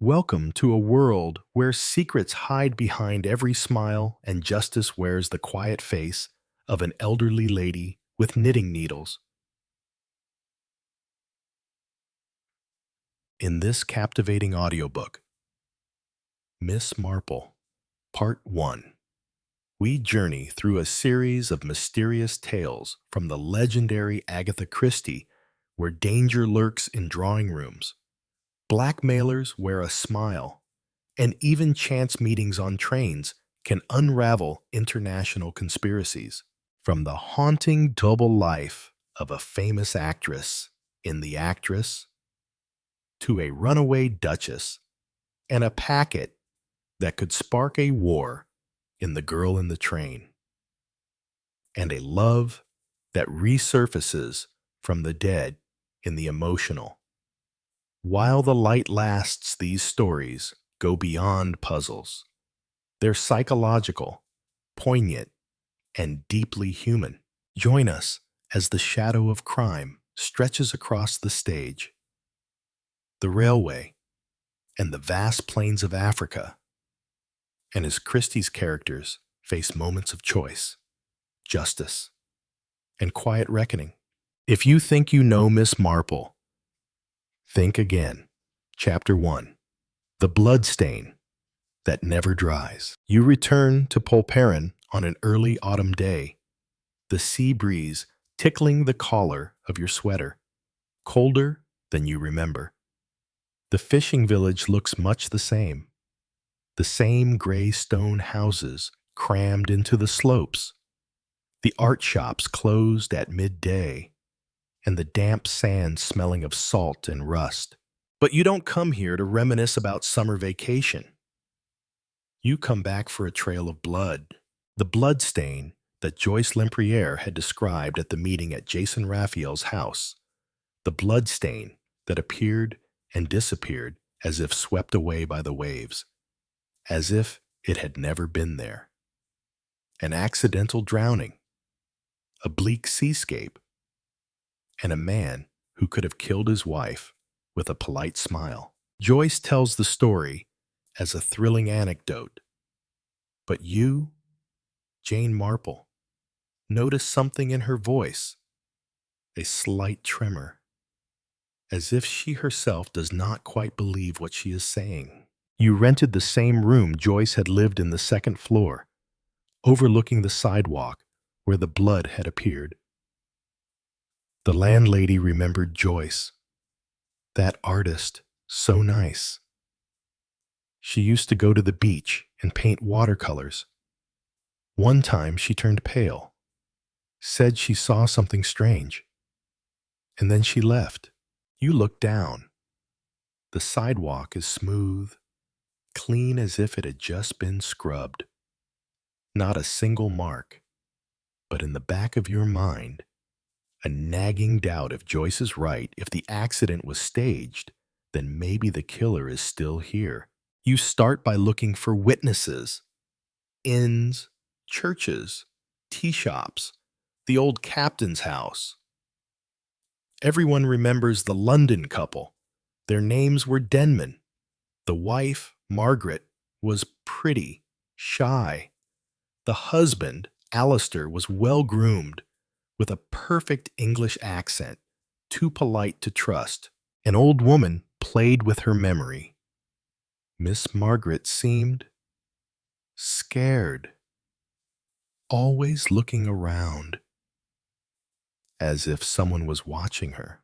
Welcome to a world where secrets hide behind every smile and justice wears the quiet face of an elderly lady with knitting needles. In this captivating audiobook, Miss Marple, Part 1, we journey through a series of mysterious tales from the legendary Agatha Christie, where danger lurks in drawing rooms, blackmailers wear a smile, and even chance meetings on trains can unravel international conspiracies. From the haunting double life of a famous actress in The Actress to a runaway duchess and a packet that could spark a war in The Girl in the Train, and a love that resurfaces from the dead in The Emotional. While the light lasts, these stories go beyond puzzles. They're psychological, poignant, and deeply human. Join us as the shadow of crime stretches across the stage, the railway, and the vast plains of Africa, and as Christie's characters face moments of choice, justice, and quiet reckoning. If you think you know Miss Marple, think again. Chapter 1, The Bloodstain That Never Dries. You return to Polperron on an early autumn day, the sea breeze tickling the collar of your sweater, colder than you remember. The fishing village looks much the same gray stone houses crammed into the slopes, the art shops closed at midday, and the damp sand smelling of salt and rust. But you don't come here to reminisce about summer vacation. You come back for a trail of blood, the blood stain that Joyce Lempriere had described at the meeting at Jason Raphael's house, the blood stain that appeared and disappeared as if swept away by the waves, as if it had never been there. An accidental drowning, a bleak seascape, and a man who could have killed his wife with a polite smile. Joyce tells the story as a thrilling anecdote, but you, Jane Marple, notice something in her voice, a slight tremor, as if she herself does not quite believe what she is saying. You rented the same room Joyce had lived in, the second floor, overlooking the sidewalk where the blood had appeared. The landlady remembered Joyce, that artist, so nice. She used to go to the beach and paint watercolors. One time she turned pale, said she saw something strange, and then she left. You look down. The sidewalk is smooth, clean as if it had just been scrubbed. Not a single mark, but in the back of your mind, a nagging doubt if Joyce is right. If the accident was staged, then maybe the killer is still here. You start by looking for witnesses, inns, churches, tea shops, the old captain's house. Everyone remembers the London couple. Their names were Denman. The wife, Margaret, was pretty, shy. The husband, Alistair, was well-groomed, with a perfect English accent, too polite to trust. An old woman played with her memory. Miss Margaret seemed scared, always looking around, as if someone was watching her.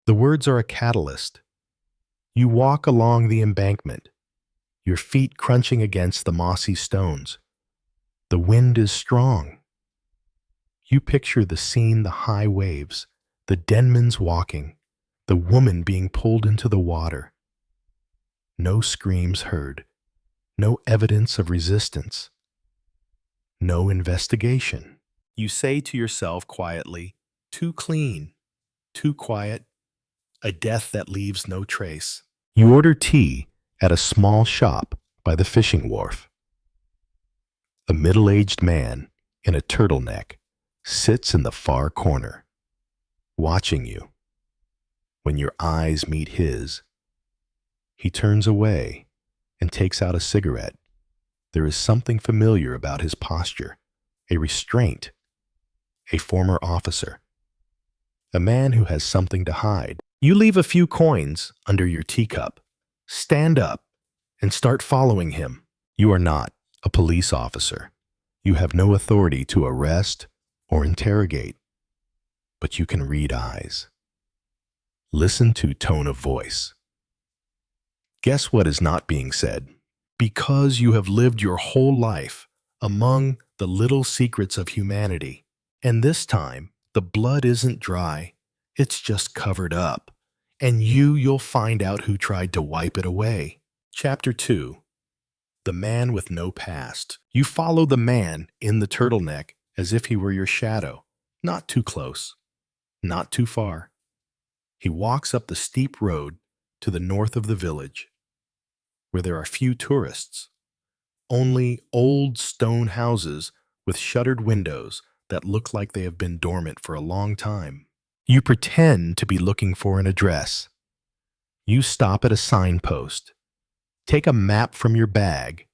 The words are a catalyst. You walk along the embankment, your feet crunching against the mossy stones. The wind is strong. You picture the scene, the high waves, the Denmans walking, the woman being pulled into the water. No screams heard, no evidence of resistance, no investigation. You say to yourself quietly, too clean, too quiet, a death that leaves no trace. You order tea at a small shop by the fishing wharf. A middle-aged man in a turtleneck sits in the far corner, watching you. When your eyes meet his, He turns away and takes out a cigarette. There is something familiar about his posture, a restraint, a former officer, a man who has something to hide. You leave a few coins under your teacup, stand up, and start following him. You are not a police officer. You have no authority to arrest or interrogate, but you can read eyes. Listen to tone of voice. Guess what is not being said? Because you have lived your whole life among the little secrets of humanity, and this time the blood isn't dry, it's just covered up, and you'll find out who tried to wipe it away. Chapter 2. The Man with No Past. You follow the man in the turtleneck as if he were your shadow. Not too close, not too far. He walks up the steep road to the north of the village, where there are few tourists, only old stone houses with shuttered windows that look like they have been dormant for a long time. You pretend to be looking for an address. You stop at a signpost, take a map from your bag,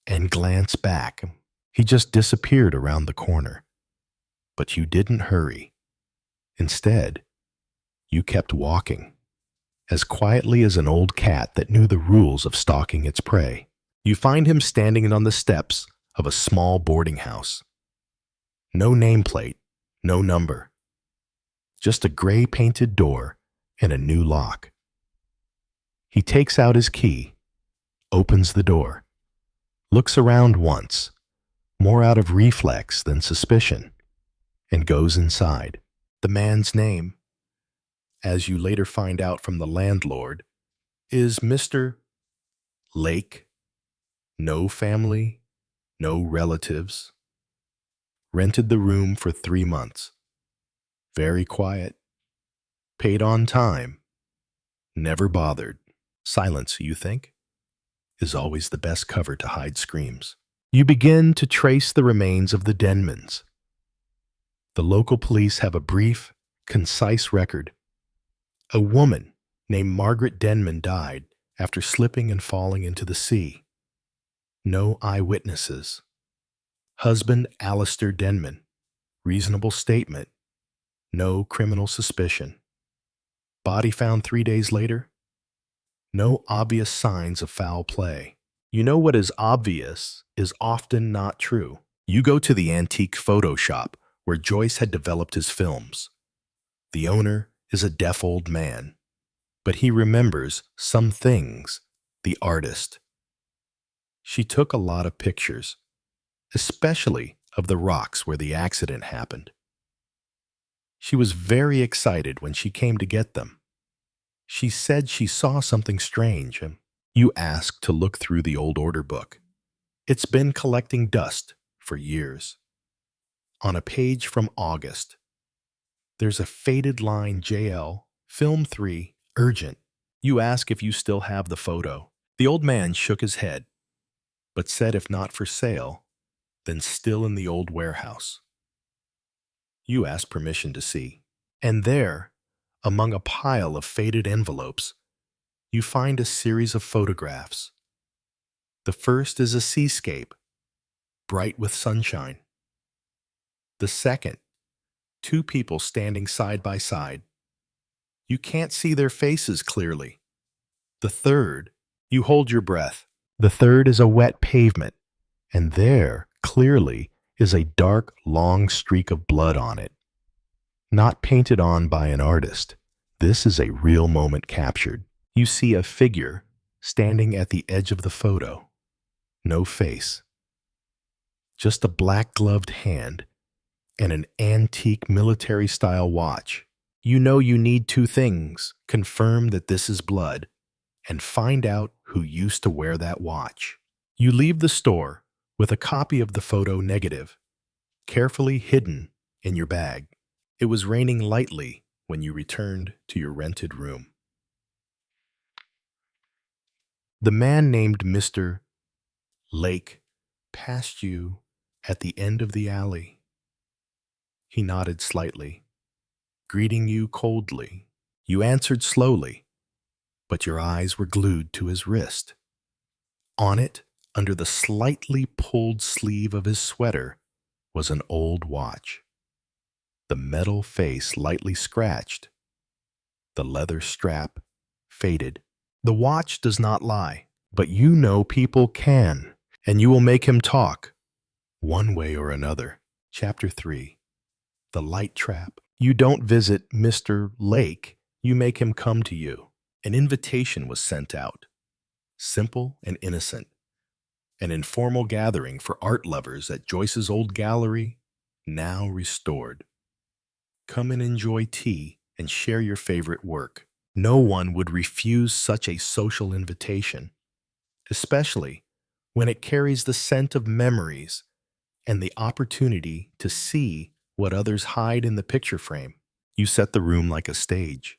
and glance back. He just disappeared around the corner. But you didn't hurry. Instead, you kept walking, as quietly as an old cat that knew the rules of stalking its prey. You find him standing on the steps of a small boarding house. No nameplate, no number. Just a gray-painted door and a new lock. He takes out his key, opens the door, looks around once, more out of reflex than suspicion, and goes inside. The man's name, as you later find out from the landlord, is Mr. Lake. No family, no relatives. Rented the room for 3 months. Very quiet. Paid on time. Never bothered. Silence, you think, is always the best cover to hide screams. You begin to trace the remains of the Denmans. The local police have a brief, concise record. A woman named Margaret Denman died after slipping and falling into the sea. No eyewitnesses. Husband Alistair Denman. Reasonable statement. No criminal suspicion. Body found 3 days later. No obvious signs of foul play. You know what is obvious is often not true. You go to the antique photo shop where Joyce had developed his films. The owner is a deaf old man, but he remembers some things, the artist. She took a lot of pictures, especially of the rocks where the accident happened. She was very excited when she came to get them. She said she saw something strange, and you asked to look through the old order book. It's been collecting dust for years. On a page from August, there's a faded line, JL, Film 3, urgent. You ask if you still have the photo. The old man shook his head, but said if not for sale, then still in the old warehouse. You ask permission to see. And there, among a pile of faded envelopes, you find a series of photographs. The first is a seascape, bright with sunshine. The second, 2 people standing side by side. You can't see their faces clearly. The third, you hold your breath. The third is a wet pavement, and there, clearly, is a dark, long streak of blood on it. Not painted on by an artist. This is a real moment captured. You see a figure standing at the edge of the photo. No face. Just a black-gloved hand and an antique military-style watch. You know you need 2 things. Confirm that this is blood and find out who used to wear that watch. You leave the store with a copy of the photo negative, carefully hidden in your bag. It was raining lightly when you returned to your rented room. The man named Mr. Lake passed you at the end of the alley. He nodded slightly, greeting you coldly. You answered slowly, but your eyes were glued to his wrist. On it, under the slightly pulled sleeve of his sweater, was an old watch. The metal face lightly scratched, the leather strap faded. The watch does not lie, but you know people can, and you will make him talk, one way or another. Chapter 3. The Light Trap. You don't visit Mr. Lake, you make him come to you. An invitation was sent out, simple and innocent. An informal gathering for art lovers at Joyce's old gallery, now restored. Come and enjoy tea and share your favorite work. No one would refuse such a social invitation, especially when it carries the scent of memories and the opportunity to see what others hide in the picture frame. You set the room like a stage.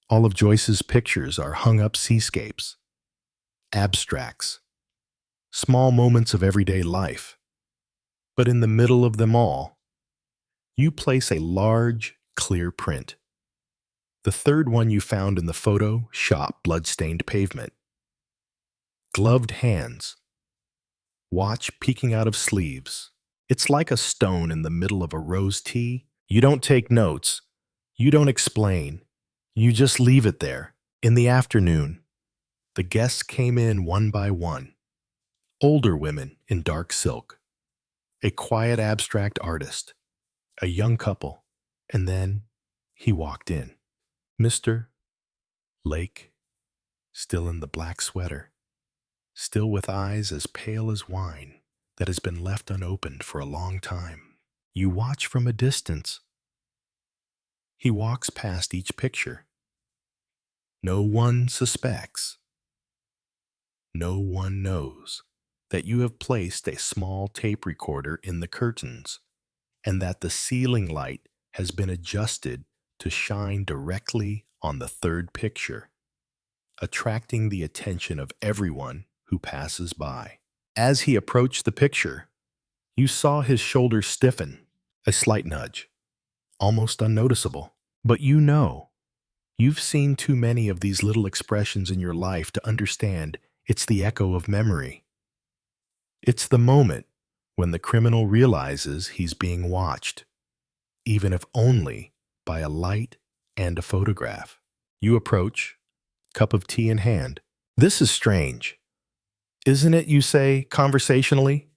All of Joyce's pictures are hung up seascapes, abstracts, small moments of everyday life. But in the middle of them all, you place a large, clear print. The third one you found in the photo shop blood-stained pavement. Gloved hands, watch peeking out of sleeves. It's like a stone in the middle of a rose tea. You don't take notes. You don't explain. You just leave it there. In the afternoon, the guests came in one by one. Older women in dark silk, a quiet abstract artist, a young couple, and then he walked in. Mr. Lake, still in the black sweater, still with eyes as pale as wine that has been left unopened for a long time. You watch from a distance. He walks past each picture. No one suspects. No one knows that you have placed a small tape recorder in the curtains and that the ceiling light has been adjusted to shine directly on the third picture, attracting the attention of everyone who passes by. As he approached the picture, you saw his shoulders stiffen, a slight nudge, almost unnoticeable. But you know, you've seen too many of these little expressions in your life to understand it's the echo of memory. It's the moment when the criminal realizes he's being watched, even if only by a light and a photograph. You approach, cup of tea in hand. This is strange, isn't it, you say conversationally?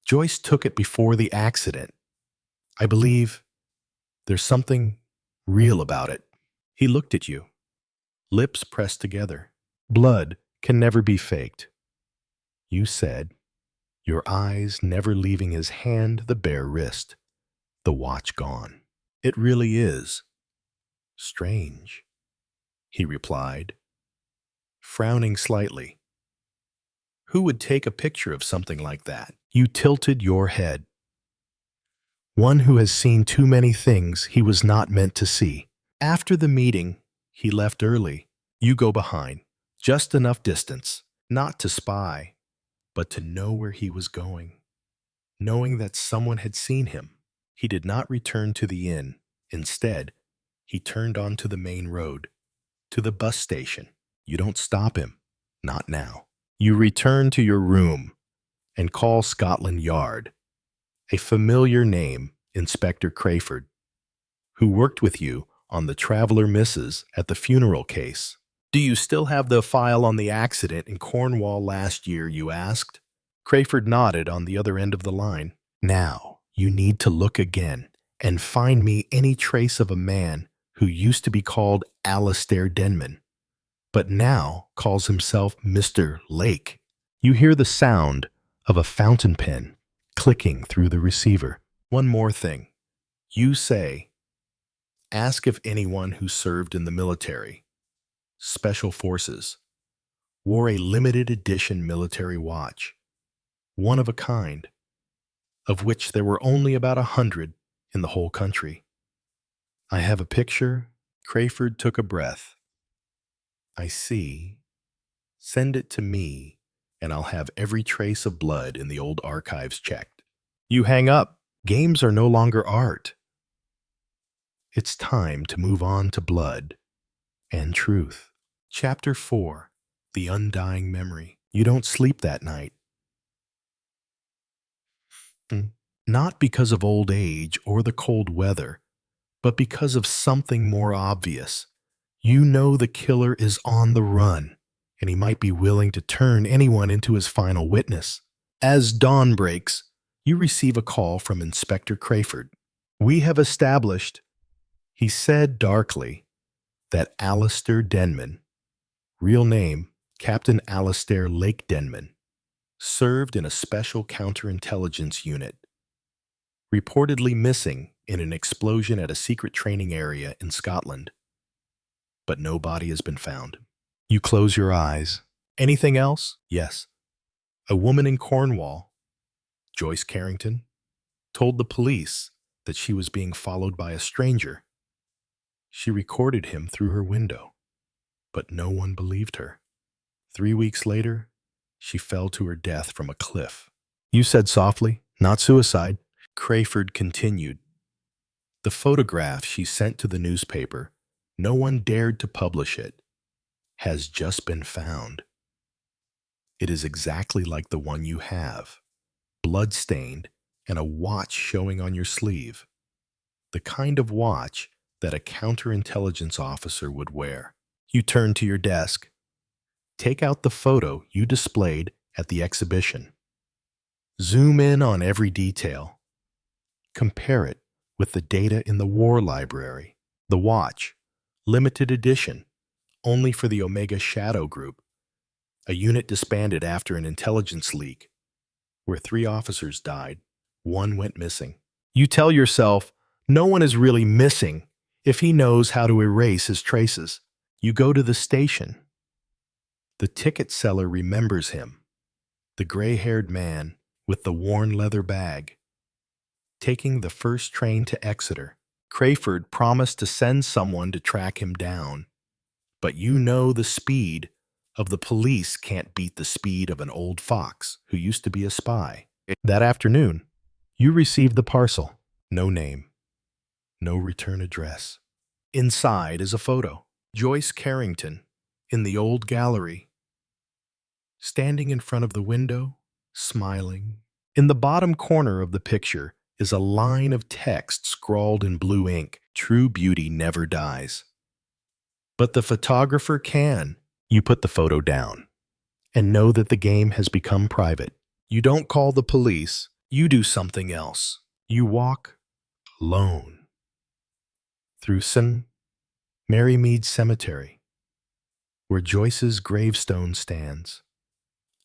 Joyce took it before the accident. I believe there's something real about it. He looked at you, lips pressed together. Blood can never be faked, you said, your eyes never leaving his hand, the bare wrist, the watch gone. It really is strange, he replied, frowning slightly. Who would take a picture of something like that? You tilted your head. One who has seen too many things he was not meant to see. After the meeting, he left early. You go behind, just enough distance, not to spy, but to know where he was going, knowing that someone had seen him. He did not return to the inn. Instead, he turned onto the main road, to the bus station. You don't stop him, not now. You return to your room and call Scotland Yard, a familiar name, Inspector Crayford, who worked with you on the Traveler Misses at the funeral case. Do you still have the file on the accident in Cornwall last year, you asked? Crayford nodded on the other end of the line. Now, you need to look again and find me any trace of a man who used to be called Alastair Denman, but now calls himself Mr. Lake. You hear the sound of a fountain pen clicking through the receiver. One more thing. You say, ask if anyone who served in the military, special forces, wore a limited edition military watch, one of a kind, of which there were only about 100 in the whole country. I have a picture. Crayford took a breath. I see. Send it to me, and I'll have every trace of blood in the old archives checked. You hang up. Games are no longer art. It's time to move on to blood and truth. Chapter 4. The Undying Memory. You don't sleep that night. Not because of old age or the cold weather, but because of something more obvious. You know the killer is on the run, and he might be willing to turn anyone into his final witness. As dawn breaks, you receive a call from Inspector Crayford. "We have established," he said darkly, "that Alistair Denman, real name Captain Alistair Lake Denman, served in a special counterintelligence unit, reportedly missing in an explosion at a secret training area in Scotland. But no body has been found." You close your eyes. "Anything else?" "Yes. A woman in Cornwall, Joyce Carrington, told the police that she was being followed by a stranger. She recorded him through her window, but no one believed her. 3 weeks later, she fell to her death from a cliff." You said softly, "Not suicide." Crayford continued, "The photograph she sent to the newspaper, no one dared to publish it, has just been found. It is exactly like the one you have, blood-stained and a watch showing on your sleeve. The kind of watch that a counterintelligence officer would wear." You turn to your desk. Take out the photo you displayed at the exhibition. Zoom in on every detail. Compare it with the data in the war library. The watch, limited edition, only for the Omega Shadow Group, a unit disbanded after an intelligence leak, where 3 officers died, 1 went missing. You tell yourself, no one is really missing if he knows how to erase his traces. You go to the station. The ticket seller remembers him, the gray-haired man with the worn leather bag. Taking the first train to Exeter, Crayford promised to send someone to track him down. But you know the speed of the police can't beat the speed of an old fox who used to be a spy. That afternoon, you receive the parcel. No name, no return address. Inside is a photo. Joyce Carrington in the old gallery, standing in front of the window, smiling. In the bottom corner of the picture is a line of text scrawled in blue ink. "True beauty never dies. But the photographer can." You put the photo down and know that the game has become private. You don't call the police. You do something else. You walk alone through St. Mary Mead Cemetery, where Joyce's gravestone stands,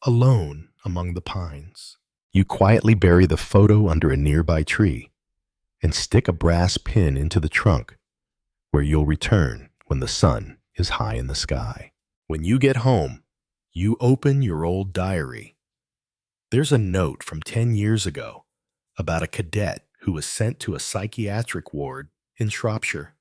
alone among the pines. You quietly bury the photo under a nearby tree and stick a brass pin into the trunk, where you'll return when the sun is high in the sky. When you get home, you open your old diary. There's a note from 10 years ago about a cadet who was sent to a psychiatric ward in Shropshire.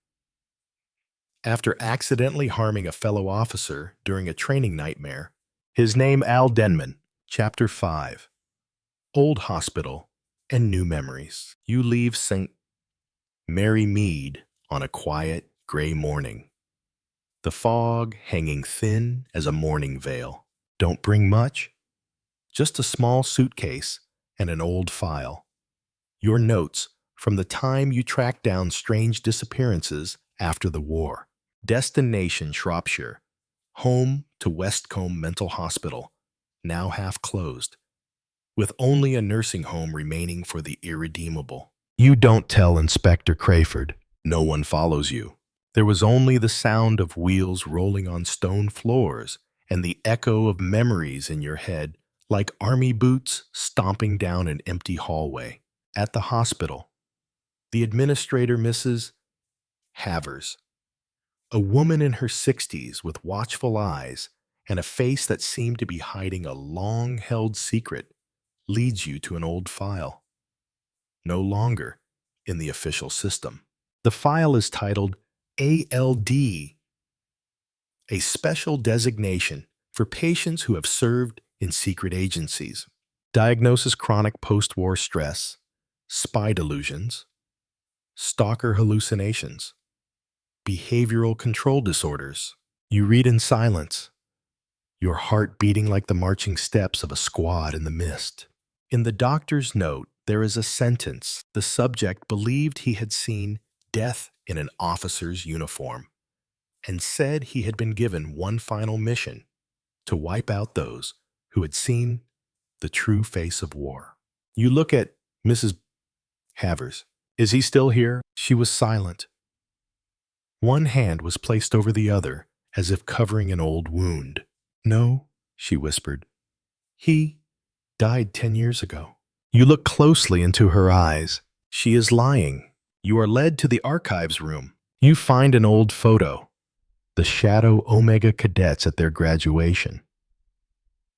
After accidentally harming a fellow officer during a training nightmare. His name Al Denman. Chapter 5. Old Hospital and New Memories. You leave St. Mary Mead on a quiet, gray morning, the fog hanging thin as a mourning veil. Don't bring much, just a small suitcase and an old file. Your notes from the time you tracked down strange disappearances after the war. Destination Shropshire, home to Westcombe Mental Hospital, now half closed, with only a nursing home remaining for the irredeemable. You don't tell Inspector Crayford. No one follows you. There was only the sound of wheels rolling on stone floors and the echo of memories in your head, like army boots stomping down an empty hallway. At the hospital, the administrator, Mrs. Havers, a woman in her 60s with watchful eyes and a face that seemed to be hiding a long-held secret, leads you to an old file. No longer in the official system. The file is titled ALD, a special designation for patients who have served in secret agencies. Diagnosis: chronic post-war stress, spy delusions, stalker hallucinations, behavioral control disorders. You read in silence, your heart beating like the marching steps of a squad in the mist. In the doctor's note, there is a sentence. The subject believed he had seen death in an officer's uniform and said he had been given one final mission to wipe out those who had seen the true face of war. You look at Mrs. Havers. Is he still here? She was silent. One hand was placed over the other, as if covering an old wound. No, she whispered. He died 10 years ago. You look closely into her eyes. She is lying. You are led to the archives room. You find an old photo. The Shadow Omega cadets at their graduation.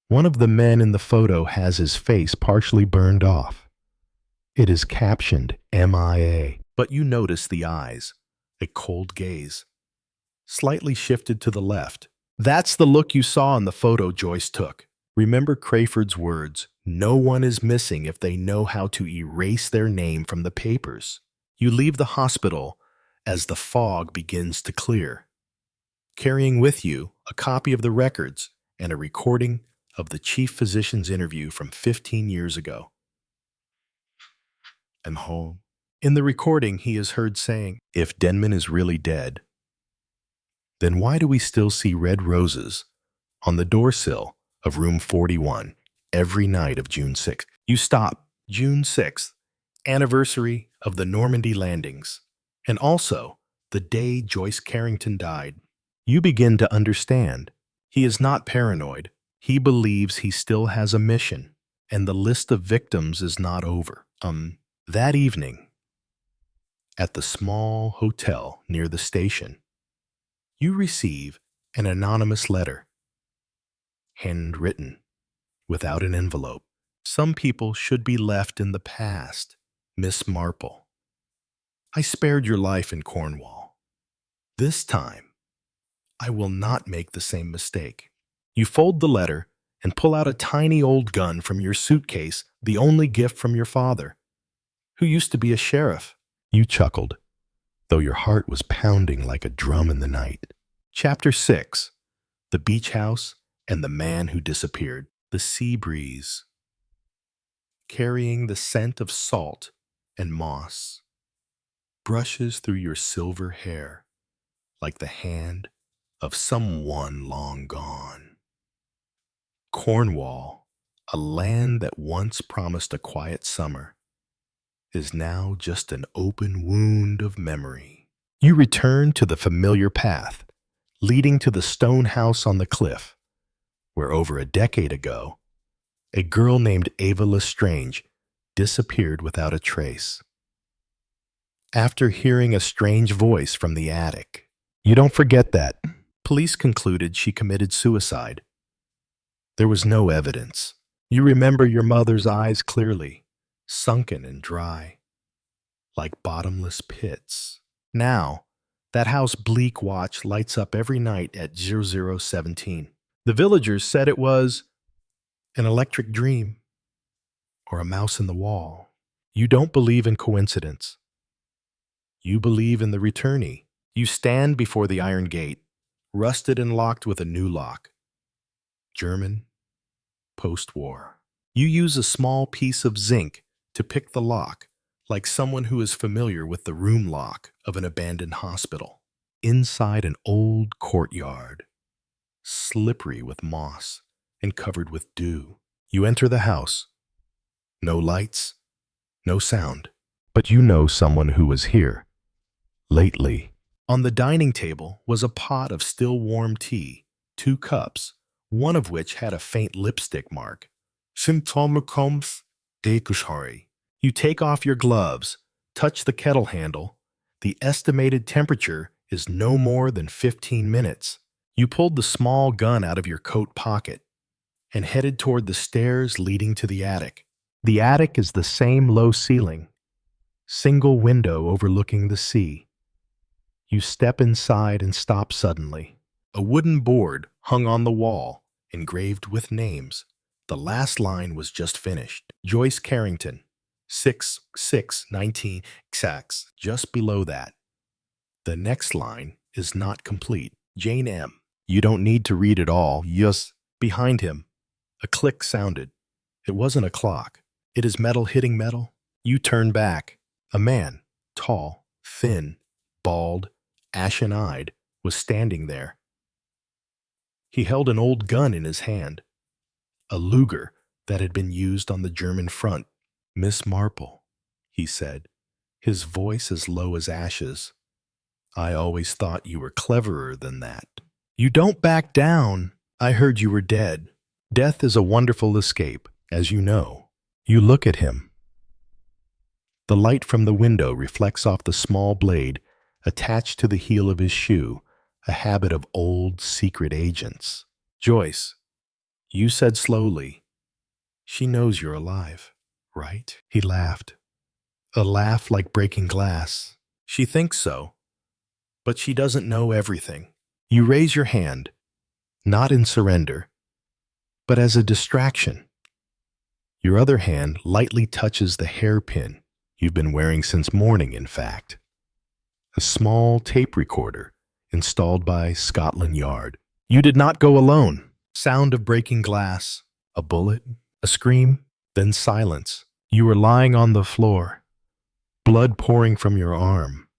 One of the men in the photo has his face partially burned off. It is captioned MIA, but you notice the eyes, a cold gaze, slightly shifted to the left. That's the look you saw in the photo Joyce took. Remember Crayford's words, no one is missing if they know how to erase their name from the papers. You leave the hospital as the fog begins to clear, carrying with you a copy of the records and a recording of the chief physician's interview from 15 years ago. I'm home. In the recording, he is heard saying, if Denman is really dead, then why do we still see red roses on the doorsill of room 41 every night of June 6th? You stop. June 6th, anniversary of the Normandy landings, and also the day Joyce Carrington died. You begin to understand. He is not paranoid. He believes he still has a mission, and the list of victims is not over. That evening, at the small hotel near the station, you receive an anonymous letter, handwritten, without an envelope. Some people should be left in the past. Miss Marple. I spared your life in Cornwall. This time, I will not make the same mistake. You fold the letter and pull out a tiny old gun from your suitcase, the only gift from your father, who used to be a sheriff. You chuckled, though your heart was pounding like a drum in the night. Chapter 6. The Beach House and the Man Who Disappeared. The sea breeze, carrying the scent of salt and moss, brushes through your silver hair like the hand of someone long gone. Cornwall, a land that once promised a quiet summer, is now just an open wound of memory. You return to the familiar path, leading to the stone house on the cliff, where over a decade ago, a girl named Ava Lestrange disappeared without a trace. After hearing a strange voice from the attic, you don't forget that. Police concluded she committed suicide. There was no evidence. You remember your mother's eyes clearly, sunken and dry, like bottomless pits. Now, that house Bleak Watch lights up every night at 0017. The villagers said it was an electric dream or a mouse in the wall. You don't believe in coincidence. You believe in the returnee. You stand before the iron gate, rusted and locked with a new lock. German, post-war. You use a small piece of zinc to pick the lock, like someone who is familiar with the room lock of an abandoned hospital. Inside an old courtyard, slippery with moss and covered with dew. You enter the house. No lights, no sound, but you know someone who was here lately. On the dining table was a pot of still warm tea, 2 cups, one of which had a faint lipstick mark. Symptoms découchari. You take off your gloves, touch the kettle handle. The estimated temperature is no more than 15 minutes. You pulled the small gun out of your coat pocket and headed toward the stairs leading to the attic. The attic is the same low ceiling, single window overlooking the sea. You step inside and stop suddenly. A wooden board hung on the wall, engraved with names. The last line was just finished. Joyce Carrington, 6/6/19 XX. Just below that, the next line is not complete. Jane M. You don't need to read it all. Just behind him. A click sounded. It wasn't a clock. It is metal hitting metal. You turn back. A man, tall, thin, bald, ashen-eyed, was standing there. He held an old gun in his hand, a Luger that had been used on the German front. "Miss Marple," he said, his voice as low as ashes. "I always thought you were cleverer than that. You don't back down. I heard you were dead. Death is a wonderful escape, as you know." You look at him. The light from the window reflects off the small blade attached to the heel of his shoe, a habit of old secret agents. "Joyce," you said slowly, "she knows you're alive, right?" He laughed. A laugh like breaking glass. "She thinks so, but she doesn't know everything." You raise your hand, not in surrender, but as a distraction. Your other hand lightly touches the hairpin you've been wearing since morning, in fact. A small tape recorder installed by Scotland Yard. You did not go alone. Sound of breaking glass, a bullet, a scream, then silence. You were lying on the floor, blood pouring from your arm.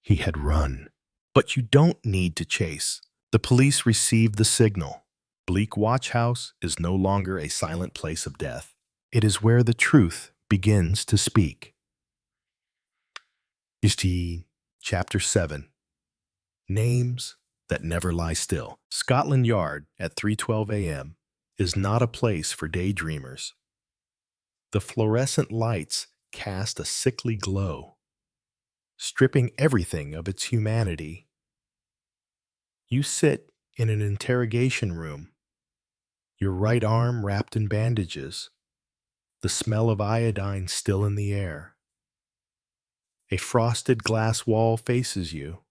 He had run. But you don't need to chase. The police received the signal. Bleak Watch House is no longer a silent place of death. It is where the truth begins to speak. Chapter 7. Names that never lie still. Scotland Yard at 3:12 a.m. is not a place for daydreamers. The fluorescent lights cast a sickly glow, stripping everything of its humanity. You sit in an interrogation room, your right arm wrapped in bandages, the smell of iodine still in the air. A frosted glass wall faces you.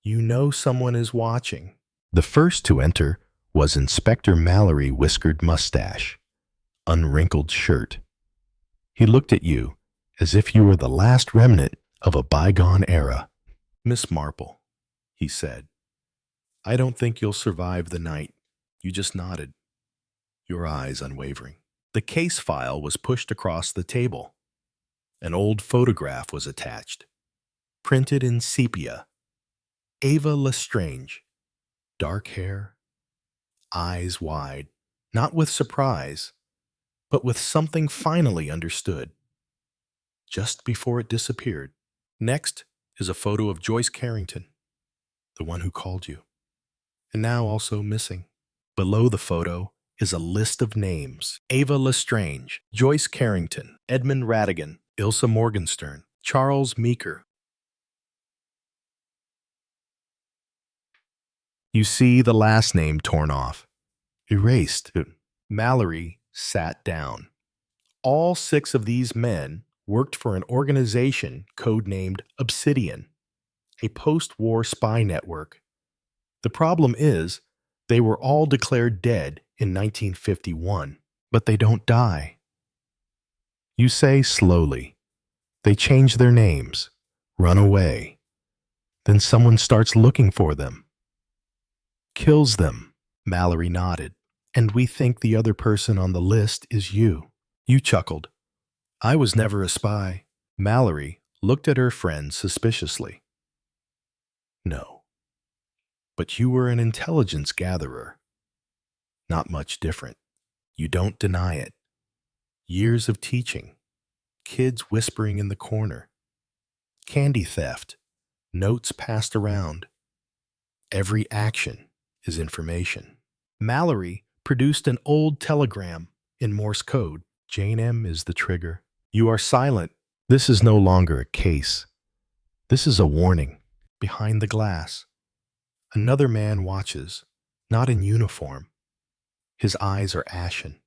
You know someone is watching. The first to enter was Inspector Mallory, whiskered mustache, unwrinkled shirt. He looked at you as if you were the last remnant of a bygone era. "Miss Marple," he said, "I don't think you'll survive the night." You just nodded, your eyes unwavering. The case file was pushed across the table. An old photograph was attached, printed in sepia. Ava Lestrange, dark hair, eyes wide, not with surprise, but with something finally understood. Just before it disappeared. Next is a photo of Joyce Carrington, the one who called you, and now also missing. Below the photo is a list of names: Ava Lestrange, Joyce Carrington, Edmund Radigan, Ilsa Morgenstern, Charles Meeker. You see the last name torn off, erased. Mallory sat down. All 6 of these men worked for an organization codenamed Obsidian, a post-war spy network. The problem is, they were all declared dead in 1951, but they don't die. You say slowly, they change their names, run away. Then someone starts looking for them. Kills them. Mallory nodded. And we think the other person on the list is you. You chuckled. I was never a spy. Mallory looked at her friend suspiciously. No. But you were an intelligence gatherer. Not much different. You don't deny it. Years of teaching. Kids whispering in the corner. Candy theft. Notes passed around. Every action is information. Mallory produced an old telegram in Morse code. Jane M. is the trigger. You are silent. This is no longer a case. This is a warning. Behind the glass, another man watches, not in uniform. His eyes are ashen.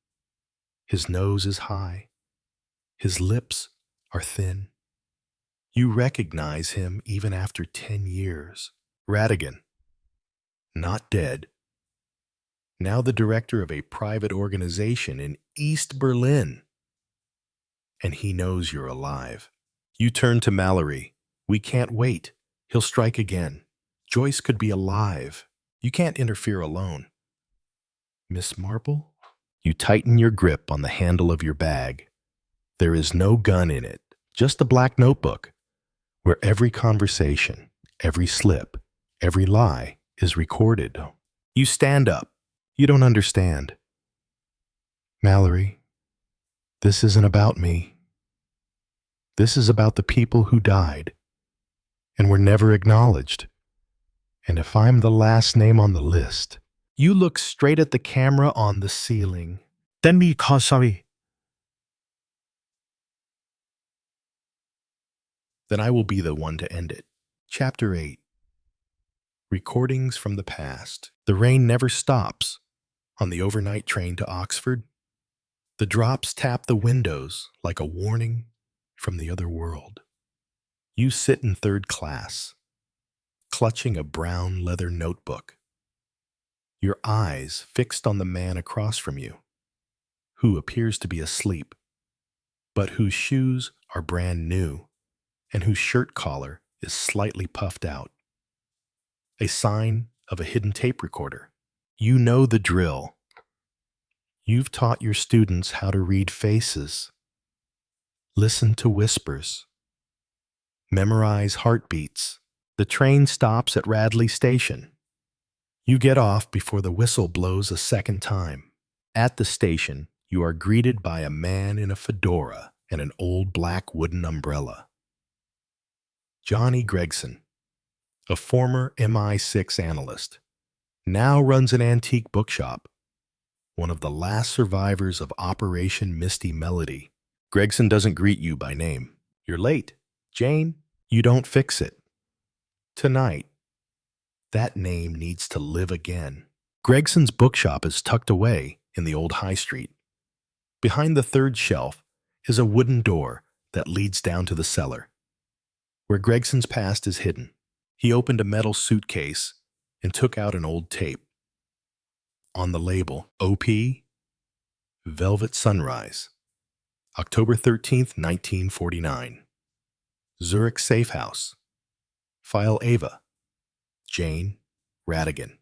His nose is high. His lips are thin. You recognize him even after 10 years. Radigan, not dead. Now the director of a private organization in East Berlin. And he knows you're alive. You turn to Mallory. We can't wait. He'll strike again. Joyce could be alive. You can't interfere alone. Miss Marple? You tighten your grip on the handle of your bag. There is no gun in it, just a black notebook, where every conversation, every slip, every lie is recorded. You stand up. You don't understand. Mallory, this isn't about me. This is about the people who died and were never acknowledged. And if I'm the last name on the list, you look straight at the camera on the ceiling. Then me cause sorry. Then I will be the one to end it. Chapter 8. Recordings from the past. The rain never stops. On the overnight train to Oxford, the drops tap the windows like a warning from the other world. You sit in third class, clutching a brown leather notebook, your eyes fixed on the man across from you, who appears to be asleep, but whose shoes are brand new and whose shirt collar is slightly puffed out. A sign of a hidden tape recorder. You know the drill. You've taught your students how to read faces, listen to whispers, memorize heartbeats. The train stops at Radley Station. You get off before the whistle blows a second time. At the station, you are greeted by a man in a fedora and an old black wooden umbrella. Johnny Gregson, a former MI6 analyst, now runs an antique bookshop, one of the last survivors of Operation Misty Melody. Gregson doesn't greet you by name. You're late. Jane, you don't fix it. Tonight, that name needs to live again. Gregson's bookshop is tucked away in the old high street. Behind the third shelf is a wooden door that leads down to the cellar, where Gregson's past is hidden. He opened a metal suitcase and took out an old tape. On the label, OP, Velvet Sunrise, October 13th, 1949. Zurich Safe House. File Ava. Jane Radigan.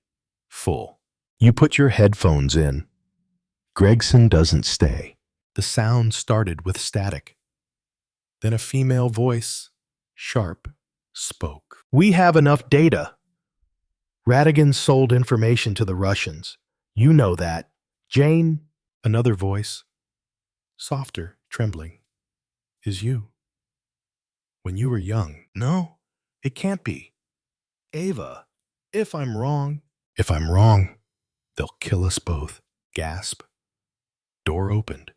Full. You put your headphones in. Gregson doesn't stay. The sound started with static. Then a female voice, sharp, spoke. We have enough data. Radigan sold information to the Russians. You know that. Jane, another voice, softer, trembling, is you. When you were young. No, it can't be. Ava, if I'm wrong. If I'm wrong, they'll kill us both. Gasp. Door opened.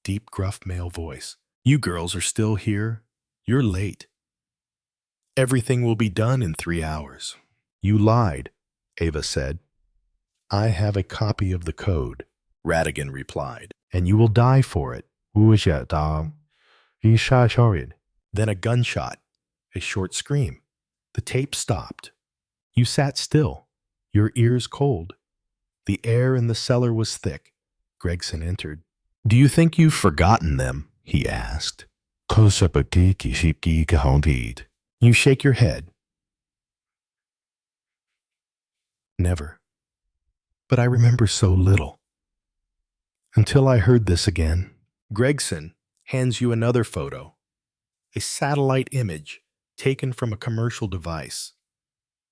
Deep, gruff male voice. You girls are still here. You're late. Everything will be done in 3 hours. You lied, Ava said. I have a copy of the code, Radigan replied, and you will die for it. Then a gunshot, a short scream. The tape stopped. You sat still, your ears cold. The air in the cellar was thick. Gregson entered. Do you think you've forgotten them? He asked. You shake your head. Never. But I remember so little. Until I heard this again. Gregson hands you another photo. A satellite image taken from a commercial device,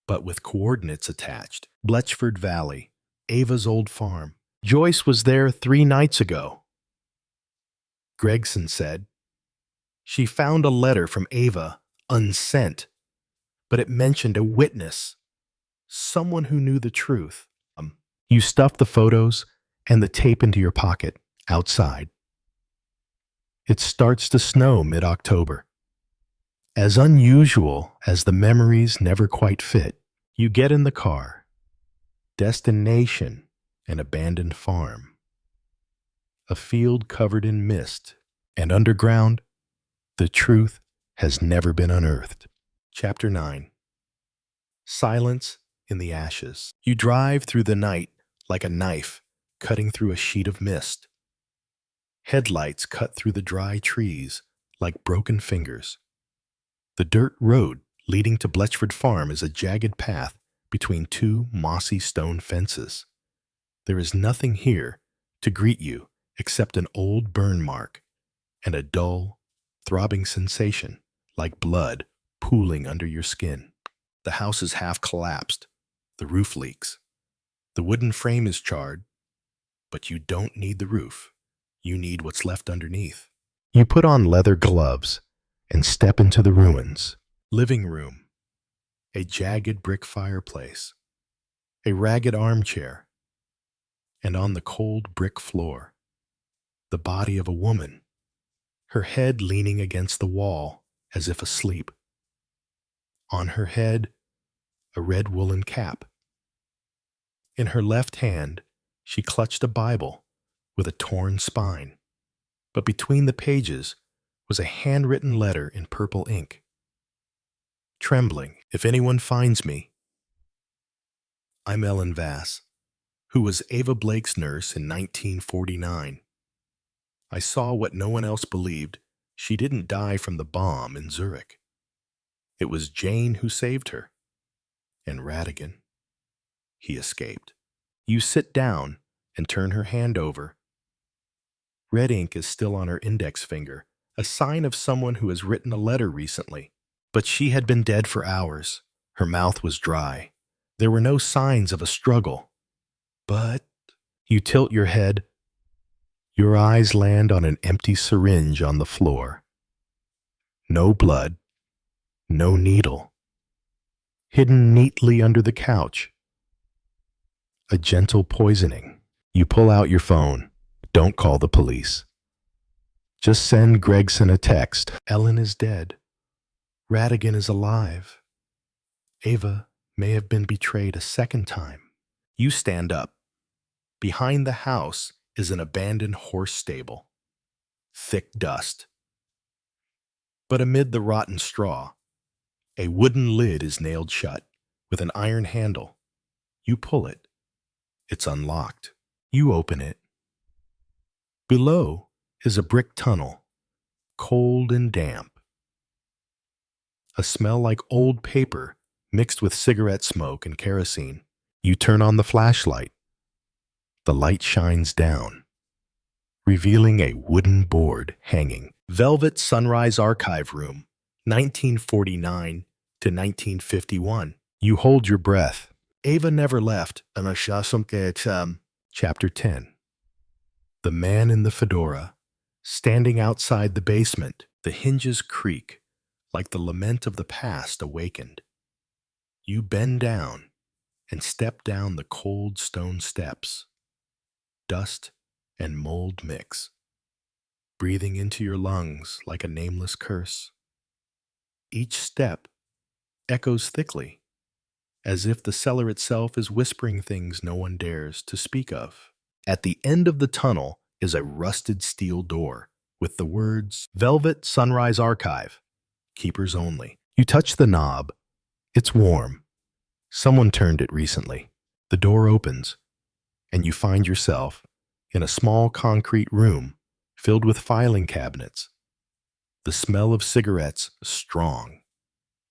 but with coordinates attached. Bletchford Valley, Ava's old farm. Joyce was there 3 nights ago. Gregson said. She found a letter from Ava, unsent, but it mentioned a witness, someone who knew the truth. You stuffed the photos and the tape into your pocket, outside. It starts to snow mid-October. As unusual as the memories never quite fit, you get in the car. Destination, an abandoned farm. A field covered in mist, and underground, the truth has never been unearthed. Chapter 9. Silence in the ashes. You drive through the night like a knife cutting through a sheet of mist. Headlights cut through the dry trees like broken fingers. The dirt road leading to Bletchford Farm is a jagged path between two mossy stone fences. There is nothing here to greet you except an old burn mark and a dull, throbbing sensation like blood pooling under your skin. The house is half collapsed. The roof leaks. The wooden frame is charred, but you don't need the roof. You need what's left underneath. You put on leather gloves and step into the ruins. Living room, a jagged brick fireplace, a ragged armchair, and on the cold brick floor, the body of a woman, her head leaning against the wall as if asleep. On her head, a red woolen cap. In her left hand, she clutched a Bible with a torn spine, but between the pages was a handwritten letter in purple ink. Trembling, if anyone finds me. I'm Ellen Vass, who was Ava Blake's nurse in 1949. I saw what no one else believed. She didn't die from the bomb in Zurich. It was Jane who saved her. And Radigan. He escaped. You sit down and turn her hand over. Red ink is still on her index finger, a sign of someone who has written a letter recently. But she had been dead for hours. Her mouth was dry. There were no signs of a struggle. But you tilt your head. Your eyes land on an empty syringe on the floor. No blood. No needle. Hidden neatly under the couch. A gentle poisoning. You pull out your phone. Don't call the police. Just send Gregson a text. Ellen is dead. Radigan is alive. Ava may have been betrayed a second time. You stand up. Behind the house is an abandoned horse stable. Thick dust. But amid the rotten straw, a wooden lid is nailed shut with an iron handle. You pull it. It's unlocked. You open it. Below is a brick tunnel, cold and damp. A smell like old paper mixed with cigarette smoke and kerosene. You turn on the flashlight. The light shines down, revealing a wooden board hanging. Velvet Sunrise Archive Room, 1949 to 1951. You hold your breath. Ava never left. Chapter 10. The man in the fedora, standing outside the basement. The hinges creak, like the lament of the past awakened. You bend down and step down the cold stone steps. Dust and mold mix, breathing into your lungs like a nameless curse. Each step echoes thickly, as if the cellar itself is whispering things no one dares to speak of. At the end of the tunnel is a rusted steel door with the words, Velvet Sunrise Archive, keepers only. You touch the knob. It's warm. Someone turned it recently. The door opens, and you find yourself in a small concrete room filled with filing cabinets. The smell of cigarettes is strong.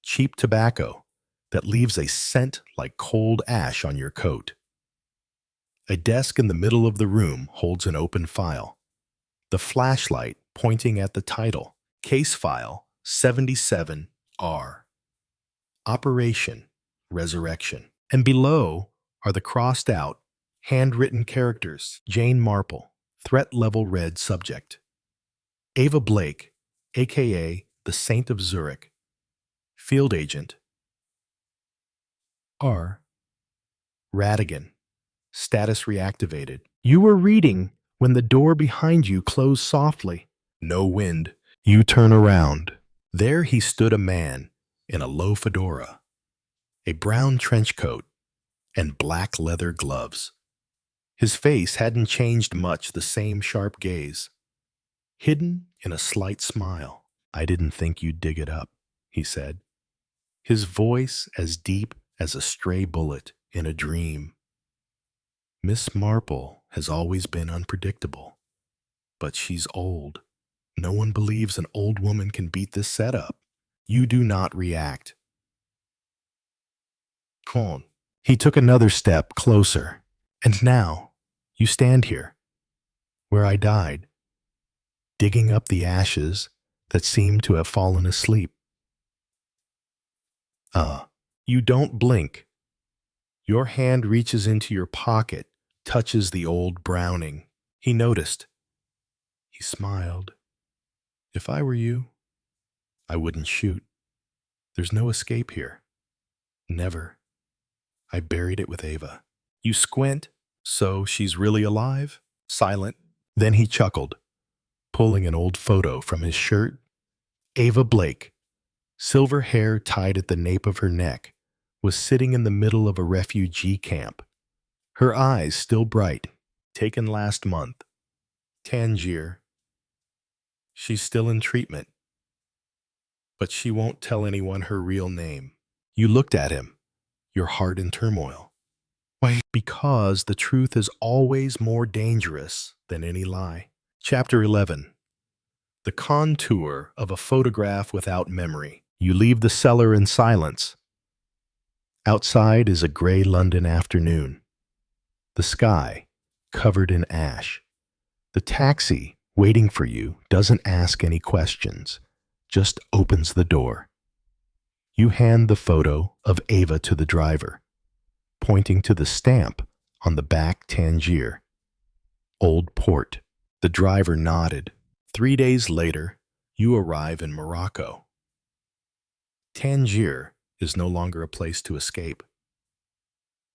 Cheap tobacco that leaves a scent like cold ash on your coat. A desk in the middle of the room holds an open file. The flashlight pointing at the title, Case File 77R. Operation Resurrection. And below are the crossed out, handwritten characters. Jane Marple, threat level red subject. Ava Blake, aka the Saint of Zurich, field agent. R. Radigan, status reactivated. You were reading when the door behind you closed softly. No wind. You turn around. There he stood, a man in a low fedora, a brown trench coat, and black leather gloves. His face hadn't changed much, the same sharp gaze, hidden in a slight smile. I didn't think you'd dig it up, he said, his voice as deep as a stray bullet in a dream. Miss Marple has always been unpredictable, but she's old. No one believes an old woman can beat this setup. You do not react. Con. He took another step closer, and now you stand here, where I died, digging up the ashes that seem to have fallen asleep. You don't blink. Your hand reaches into your pocket, touches the old Browning. He noticed. He smiled. If I were you, I wouldn't shoot. There's no escape here. Never. I buried it with Ava. You squint, so she's really alive? Silent. Then he chuckled, pulling an old photo from his shirt. Ava Blake, silver hair tied at the nape of her neck, was sitting in the middle of a refugee camp. Her eyes still bright, taken last month. Tangier. She's still in treatment. But she won't tell anyone her real name. You looked at him, your heart in turmoil. Why? Because the truth is always more dangerous than any lie. Chapter 11. The contour of a photograph without memory. You leave the cellar in silence. Outside is a gray London afternoon. The sky covered in ash. The taxi waiting for you doesn't ask any questions, just opens the door. You hand the photo of Ava to the driver, pointing to the stamp on the back Tangier. Old Port. The driver nodded. 3 days later, you arrive in Morocco. Tangier is no longer a place to escape.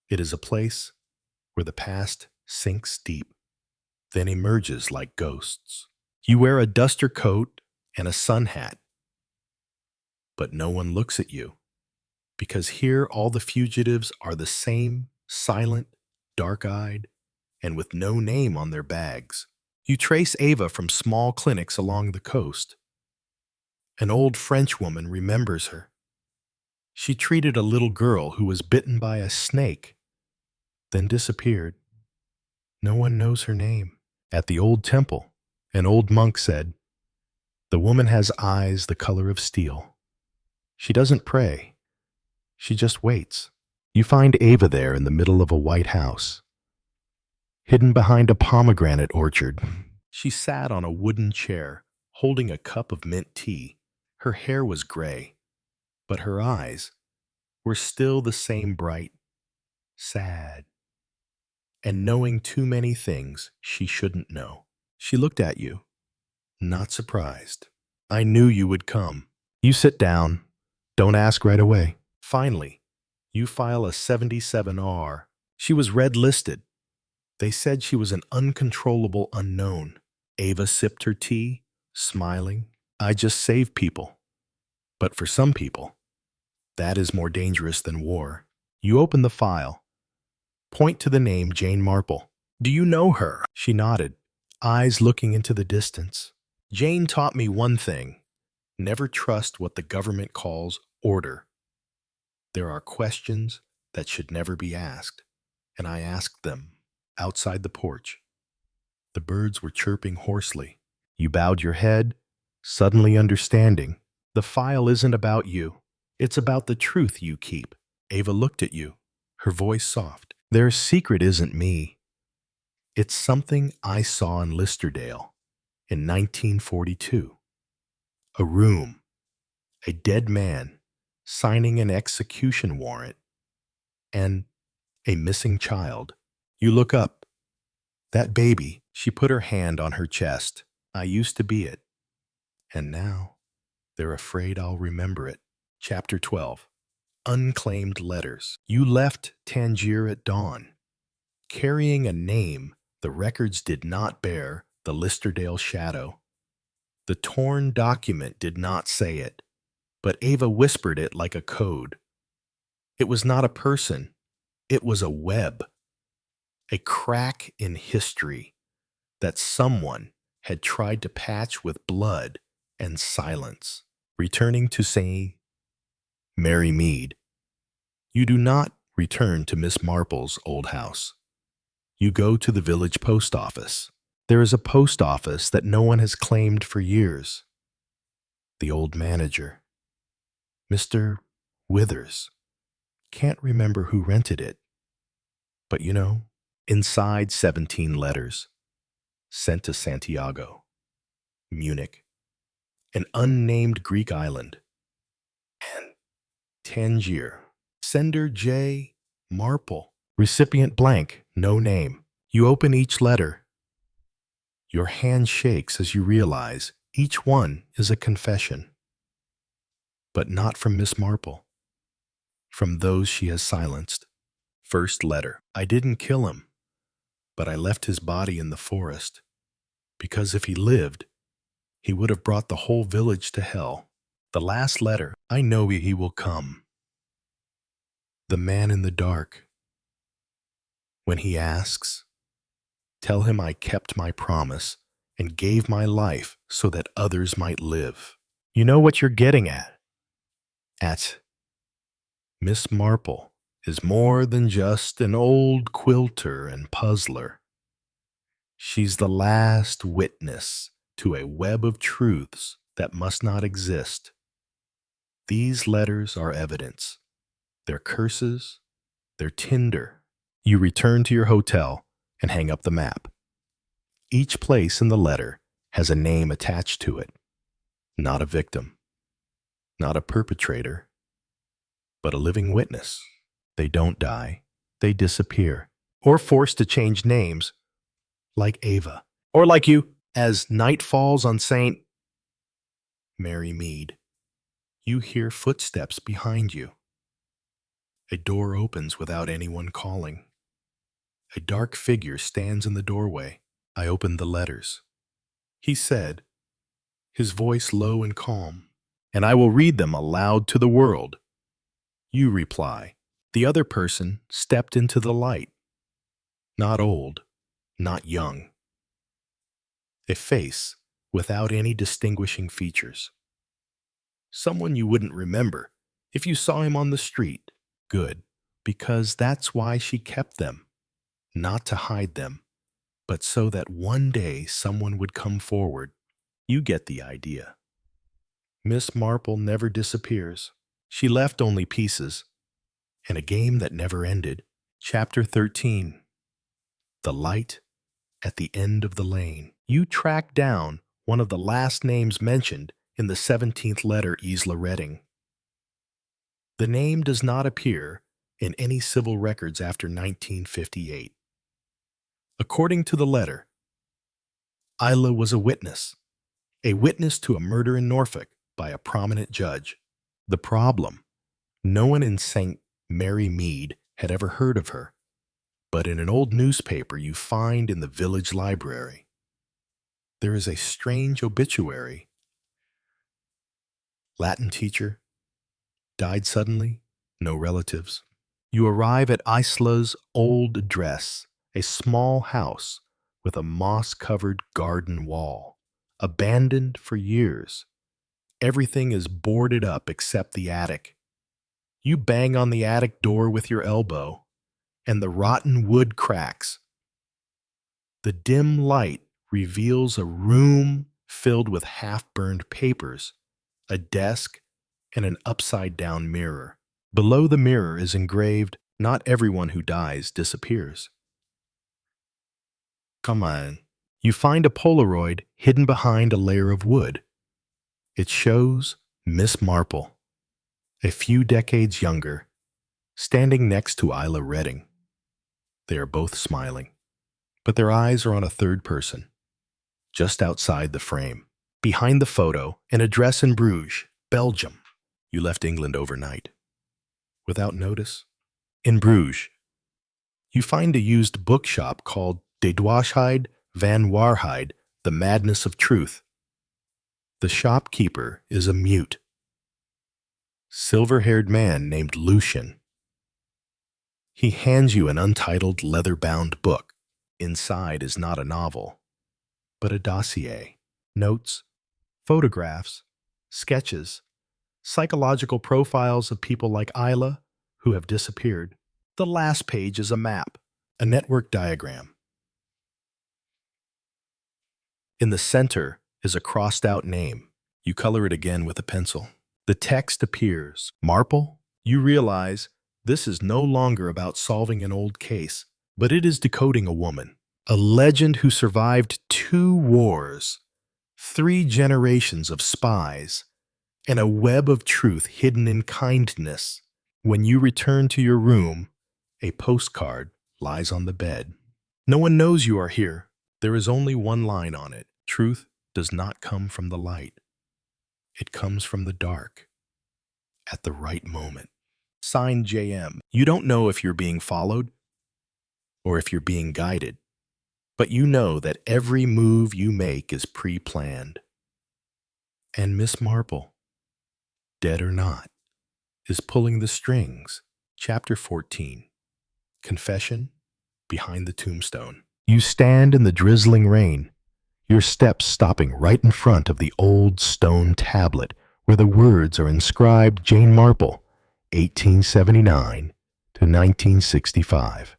It is a place where the past sinks deep, then emerges like ghosts. You wear a duster coat and a sun hat, but no one looks at you, because here all the fugitives are the same, silent, dark-eyed, and with no name on their bags. You trace Ava from small clinics along the coast. An old French woman remembers her. She treated a little girl who was bitten by a snake, then disappeared. No one knows her name. At the old temple, an old monk said, "The woman has eyes the color of steel. She doesn't pray. She just waits." You find Ava there in the middle of a white house, hidden behind a pomegranate orchard. She sat on a wooden chair, holding a cup of mint tea. Her hair was gray, but her eyes were still the same bright, sad, and knowing too many things she shouldn't know. She looked at you, not surprised. "I knew you would come." You sit down. Don't ask right away. Finally, you file a 77R. She was red-listed. They said she was an uncontrollable unknown. Ava sipped her tea, smiling. "I just save people. But for some people, that is more dangerous than war." You open the file. Point to the name Jane Marple. "Do you know her?" She nodded, eyes looking into the distance. "Jane taught me one thing. Never trust what the government calls order. There are questions that should never be asked, and I asked them." Outside the porch, the birds were chirping hoarsely. You bowed your head, suddenly understanding. The file isn't about you. It's about the truth you keep. Ava looked at you, her voice soft. "Their secret isn't me. It's something I saw in Listerdale in 1942. A room, a dead man signing an execution warrant, and a missing child." You look up. That baby, she put her hand on her chest. "I used to be it. And now they're afraid I'll remember it." Chapter 12. Unclaimed letters. You left Tangier at dawn, carrying a name the records did not bear, the Listerdale shadow. The torn document did not say it, but Ava whispered it like a code. It was not a person. It was a web. A crack in history that someone had tried to patch with blood and silence. Returning to St. Mary Mead. You do not return to Miss Marple's old house. You go to the village post office. There is a post office that no one has claimed for years. The old manager, Mr. Withers, can't remember who rented it. But inside 17 letters, sent to Santiago, Munich, an unnamed Greek island, and Tangier, sender J. Marple, recipient blank, no name. You open each letter. Your hand shakes as you realize each one is a confession. But not from Miss Marple, from those she has silenced. First letter. I didn't kill him, but I left his body in the forest, because if he lived, he would have brought the whole village to hell. The last letter. I know he will come. The man in the dark. When he asks, tell him I kept my promise and gave my life so that others might live. You know what you're getting at. Miss Marple is more than just an old quilter and puzzler. She's the last witness to a web of truths that must not exist. These letters are evidence. They're curses. They're tinder. You return to your hotel and hang up the map. Each place in the letter has a name attached to it. Not a victim, not a perpetrator, but a living witness. They don't die. They disappear. Or forced to change names, like Ava. Or like you, as night falls on St. Mary Mead. You hear footsteps behind you. A door opens without anyone calling. A dark figure stands in the doorway. I opened the letters. He said, his voice low and calm, and I will read them aloud to the world. You reply. The other person stepped into the light. Not old, not young. A face without any distinguishing features. Someone you wouldn't remember if you saw him on the street. Good, because that's why she kept them. Not to hide them, but so that one day someone would come forward. You get the idea. Miss Marple never disappears. She left only pieces, and a game that never ended. Chapter 13. The light at the end of the lane. You track down one of the last names mentioned in the 17th letter Isla Redding. The name does not appear in any civil records after 1958. According to the letter, Isla was a witness to a murder in Norfolk by a prominent judge. The problem, no one in St. Mary Mead had ever heard of her, but in an old newspaper you find in the village library, there is a strange obituary. Latin teacher, died suddenly, no relatives. You arrive at Isla's old address, a small house with a moss-covered garden wall, abandoned for years. Everything is boarded up except the attic. You bang on the attic door with your elbow, and the rotten wood cracks. The dim light reveals a room filled with half-burned papers, a desk, and an upside-down mirror. Below the mirror is engraved, "Not everyone who dies disappears." Come on. You find a Polaroid hidden behind a layer of wood. It shows Miss Marple, a few decades younger, standing next to Isla Redding. They are both smiling, but their eyes are on a third person, just outside the frame. Behind the photo, an address in Bruges, Belgium. You left England overnight. Without notice? In Bruges, you find a used bookshop called De Dwaasheid van Waarheid, The Madness of Truth. The shopkeeper is a mute, silver-haired man named Lucian. He hands you an untitled leather-bound book. Inside is not a novel, but a dossier. Notes, photographs, sketches, psychological profiles of people like Isla who have disappeared. The last page is a map, a network diagram. In the center is a crossed-out name. You color it again with a pencil. The text appears. Marple? You realize this is no longer about solving an old case, but it is decoding a woman, a legend who survived 2 wars, 3 generations of spies, and a web of truth hidden in kindness. When you return to your room, a postcard lies on the bed. No one knows you are here. There is only one line on it. Truth does not come from the light. It comes from the dark at the right moment. Signed JM. You don't know if you're being followed or if you're being guided, but you know that every move you make is pre-planned. And Miss Marple, dead or not, is pulling the strings. Chapter 14. Confession behind the tombstone. You stand in the drizzling rain, your steps stopping right in front of the old stone tablet where the words are inscribed Jane Marple, 1879 to 1965.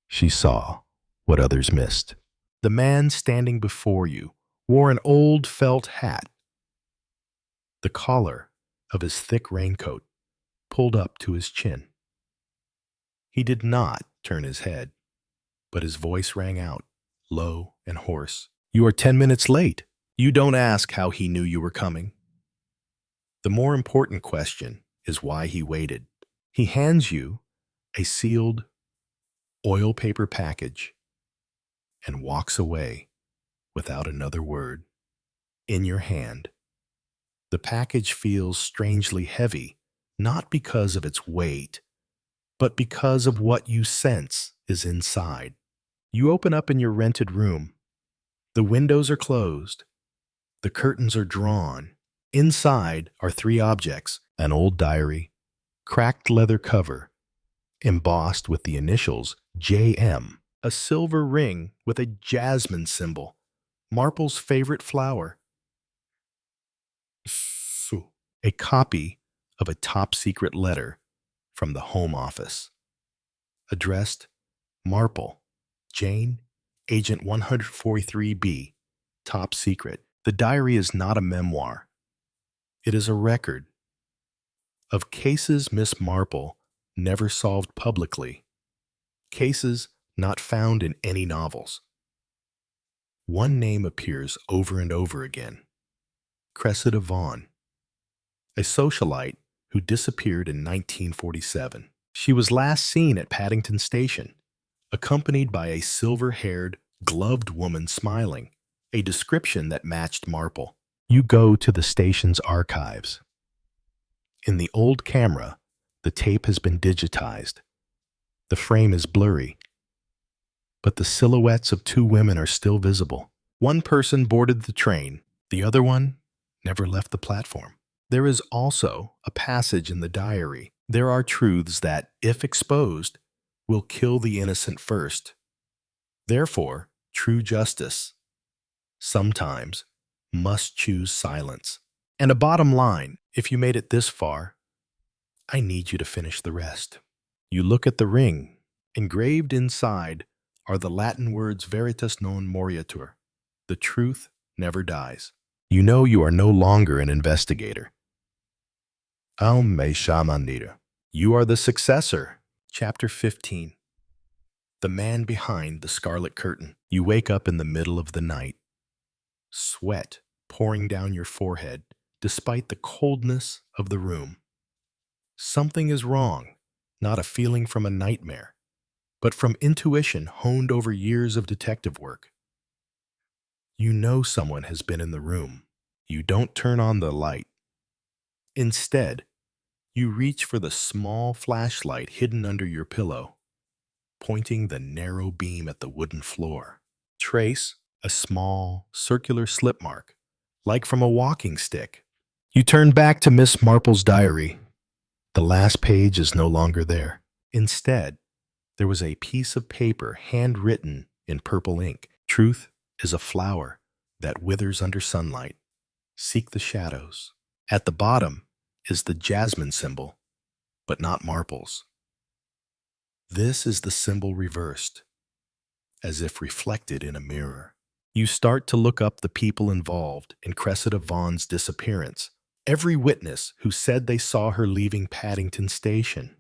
She saw what others missed. The man standing before you wore an old felt hat. The collar of his thick raincoat pulled up to his chin. He did not turn his head, but his voice rang out, low and hoarse. You are 10 minutes late. You don't ask how he knew you were coming. The more important question is why he waited. He hands you a sealed oil paper package and walks away without another word. In your hand, the package feels strangely heavy, not because of its weight, but because of what you sense is inside. You open up in your rented room. The windows are closed. The curtains are drawn. Inside are 3 objects: an old diary, cracked leather cover, embossed with the initials JM, a silver ring with a jasmine symbol, Marple's favorite flower, a copy of a top-secret letter from the Home Office, addressed Marple, Jane, Agent 143B, top secret. The diary is not a memoir. It is a record of cases Miss Marple never solved publicly, cases not found in any novels. One name appears over and over again: Cressida Vaughn, a socialite who disappeared in 1947. She was last seen at Paddington Station, accompanied by a silver-haired, gloved woman smiling, a description that matched Marple. You go to the station's archives. In the old camera, the tape has been digitized. The frame is blurry, but the silhouettes of 2 women are still visible. One person boarded the train, the other one never left the platform. There is also a passage in the diary. There are truths that, if exposed, will kill the innocent first. Therefore, true justice sometimes must choose silence. And a bottom line: if you made it this far, I need you to finish the rest. You look at the ring. Engraved inside are the Latin words Veritas non moriatur. The truth never dies. You know you are no longer an investigator. Al me shamanira. You are the successor. Chapter 15. The man behind the scarlet curtain. You wake up in the middle of the night, sweat pouring down your forehead despite the coldness of the room. Something is wrong, not a feeling from a nightmare, but from intuition honed over years of detective work. You know someone has been in the room. You don't turn on the light. Instead, you reach for the small flashlight hidden under your pillow, pointing the narrow beam at the wooden floor. Trace a small, circular slip mark, like from a walking stick. You turn back to Miss Marple's diary. The last page is no longer there. Instead, there was a piece of paper handwritten in purple ink. Truth is a flower that withers under sunlight. Seek the shadows. At the bottom is the jasmine symbol, but not Marple's. This is the symbol reversed, as if reflected in a mirror. You start to look up the people involved in Cressida Vaughn's disappearance. Every witness who said they saw her leaving Paddington Station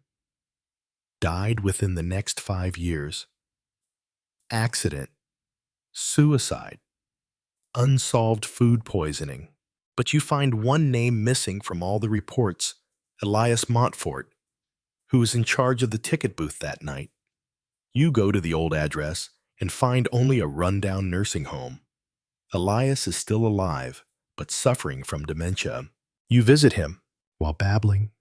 died within the next 5 years. accident, suicide, unsolved food poisoning. But you find one name missing from all the reports: Elias Montfort, who was in charge of the ticket booth that night. You go to the old address and find only a rundown nursing home. Elias is still alive, but suffering from dementia. You visit him. While babbling,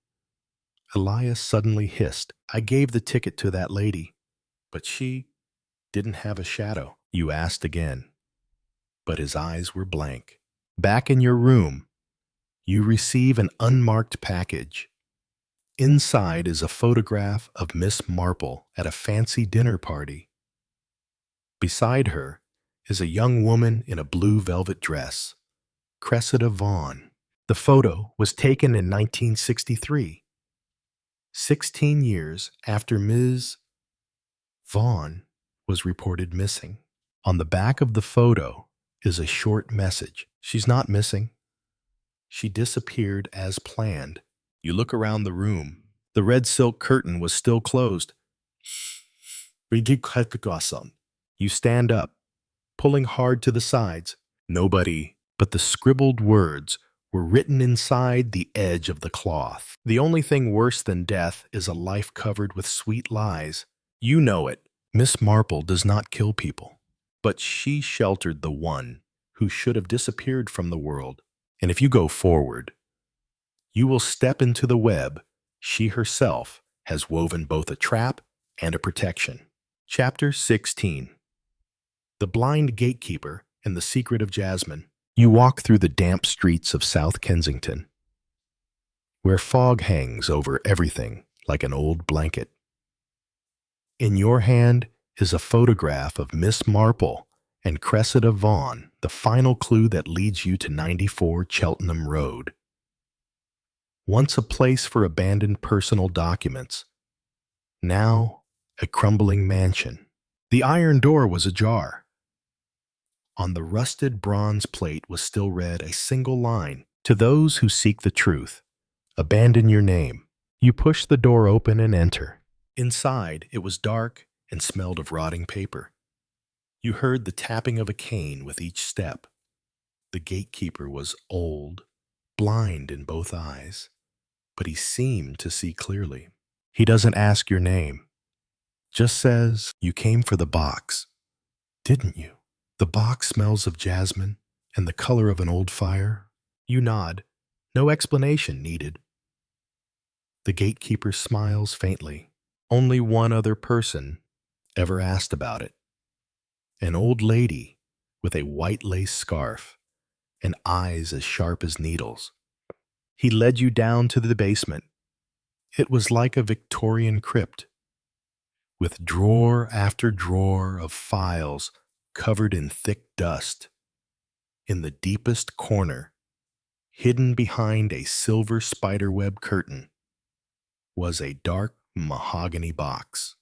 Elias suddenly hissed, "I gave the ticket to that lady, but she didn't have a shadow." You asked again, but his eyes were blank. Back in your room, you receive an unmarked package. Inside is a photograph of Miss Marple at a fancy dinner party. Beside her is a young woman in a blue velvet dress, Cressida Vaughn. The photo was taken in 1963, 16 years after Ms. Vaughn was reported missing. On the back of the photo is a short message. She's not missing. She disappeared as planned. You look around the room. The red silk curtain was still closed. You stand up, pulling hard to the sides. Nobody but the scribbled words were written inside the edge of the cloth. The only thing worse than death is a life covered with sweet lies. You know it. Miss Marple does not kill people, but she sheltered the one who should have disappeared from the world. And if you go forward, you will step into the web she herself has woven, both a trap and a protection. Chapter 16. The Blind Gatekeeper and the Secret of Jasmine. You walk through the damp streets of South Kensington, where fog hangs over everything like an old blanket. In your hand is a photograph of Miss Marple and Cressida Vaughn, the final clue that leads you to 94 Cheltenham Road. Once a place for abandoned personal documents, now a crumbling mansion. The iron door was ajar. On the rusted bronze plate was still read a single line: "To those who seek the truth, abandon your name." You push the door open and enter. Inside, it was dark and smelled of rotting paper. You heard the tapping of a cane with each step. The gatekeeper was old, blind in both eyes, but he seemed to see clearly. He doesn't ask your name, just says, "You came for the box, didn't you? The box smells of jasmine and the color of an old fire." You nod. No explanation needed. The gatekeeper smiles faintly. Only one other person ever asked about it: an old lady with a white lace scarf and eyes as sharp as needles. He led you down to the basement. It was like a Victorian crypt, with drawer after drawer of files covered in thick dust. In the deepest corner, hidden behind a silver spiderweb curtain, was a dark mahogany box.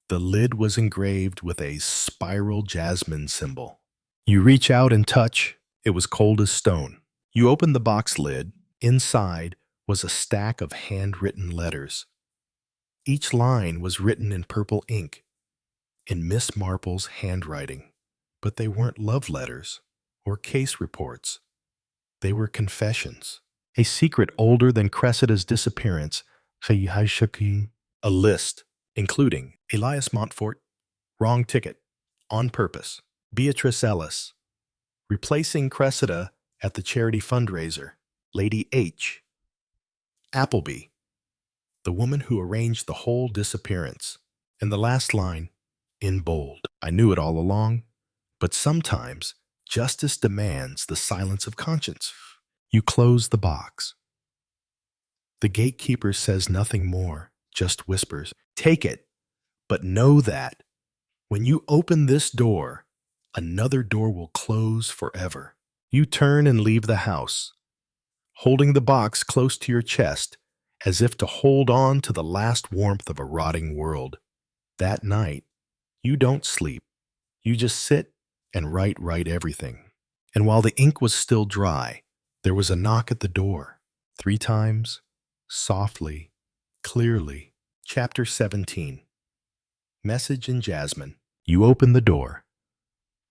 The lid was engraved with a spiral jasmine symbol. You reach out and touch. It was cold as stone. You open the box lid. Inside was a stack of handwritten letters. Each line was written in purple ink, in Miss Marple's handwriting. But they weren't love letters or case reports. They were confessions. A secret older than Cressida's disappearance. A list, including Elias Montfort, wrong ticket, on purpose. Beatrice Ellis, replacing Cressida at the charity fundraiser. Lady H. Appleby, the woman who arranged the whole disappearance. And the last line, in bold: "I knew it all along, but sometimes justice demands the silence of conscience." You close the box. The gatekeeper says nothing more, just whispers, "Take it, but know that when you open this door, another door will close forever." You turn and leave the house, holding the box close to your chest, as if to hold on to the last warmth of a rotting world. That night, you don't sleep. You just sit and write everything. And while the ink was still dry, there was a knock at the door. 3 times, softly, clearly. Chapter 17. Message in Jasmine. You open the door.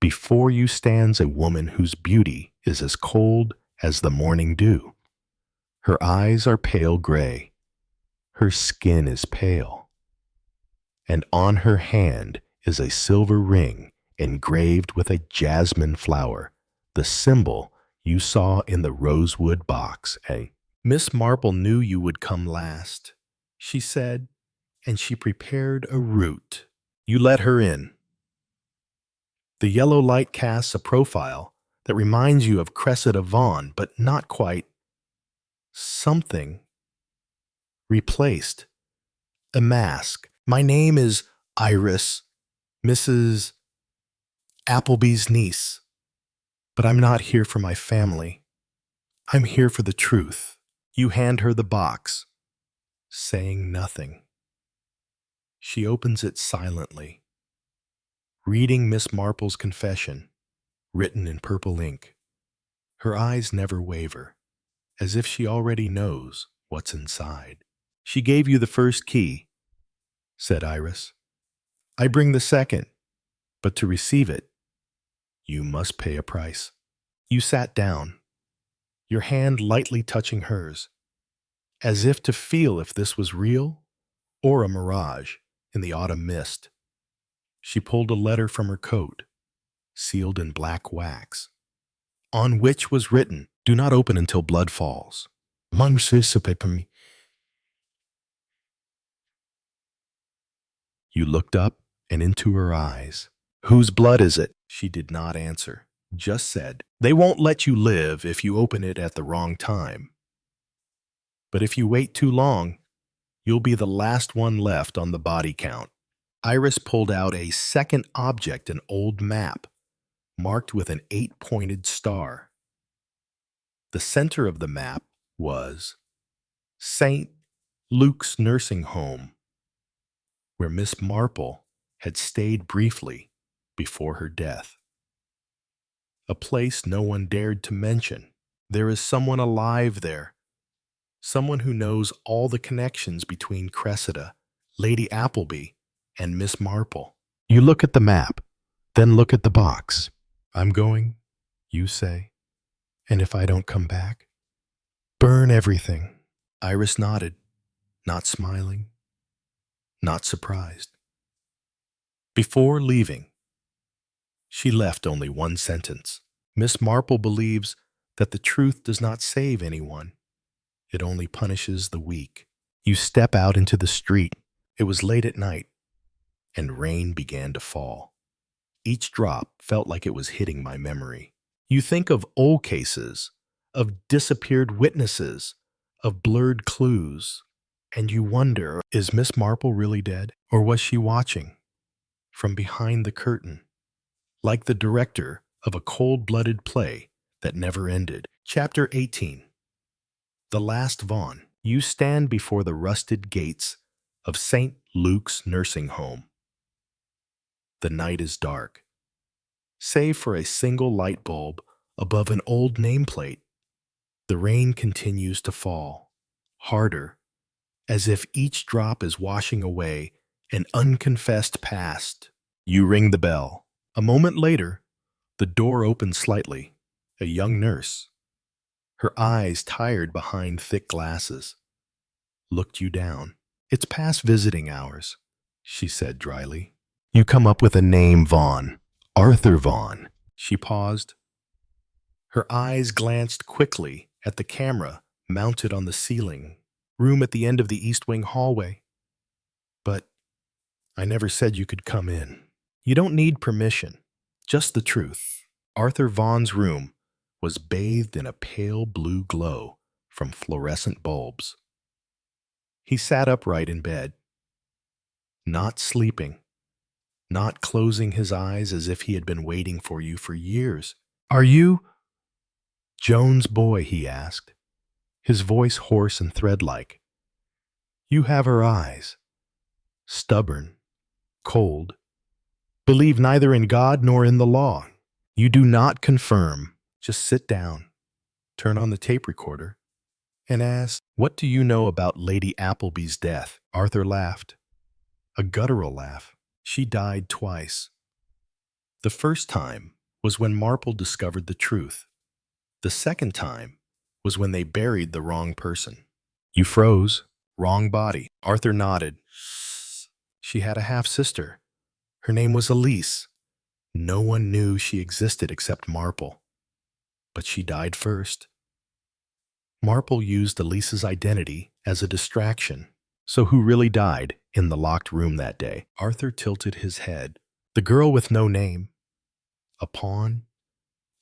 Before you stands a woman whose beauty is as cold as the morning dew. Her eyes are pale gray. Her skin is pale. And on her hand is a silver ring engraved with a jasmine flower, the symbol you saw in the rosewood box, eh? Miss Marple knew you would come last, she said, and she prepared a route. You let her in. The yellow light casts a profile that reminds you of Cressida Vaughan, but not quite. Something replaced. A mask. My name is Iris, Mrs. Appleby's niece. But I'm not here for my family. I'm here for the truth. You hand her the box, saying nothing. She opens it silently, reading Miss Marple's confession, written in purple ink. Her eyes never waver, as if she already knows what's inside. She gave you the first key, said Iris. I bring the second, but to receive it, you must pay a price. You sat down, your hand lightly touching hers, as if to feel if this was real or a mirage in the autumn mist. She pulled a letter from her coat, sealed in black wax, on which was written, "Do not open until blood falls." You looked up and into her eyes. Whose blood is it? She did not answer, just said, they won't let you live if you open it at the wrong time. But if you wait too long, you'll be the last one left on the body count. Iris pulled out a second object, an old map, marked with an 8-pointed star. The center of the map was St. Luke's nursing home, where Miss Marple had stayed briefly before her death. A place no one dared to mention. There is someone alive there, someone who knows all the connections between Cressida, Lady Appleby, and Miss Marple. You look at the map, then look at the box. I'm going, you say, and if I don't come back, burn everything. Iris nodded, not smiling, not surprised. Before leaving, she left only one sentence. Miss Marple believes that the truth does not save anyone. It only punishes the weak. You step out into the street. It was late at night, and rain began to fall. Each drop felt like it was hitting my memory. You think of old cases, of disappeared witnesses, of blurred clues, and you wonder, is Miss Marple really dead? Or was she watching from behind the curtain, like the director of a cold-blooded play that never ended? Chapter 18. The Last Vaughan. You stand before the rusted gates of St. Luke's nursing home. The night is dark, save for a single light bulb above an old nameplate. The rain continues to fall, harder, as if each drop is washing away an unconfessed past. You ring the bell. A moment later, the door opens slightly. A young nurse, her eyes tired behind thick glasses, looked you down. It's past visiting hours, she said dryly. You come up with a name, Vaughan. Arthur Vaughan. She paused. Her eyes glanced quickly at the camera mounted on the ceiling, room at the end of the East Wing hallway. But I never said you could come in. You don't need permission, just the truth. Arthur Vaughan's room was bathed in a pale blue glow from fluorescent bulbs. He sat upright in bed, not sleeping, not closing his eyes as if he had been waiting for you for years. Are you Joan's boy? He asked, his voice hoarse and thread-like. You have her eyes, stubborn, cold, believe neither in God nor in the law. You do not confirm. Just sit down, turn on the tape recorder, and ask, what do you know about Lady Appleby's death? Arthur laughed, a guttural laugh. She died twice. The first time was when Marple discovered the truth. The second time was when they buried the wrong person. You froze. Wrong body. Arthur nodded. She had a half-sister. Her name was Elise. No one knew she existed except Marple. But she died first. Marple used Elise's identity as a distraction. So who really died in the locked room that day? Arthur tilted his head. The girl with no name. A pawn.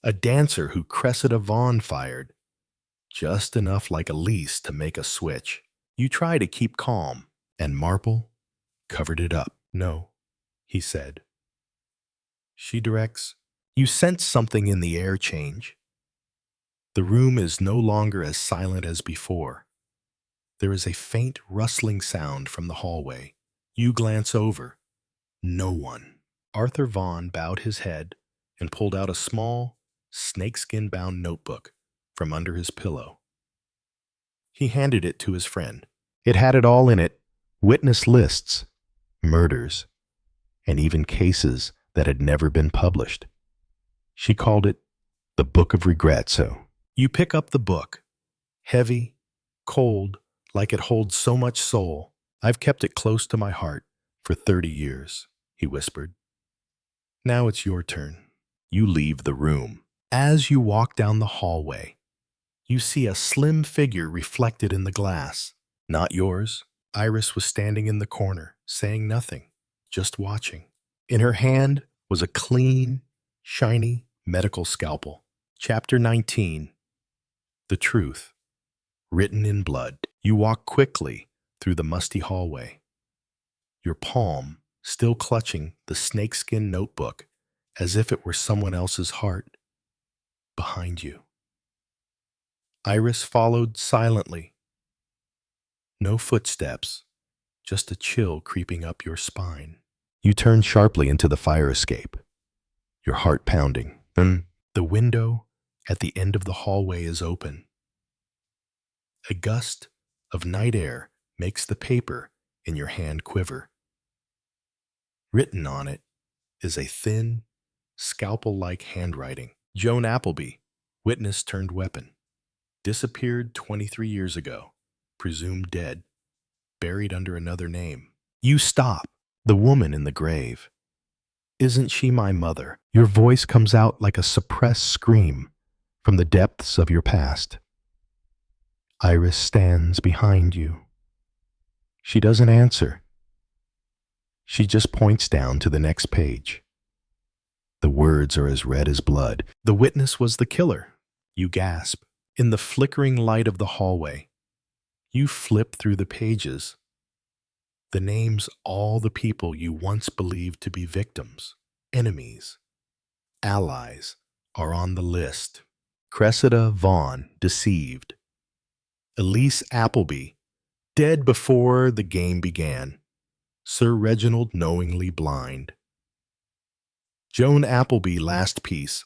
A dancer who Cressida Vaughn fired. Just enough like Elise to make a switch. You try to keep calm, and Marple covered it up. No, he said. She directs. You sense something in the air change. The room is no longer as silent as before. There is a faint rustling sound from the hallway. You glance over. No one. Arthur Vaughn bowed his head and pulled out a small, snakeskin-bound notebook from under his pillow. He handed it to his friend. It had it all in it: witness lists, murders, and even cases that had never been published. She called it the Book of Regret. So you pick up the book, heavy, cold, like it holds so much soul. I've kept it close to my heart for 30 years, he whispered. Now it's your turn. You leave the room. As you walk down the hallway, you see a slim figure reflected in the glass. Not yours. Iris was standing in the corner, saying nothing, just watching. In her hand was a clean, shiny medical scalpel. Chapter 19. The Truth. Written in blood. You walk quickly through the musty hallway, your palm still clutching the snakeskin notebook as if it were someone else's heart. Behind you. Iris followed silently. No footsteps, just a chill creeping up your spine. You turn sharply into the fire escape, your heart pounding. The window at the end of the hallway is open. A gust of night air makes the paper in your hand quiver. Written on it is a thin, scalpel-like handwriting. Joan Appleby, witness turned weapon. Disappeared 23 years ago. Presumed dead. Buried under another name. You stop. The woman in the grave. Isn't she my mother? Your voice comes out like a suppressed scream from the depths of your past. Iris stands behind you. She doesn't answer. She just points down to the next page. The words are as red as blood. The witness was the killer. You gasp. In the flickering light of the hallway, you flip through the pages. The names all the people you once believed to be victims, enemies, allies, are on the list. Cressida Vaughn, deceived. Elise Appleby, dead before the game began. Sir Reginald knowingly blind. Joan Appleby, last piece.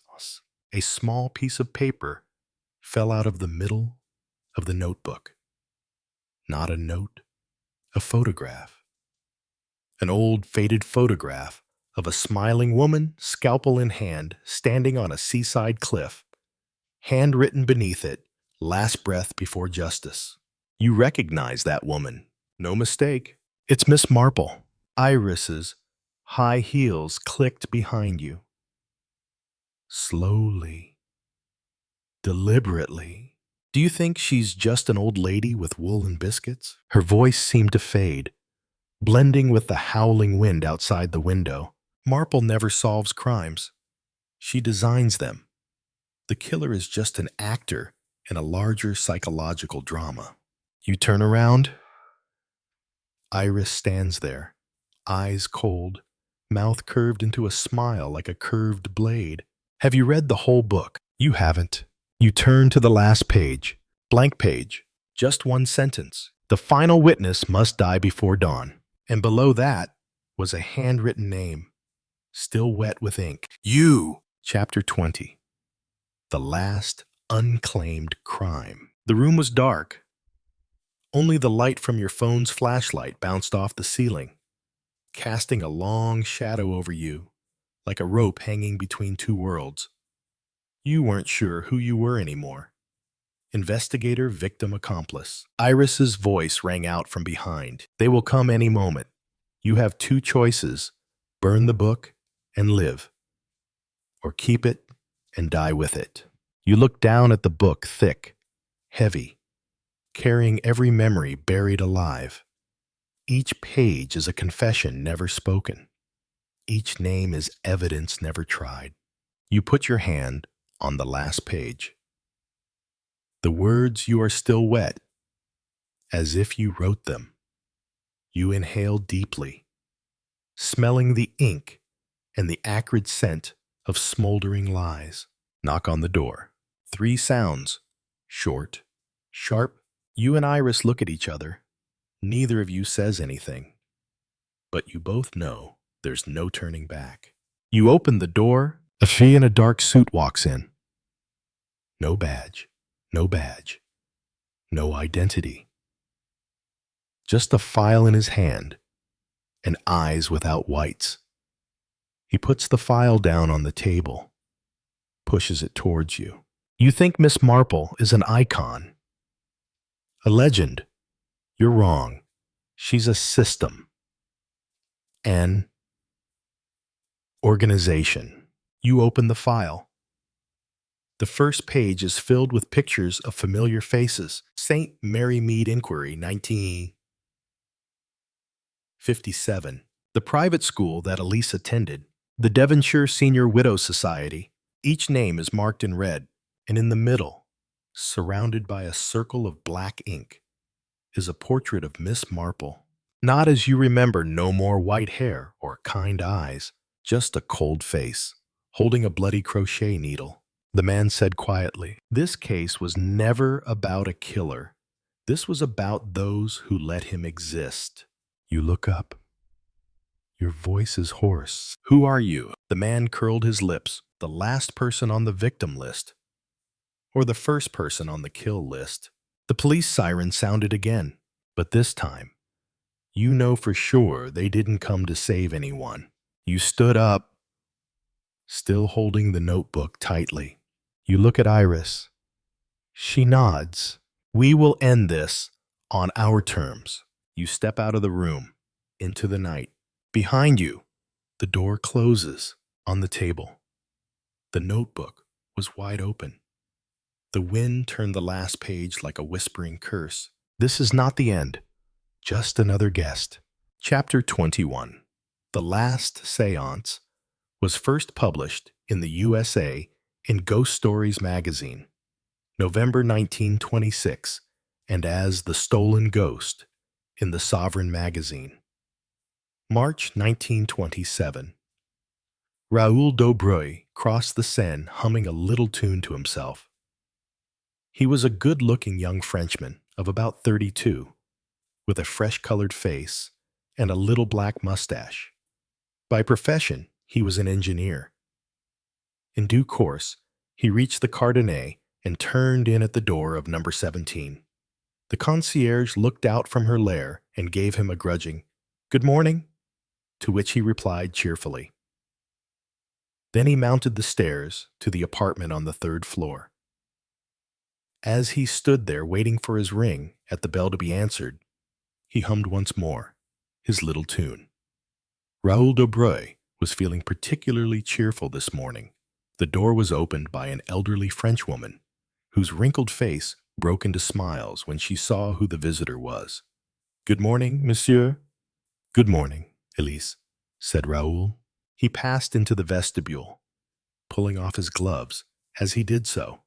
A small piece of paper fell out of the middle of the notebook. Not a note, a photograph. An old faded photograph of a smiling woman, scalpel in hand, standing on a seaside cliff. Handwritten beneath it, last breath before justice. You recognize that woman. No mistake. It's Miss Marple. Iris's high heels clicked behind you. Slowly. Deliberately. Do you think she's just an old lady with wool and biscuits? Her voice seemed to fade, blending with the howling wind outside the window. Marple never solves crimes. She designs them. The killer is just an actor in a larger psychological drama. You turn around. Iris stands there, eyes cold, mouth curved into a smile like a curved blade. Have you read the whole book? You haven't. You turn to the last page. Blank page. Just one sentence. The final witness must die before dawn. And below that was a handwritten name, still wet with ink. You! Chapter 20. The last unclaimed crime. The room was dark. Only the light from your phone's flashlight bounced off the ceiling, casting a long shadow over you like a rope hanging between two worlds. You weren't sure who you were anymore. Investigator, victim, accomplice. Iris's voice rang out from behind. They will come any moment. You have two choices: burn the book and live, or keep it and die with it. You look down at the book, thick, heavy, carrying every memory buried alive. Each page is a confession never spoken. Each name is evidence never tried. You put your hand on the last page. The words you are still wet, as if you wrote them. You inhale deeply, smelling the ink and the acrid scent of smoldering lies. Knock on the door. 3 sounds, short, sharp. You and Iris look at each other. Neither of you says anything, but you both know there's no turning back. You open the door. A fee in a dark suit walks in. No badge, no badge, no identity. Just a file in his hand and eyes without whites. He puts the file down on the table, pushes it towards you. You think Miss Marple is an icon, a legend. You're wrong. She's a system, an organization. You open the file. The first page is filled with pictures of familiar faces. St. Mary Mead Inquiry, 1957. The private school that Elise attended. The Devonshire Senior Widow Society. Each name is marked in red, and in the middle, surrounded by a circle of black ink, is a portrait of Miss Marple. Not as you remember, no more white hair or kind eyes, just a cold face, holding a bloody crochet needle. The man said quietly, "This case was never about a killer. This was about those who let him exist." You look up. Your voice is hoarse. "Who are you?" The man curled his lips. The last person on the victim list, or the first person on the kill list. The police siren sounded again, but this time, you know for sure they didn't come to save anyone. You stood up, still holding the notebook tightly. You look at Iris. She nods. "We will end this on our terms." You step out of the room, into the night. Behind you, the door closes on the table. The notebook was wide open. The wind turned the last page like a whispering curse. This is not the end, just another guest. Chapter 21. The Last Seance was first published in the USA in Ghost Stories magazine, November 1926, and as The Stolen Ghost in the Sovereign magazine, March 1927. Raoul Daubreuil crossed the Seine humming a little tune to himself. He was a good-looking young Frenchman of about 32, with a fresh-colored face and a little black mustache. By profession, he was an engineer. In due course, he reached the Cardinal and turned in at the door of number 17. The concierge looked out from her lair and gave him a grudging "Good morning," to which he replied cheerfully. Then he mounted the stairs to the apartment on the 3rd floor. As he stood there waiting for his ring at the bell to be answered, he hummed once more his little tune. Raoul Daubreuil was feeling particularly cheerful this morning. The door was opened by an elderly Frenchwoman, whose wrinkled face broke into smiles when she saw who the visitor was. "Good morning, monsieur." "Good morning, Elise," said Raoul. He passed into the vestibule, pulling off his gloves as he did so.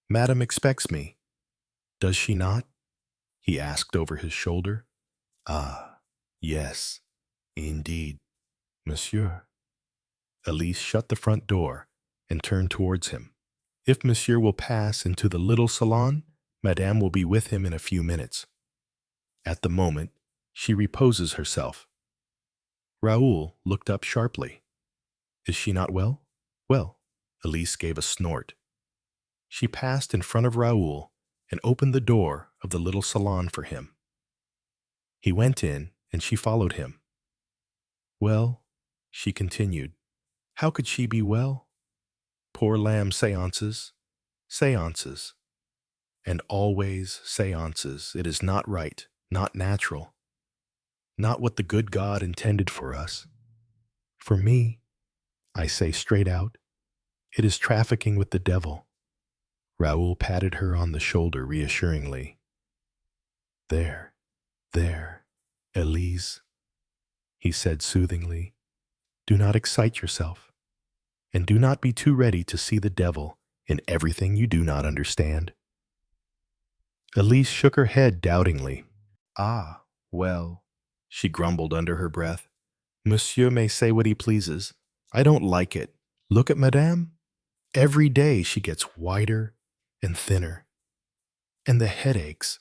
"Madame expects me, does she not?" he asked over his shoulder. "Ah, yes, indeed, monsieur." Elise shut the front door and turned towards him. "If monsieur will pass into the little salon, madame will be with him in a few minutes. At the moment, she reposes herself." Raoul looked up sharply. "Is she not well?" "Well." Elise gave a snort. She passed in front of Raoul and opened the door of the little salon for him. He went in and she followed him. "Well," she continued, How could she be well? Poor lamb, seances, seances, and always seances. It is not right, not natural, not what the good God intended for us. For me, I say straight out, it is trafficking with the devil. Raoul patted her on the shoulder reassuringly. There, there, Elise, he said soothingly. Do not excite yourself, and do not be too ready to see the devil in everything you do not understand. Elise shook her head doubtingly. Ah, well, she grumbled under her breath. Monsieur may say what he pleases. I don't like it. Look at Madame. Every day she gets whiter and thinner. And the headaches.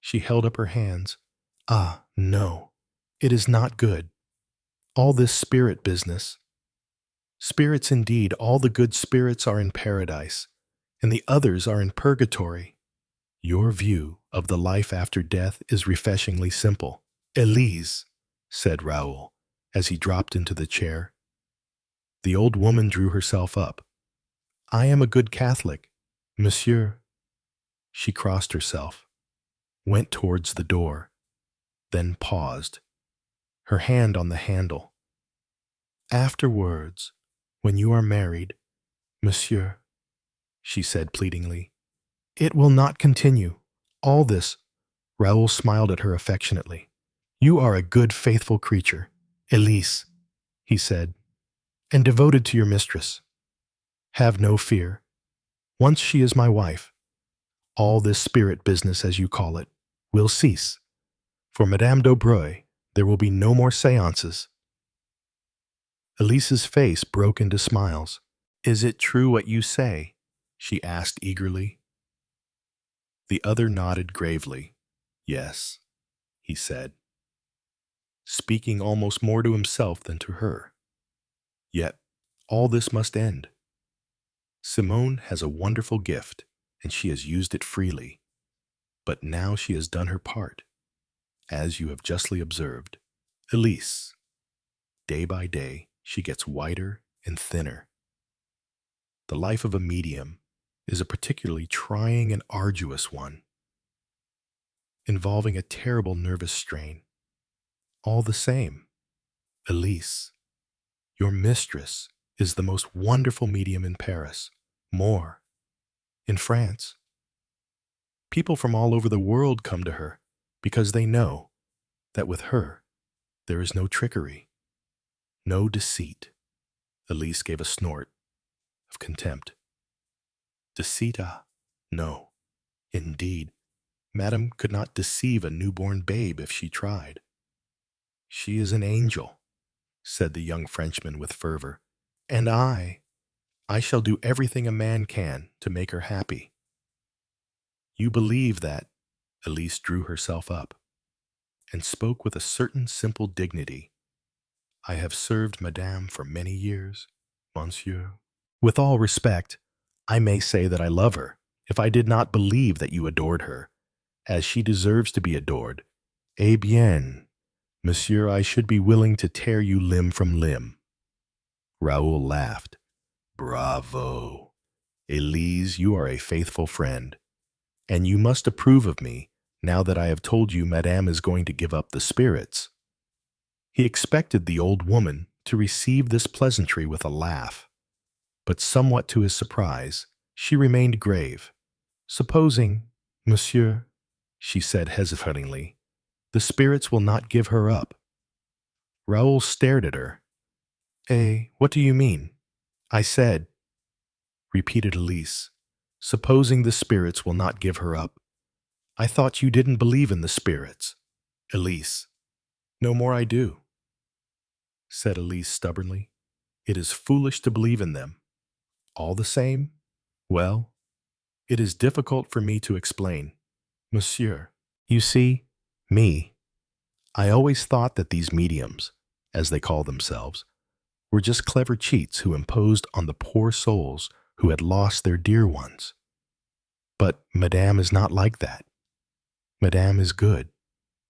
She held up her hands. Ah, no, it is not good. All this spirit business. Spirits indeed, all the good spirits are in paradise, and the others are in purgatory. Your view of the life after death is refreshingly simple. Elise, said Raoul, as he dropped into the chair. The old woman drew herself up. I am a good Catholic, monsieur. She crossed herself, went towards the door, then paused, her hand on the handle. Afterwards, when you are married, monsieur, she said pleadingly, it will not continue. All this, Raoul smiled at her affectionately. You are a good, faithful creature, Elise, he said, and devoted to your mistress. Have no fear. Once she is my wife, all this spirit business, as you call it, will cease. For Madame d'Aubreuil, there will be no more seances. Elise's face broke into smiles. Is it true what you say? She asked eagerly. The other nodded gravely. Yes, he said, speaking almost more to himself than to her. Yet, all this must end. Simone has a wonderful gift, and she has used it freely. But now she has done her part, as you have justly observed. Elise, day by day, she gets whiter and thinner. The life of a medium is a particularly trying and arduous one, involving a terrible nervous strain. All the same, Elise, your mistress is the most wonderful medium in Paris, more, in France. People from all over the world come to her because they know that with her there is no trickery, no deceit. Elise gave a snort of contempt. Deceit? Ah, no. Indeed, Madame could not deceive a newborn babe if she tried. She is an angel, said the young Frenchman with fervor, and I shall do everything a man can to make her happy. You believe that? Elise drew herself up and spoke with a certain simple dignity. I have served Madame for many years, monsieur. With all respect, I may say that I love her, if I did not believe that you adored her, as she deserves to be adored. Eh bien, monsieur, I should be willing to tear you limb from limb. Raoul laughed. Bravo! Elise, you are a faithful friend, and you must approve of me now that I have told you Madame is going to give up the spirits. He expected the old woman to receive this pleasantry with a laugh, but somewhat to his surprise, she remained grave. Supposing, monsieur, she said hesitatingly, the spirits will not give her up. Raoul stared at her. What do you mean? I said, repeated Elise, supposing the spirits will not give her up. I thought you didn't believe in the spirits. Elise, no more I do, said Elise stubbornly. It is foolish to believe in them. All the same, well, it is difficult for me to explain. Monsieur, you see, I always thought that these mediums, as they call themselves, were just clever cheats who imposed on the poor souls who had lost their dear ones. But Madame is not like that. Madame is good.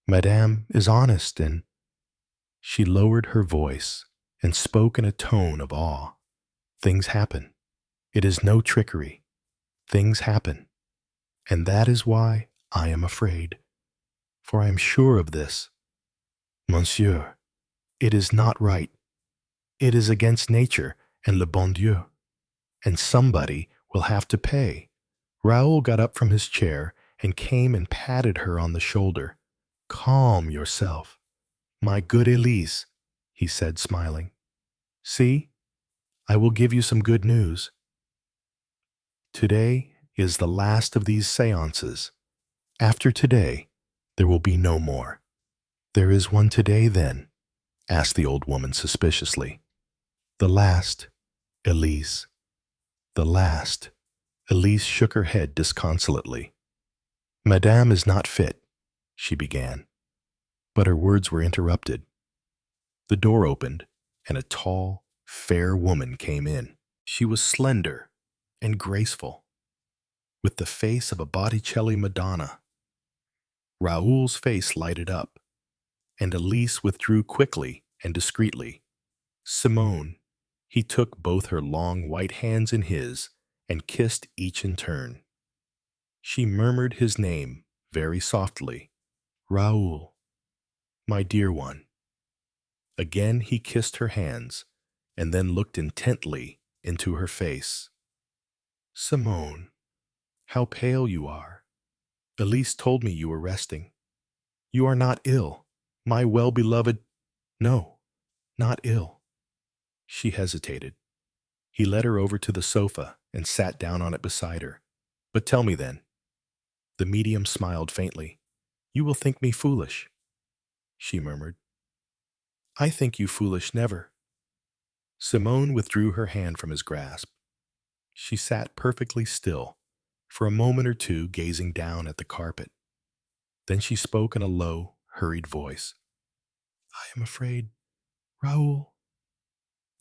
Madame is honest, and she lowered her voice and spoke in a tone of awe. Things happen. It is no trickery. Things happen. And that is why I am afraid. For I am sure of this. Monsieur, it is not right. It is against nature and le bon Dieu. And somebody will have to pay. Raoul got up from his chair and came and patted her on the shoulder. Calm yourself. My good Elise, he said, smiling. See, I will give you some good news. Today is the last of these seances. After today, there will be no more. There is one today, then? Asked the old woman suspiciously. The last, Elise. The last. Elise shook her head disconsolately. Madame is not fit, she began, but her words were interrupted. The door opened, and a tall, fair woman came in. She was slender and graceful, with the face of a Botticelli Madonna. Raoul's face lighted up, and Elise withdrew quickly and discreetly. Simone, he took both her long white hands in his and kissed each in turn. She murmured his name very softly, Raoul, my dear one. Again he kissed her hands and then looked intently into her face. Simone, how pale you are. Elise told me you were resting. You are not ill, my well-beloved— No, not ill. She hesitated. He led her over to the sofa and sat down on it beside her. But tell me then. The medium smiled faintly. You will think me foolish, she murmured. I think you foolish never. Simone withdrew her hand from his grasp. She sat perfectly still, for a moment or two gazing down at the carpet. Then she spoke in a low, hurried voice. I am afraid, Raoul.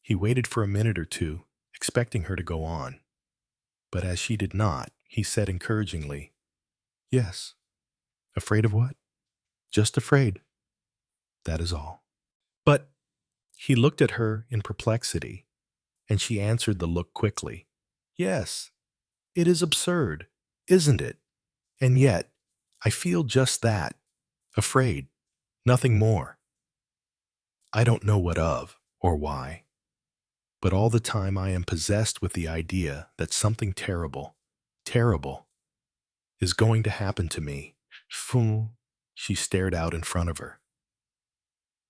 He waited for a minute or two, expecting her to go on. But as she did not, he said encouragingly, Yes. Afraid of what? Just afraid. That is all. But he looked at her in perplexity, and she answered the look quickly. Yes, it is absurd, isn't it? And yet, I feel just that, afraid, nothing more. I don't know what of, or why, but all the time I am possessed with the idea that something terrible, terrible, is going to happen to me. Fool, she stared out in front of her.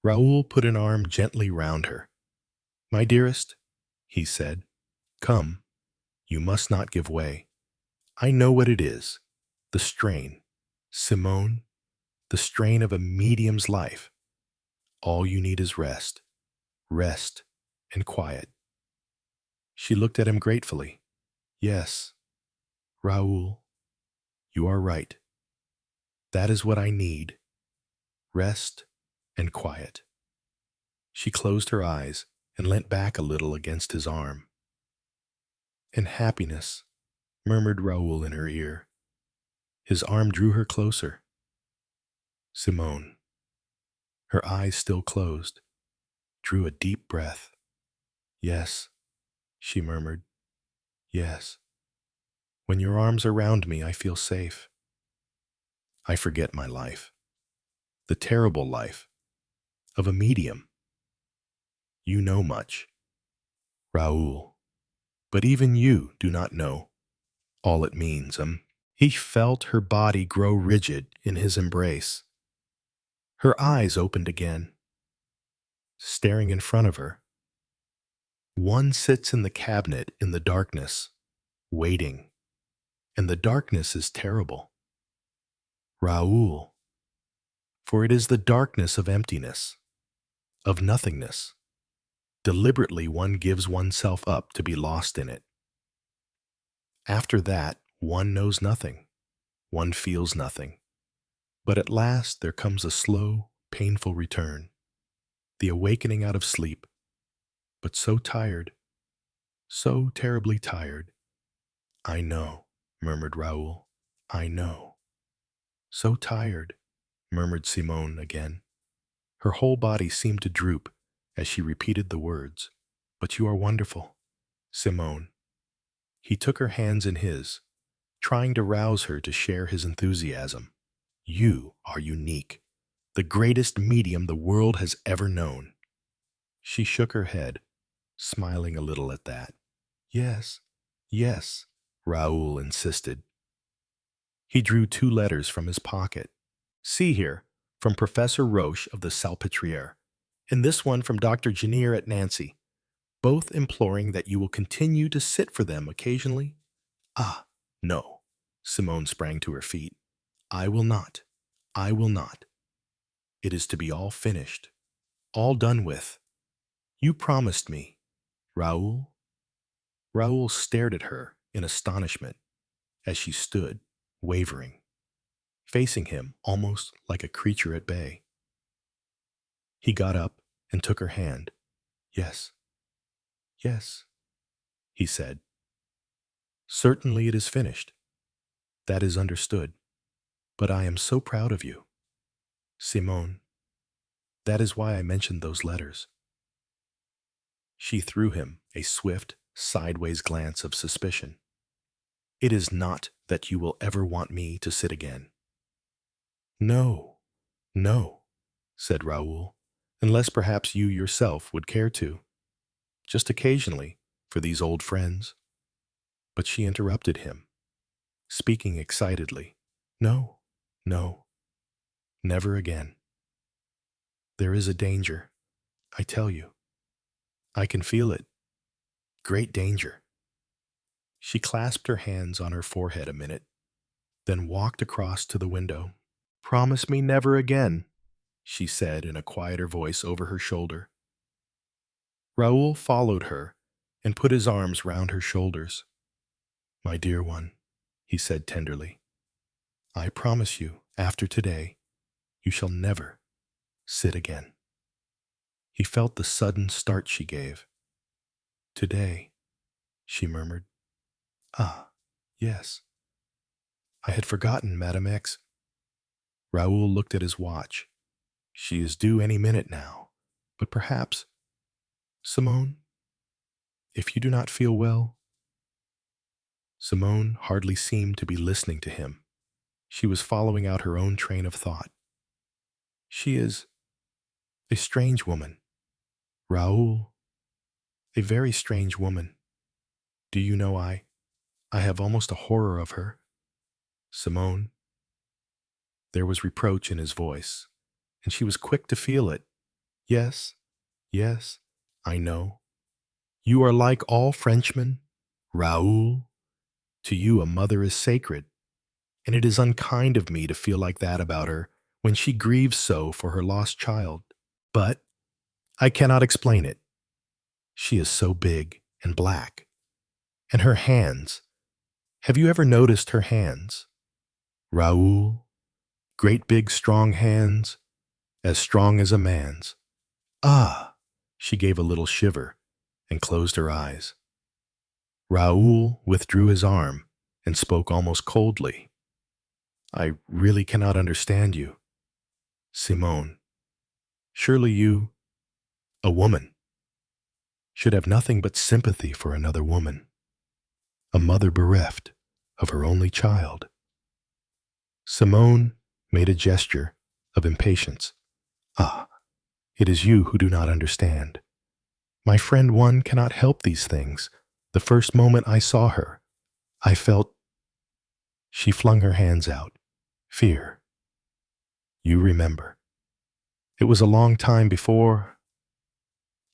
Raoul put an arm gently round her. My dearest, he said, come, you must not give way. I know what it is, the strain. Simone, the strain of a medium's life. All you need is rest, rest and quiet. She looked at him gratefully. Yes, Raoul, you are right. That is what I need, rest and quiet. She closed her eyes and leant back a little against his arm. And happiness, murmured Raoul in her ear. His arm drew her closer. Simone, her eyes still closed, drew a deep breath. Yes, she murmured. Yes. When your arms are round me, I feel safe. I forget my life, the terrible life of a medium. You know much, Raoul, but even you do not know all it means. He felt her body grow rigid in his embrace. Her eyes opened again, staring in front of her. One sits in the cabinet in the darkness, waiting, and the darkness is terrible. Raoul, for it is the darkness of emptiness, of nothingness. Deliberately one gives oneself up to be lost in it. After that, one knows nothing, one feels nothing. But at last there comes a slow, painful return, the awakening out of sleep, but so tired, so terribly tired. I know, murmured Raoul, I know. So tired, murmured Simone again. Her whole body seemed to droop, as she repeated the words. But you are wonderful, Simone. He took her hands in his, trying to rouse her to share his enthusiasm. You are unique, the greatest medium the world has ever known. She shook her head, smiling a little at that. Yes, yes, Raoul insisted. He drew 2 letters from his pocket. See here, from Professor Roche of the Salpêtrière, and this one from Dr. Janier at Nancy, both imploring that you will continue to sit for them occasionally. Ah, no. Simone sprang to her feet. I will not. I will not. It is to be all finished, all done with. You promised me, Raoul. Raoul stared at her in astonishment as she stood, wavering, facing him almost like a creature at bay. He got up and took her hand. Yes, yes, he said. Certainly it is finished. That is understood. But I am so proud of you. Simone, that is why I mentioned those letters. She threw him a swift, sideways glance of suspicion. It is not that you will ever want me to sit again. No, no, said Raoul, unless perhaps you yourself would care to. Just occasionally, for these old friends. But she interrupted him, speaking excitedly. No, no, never again. There is a danger, I tell you. I can feel it. Great danger. She clasped her hands on her forehead a minute, then walked across to the window. Promise me never again, she said in a quieter voice over her shoulder. Raoul followed her and put his arms round her shoulders. My dear one, he said tenderly, I promise you, after today, you shall never sit again. He felt the sudden start she gave. Today, she murmured. Ah, yes. I had forgotten, Madame X. Raoul looked at his watch. She is due any minute now, but perhaps, Simone, if you do not feel well. Simone hardly seemed to be listening to him. She was following out her own train of thought. She is a strange woman. Raoul, a very strange woman. Do you know I have almost a horror of her. Simone. There was reproach in his voice, and she was quick to feel it. Yes, yes, I know. You are like all Frenchmen, Raoul. To you a mother is sacred, and it is unkind of me to feel like that about her when she grieves so for her lost child. But I cannot explain it. She is so big and black. And her hands. Have you ever noticed her hands? Raoul, great big strong hands, as strong as a man's. Ah! She gave a little shiver and closed her eyes. Raoul withdrew his arm and spoke almost coldly. I really cannot understand you. Simone, surely you, a woman, should have nothing but sympathy for another woman, a mother bereft of her only child. Simone made a gesture of impatience. Ah, it is you who do not understand. My friend, one cannot help these things. The first moment I saw her, I felt. She flung her hands out. Fear. You remember. It was a long time before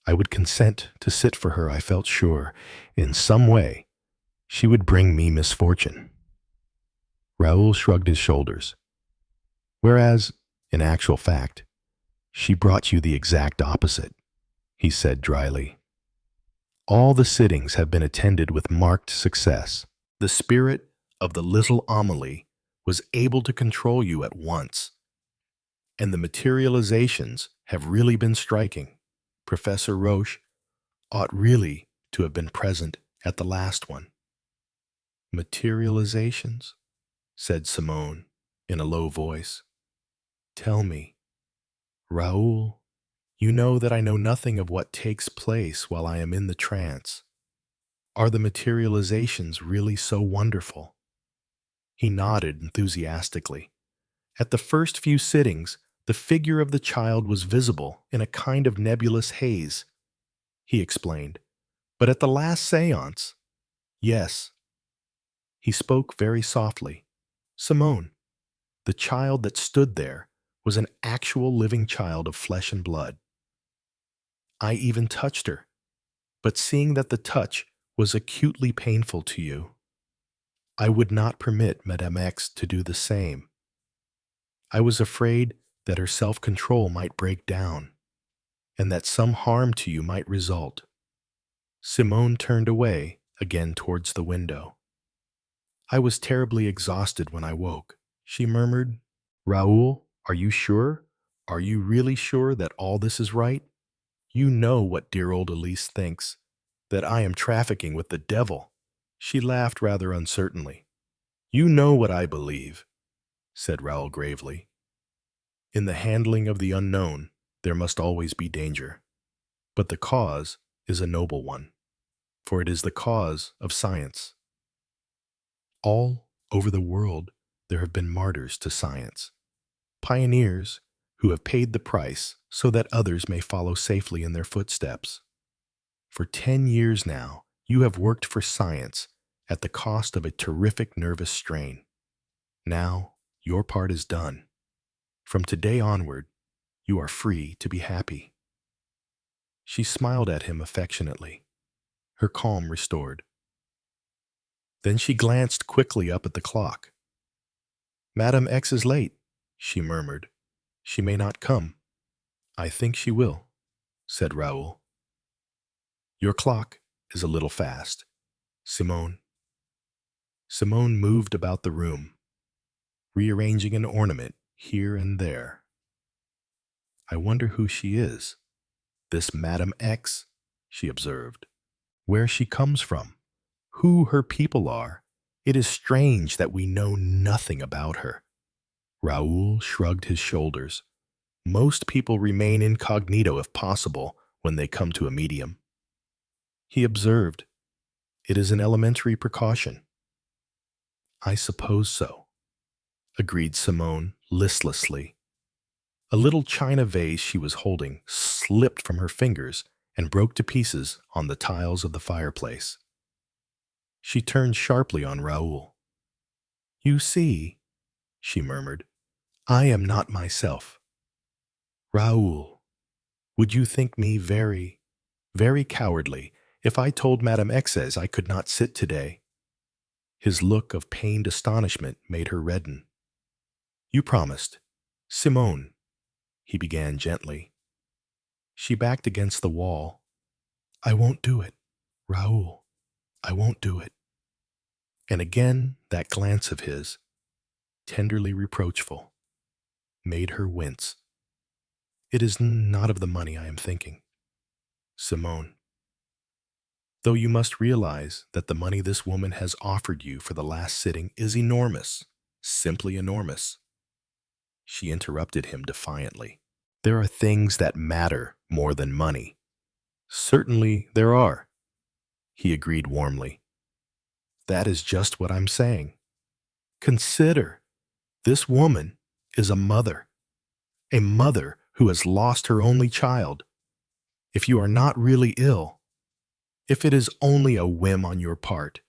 I would consent to sit for her. I felt sure, in some way, she would bring me misfortune. Raoul shrugged his shoulders. Whereas, in actual fact, she brought you the exact opposite, he said dryly. All the sittings have been attended with marked success. The spirit of the little Amélie was able to control you at once. And the materializations have really been striking. Professor Roche ought really to have been present at the last one. Materializations? Said Simone in a low voice. Tell me, Raoul, You know that I know nothing of what takes place while I am in the trance. Are the materializations really so wonderful?" He nodded enthusiastically. At the first few sittings, the figure of the child was visible in a kind of nebulous haze, he explained. But at the last seance, yes. He spoke very softly. Simone, the child that stood there, was an actual living child of flesh and blood. I even touched her, but seeing that the touch was acutely painful to you, I would not permit Madame X to do the same. I was afraid that her self-control might break down, and that some harm to you might result. Simone turned away, again towards the window. "I was terribly exhausted when I woke," she murmured. "Raoul, are you sure? Are you really sure that all this is right? You know what dear old Elise thinks, that I am trafficking with the devil." She laughed rather uncertainly. "You know what I believe," said Raoul gravely. "In the handling of the unknown, there must always be danger. But the cause is a noble one, for it is the cause of science. All over the world, there have been martyrs to science, pioneers who have paid the price so that others may follow safely in their footsteps. For 10 years now, you have worked for science at the cost of a terrific nervous strain. Now, your part is done. From today onward, you are free to be happy." She smiled at him affectionately, her calm restored. Then she glanced quickly up at the clock. "Madame X is late," she murmured. "She may not come." "I think she will," said Raoul. "Your clock is a little fast, Simone." Simone moved about the room, rearranging an ornament here and there. "I wonder who she is, this Madame X," she observed. "Where she comes from, who her people are. It is strange that we know nothing about her." Raoul shrugged his shoulders. Most people remain incognito if possible when they come to a medium. He observed, "It is an elementary precaution." "I suppose so," agreed Simone listlessly. A little china vase she was holding slipped from her fingers and broke to pieces on the tiles of the fireplace. She turned sharply on Raoul. "You see," she murmured, "I am not myself. Raoul, would you think me very, very cowardly if I told Madame X's I could not sit today?" His look of pained astonishment made her redden. "You promised. Simone," he began gently. She backed against the wall. "I won't do it, Raoul. I won't do it." And again that glance of his, tenderly reproachful, made her wince. "It is not of the money I am thinking, Simone. Though you must realize that the money this woman has offered you for the last sitting is enormous, simply enormous." She interrupted him defiantly. "There are things that matter more than money." "Certainly there are," he agreed warmly. "That is just what I'm saying. Consider, this woman is a mother who has lost her only child. If you are not really ill, if it is only a whim on your part,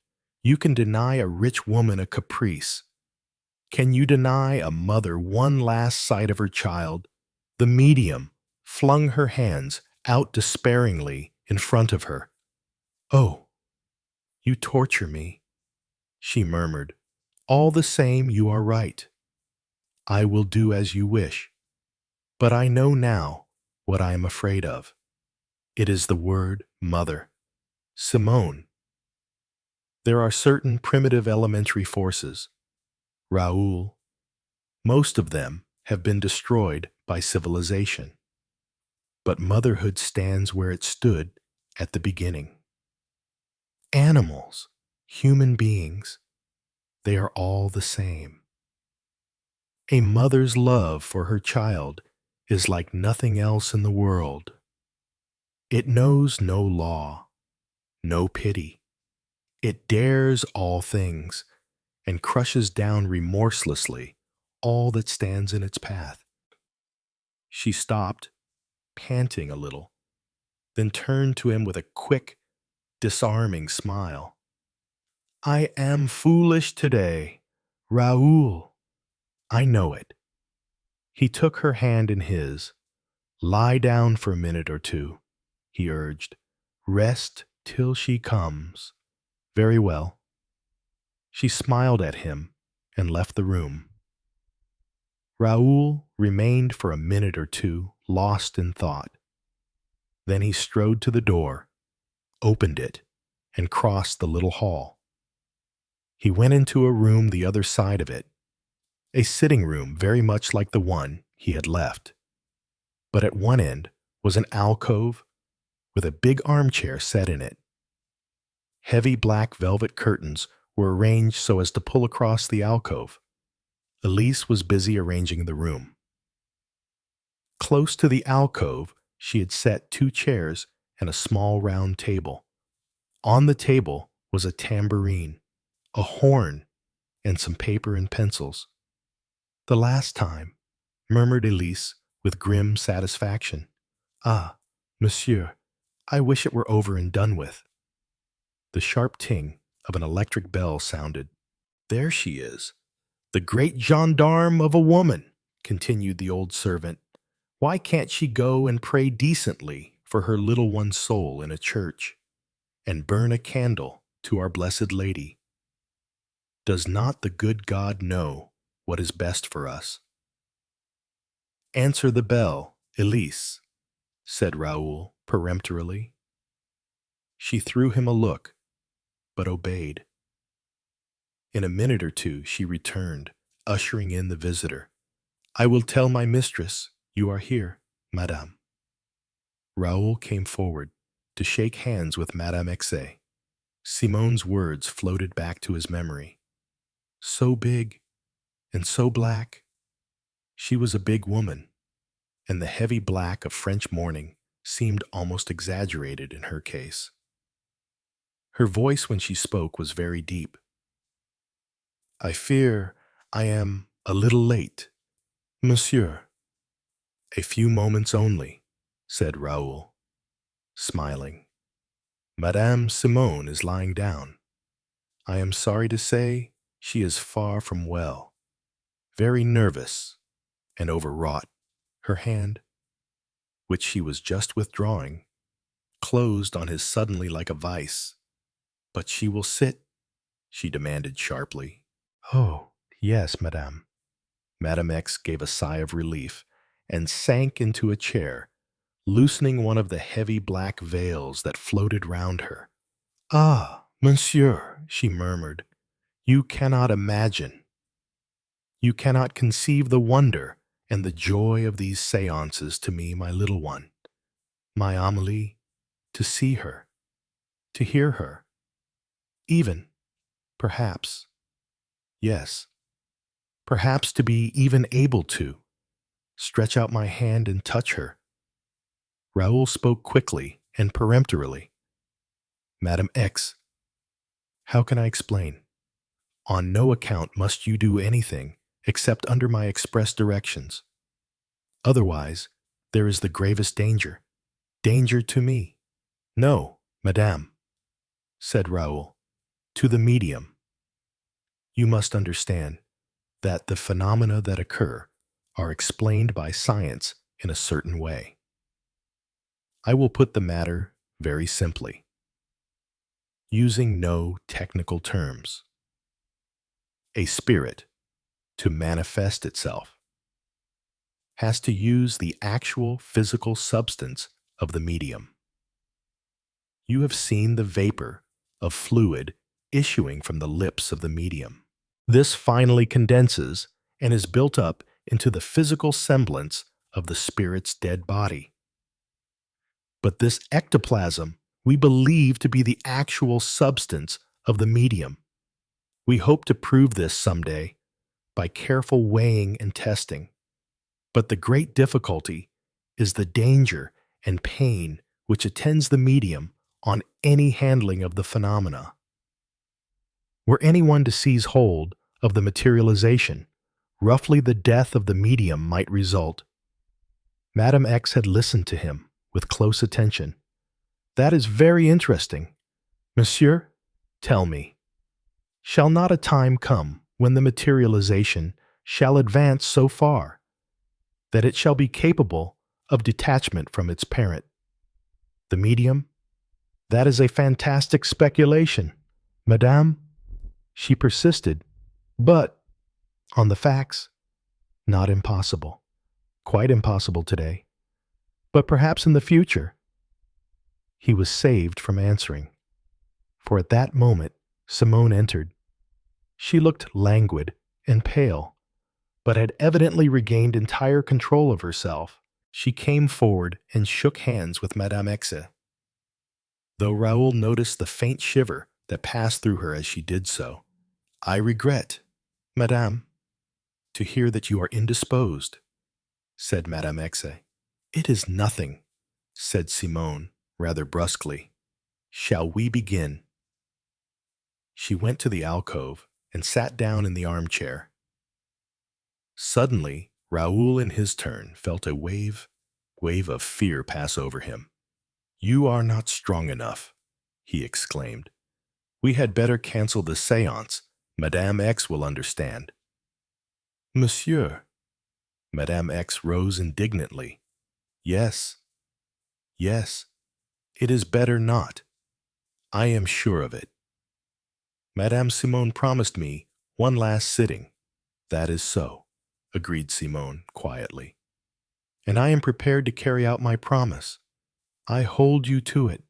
you can deny a rich woman a caprice. Can you deny a mother one last sight of her child?" The medium flung her hands out despairingly in front of her. "Oh, you torture me," she murmured. "All the same, you are right. I will do as you wish. But I know now what I am afraid of. It is the word mother. Simone, there are certain primitive elementary forces. Raoul, most of them have been destroyed by civilization. But motherhood stands where it stood at the beginning. Animals, human beings, they are all the same. A mother's love for her child is like nothing else in the world. It knows no law, no pity. It dares all things and crushes down remorselessly all that stands in its path. She stopped, panting a little, then turned to him with a quick, disarming smile. I am foolish today, Raoul. I know it. He took her hand in his. Lie down for a minute or two, he urged. Rest till she comes. Very well. She smiled at him and left the room. Raoul remained for a minute or two, lost in thought. Then he strode to the door, opened it, and crossed the little hall. He went into a room the other side of it, a sitting room very much like the one he had left. But at one end was an alcove with a big armchair set in it. Heavy black velvet curtains were arranged so as to pull across the alcove. Elise was busy arranging the room. Close to the alcove, she had set 2 chairs and a small round table. On the table was a tambourine, a horn, and some paper and pencils. The last time, murmured Elise with grim satisfaction. Ah, monsieur, I wish it were over and done with. The sharp ting of an electric bell sounded. There she is, the great gendarme of a woman, continued the old servant. Why can't she go and pray decently for her little one's soul in a church, and burn a candle to our Blessed Lady? Does not the good God know what is best for us? Answer the bell, Elise, said Raoul peremptorily. She threw him a look, but obeyed. In a minute or two she returned, ushering in the visitor. I will tell my mistress you are here, madame. Raoul came forward to shake hands with Madame Xe. Simone's words floated back to his memory. So big and so black. She was a big woman, and the heavy black of French mourning seemed almost exaggerated in her case. Her voice when she spoke was very deep. I fear I am a little late, monsieur. A few moments only, said Raoul, smiling. Madame Simone is lying down. I am sorry to say she is far from well, very nervous and overwrought. Her hand, which she was just withdrawing, closed on his suddenly like a vice. But she will sit, she demanded sharply. Oh, yes, madame. Madame X gave a sigh of relief and sank into a chair, loosening one of the heavy black veils that floated round her. Ah, monsieur, she murmured, you cannot imagine. You cannot conceive the wonder and the joy of these seances to me, my little one. My Amélie, to see her, to hear her, even, perhaps, yes, perhaps to be even able to stretch out my hand and touch her. Raoul spoke quickly and peremptorily. Madame X, how can I explain? On no account must you do anything except under my express directions. Otherwise, there is the gravest danger. Danger to me. No, madame, said Raoul, to the medium. You must understand that the phenomena that occur are explained by science in a certain way. I will put the matter very simply, using no technical terms. A spirit, to manifest itself, has to use the actual physical substance of the medium. You have seen the vapor of fluid issuing from the lips of the medium. This finally condenses and is built up into the physical semblance of the spirit's dead body. But this ectoplasm we believe to be the actual substance of the medium. We hope to prove this someday by careful weighing and testing. But the great difficulty is the danger and pain which attends the medium on any handling of the phenomena. Were anyone to seize hold of the materialization, roughly the death of the medium might result. Madame X had listened to him with close attention. That is very interesting. Monsieur, tell me, shall not a time come when the materialization shall advance so far that it shall be capable of detachment from its parent? The medium? That is a fantastic speculation, Madame. She persisted, but, on the facts, not impossible. Quite impossible today. But perhaps in the future. He was saved from answering, for at that moment Simone entered. She looked languid and pale, but had evidently regained entire control of herself. She came forward and shook hands with Madame X. Though Raoul noticed the faint shiver that passed through her as she did so. I regret, Madame, to hear that you are indisposed, said Madame X. It is nothing, said Simone, rather brusquely. Shall we begin? She went to the alcove and sat down in the armchair. Suddenly, Raoul in his turn felt a wave of fear pass over him. You are not strong enough, he exclaimed. We had better cancel the séance. Madame X will understand. Monsieur, Madame X rose indignantly. Yes, it is better not. I am sure of it. Madame Simone promised me one last sitting. That is so, agreed Simone quietly. And I am prepared to carry out my promise. I hold you to it.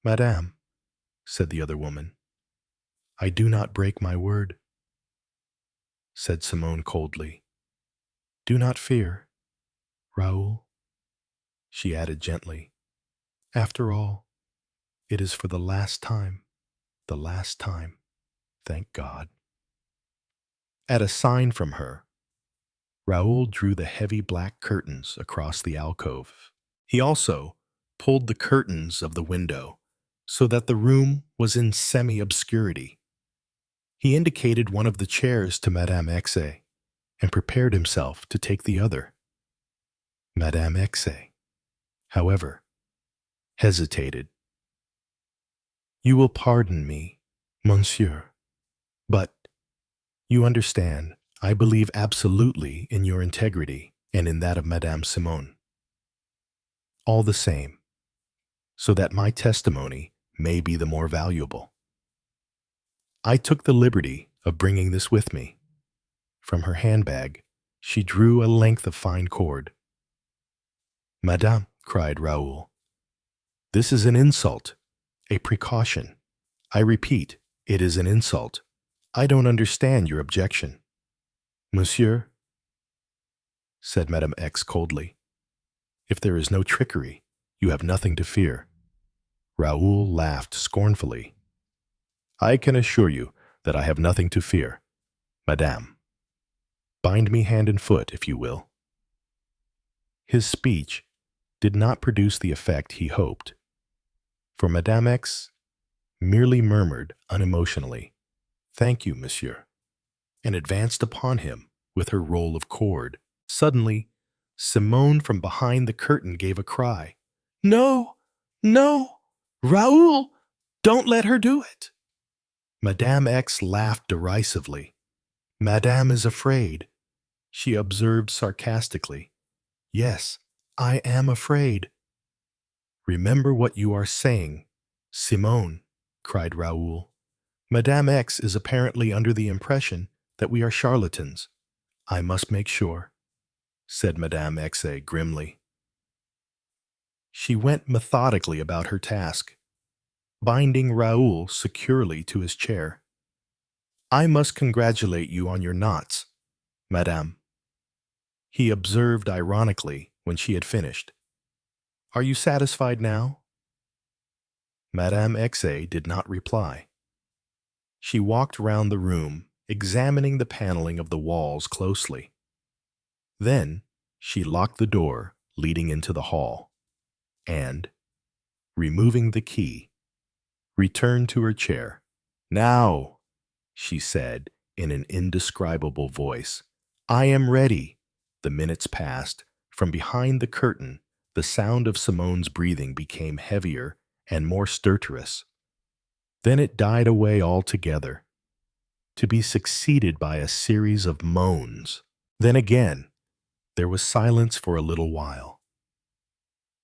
Madame, said the other woman. I do not break my word, said Simone coldly. Do not fear, Raoul, she added gently. After all, it is for the last time, thank God. At a sign from her, Raoul drew the heavy black curtains across the alcove. He also pulled the curtains of the window so that the room was in semi-obscurity. He indicated one of the chairs to Madame X and prepared himself to take the other. Madame X, however, hesitated. You will pardon me, monsieur, but, you understand, I believe absolutely in your integrity and in that of Madame Simone. All the same, so that my testimony may be the more valuable. I took the liberty of bringing this with me. From her handbag, she drew a length of fine cord. Madame, cried Raoul, this is an insult, a precaution. I repeat, it is an insult. I don't understand your objection. Monsieur, said Madame X coldly, if there is no trickery, you have nothing to fear. Raoul laughed scornfully. I can assure you that I have nothing to fear, Madame. Bind me hand and foot, if you will. His speech did not produce the effect he hoped, for Madame X merely murmured unemotionally, Thank you, monsieur, and advanced upon him with her roll of cord. Suddenly, Simone from behind the curtain gave a cry. No, no, Raoul, don't let her do it. Madame X laughed derisively. Madame is afraid, she observed sarcastically. Yes, I am afraid. Remember what you are saying, Simone, cried Raoul. Madame X is apparently under the impression that we are charlatans. I must make sure, said Madame X grimly. She went methodically about her task, binding Raoul securely to his chair. I must congratulate you on your knots, Madame, he observed ironically when she had finished. Are you satisfied now? Madame X did not reply. She walked round the room, examining the paneling of the walls closely. Then She locked the door leading into the hall and, removing the key, returned to her chair. "Now," she said in an indescribable voice, "I am ready." The minutes passed. From behind the curtain, the sound of Simone's breathing became heavier and more stertorous. Then it died away altogether, to be succeeded by a series of moans. Then again, there was silence for a little while,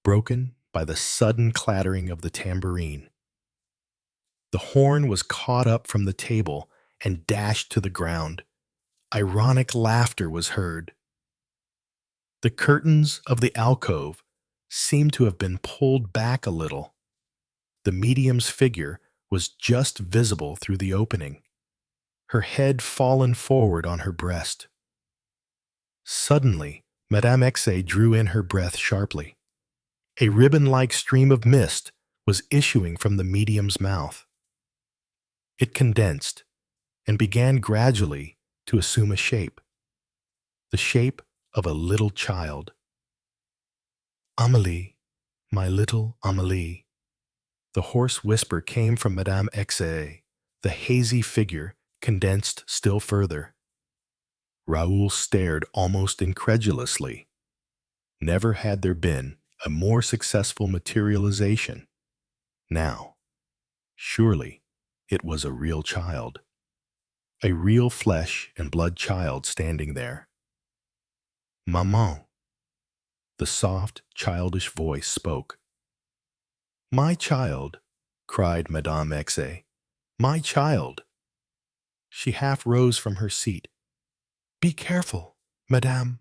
broken by the sudden clattering of the tambourine. The horn was caught up from the table and dashed to the ground. Ironic laughter was heard. The curtains of the alcove seemed to have been pulled back a little. The medium's figure was just visible through the opening, her head fallen forward on her breast. Suddenly, Madame X drew in her breath sharply. A ribbon-like stream of mist was issuing from the medium's mouth. It condensed and began gradually to assume a shape, the shape of a little child. "Amélie, my little Amélie." The hoarse whisper came from Madame X. The hazy figure condensed still further. Raoul stared almost incredulously. Never had there been a more successful materialization. Now, surely, it was a real child. A real flesh and blood child standing there. "Maman," the soft, childish voice spoke. "My child," cried Madame X. "My child." She half rose from her seat. "Be careful, Madame,"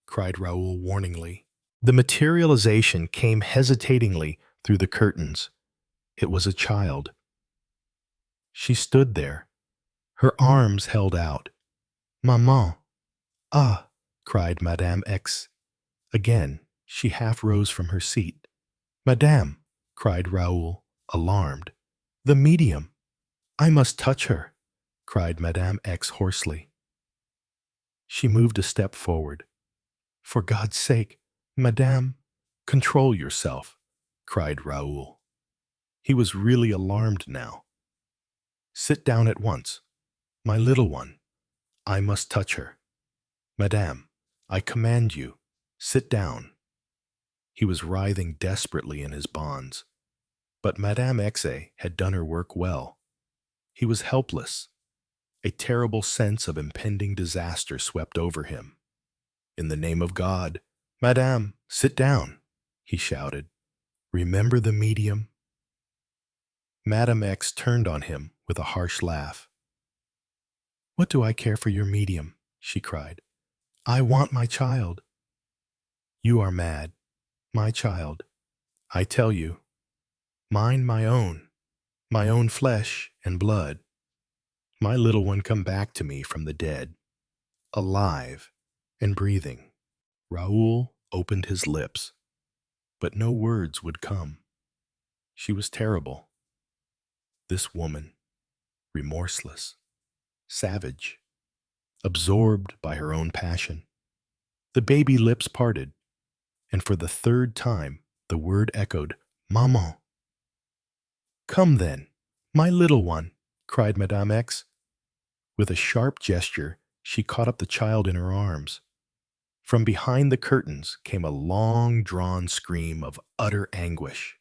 cried Raoul warningly. The materialization came hesitatingly through the curtains. It was a child. She stood there, her arms held out. "Maman." "Ah," cried Madame X. Again, she half rose from her seat. "Madame," cried Raoul, alarmed. "The medium." "I must touch her," cried Madame X hoarsely. She moved a step forward. "For God's sake, Madame, control yourself," cried Raoul. He was really alarmed now. "Sit down at once. My little one, I must touch her. Madame, I command you, sit down." He was writhing desperately in his bonds. But Madame X had done her work well. He was helpless. A terrible sense of impending disaster swept over him. "In the name of God, Madame, sit down," he shouted. "Remember the medium." Madame X turned on him with a harsh laugh. "What do I care for your medium?" she cried. "I want my child." "You are mad. My child, I tell you. Mine, my own flesh and blood. My little one come back to me from the dead, alive and breathing." Raoul opened his lips, but no words would come. She was terrible. This woman, remorseless, savage, absorbed by her own passion. The baby lips parted, and for the third time the word echoed, "Maman." "Come then, my little one," cried Madame X. With a sharp gesture, she caught up the child in her arms. From behind the curtains came a long-drawn scream of utter anguish.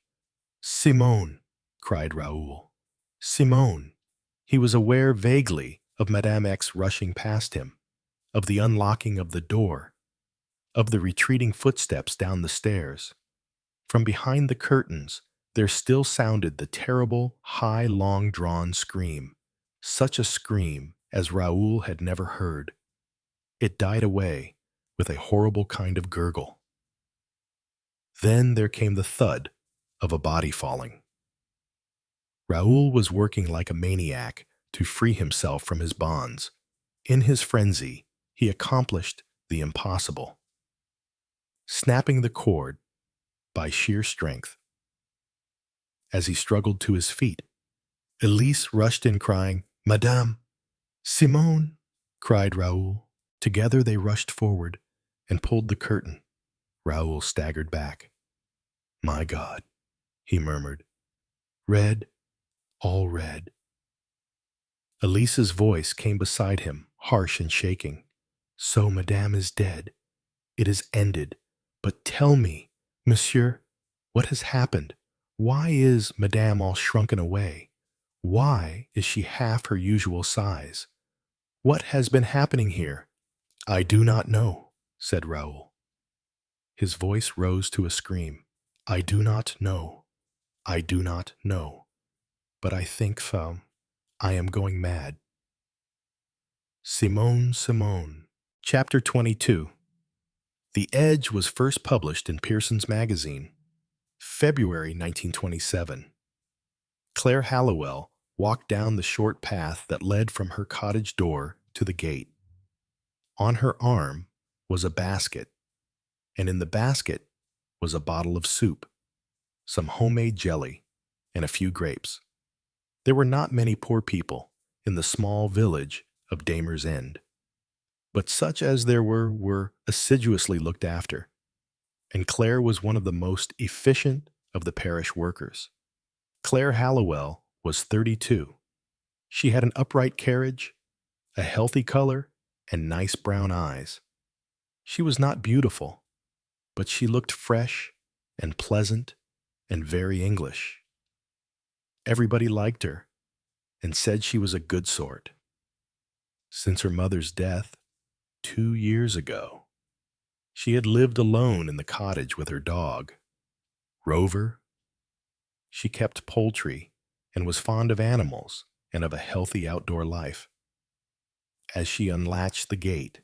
"Simone!" cried Raoul. "Simone!" He was aware vaguely of Madame X rushing past him, of the unlocking of the door, of the retreating footsteps down the stairs. From behind the curtains, there still sounded the terrible, high, long-drawn scream, such a scream as Raoul had never heard. It died away with a horrible kind of gurgle. Then there came the thud of a body falling. Raoul was working like a maniac to free himself from his bonds. In his frenzy, he accomplished the impossible. Snapping the cord by sheer strength. As he struggled to his feet, Elise rushed in crying, "Madame!" "Simone!" cried Raoul. Together they rushed forward. and pulled the curtain. Raoul staggered back. "My God," he murmured. "Red, all red." Elisa's voice came beside him, harsh and shaking. "So Madame is dead. It is ended. But tell me, monsieur, what has happened? Why is Madame all shrunken away? Why is she half her usual size? What has been happening here?" "I do not know," said Raoul. His voice rose to a scream. "I do not know. I do not know. But I think, femme, I am going mad." Simone, Simone. Chapter 22. The Edge was first published in Pearson's Magazine, February 1927. Claire Halliwell walked down the short path that led from her cottage door to the gate. On her arm was a basket, and in the basket was a bottle of soup, some homemade jelly, and a few grapes. There were not many poor people in the small village of Damer's End, but such as there were assiduously looked after, and Claire was one of the most efficient of the parish workers. Claire Halliwell was 32. She had an upright carriage, a healthy color, and nice brown eyes. She was not beautiful, but she looked fresh and pleasant and very English. Everybody liked her and said she was a good sort. Since her mother's death, 2 years ago, she had lived alone in the cottage with her dog, Rover. She kept poultry and was fond of animals and of a healthy outdoor life. As she unlatched the gate,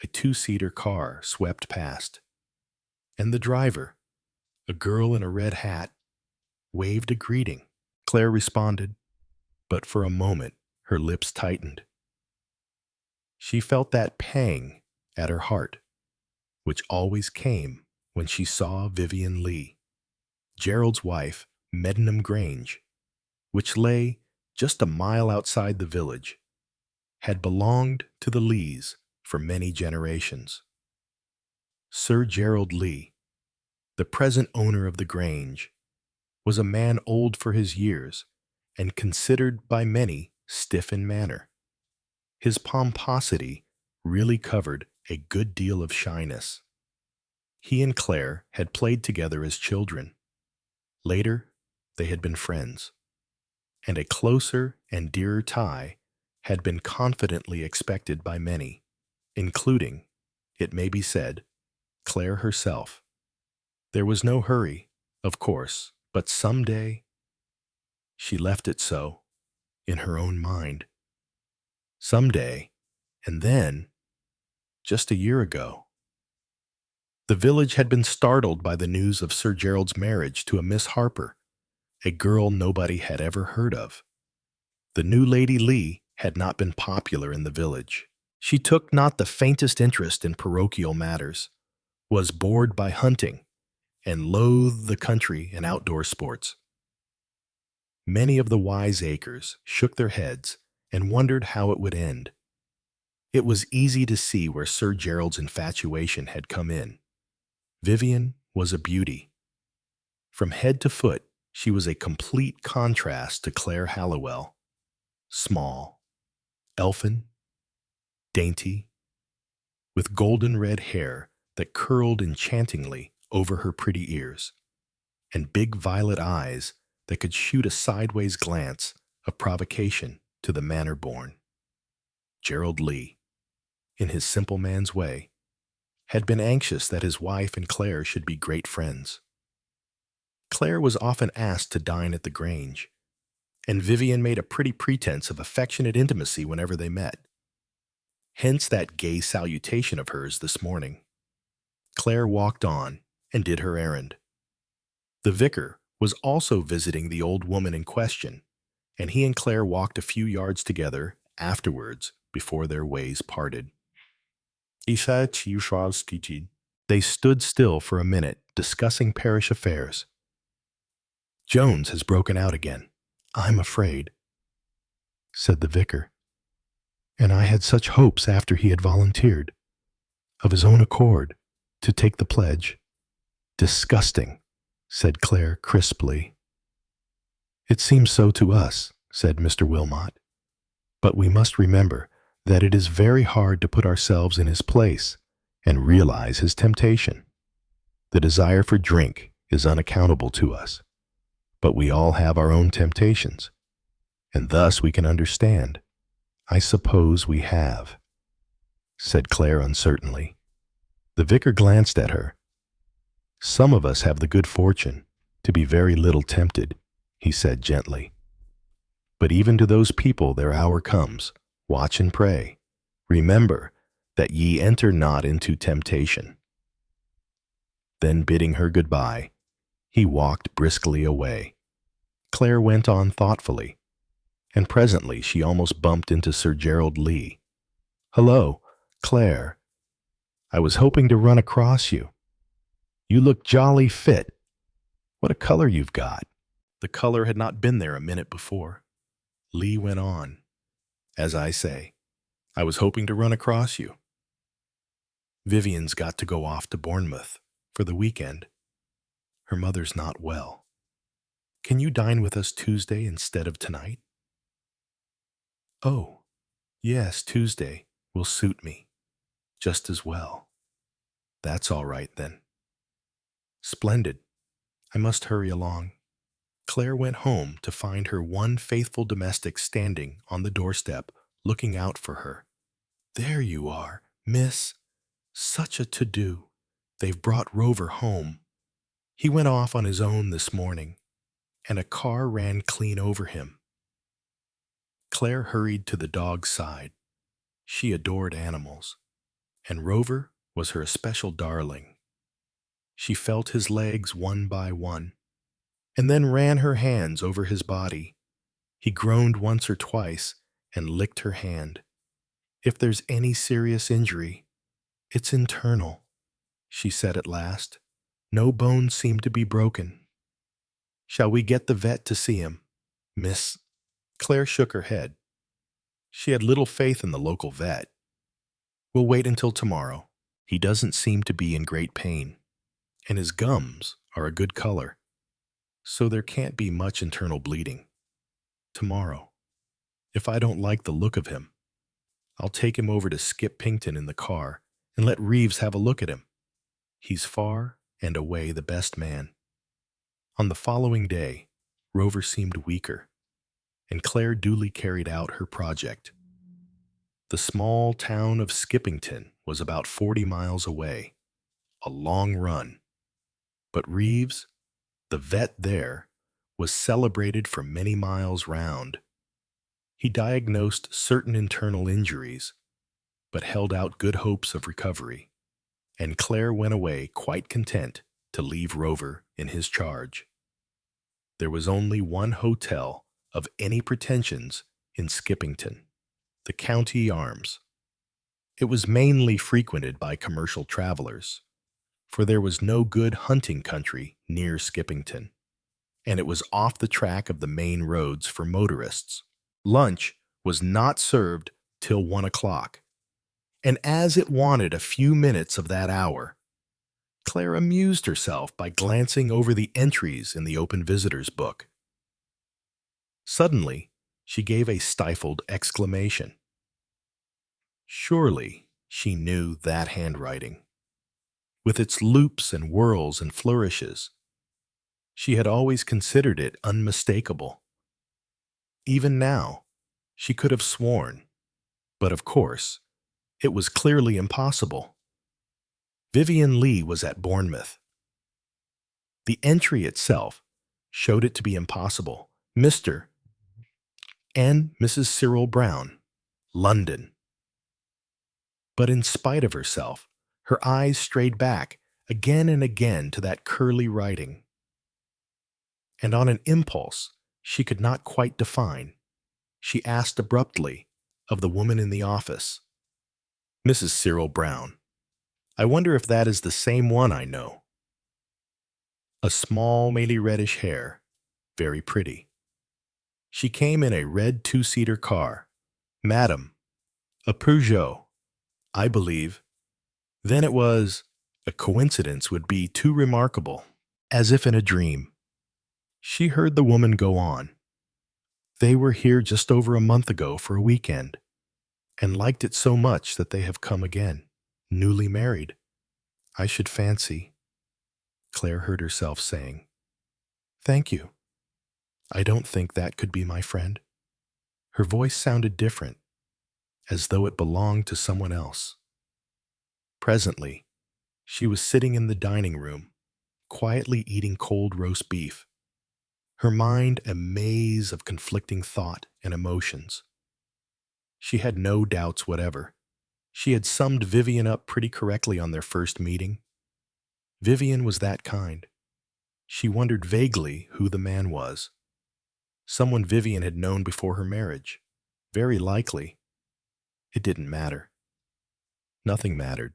a 2-seater car swept past, and the driver, a girl in a red hat, waved a greeting. Claire responded, but for a moment her lips tightened. She felt that pang at her heart, which always came when she saw Vivian Lee, Gerald's wife, Meddenham Grange, which lay just a mile outside the village, had belonged to the Lees for many generations. Sir Gerald Lee, the present owner of the Grange, was a man old for his years and considered by many stiff in manner. His pomposity really covered a good deal of shyness. He and Claire had played together as children. Later, they had been friends, and a closer and dearer tie had been confidently expected by many, including, it may be said, Claire herself. There was no hurry, of course, but some day she left it so, in her own mind. Some day, and then, just a year ago. The village had been startled by the news of Sir Gerald's marriage to a Miss Harper, a girl nobody had ever heard of. The new Lady Lee had not been popular in the village. She took not the faintest interest in parochial matters, was bored by hunting, and loathed the country and outdoor sports. Many of the wiseacres shook their heads and wondered how it would end. It was easy to see where Sir Gerald's infatuation had come in. Vivian was a beauty. From head to foot, she was a complete contrast to Claire Halliwell. Small, elfin, dainty, with golden red hair that curled enchantingly over her pretty ears, and big violet eyes that could shoot a sideways glance of provocation to the manor-born. Gerald Lee, in his simple man's way, had been anxious that his wife and Claire should be great friends. Claire was often asked to dine at the Grange, and Vivian made a pretty pretense of affectionate intimacy whenever they met. Hence that gay salutation of hers this morning. Claire walked on and did her errand. The vicar was also visiting the old woman in question, and he and Claire walked a few yards together afterwards before their ways parted. They stood still for a minute, discussing parish affairs. "Jones has broken out again, I'm afraid," said the vicar. "And I had such hopes after he had volunteered. of his own accord to take the pledge. Disgusting, said Claire crisply. It seems so to us, said Mr. Wilmot. But we must remember that it is very hard to put ourselves in his place and realize his temptation. The desire for drink is unaccountable to us, but we all have our own temptations, and thus we can understand. I suppose we have, said Claire uncertainly. The vicar glanced at her. Some of us have the good fortune to be very little tempted, he said gently. But even to those people their hour comes. Watch and pray. Remember that ye enter not into temptation. Then bidding her goodbye, he walked briskly away. Claire went on thoughtfully, and presently she almost bumped into Sir Gerald Lee. Hello, Claire. I was hoping to run across you. You look jolly fit. What a color you've got. The color had not been there a minute before. Lee went on. As I say, I was hoping to run across you. Vivian's got to go off to Bournemouth for the weekend. Her mother's not well. Can you dine with us Tuesday instead of tonight? Oh, yes, Tuesday will suit me just as well. That's all right, then. Splendid. I must hurry along. Claire went home to find her one faithful domestic standing on the doorstep, looking out for her. There you are, miss. Such a to-do. They've brought Rover home. He went off on his own this morning, and a car ran clean over him. Claire hurried to the dog's side. She adored animals, and Rover was her especial darling. She felt his legs one by one, and then ran her hands over his body. He groaned once or twice and licked her hand. If there's any serious injury, it's internal, she said at last. No bones seem to be broken. Shall we get the vet to see him, miss? Claire shook her head. She had little faith in the local vet. We'll wait until tomorrow. He doesn't seem to be in great pain, and his gums are a good color, so there can't be much internal bleeding. Tomorrow, if I don't like the look of him, I'll take him over to Skip Pinkton in the car and let Reeves have a look at him. He's far and away the best man. On the following day, Rover seemed weaker, and Claire duly carried out her project. The small town of Skippington was about 40 miles away, a long run. But Reeves, the vet there, was celebrated for many miles round. He diagnosed certain internal injuries, but held out good hopes of recovery, and Claire went away quite content to leave Rover in his charge. There was only one hotel of any pretensions in Skippington, the County Arms. It was mainly frequented by commercial travelers, for there was no good hunting country near Skippington, and it was off the track of the main roads for motorists. Lunch was not served till 1 o'clock, and as it wanted a few minutes of that hour, Claire amused herself by glancing over the entries in the open visitor's book. Suddenly, she gave a stifled exclamation. Surely she knew that handwriting, with its loops and whirls and flourishes. She had always considered it unmistakable. Even now, she could have sworn, but of course, it was clearly impossible. Vivian Lee was at Bournemouth. The entry itself showed it to be impossible. Mr. and Mrs. Cyril Brown, London. But in spite of herself, her eyes strayed back again and again to that curly writing. And on an impulse she could not quite define, she asked abruptly of the woman in the office, Mrs. Cyril Brown, I wonder if that is the same one I know. A small, mainly reddish hair, very pretty. She came in a red two-seater car. Madam, a Peugeot, I believe. Then it was, a coincidence would be too remarkable, as if in a dream. She heard the woman go on. They were here just over a month ago for a weekend, and liked it so much that they have come again, newly married. I should fancy, Claire heard herself saying. Thank you. I don't think that could be my friend. Her voice sounded different, as though it belonged to someone else. Presently, she was sitting in the dining room, quietly eating cold roast beef, her mind a maze of conflicting thought and emotions. She had no doubts whatever. She had summed Vivian up pretty correctly on their first meeting. Vivian was that kind. She wondered vaguely who the man was. Someone Vivian had known before her marriage. Very likely. It didn't matter. Nothing mattered.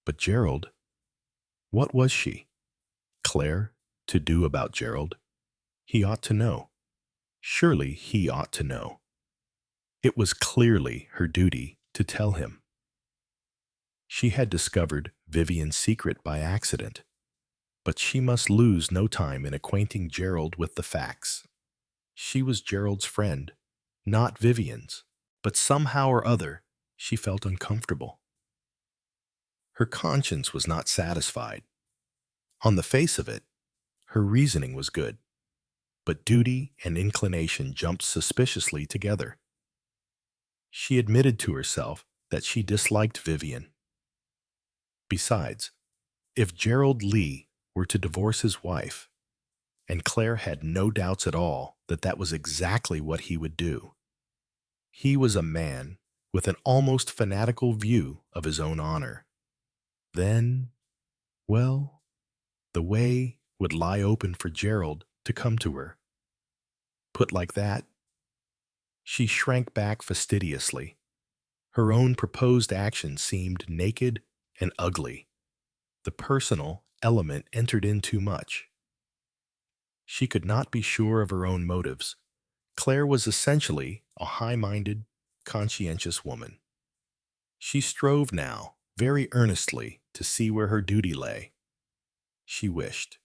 But Gerald, what was she? Claire, to do about Gerald? He ought to know. Surely he ought to know. It was clearly her duty to tell him. She had discovered Vivian's secret by accident, but she must lose no time in acquainting Gerald with the facts. She was Gerald's friend, not Vivian's, but somehow or other she felt uncomfortable. Her conscience was not satisfied. On the face of it, her reasoning was good, but duty and inclination jumped suspiciously together. She admitted to herself that she disliked Vivian. Besides, if Gerald Lee were to divorce his wife, and Claire had no doubts at all that that was exactly what he would do, he was a man with an almost fanatical view of his own honor. Then, well, the way would lie open for Gerald to come to her. Put like that, she shrank back fastidiously. Her own proposed action seemed naked and ugly. The personal element entered in too much. She could not be sure of her own motives. Claire was essentially a high-minded, conscientious woman. She strove now, very earnestly, to see where her duty lay. She wished,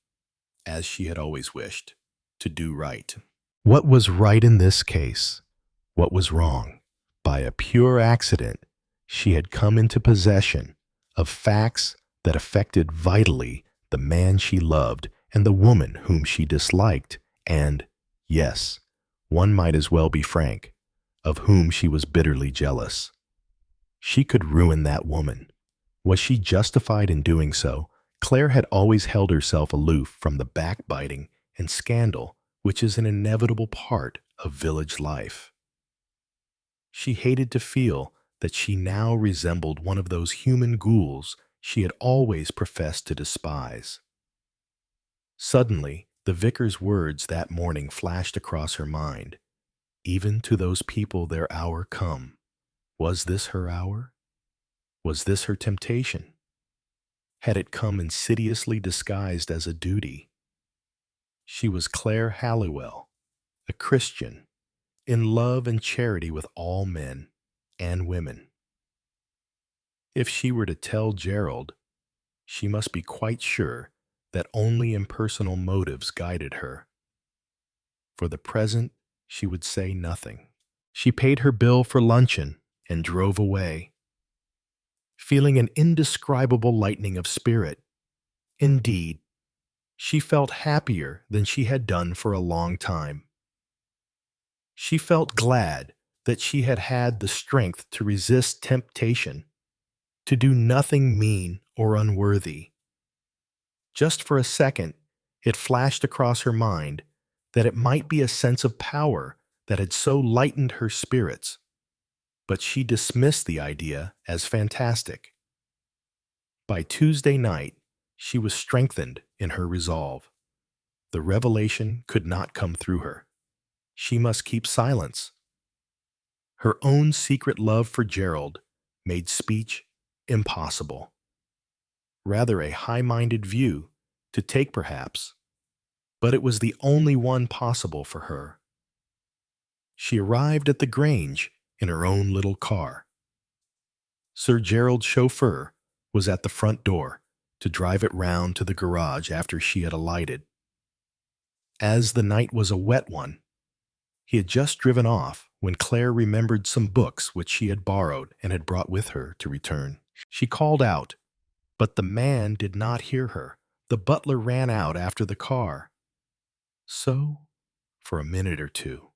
as she had always wished, to do right. What was right in this case? What was wrong? By a pure accident, she had come into possession of facts that affected vitally the man she loved and the woman whom she disliked, and, yes, one might as well be frank, of whom she was bitterly jealous. She could ruin that woman. Was she justified in doing so? Claire had always held herself aloof from the backbiting and scandal which is an inevitable part of village life. She hated to feel that she now resembled one of those human ghouls she had always professed to despise. Suddenly, the vicar's words that morning flashed across her mind. Even to those people their hour come. Was this her hour? Was this her temptation? Had it come insidiously disguised as a duty? She was Claire Halliwell, a Christian, in love and charity with all men and women. If she were to tell Gerald, she must be quite sure that only impersonal motives guided her. For the present, she would say nothing. She paid her bill for luncheon and drove away, feeling an indescribable lightening of spirit. Indeed, she felt happier than she had done for a long time. She felt glad that she had had the strength to resist temptation, to do nothing mean or unworthy. Just for a second, it flashed across her mind that it might be a sense of power that had so lightened her spirits, but she dismissed the idea as fantastic. By Tuesday night, she was strengthened in her resolve. The revelation could not come through her. She must keep silence. Her own secret love for Gerald made speech impossible. Rather a high-minded view to take perhaps, but it was the only one possible for her. She arrived at the Grange in her own little car. Sir Gerald's chauffeur was at the front door to drive it round to the garage after she had alighted. As the night was a wet one, he had just driven off when Claire remembered some books which she had borrowed and had brought with her to return. She called out, but the man did not hear her. The butler ran out after the car. So, for a minute or two,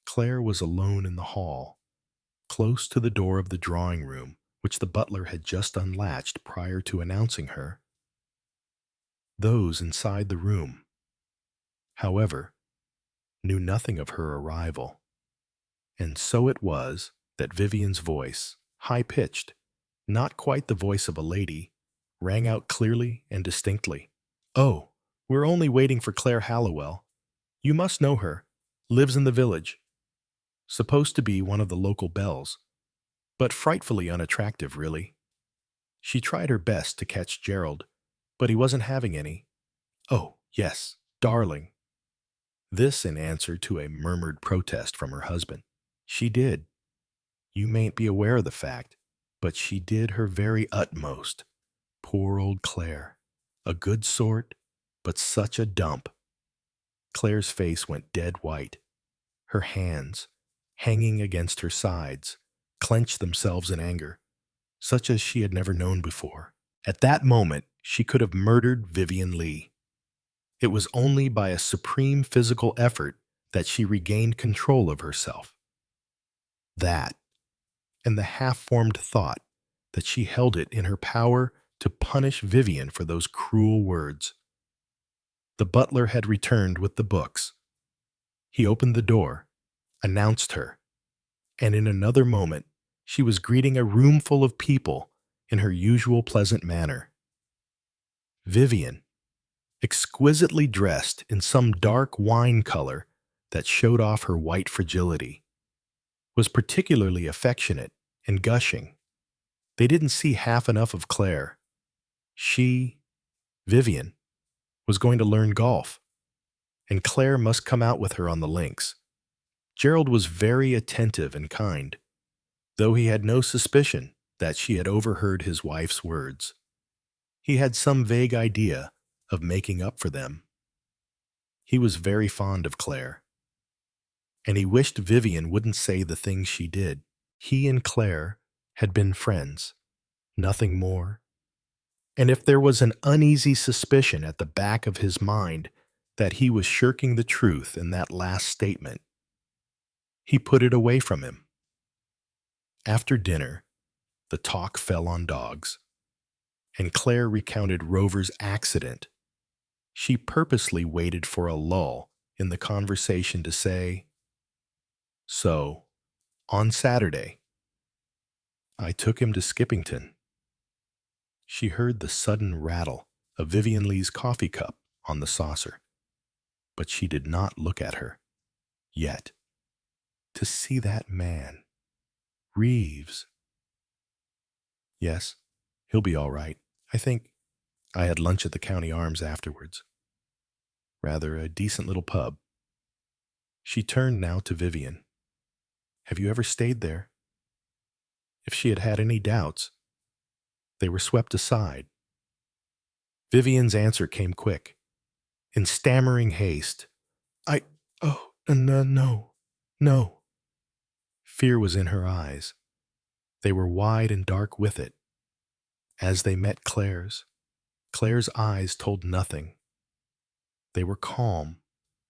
Claire was alone in the hall, close to the door of the drawing room, which the butler had just unlatched prior to announcing her. Those inside the room, however, knew nothing of her arrival, and so it was that Vivian's voice, high-pitched, not quite the voice of a lady, rang out clearly and distinctly. "Oh, we're only waiting for Claire Hallowell. You must know her. Lives in the village. Supposed to be one of the local belles, but frightfully unattractive, really. She tried her best to catch Gerald, but he wasn't having any. Oh, yes, darling." This in answer to a murmured protest from her husband. She did. You mayn't be aware of the fact, but she did her very utmost. Poor old Claire. A good sort, but such a dump. Claire's face went dead white. Her hands, hanging against her sides, clenched themselves in anger, such as she had never known before. At that moment, she could have murdered Vivian Leigh. It was only by a supreme physical effort that she regained control of herself. That, and the half-formed thought that she held it in her power to punish Vivian for those cruel words. The butler had returned with the books. He opened the door, announced her, and in another moment she was greeting a room full of people in her usual pleasant manner. Vivian, exquisitely dressed in some dark wine color that showed off her white fragility, was particularly affectionate and gushing. They didn't see half enough of Claire. She, Vivian, was going to learn golf, and Claire must come out with her on the links. Gerald was very attentive and kind, though he had no suspicion that she had overheard his wife's words. He had some vague idea of making up for them. He was very fond of Claire, and he wished Vivian wouldn't say the things she did. He and Claire had been friends, nothing more. And if there was an uneasy suspicion at the back of his mind that he was shirking the truth in that last statement, he put it away from him. After dinner, the talk fell on dogs, and Claire recounted Rover's accident. She purposely waited for a lull in the conversation to say, "So, on Saturday, I took him to Skippington." She heard the sudden rattle of Vivian Leigh's coffee cup on the saucer, but she did not look at her. Yet, to see that man, Reeves. "Yes, he'll be all right. I think I had lunch at the County Arms afterwards. Rather a decent little pub." She turned now to Vivian. "Have you ever stayed there?" If she had had any doubts, they were swept aside. Vivian's answer came quick. In stammering haste, no. Fear was in her eyes. They were wide and dark with it. As they met Claire's eyes told nothing. They were calm,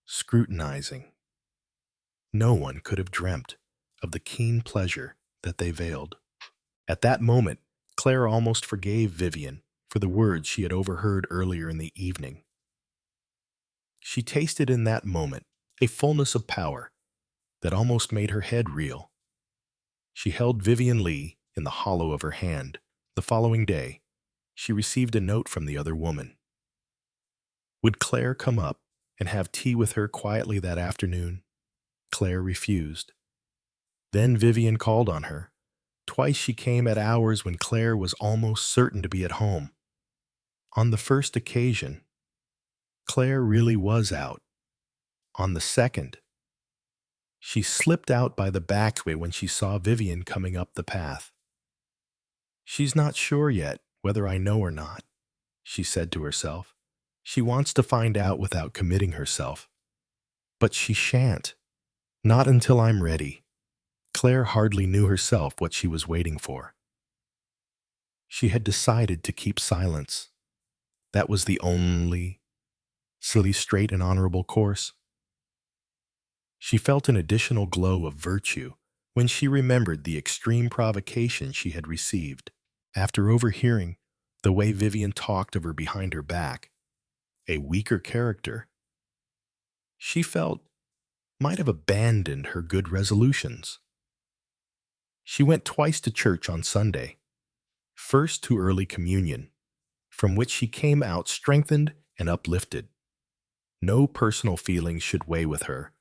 scrutinizing. No one could have dreamt of the keen pleasure that they veiled. At that moment, Claire almost forgave Vivian for the words she had overheard earlier in the evening. She tasted in that moment a fullness of power that almost made her head reel. She held Vivian Leigh in the hollow of her hand. The following day, she received a note from the other woman. Would Claire come up and have tea with her quietly that afternoon? Claire refused. Then Vivian called on her. Twice she came at hours when Claire was almost certain to be at home. On the first occasion, Claire really was out. On the second, she slipped out by the back way when she saw Vivian coming up the path. She's not sure yet whether I know or not, she said to herself. She wants to find out without committing herself. But she shan't. Not until I'm ready. Claire hardly knew herself what she was waiting for. She had decided to keep silence. That was the only silly, straight, and honorable course. She felt an additional glow of virtue when she remembered the extreme provocation she had received after overhearing the way Vivian talked of her behind her back. A weaker character, she felt, might have abandoned her good resolutions. She went twice to church on Sunday, first to early communion, from which she came out strengthened and uplifted. No personal feelings should weigh with her,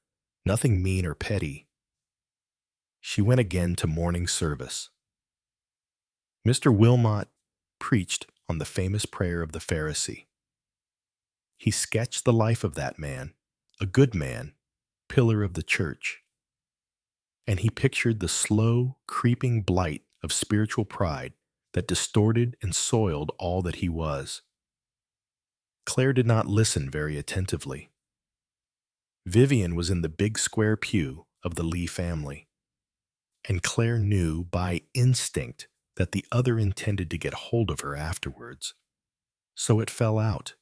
nothing mean or petty. She went again to morning service. Mr. Wilmot preached on the famous prayer of the Pharisee. He sketched the life of that man, a good man, pillar of the church. And he pictured the slow, creeping blight of spiritual pride that distorted and soiled all that he was. Claire did not listen very attentively. Vivian was in the big square pew of the Lee family, and Claire knew by instinct that the other intended to get hold of her afterwards. So it fell out.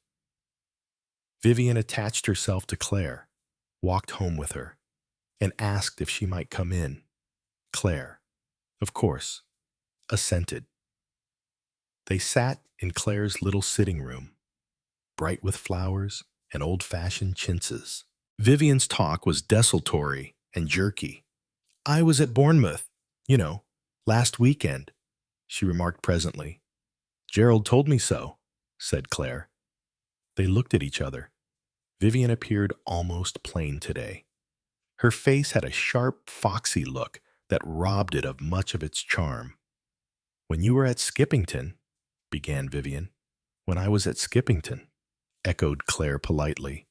Vivian attached herself to Claire, walked home with her, and asked if she might come in. Claire, of course, assented. They sat in Claire's little sitting room, bright with flowers and old-fashioned chintzes. Vivian's talk was desultory and jerky. I was at Bournemouth, last weekend, she remarked presently. Gerald told me so, said Claire. They looked at each other. Vivian appeared almost plain today. Her face had a sharp, foxy look that robbed it of much of its charm. When you were at Skippington, began Vivian. When I was at Skippington, echoed Claire politely.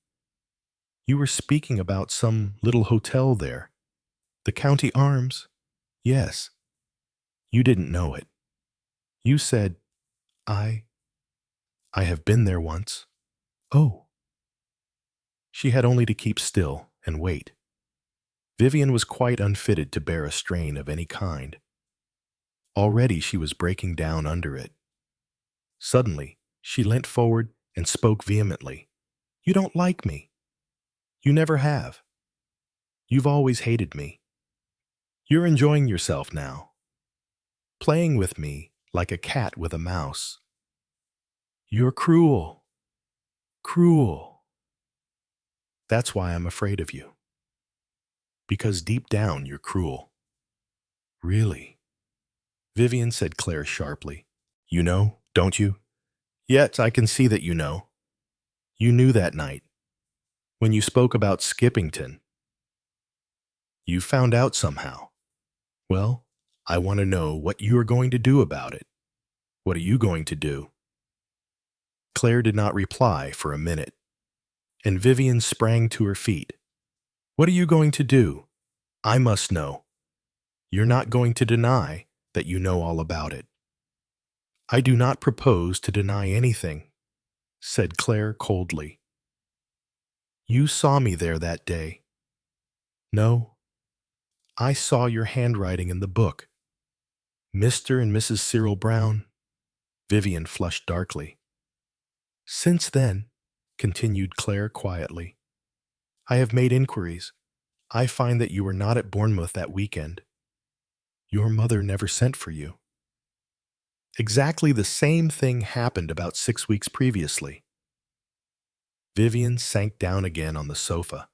You were speaking about some little hotel there. The County Arms? Yes. You didn't know it. You said, I have been there once. Oh. She had only to keep still and wait. Vivian was quite unfitted to bear a strain of any kind. Already she was breaking down under it. Suddenly, she leant forward and spoke vehemently. You don't like me. You never have. You've always hated me. You're enjoying yourself now, playing with me like a cat with a mouse. You're cruel. Cruel. That's why I'm afraid of you. Because deep down you're cruel. Really? Vivian, said Claire sharply. You know, don't you? Yet I can see that you know. You knew that night, when you spoke about Skippington. You found out somehow. Well, I want to know what you are going to do about it. What are you going to do? Claire did not reply for a minute, and Vivian sprang to her feet. What are you going to do? I must know. You're not going to deny that you know all about it. I do not propose to deny anything, said Claire coldly. You saw me there that day. No, I saw your handwriting in the book. Mr. and Mrs. Cyril Brown. Vivian flushed darkly. Since then, continued Claire quietly, I have made inquiries. I find that you were not at Bournemouth that weekend. Your mother never sent for you. Exactly the same thing happened about 6 weeks previously. Vivian sank down again on the sofa.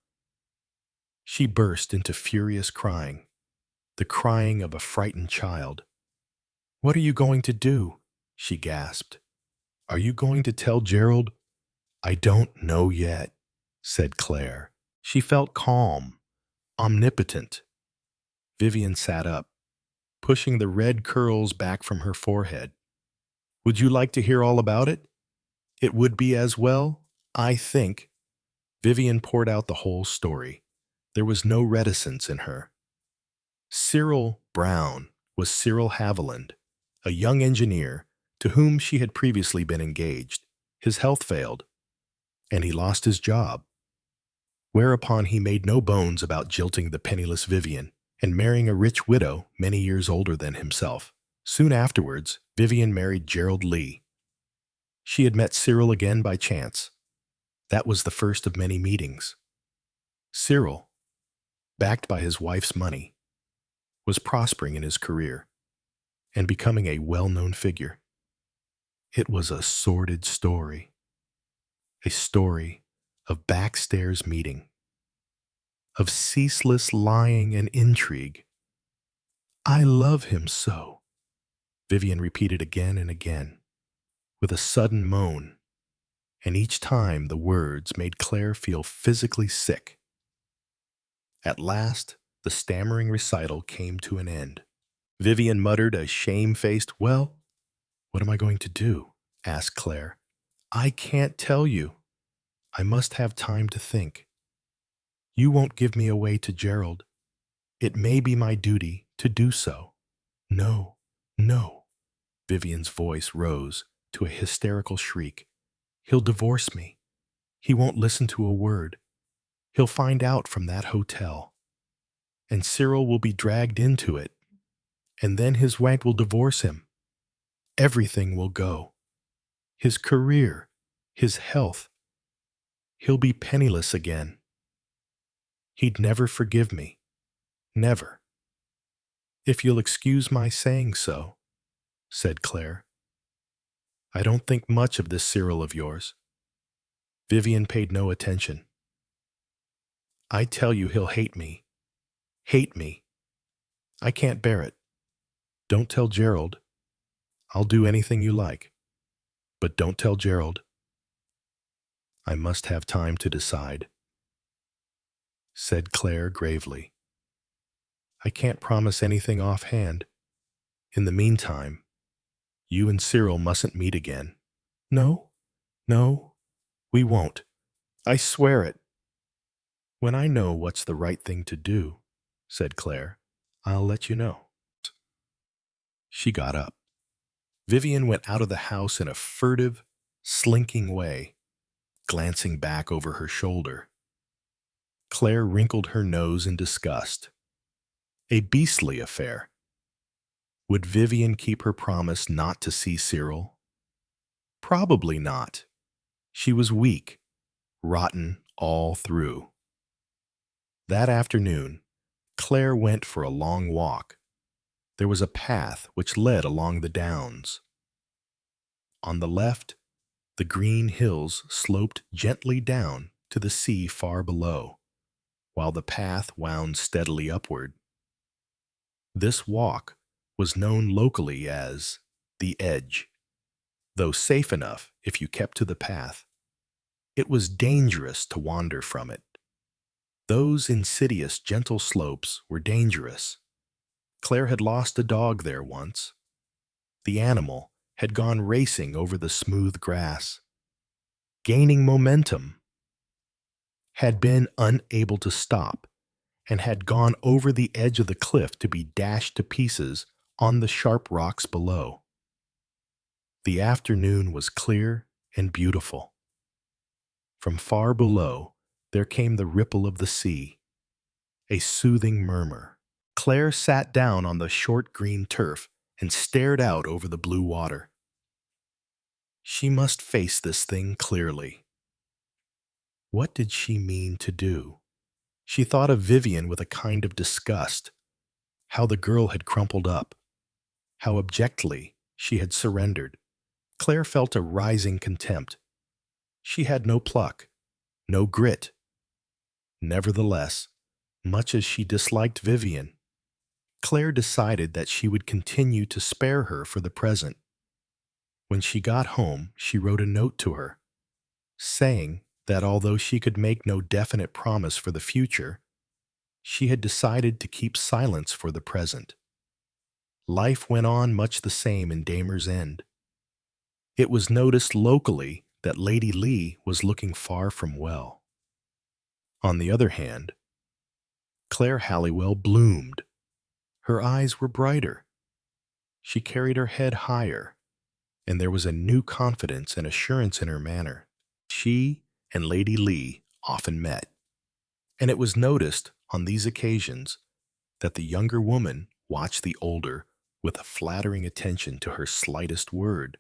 She burst into furious crying, the crying of a frightened child. What are you going to do? She gasped. Are you going to tell Gerald? I don't know yet, said Claire. She felt calm, omnipotent. Vivian sat up, pushing the red curls back from her forehead. Would you like to hear all about it? It would be as well, I think. Vivian poured out the whole story. There was no reticence in her. Cyril Brown was Cyril Haviland, a young engineer, to whom she had previously been engaged. His health failed, and he lost his job, whereupon he made no bones about jilting the penniless Vivian and marrying a rich widow many years older than himself. Soon afterwards, Vivian married Gerald Lee. She had met Cyril again by chance. That was the first of many meetings. Cyril, backed by his wife's money, was prospering in his career and becoming a well-known figure. It was a sordid story, a story of backstairs meeting, of ceaseless lying and intrigue. "I love him so," Vivian repeated again and again, with a sudden moan, and each time the words made Claire feel physically sick. At last, the stammering recital came to an end. Vivian muttered a shamefaced, "Well, what am I going to do?" asked Claire. "I can't tell you. I must have time to think. You won't give me away to Gerald. It may be my duty to do so." "No, no." Vivian's voice rose to a hysterical shriek. "He'll divorce me. He won't listen to a word. He'll find out from that hotel. And Cyril will be dragged into it. And then his wife will divorce him. Everything will go. His career, his health. He'll be penniless again. He'd never forgive me. Never. If you'll excuse my saying so," said Claire. "I don't think much of this Cyril of yours." Vivian paid no attention. "I tell you he'll hate me. Hate me. I can't bear it. Don't tell Gerald. I'll do anything you like. But don't tell Gerald. I must have time to decide," said Claire gravely. "I can't promise anything offhand. In the meantime, you and Cyril mustn't meet again." "No, no, we won't. I swear it." "When I know what's the right thing to do," said Claire, "I'll let you know." She got up. Vivian went out of the house in a furtive, slinking way, glancing back over her shoulder. Claire wrinkled her nose in disgust. A beastly affair. Would Vivian keep her promise not to see Cyril? Probably not. She was weak, rotten all through. That afternoon, Claire went for a long walk. There was a path which led along the downs. On the left, the green hills sloped gently down to the sea far below, while the path wound steadily upward. This walk was known locally as the Edge, though safe enough if you kept to the path. It was dangerous to wander from it. Those insidious, gentle slopes were dangerous. Claire had lost a dog there once. The animal had gone racing over the smooth grass, gaining momentum, had been unable to stop, and had gone over the edge of the cliff to be dashed to pieces on the sharp rocks below. The afternoon was clear and beautiful. From far below, there came the ripple of the sea, a soothing murmur. Claire sat down on the short green turf and stared out over the blue water. She must face this thing clearly. What did she mean to do? She thought of Vivian with a kind of disgust, how the girl had crumpled up, how abjectly she had surrendered. Claire felt a rising contempt. She had no pluck, no grit. Nevertheless, much as she disliked Vivian, Claire decided that she would continue to spare her for the present. When she got home, she wrote a note to her, saying that although she could make no definite promise for the future, she had decided to keep silence for the present. Life went on much the same in Damer's End. It was noticed locally that Lady Lee was looking far from well. On the other hand, Claire Halliwell bloomed. Her eyes were brighter. She carried her head higher, and there was a new confidence and assurance in her manner. She and Lady Lee often met, and it was noticed on these occasions that the younger woman watched the older with a flattering attention to her slightest word.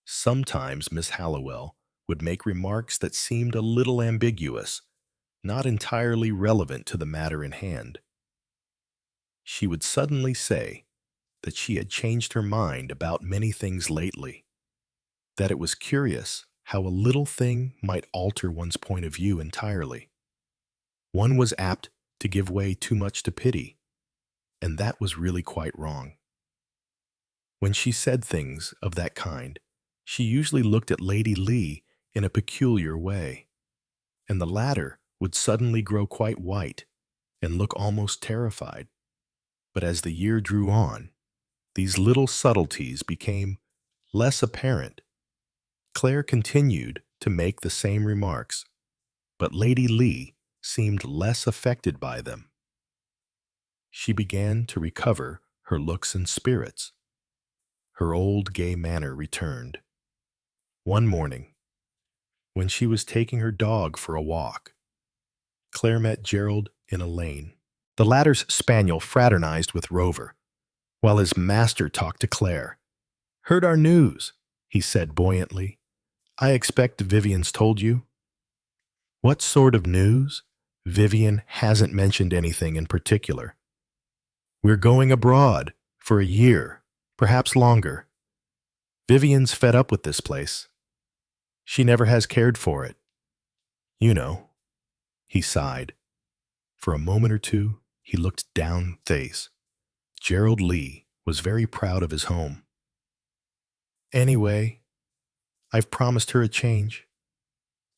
Sometimes Miss Hallowell would make remarks that seemed a little ambiguous, not entirely relevant to the matter in hand. She would suddenly say that she had changed her mind about many things lately, that it was curious how a little thing might alter one's point of view entirely. One was apt to give way too much to pity, and that was really quite wrong. When she said things of that kind, she usually looked at Lady Lee in a peculiar way, and the latter would suddenly grow quite white and look almost terrified. But as the year drew on, these little subtleties became less apparent. Claire continued to make the same remarks, but Lady Lee seemed less affected by them. She began to recover her looks and spirits. Her old gay manner returned. One morning, when she was taking her dog for a walk, Claire met Gerald in a lane. The latter's spaniel fraternized with Rover, while his master talked to Claire. "Heard our news," he said buoyantly. "I expect Vivian's told you." "What sort of news?" "Vivian hasn't mentioned anything in particular." "We're going abroad for a year, perhaps longer. Vivian's fed up with this place. She never has cared for it. You know." He sighed. For a moment or two, he looked down face. Gerald Lee was very proud of his home. "Anyway, I've promised her a change.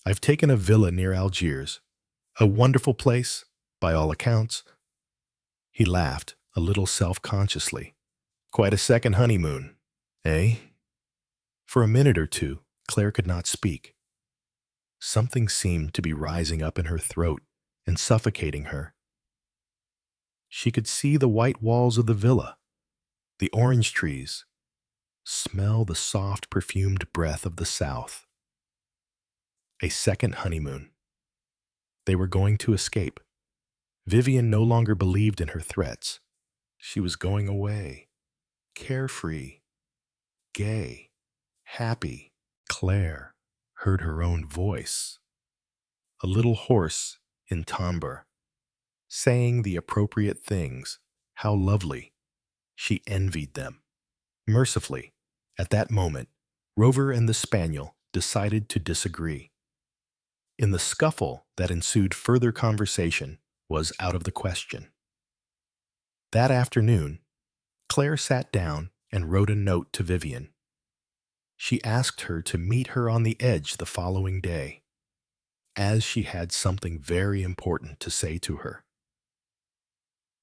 I've taken a villa near Algiers, a wonderful place, by all accounts." He laughed, a little self-consciously. "Quite a second honeymoon, eh?" For a minute or two, Claire could not speak. Something seemed to be rising up in her throat and suffocating her. She could see the white walls of the villa, the orange trees, smell the soft perfumed breath of the south. A second honeymoon. They were going to escape. Vivian no longer believed in her threats. She was going away, carefree, gay, happy. Claire heard her own voice, a little hoarse in timbre, saying the appropriate things. How lovely. She envied them. Mercifully, at that moment, Rover and the spaniel decided to disagree. In the scuffle that ensued, further conversation was out of the question. That afternoon, Claire sat down and wrote a note to Vivian. She asked her to meet her on the edge the following day, as she had something very important to say to her.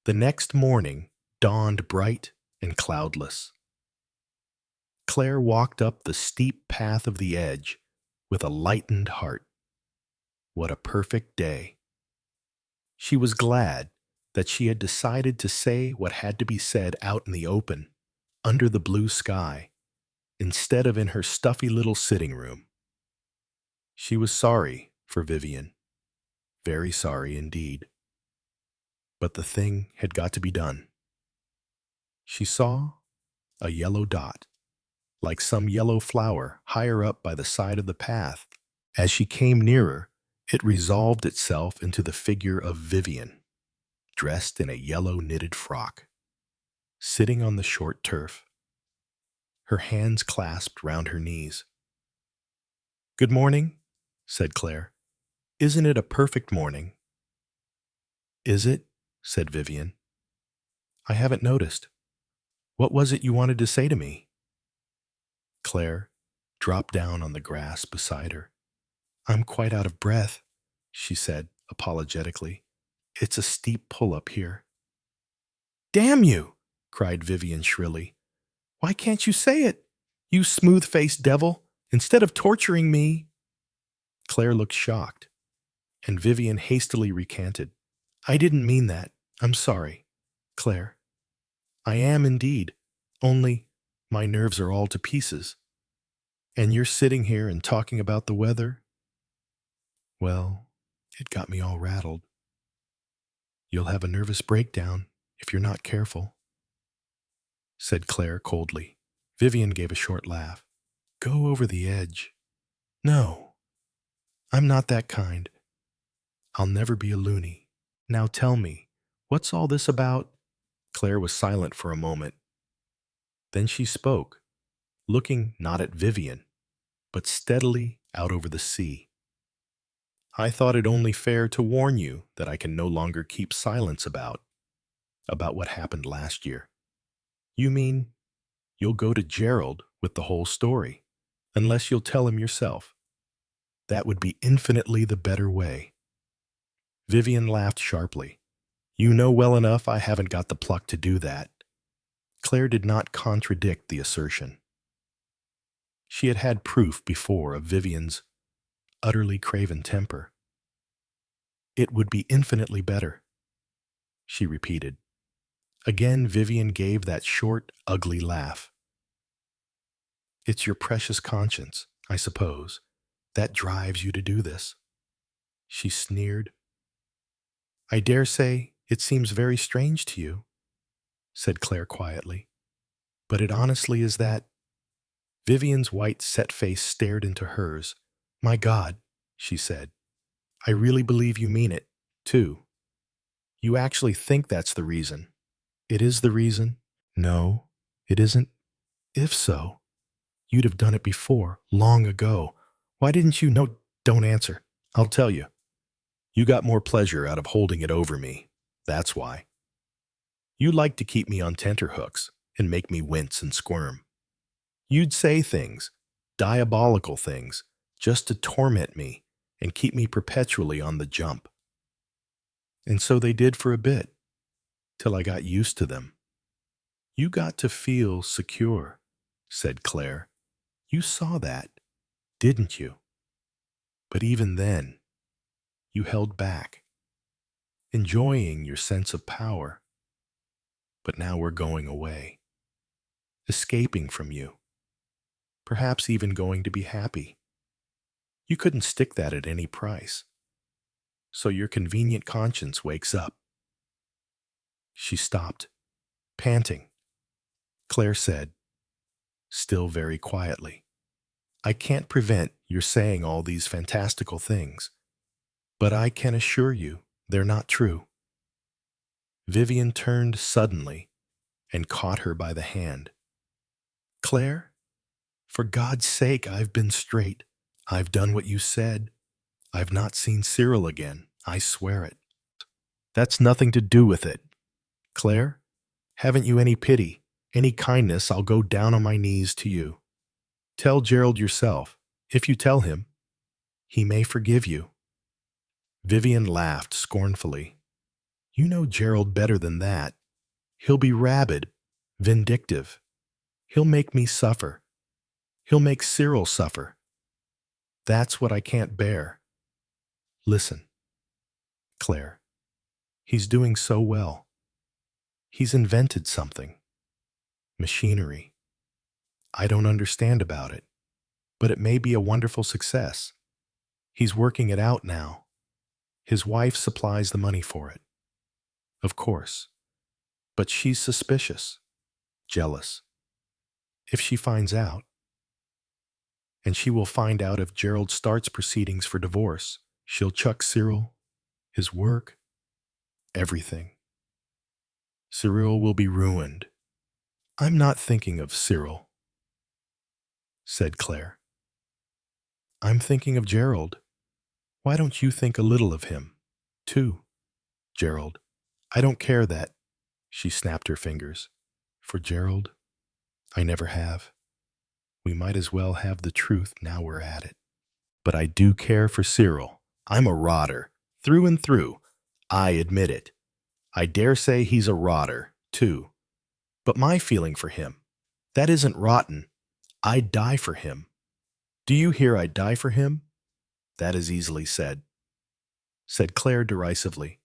The next morning dawned bright and cloudless. Claire walked up the steep path of the edge with a lightened heart. What a perfect day! She was glad that she had decided to say what had to be said out in the open, under the blue sky, instead of in her stuffy little sitting room. She was sorry for Vivian, very sorry indeed. But the thing had got to be done. She saw a yellow dot, like some yellow flower, higher up by the side of the path. As she came nearer, it resolved itself into the figure of Vivian, dressed in a yellow knitted frock, sitting on the short turf, her hands clasped round her knees. "Good morning," said Claire. "Isn't it a perfect morning?" "Is it?" said Vivian. "I haven't noticed. What was it you wanted to say to me?" Claire dropped down on the grass beside her. "I'm quite out of breath," she said apologetically. "It's a steep pull up here." "Damn you!" cried Vivian shrilly. "Why can't you say it, you smooth-faced devil, instead of torturing me?" Claire looked shocked, and Vivian hastily recanted. "I didn't mean that. I'm sorry, Claire. I am indeed. Only My nerves are all to pieces. And you're sitting here and talking about the weather? Well, it got me all rattled. You'll have a nervous breakdown if you're not careful, said Claire coldly. Vivian gave a short laugh. Go over the edge. No, I'm not that kind. I'll never be a loony. Now tell me, what's all this about? Claire was silent for a moment. Then she spoke, looking not at Vivian, but steadily out over the sea. I thought it only fair to warn you that I can no longer keep silence about what happened last year. You mean you'll go to Gerald with the whole story, unless you'll tell him yourself? That would be infinitely the better way. Vivian laughed sharply. You know well enough I haven't got the pluck to do that. Claire did not contradict the assertion. She had had proof before of Vivian's utterly craven temper. It would be infinitely better, she repeated. Again, Vivian gave that short, ugly laugh. It's your precious conscience, I suppose, that drives you to do this, she sneered. I dare say it seems very strange to you, said Claire quietly, but it honestly is that. Vivian's white, set face stared into hers. My God, she said, I really believe you mean it, too. You actually think that's the reason. It is the reason? No, it isn't. If so, you'd have done it before, long ago. Why didn't you? No, don't answer. I'll tell you. You got more pleasure out of holding it over me. That's why. You like to keep me on tenterhooks and make me wince and squirm. You'd say things, diabolical things, just to torment me and keep me perpetually on the jump. And so they did for a bit, till I got used to them. You got to feel secure, said Claire. You saw that, didn't you? But even then, you held back, enjoying your sense of power. But now we're going away, escaping from you, perhaps even going to be happy. You couldn't stick that at any price. So your convenient conscience wakes up. She stopped, panting. Claire said, still very quietly, I can't prevent your saying all these fantastical things, but I can assure you they're not true. Vivian turned suddenly and caught her by the hand. Claire, for God's sake, I've been straight. I've done what you said. I've not seen Cyril again. I swear it. That's nothing to do with it. Claire, haven't you any pity, any kindness? I'll go down on my knees to you. Tell Gerald yourself. If you tell him, he may forgive you. Vivian laughed scornfully. You know Gerald better than that. He'll be rabid, vindictive. He'll make me suffer. He'll make Cyril suffer. That's what I can't bear. Listen, Claire, he's doing so well. He's invented something. Machinery. I don't understand about it, but it may be a wonderful success. He's working it out now. His wife supplies the money for it. Of course. But she's suspicious, jealous. If she finds out, and she will find out if Gerald starts proceedings for divorce, she'll chuck Cyril, his work, everything. Cyril will be ruined. I'm not thinking of Cyril, said Claire. I'm thinking of Gerald. Why don't you think a little of him, too, Gerald? I don't care that, she snapped her fingers. For Gerald, I never have. We might as well have the truth now we're at it. But I do care for Cyril. I'm a rotter, through and through. I admit it. I dare say he's a rotter, too. But my feeling for him, that isn't rotten. I'd die for him. Do you hear I'd die for him? That is easily said, said Claire derisively.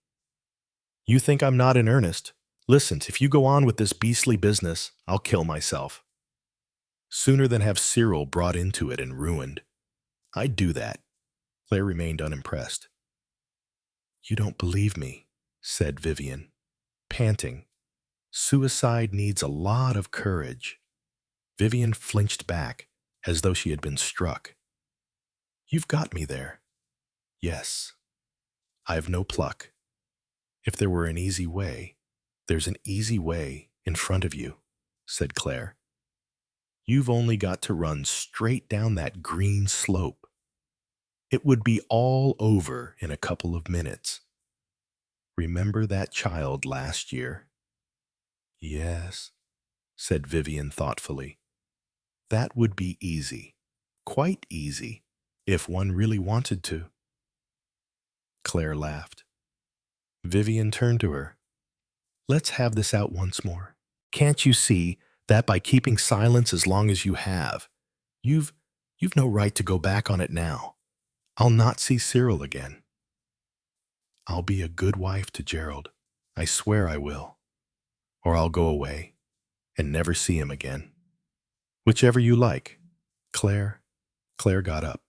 You think I'm not in earnest? Listen, if you go on with this beastly business, I'll kill myself. sooner than have Cyril brought into it and ruined. I'd do that. Claire remained unimpressed. You don't believe me, said Vivian, panting. Suicide needs a lot of courage. Vivian flinched back, as though she had been struck. You've got me there. Yes. I've no pluck. If there were an easy way, there's an easy way in front of you, said Claire. You've only got to run straight down that green slope. It would be all over in a couple of minutes. Remember that child last year? Yes, said Vivian thoughtfully. That would be easy, quite easy, if one really wanted to. Claire laughed. Vivian turned to her. Let's have this out once more. Can't you see that by keeping silence as long as you have, you've no right to go back on it now? I'll not see Cyril again. I'll be a good wife to Gerald. I swear I will. Or I'll go away and never see him again. Whichever you like. Claire got up.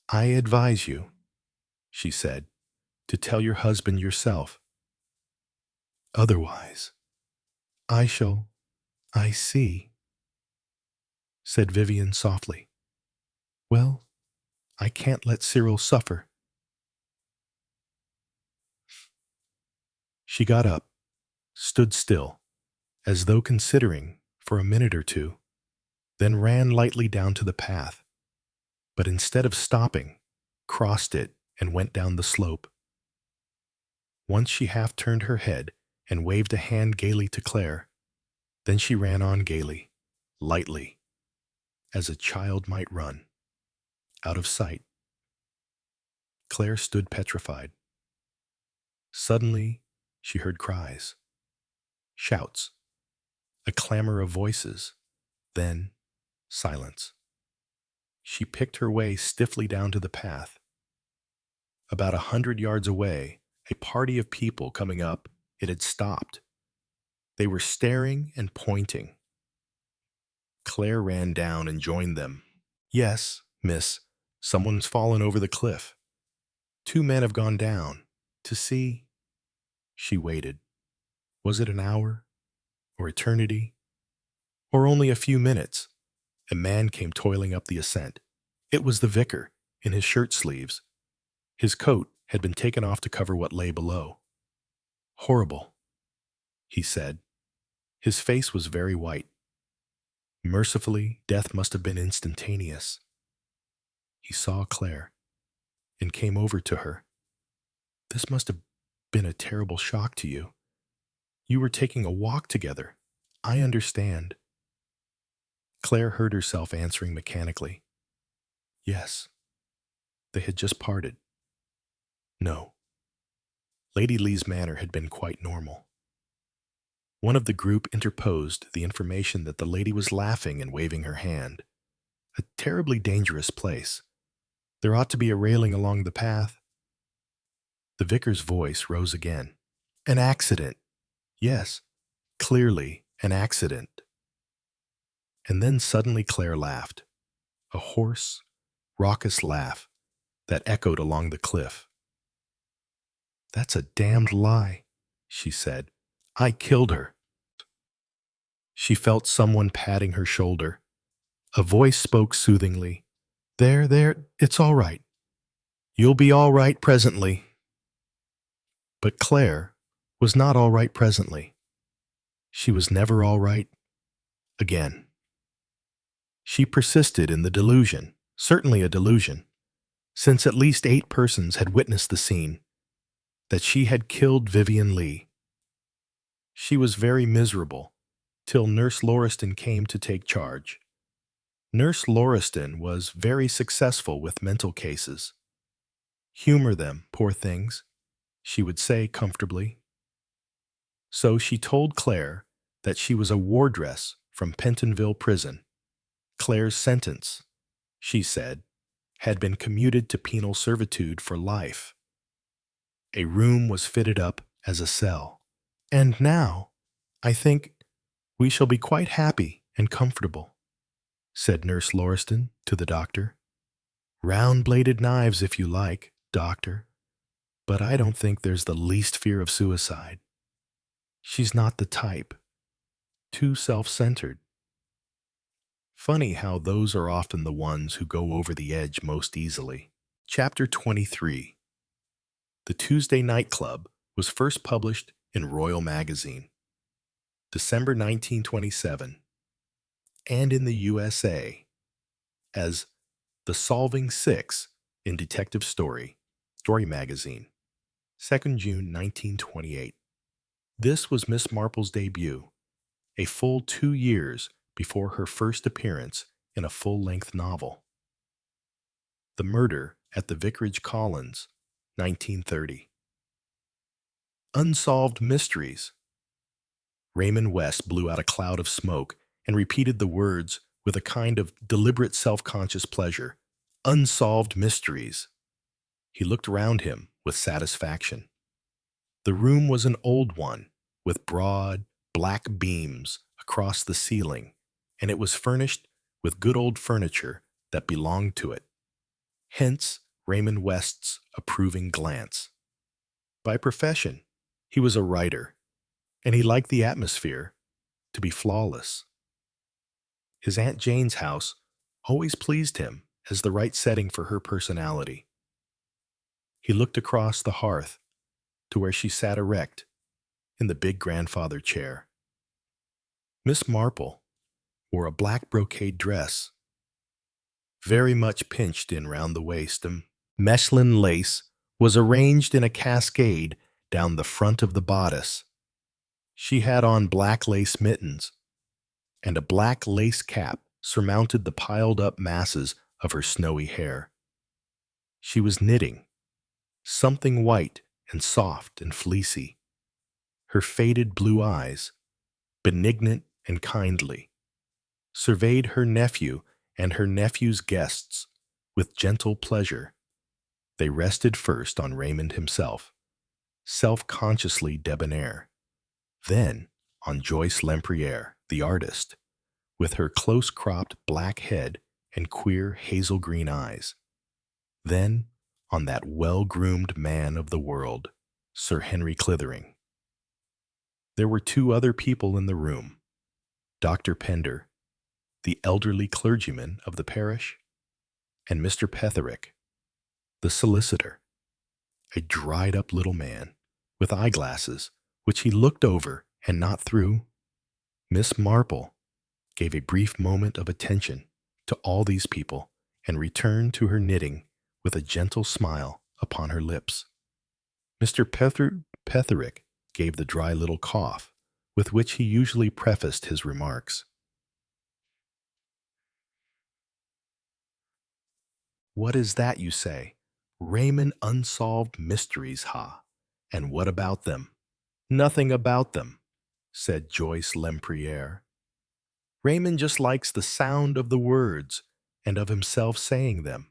I advise you, she said, to tell your husband yourself. Otherwise, I see, said Vivian softly. Well, I can't let Cyril suffer. She got up, stood still, as though considering for a minute or two, then ran lightly down to the path, but instead of stopping, crossed it and went down the slope. Once she half turned her head and waved a hand gaily to Claire. Then she ran on gaily, lightly, as a child might run, out of sight. Claire stood petrified. Suddenly, she heard cries, shouts, a clamor of voices, then silence. She picked her way stiffly down to the path. About 100 yards away, a party of people coming up, it had stopped. They were staring and pointing. Claire ran down and joined them. Yes, miss, someone's fallen over the cliff. 2 men have gone down. To see. She waited. Was it an hour? Or eternity? Or only a few minutes? A man came toiling up the ascent. It was the vicar, in his shirt sleeves. His coat had been taken off to cover what lay below. Horrible, he said. His face was very white. Mercifully, death must have been instantaneous. He saw Claire and came over to her. This must have been a terrible shock to you. You were taking a walk together. I understand. Claire heard herself answering mechanically. Yes. They had just parted. No. Lady Lee's manner had been quite normal. One of the group interposed the information that the lady was laughing and waving her hand. A terribly dangerous place. There ought to be a railing along the path. The vicar's voice rose again. An accident. Yes, clearly an accident. And then suddenly Claire laughed. A hoarse, raucous laugh that echoed along the cliff. That's a damned lie, she said. I killed her. She felt someone patting her shoulder. A voice spoke soothingly. There, it's all right. You'll be all right presently. But Claire was not all right presently. She was never all right again. She persisted in the delusion, certainly a delusion, since at least 8 persons had witnessed the scene, that she had killed Vivian Lee. She was very miserable, till Nurse Lauriston came to take charge. Nurse Lauriston was very successful with mental cases. Humor them, poor things, she would say comfortably. So she told Claire that she was a wardress from Pentonville Prison. Claire's sentence, she said, had been commuted to penal servitude for life. A room was fitted up as a cell. And now, I think, we shall be quite happy and comfortable. said Nurse Lauriston to the doctor. Round-bladed knives if you like, doctor, but I don't think there's the least fear of suicide. She's not the type. Too self-centered. Funny how those are often the ones who go over the edge most easily. Chapter 23. The Tuesday Night Club was first published in Royal Magazine, December 1927, and in the USA as The Solving Six in Detective Story Magazine, 2nd June 1928. This was Miss Marple's debut, a full 2 years before her first appearance in a full-length novel. The Murder at the Vicarage Collins, 1930. Unsolved Mysteries. Raymond West blew out a cloud of smoke and repeated the words with a kind of deliberate self-conscious pleasure. Unsolved mysteries. He looked round him with satisfaction. The room was an old one, with broad, black beams across the ceiling, and it was furnished with good old furniture that belonged to it. Hence Raymond West's approving glance. By profession, he was a writer, and he liked the atmosphere to be flawless. His Aunt Jane's house always pleased him as the right setting for her personality. He looked across the hearth to where she sat erect in the big grandfather chair. Miss Marple wore a black brocade dress, very much pinched in round the waist, and Mechlin lace was arranged in a cascade down the front of the bodice. She had on black lace mittens, and a black lace cap surmounted the piled-up masses of her snowy hair. She was knitting, something white and soft and fleecy. Her faded blue eyes, benignant and kindly, surveyed her nephew and her nephew's guests with gentle pleasure. They rested first on Raymond himself, self-consciously debonair, then on Joyce Lempriere, the artist, with her close-cropped black head and queer hazel-green eyes, then on that well-groomed man of the world, Sir Henry Clithering. There were 2 other people in the room, Dr. Pender, the elderly clergyman of the parish, and Mr. Petherick, the solicitor, a dried-up little man with eyeglasses which he looked over and not through. Miss Marple gave a brief moment of attention to all these people and returned to her knitting with a gentle smile upon her lips. Mr. Petherick gave the dry little cough with which he usually prefaced his remarks. What is that, you say? Raymond Unsolved Mysteries, ha? And what about them? Nothing about them, said Joyce Lempriere. Raymond just likes the sound of the words and of himself saying them.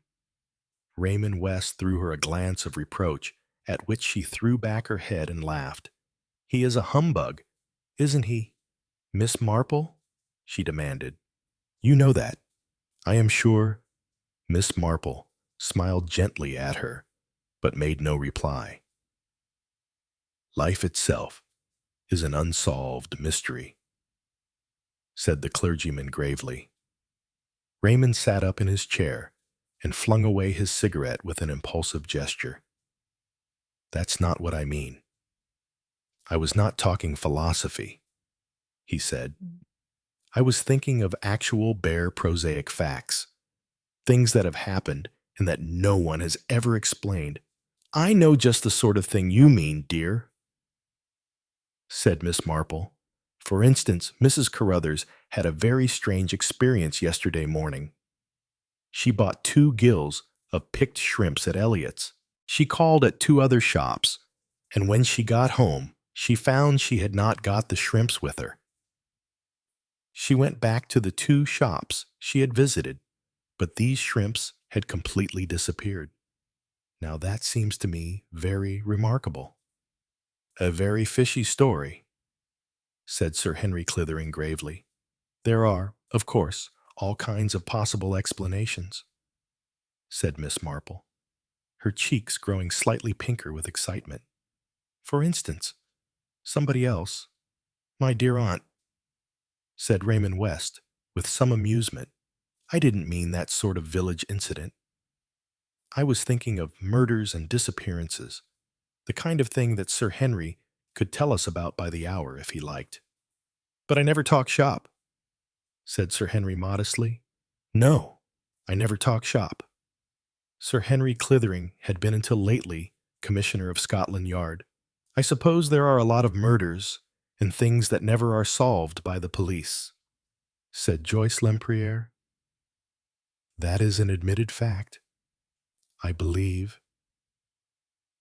Raymond West threw her a glance of reproach, at which she threw back her head and laughed. He is a humbug, isn't he? Miss Marple? She demanded. You know that, I am sure. Miss Marple smiled gently at her, but made no reply. Life itself is an unsolved mystery, said the clergyman gravely. Raymond sat up in his chair and flung away his cigarette with an impulsive gesture. That's not what I mean. I was not talking philosophy, he said. I was thinking of actual bare prosaic facts, things that have happened and that no one has ever explained. I know just the sort of thing you mean, dear, said Miss Marple. For instance, Mrs. Carruthers had a very strange experience yesterday morning. She bought 2 gills of picked shrimps at Elliott's. She called at 2 other shops, and when she got home, she found she had not got the shrimps with her. She went back to the 2 shops she had visited, but these shrimps had completely disappeared. Now that seems to me very remarkable. A very fishy story, said Sir Henry Clithering gravely. There are, of course, all kinds of possible explanations, said Miss Marple, her cheeks growing slightly pinker with excitement. For instance, somebody else, my dear aunt, said Raymond West, with some amusement. I didn't mean that sort of village incident. I was thinking of murders and disappearances, the kind of thing that Sir Henry could tell us about by the hour if he liked. But I never talk shop, said Sir Henry modestly. No, I never talk shop. Sir Henry Clithering had been until lately Commissioner of Scotland Yard. I suppose there are a lot of murders and things that never are solved by the police, said Joyce Lempriere. That is an admitted fact, I believe,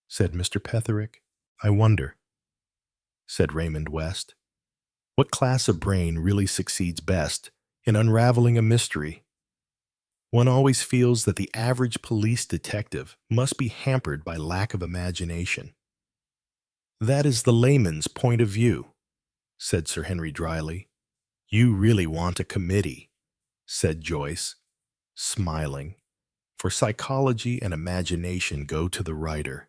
said Mr. Petherick. I wonder, said Raymond West, what class of brain really succeeds best in unraveling a mystery? One always feels that the average police detective must be hampered by lack of imagination. That is the layman's point of view, said Sir Henry dryly. You really want a committee, said Joyce, smiling, for psychology and imagination go to the writer.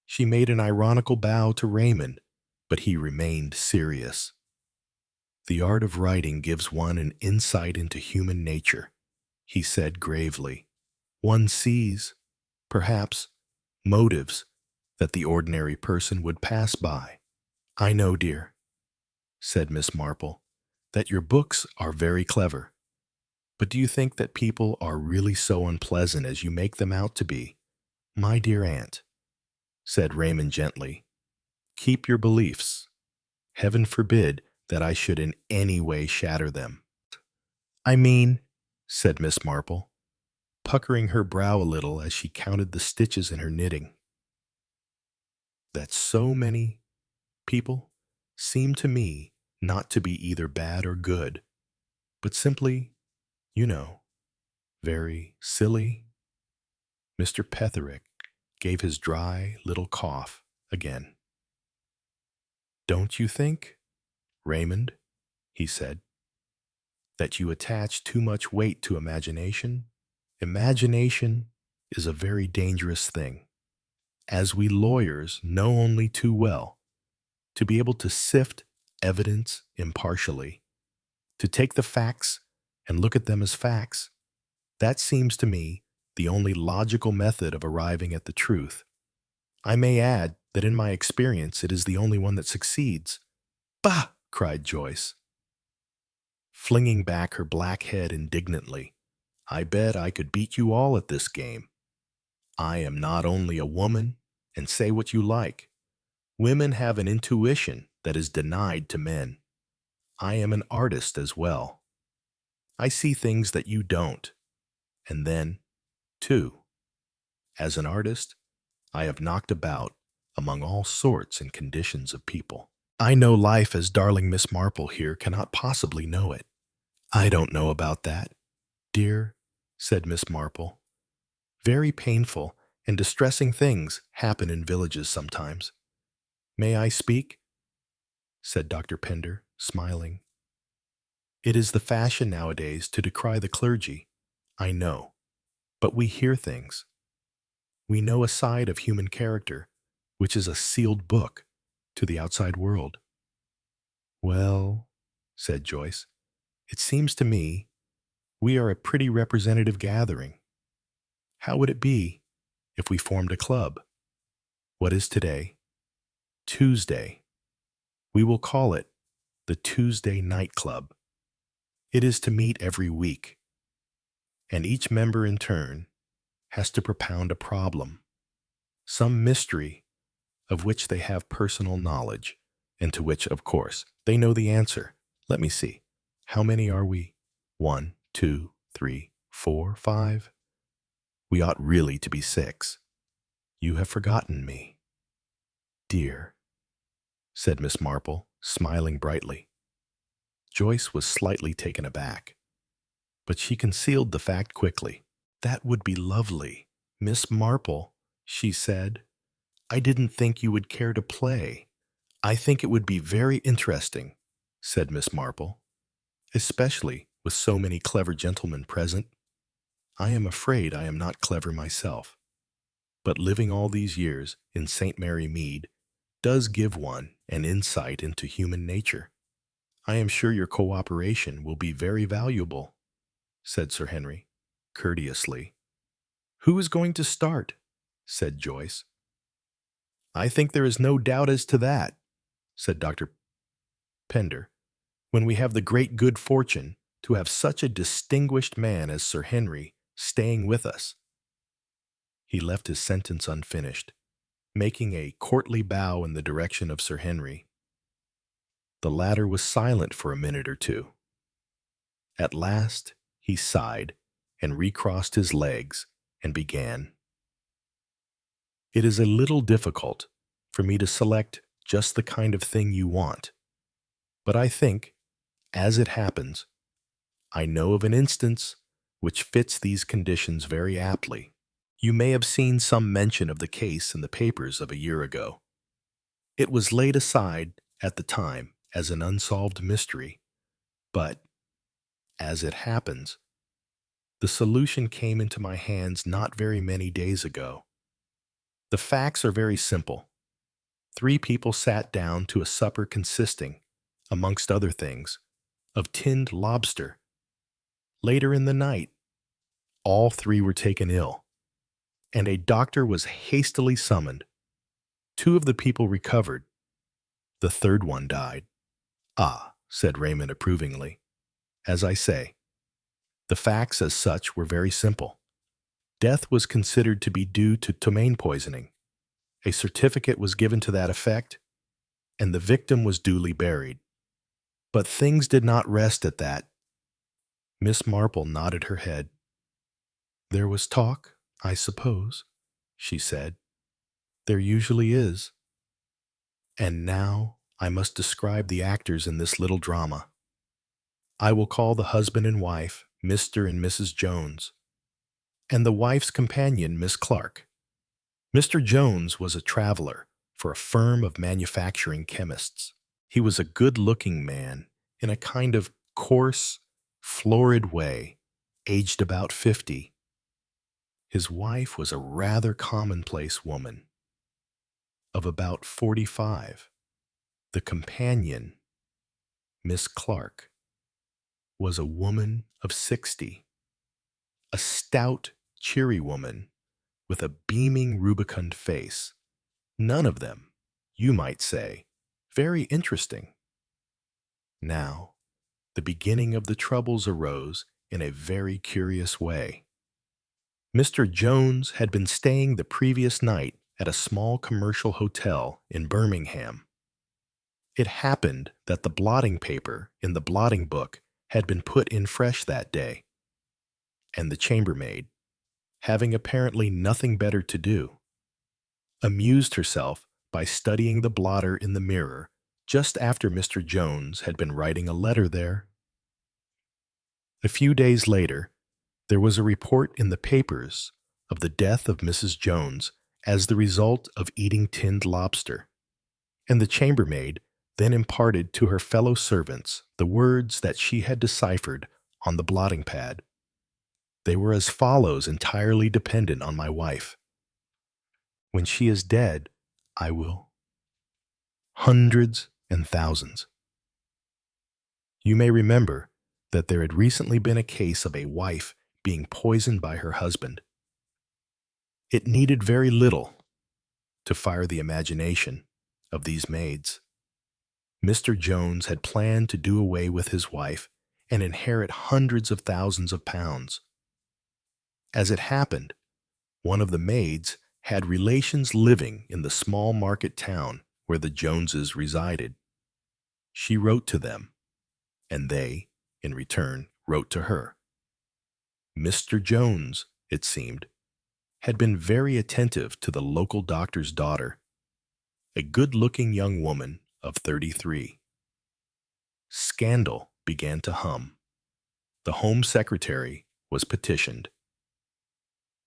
She made an ironical bow to Raymond, but he remained serious. The art of writing gives one an insight into human nature, he said gravely. One sees, perhaps, motives that the ordinary person would pass by. I know, dear, said Miss Marple, that your books are very clever. But do you think that people are really so unpleasant as you make them out to be? My dear aunt, said Raymond gently, keep your beliefs. Heaven forbid that I should in any way shatter them. I mean, said Miss Marple, puckering her brow a little as she counted the stitches in her knitting, that so many people seem to me not to be either bad or good, but simply, you know, very silly. Mr. Petherick gave his dry little cough again. Don't you think, Raymond, he said, that you attach too much weight to imagination? Imagination is a very dangerous thing, as we lawyers know only too well, to be able to sift evidence impartially, to take the facts and look at them as facts. That seems to me the only logical method of arriving at the truth. I may add that in my experience it is the only one that succeeds. Bah! Cried Joyce, flinging back her black head indignantly. I bet I could beat you all at this game. I am not only a woman, and say what you like. Women have an intuition that is denied to men. I am an artist as well. I see things that you don't. And then, too, as an artist, I have knocked about among all sorts and conditions of people. I know life as darling Miss Marple here cannot possibly know it. I don't know about that, dear, said Miss Marple. Very painful and distressing things happen in villages sometimes. May I speak? Said Dr. Pender, smiling. It is the fashion nowadays to decry the clergy, I know, but we hear things. We know a side of human character, which is a sealed book to the outside world. Well, said Joyce, it seems to me we are a pretty representative gathering. How would it be if we formed a club? What is today? Tuesday. We will call it the Tuesday Night Club. It is to meet every week, and each member in turn has to propound a problem, some mystery of which they have personal knowledge, and to which, of course, they know the answer. Let me see. How many are we? 1, 2, 3, 4, 5. We ought really to be 6. You have forgotten me. Dear, said Miss Marple, smiling brightly. Joyce was slightly taken aback, but she concealed the fact quickly. That would be lovely, Miss Marple, she said. I didn't think you would care to play. I think it would be very interesting, said Miss Marple, especially with so many clever gentlemen present. I am afraid I am not clever myself, but living all these years in St. Mary Mead does give one an insight into human nature. I am sure your cooperation will be very valuable, said Sir Henry, courteously. Who is going to start? Said Joyce. I think there is no doubt as to that, said Dr. Pender, when we have the great good fortune to have such a distinguished man as Sir Henry staying with us. He left his sentence unfinished, making a courtly bow in the direction of Sir Henry. The latter was silent for a minute or two. At last he sighed and recrossed his legs and began. It is a little difficult for me to select just the kind of thing you want, but I think, as it happens, I know of an instance which fits these conditions very aptly. You may have seen some mention of the case in the papers of a year ago. It was laid aside at the time as an unsolved mystery, but, as it happens, the solution came into my hands not very many days ago. The facts are very simple. 3 people sat down to a supper consisting, amongst other things, of tinned lobster. Later in the night, all 3 were taken ill, and a doctor was hastily summoned. 2 of the people recovered. The third one died. Ah, said Raymond approvingly. As I say, the facts as such were very simple. Death was considered to be due to ptomaine poisoning. A certificate was given to that effect, and the victim was duly buried. But things did not rest at that. Miss Marple nodded her head. There was talk, I suppose, she said. There usually is. And now I must describe the actors in this little drama. I will call the husband and wife Mr. and Mrs. Jones, and the wife's companion Miss Clark. Mr. Jones was a traveler for a firm of manufacturing chemists. He was a good-looking man in a kind of coarse, florid way, aged about 50. His wife was a rather commonplace woman of about 45. The companion, Miss Clark, was a woman of 60, a stout, cheery woman with a beaming, rubicund face. None of them, you might say, very interesting. Now, the beginning of the troubles arose in a very curious way. Mr. Jones had been staying the previous night at a small commercial hotel in Birmingham. It happened that the blotting paper in the blotting book had been put in fresh that day, and the chambermaid, having apparently nothing better to do, amused herself by studying the blotter in the mirror just after Mr. Jones had been writing a letter there. A few days later, there was a report in the papers of the death of Mrs. Jones as the result of eating tinned lobster, and the chambermaid then imparted to her fellow servants the words that she had deciphered on the blotting pad. They were as follows, entirely dependent on my wife. When she is dead, I will. Hundreds and thousands. You may remember that there had recently been a case of a wife being poisoned by her husband. It needed very little to fire the imagination of these maids. Mr. Jones had planned to do away with his wife and inherit hundreds of thousands of pounds. As it happened, one of the maids had relations living in the small market town where the Joneses resided. She wrote to them, and they, in return, wrote to her. Mr. Jones, it seemed, had been very attentive to the local doctor's daughter, a good-looking young woman of 33. Scandal began to hum. The Home Secretary was petitioned.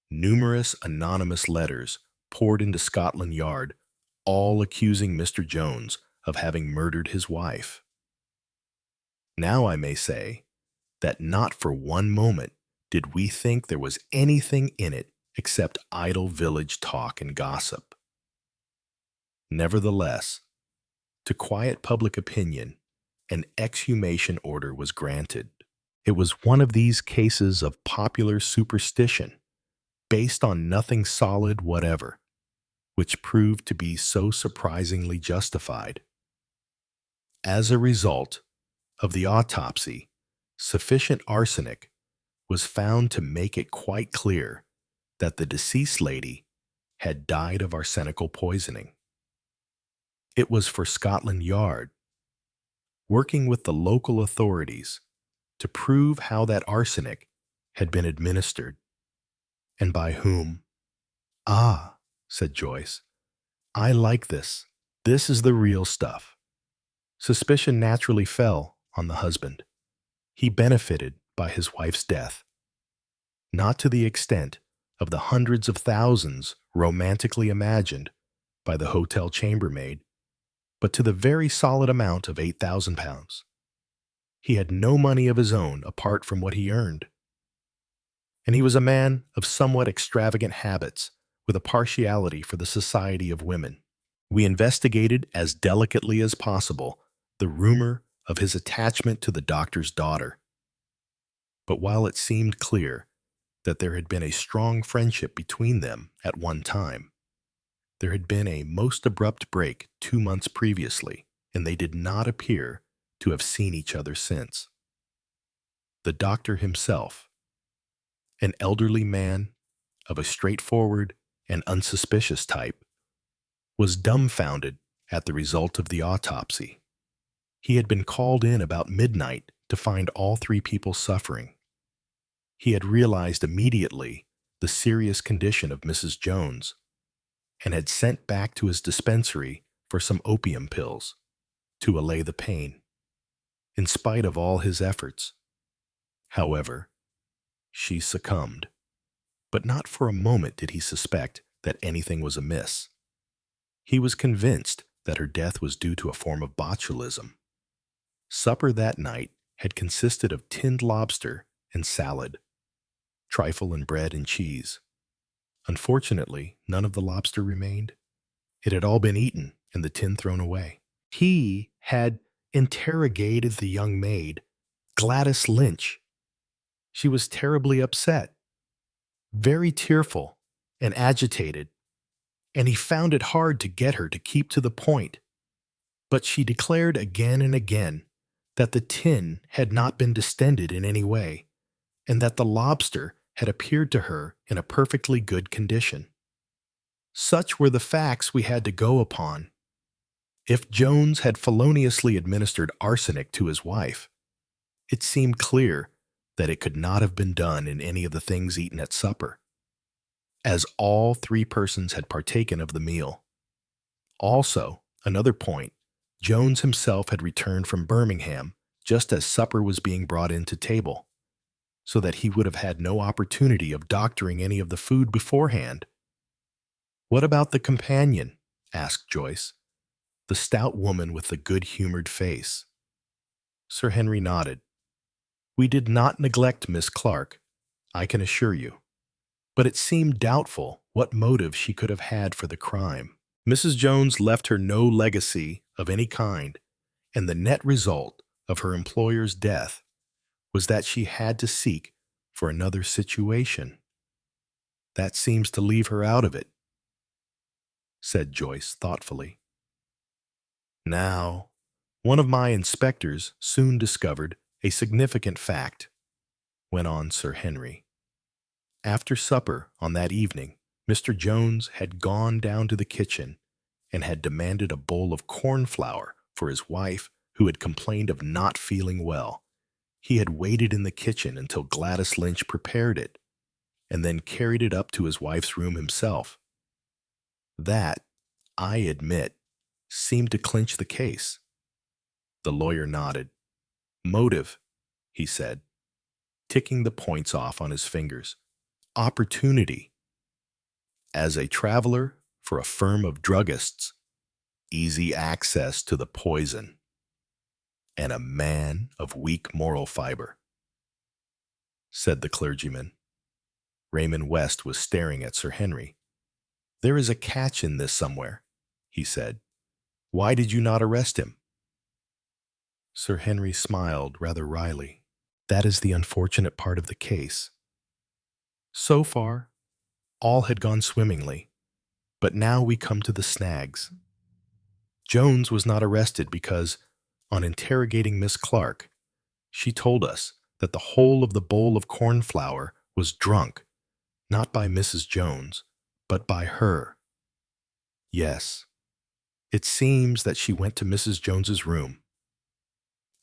Numerous anonymous letters poured into Scotland Yard, all accusing Mr. Jones of having murdered his wife. Now I may say that not for one moment did we think there was anything in it except idle village talk and gossip. Nevertheless, to quiet public opinion, an exhumation order was granted. It was one of these cases of popular superstition, based on nothing solid whatever, which proved to be so surprisingly justified. As a result of the autopsy, sufficient arsenic was found to make it quite clear that the deceased lady had died of arsenical poisoning. It was for Scotland Yard, working with the local authorities, to prove how that arsenic had been administered and by whom. "Ah," said Joyce, "I like this. This is the real stuff." Suspicion naturally fell on the husband. He benefited by his wife's death, not to the extent of the hundreds of thousands romantically imagined by the hotel chambermaid, but to the very solid amount of £8,000. He had no money of his own apart from what he earned, and he was a man of somewhat extravagant habits with a partiality for the society of women. We investigated as delicately as possible the rumor of his attachment to the doctor's daughter. But while it seemed clear that there had been a strong friendship between them at one time, there had been a most abrupt break 2 months previously, and they did not appear to have seen each other since. The doctor himself, an elderly man of a straightforward and unsuspicious type, was dumbfounded at the result of the autopsy. He had been called in about midnight to find all 3 people suffering. He had realized immediately the serious condition of Mrs. Jones and had sent back to his dispensary for some opium pills to allay the pain. In spite of all his efforts, however, she succumbed, but not for a moment did he suspect that anything was amiss. He was convinced that her death was due to a form of botulism. Supper that night had consisted of tinned lobster and salad, trifle and bread and cheese. Unfortunately, none of the lobster remained. It had all been eaten and the tin thrown away. He had interrogated the young maid, Gladys Lynch. She was terribly upset, very tearful and agitated, and he found it hard to get her to keep to the point. But she declared again and again that the tin had not been distended in any way, and that the lobster had appeared to her in a perfectly good condition. Such were the facts we had to go upon. If Jones had feloniously administered arsenic to his wife, it seemed clear that it could not have been done in any of the things eaten at supper, as all 3 persons had partaken of the meal. Also, another point, Jones himself had returned from Birmingham just as supper was being brought in to table, so that he would have had no opportunity of doctoring any of the food beforehand. "What about the companion?" asked Joyce, the stout woman with the good-humored face. Sir Henry nodded. "We did not neglect Miss Clark, I can assure you, but it seemed doubtful what motive she could have had for the crime. Mrs. Jones left her no legacy of any kind, and the net result of her employer's death was that she had to seek for another situation. That seems to leave her out of it," said Joyce thoughtfully. "Now, one of my inspectors soon discovered a significant fact," went on Sir Henry. "After supper on that evening, Mr. Jones had gone down to the kitchen and had demanded a bowl of corn flour for his wife, who had complained of not feeling well. He had waited in the kitchen until Gladys Lynch prepared it, and then carried it up to his wife's room himself. That, I admit, seemed to clinch the case." The lawyer nodded. "Motive," he said, ticking the points off on his fingers. "Opportunity. As a traveler for a firm of druggists, easy access to the poison, and a man of weak moral fiber. said the clergyman. Raymond West was staring at Sir Henry. "There is a catch in this somewhere," he said. "Why did you not arrest him?" Sir Henry smiled rather wryly. "That is the unfortunate part of the case. So far, all had gone swimmingly, but now we come to the snags. Jones was not arrested because, on interrogating Miss Clark, she told us that the whole of the bowl of cornflour was drunk, not by Mrs. Jones, but by her. Yes, it seems that she went to Mrs. Jones's room,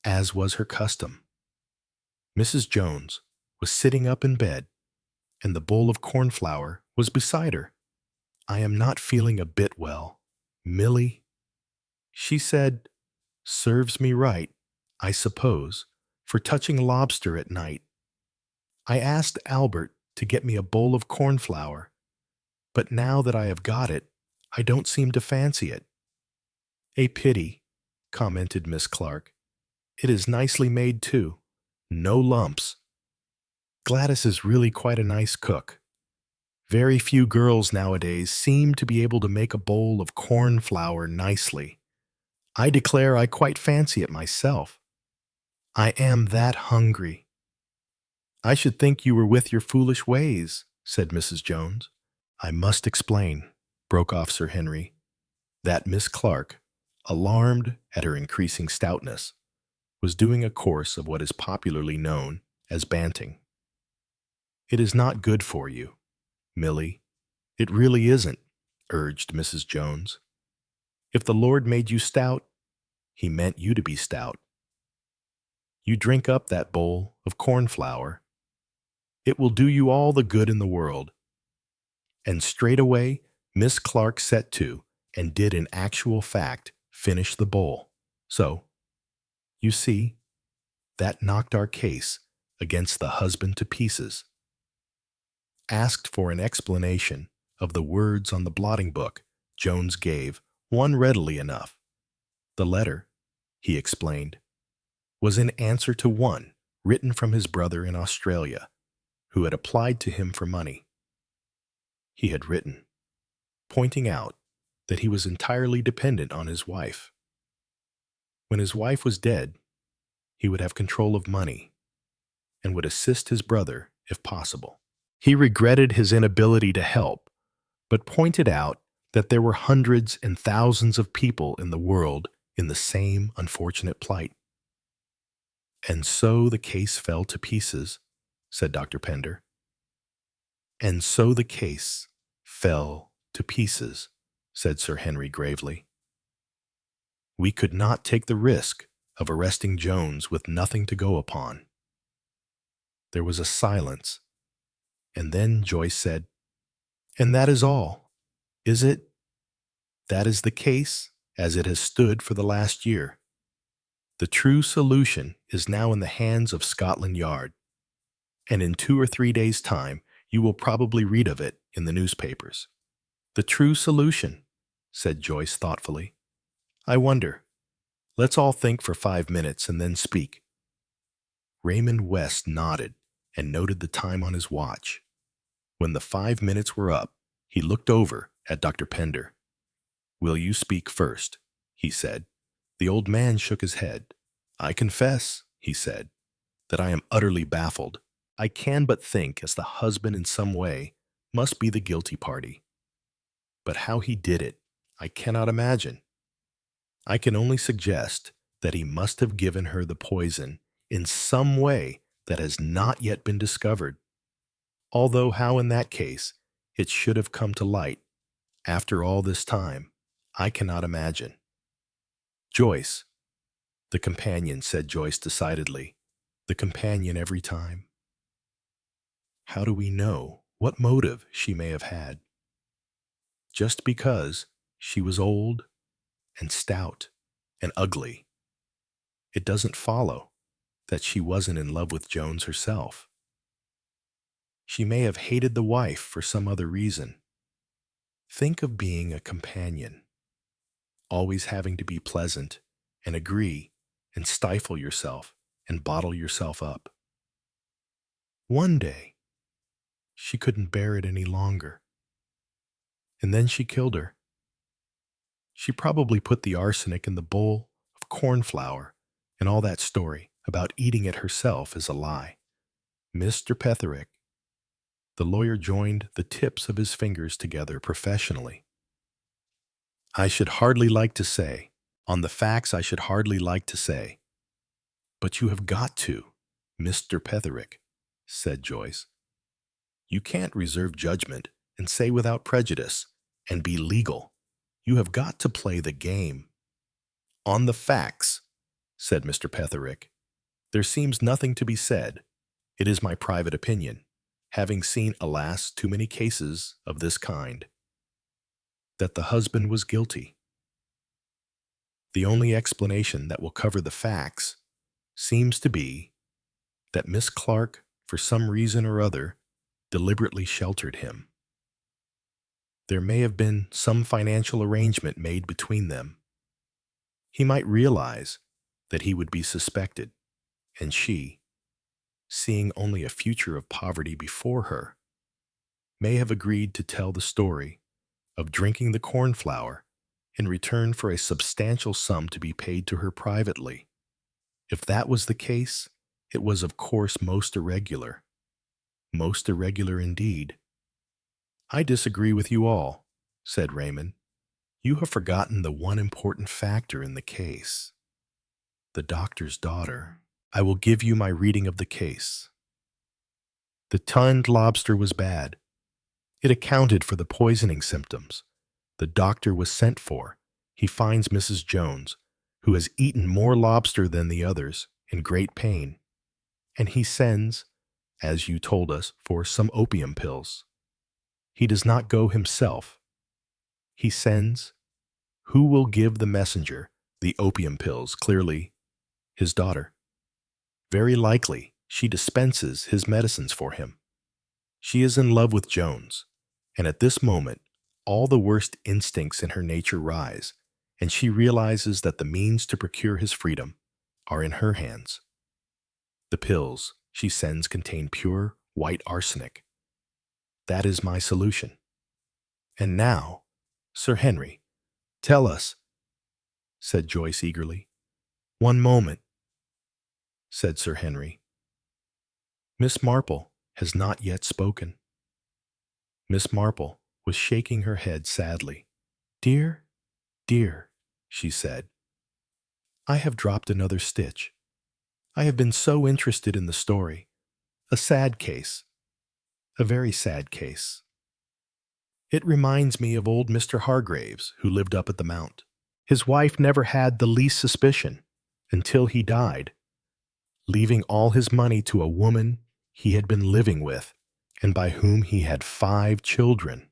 as was her custom. Mrs. Jones was sitting up in bed, and the bowl of cornflour was beside her. I am not feeling a bit well. Millie, she said, serves me right, I suppose, for touching lobster at night. I asked Albert to get me a bowl of cornflour, but now that I have got it, I don't seem to fancy it." "A pity," commented Miss Clark. "It is nicely made, too. No lumps. Gladys is really quite a nice cook. Very few girls nowadays seem to be able to make a bowl of cornflour nicely. I declare I quite fancy it myself. I am that hungry." "I should think you were with your foolish ways," said Mrs. Jones. "I must explain," broke off Sir Henry, "that Miss Clark, alarmed at her increasing stoutness, was doing a course of what is popularly known as banting. It is not good for you, Millie. It really isn't," urged Mrs. Jones. "If the Lord made you stout, he meant you to be stout. You drink up that bowl of cornflour. It will do you all the good in the world." And straightway Miss Clark set to and did in actual fact finish the bowl. So, you see, that knocked our case against the husband to pieces. Asked for an explanation of the words on the blotting book, Jones gave one readily enough. The letter, he explained, was in answer to one written from his brother in Australia, who had applied to him for money. He had written, pointing out that he was entirely dependent on his wife. When his wife was dead, he would have control of money and would assist his brother if possible. He regretted his inability to help, but pointed out that there were hundreds and thousands of people in the world in the same unfortunate plight. "And so the case fell to pieces," said Dr. Pender. "And so the case fell to pieces," said Sir Henry gravely. "We could not take the risk of arresting Jones with nothing to go upon." There was a silence, and then Joyce said, "And that is all, is it?" "That is the case as it has stood for the last year. The true solution is now in the hands of Scotland Yard, and in 2 or 3 days' time you will probably read of it in the newspapers." "The true solution," said Joyce thoughtfully. "I wonder. Let's all think for 5 minutes and then speak." Raymond West nodded and noted the time on his watch. When the 5 minutes were up, he looked over at Dr. Pender. "Will you speak first?" he said. The old man shook his head. "I confess," he said, "that I am utterly baffled. I can but think as the husband in some way must be the guilty party. But how he did it, I cannot imagine. I can only suggest that he must have given her the poison in some way that has not yet been discovered, although how in that case it should have come to light after all this time, I cannot imagine." "Joyce," the companion said Joyce decidedly, "the companion every time. How do we know what motive she may have had? Just because she was old and stout and ugly, it doesn't follow that she wasn't in love with Jones herself. She may have hated the wife for some other reason. Think of being a companion, always having to be pleasant and agree and stifle yourself and bottle yourself up. One day, she couldn't bear it any longer, and then she killed her. She probably put the arsenic in the bowl of corn flour, and all that story about eating it herself is a lie. Mr. Petherick, the lawyer joined the tips of his fingers together professionally. I should hardly like to say, on the facts I should hardly like to say, but you have got to, Mr. Petherick, said Joyce. You can't reserve judgment and say without prejudice and be legal. You have got to play the game. On the facts, said Mr. Petherick, there seems nothing to be said. It is my private opinion, having seen, alas, too many cases of this kind, that the husband was guilty. The only explanation that will cover the facts seems to be that Miss Clark, for some reason or other, deliberately sheltered him. There may have been some financial arrangement made between them. He might realize that he would be suspected, and she, seeing only a future of poverty before her, may have agreed to tell the story of drinking the corn flour in return for a substantial sum to be paid to her privately. If that was the case, it was of course most irregular. Most irregular indeed. I disagree with you all, said Raymond. You have forgotten the one important factor in the case. The doctor's daughter. I will give you my reading of the case. The tinned lobster was bad. It accounted for the poisoning symptoms. The doctor was sent for. He finds Mrs. Jones, who has eaten more lobster than the others, in great pain, and he sends, as you told us, for some opium pills. He does not go himself. He sends. Who will give the messenger the opium pills? Clearly, his daughter. Very likely, she dispenses his medicines for him. She is in love with Jones, and at this moment, all the worst instincts in her nature rise, and she realizes that the means to procure his freedom are in her hands. The pills she sends contain pure white arsenic. That is my solution. And now, Sir Henry, tell us, said Joyce eagerly. One moment, said Sir Henry. Miss Marple has not yet spoken. Miss Marple was shaking her head sadly. Dear, dear, she said, I have dropped another stitch. I have been so interested in the story. A sad case. A very sad case. It reminds me of old Mr. Hargraves, who lived up at the Mount. His wife never had the least suspicion until he died, leaving all his money to a woman he had been living with and by whom he had 5 children.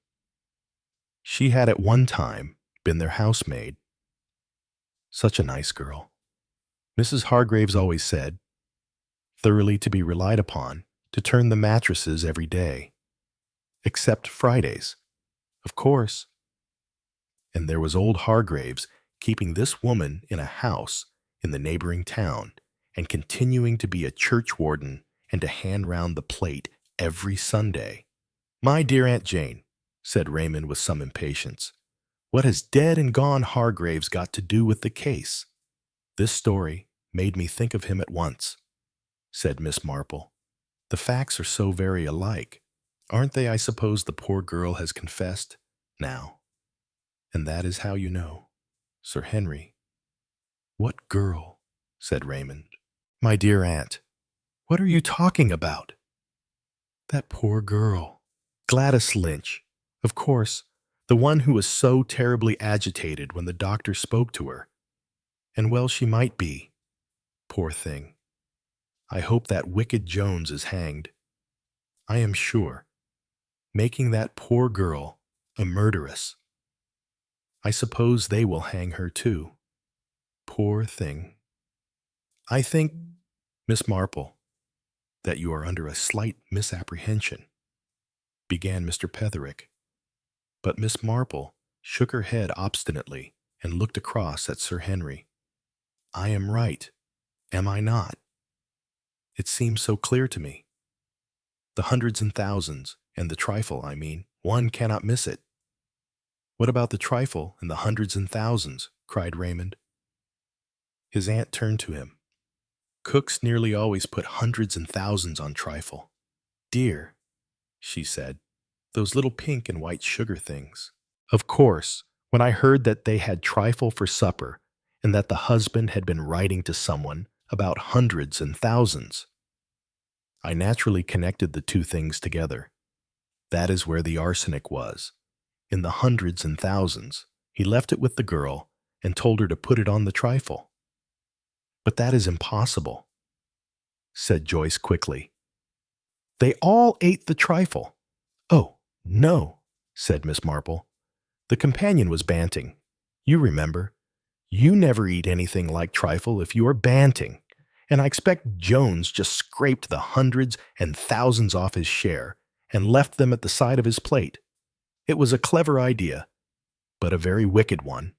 She had at one time been their housemaid. Such a nice girl. Mrs. Hargraves always said, thoroughly to be relied upon, to turn the mattresses every day, except Fridays, of course. And there was old Hargraves keeping this woman in a house in the neighboring town and continuing to be a churchwarden and to hand round the plate every Sunday. My dear Aunt Jane, said Raymond with some impatience, what has dead and gone Hargraves got to do with the case? This story made me think of him at once, said Miss Marple. The facts are so very alike. Aren't they? I suppose the poor girl has confessed now. And that is how you know. Sir Henry. What girl? Said Raymond. My dear aunt, what are you talking about? That poor girl. Gladys Lynch. Of course, the one who was so terribly agitated when the doctor spoke to her. And well she might be. Poor thing. I hope that wicked Jones is hanged. I am sure. Making that poor girl a murderess. I suppose they will hang her too. Poor thing. I think, Miss Marple, that you are under a slight misapprehension, began Mr. Petherick. But Miss Marple shook her head obstinately and looked across at Sir Henry. I am right, am I not? It seems so clear to me. The hundreds and thousands, and the trifle, I mean. One cannot miss it." "What about the trifle and the hundreds and thousands?" cried Raymond. His aunt turned to him. "Cooks nearly always put hundreds and thousands on trifle." "Dear," she said, "those little pink and white sugar things." Of course, when I heard that they had trifle for supper and that the husband had been writing to someone about hundreds and thousands, I naturally connected the two things together. That is where the arsenic was, in the hundreds and thousands. He left it with the girl and told her to put it on the trifle. "But that is impossible," said Joyce quickly. "They all ate the trifle." "Oh, no," said Miss Marple. "The companion was banting. You remember. You never eat anything like trifle if you are banting. And I expect Jones just scraped the hundreds and thousands off his share and left them at the side of his plate. It was a clever idea, but a very wicked one."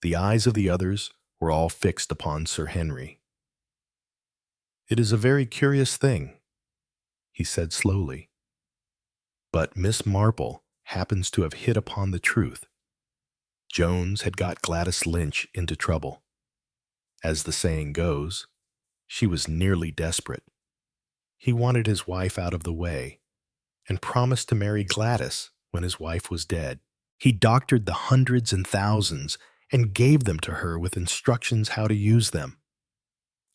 The eyes of the others were all fixed upon Sir Henry. "It is a very curious thing," he said slowly, "but Miss Marple happens to have hit upon the truth. Jones had got Gladys Lynch into trouble. As the saying goes, she was nearly desperate. He wanted his wife out of the way and promised to marry Gladys when his wife was dead. He doctored the hundreds and thousands and gave them to her with instructions how to use them.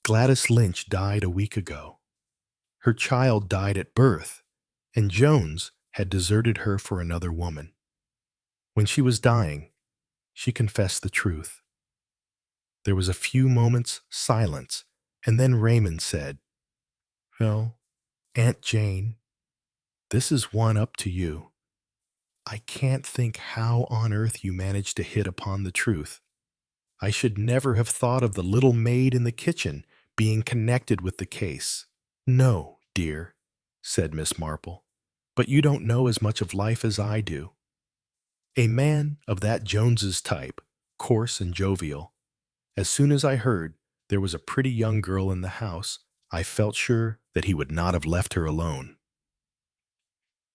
Gladys Lynch died a week ago. Her child died at birth, and Jones had deserted her for another woman. When she was dying, she confessed the truth." There was a few moments' silence, and then Raymond said, "Well, Aunt Jane, this is one up to you. I can't think how on earth you managed to hit upon the truth. I should never have thought of the little maid in the kitchen being connected with the case." "No, dear," said Miss Marple, "but you don't know as much of life as I do. A man of that Jones's type, coarse and jovial. As soon as I heard there was a pretty young girl in the house, I felt sure that he would not have left her alone.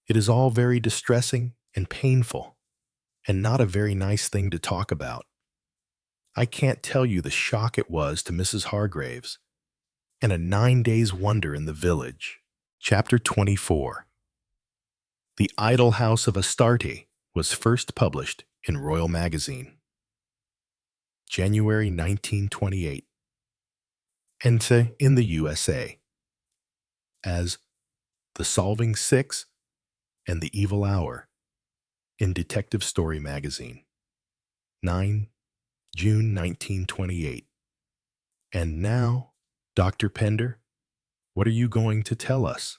It is all very distressing and painful, and not a very nice thing to talk about. I can't tell you the shock it was to Mrs. Hargraves, and a 9 days' wonder in the village." Chapter 24. The Idle House of Astarte was first published in Royal Magazine. January 1928. Ente in the USA. As The Solving Six and The Evil Hour in Detective Story Magazine. 9 June 1928. And now, Dr. Pender, what are you going to tell us?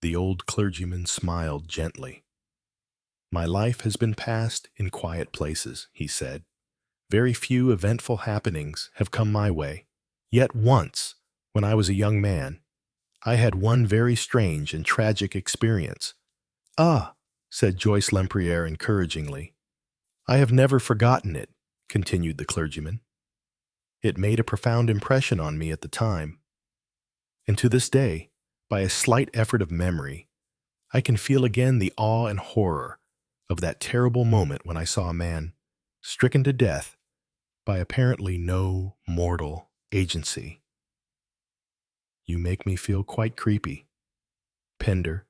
The old clergyman smiled gently. "My life has been passed in quiet places," he said. "Very few eventful happenings have come my way. Yet once, when I was a young man, I had one very strange and tragic experience." "Ah," said Joyce Lempriere encouragingly. "I have never forgotten it," continued the clergyman. "It made a profound impression on me at the time. And to this day, by a slight effort of memory, I can feel again the awe and horror of that terrible moment when I saw a man stricken to death by apparently no mortal agency." "You make me feel quite creepy, Pender,"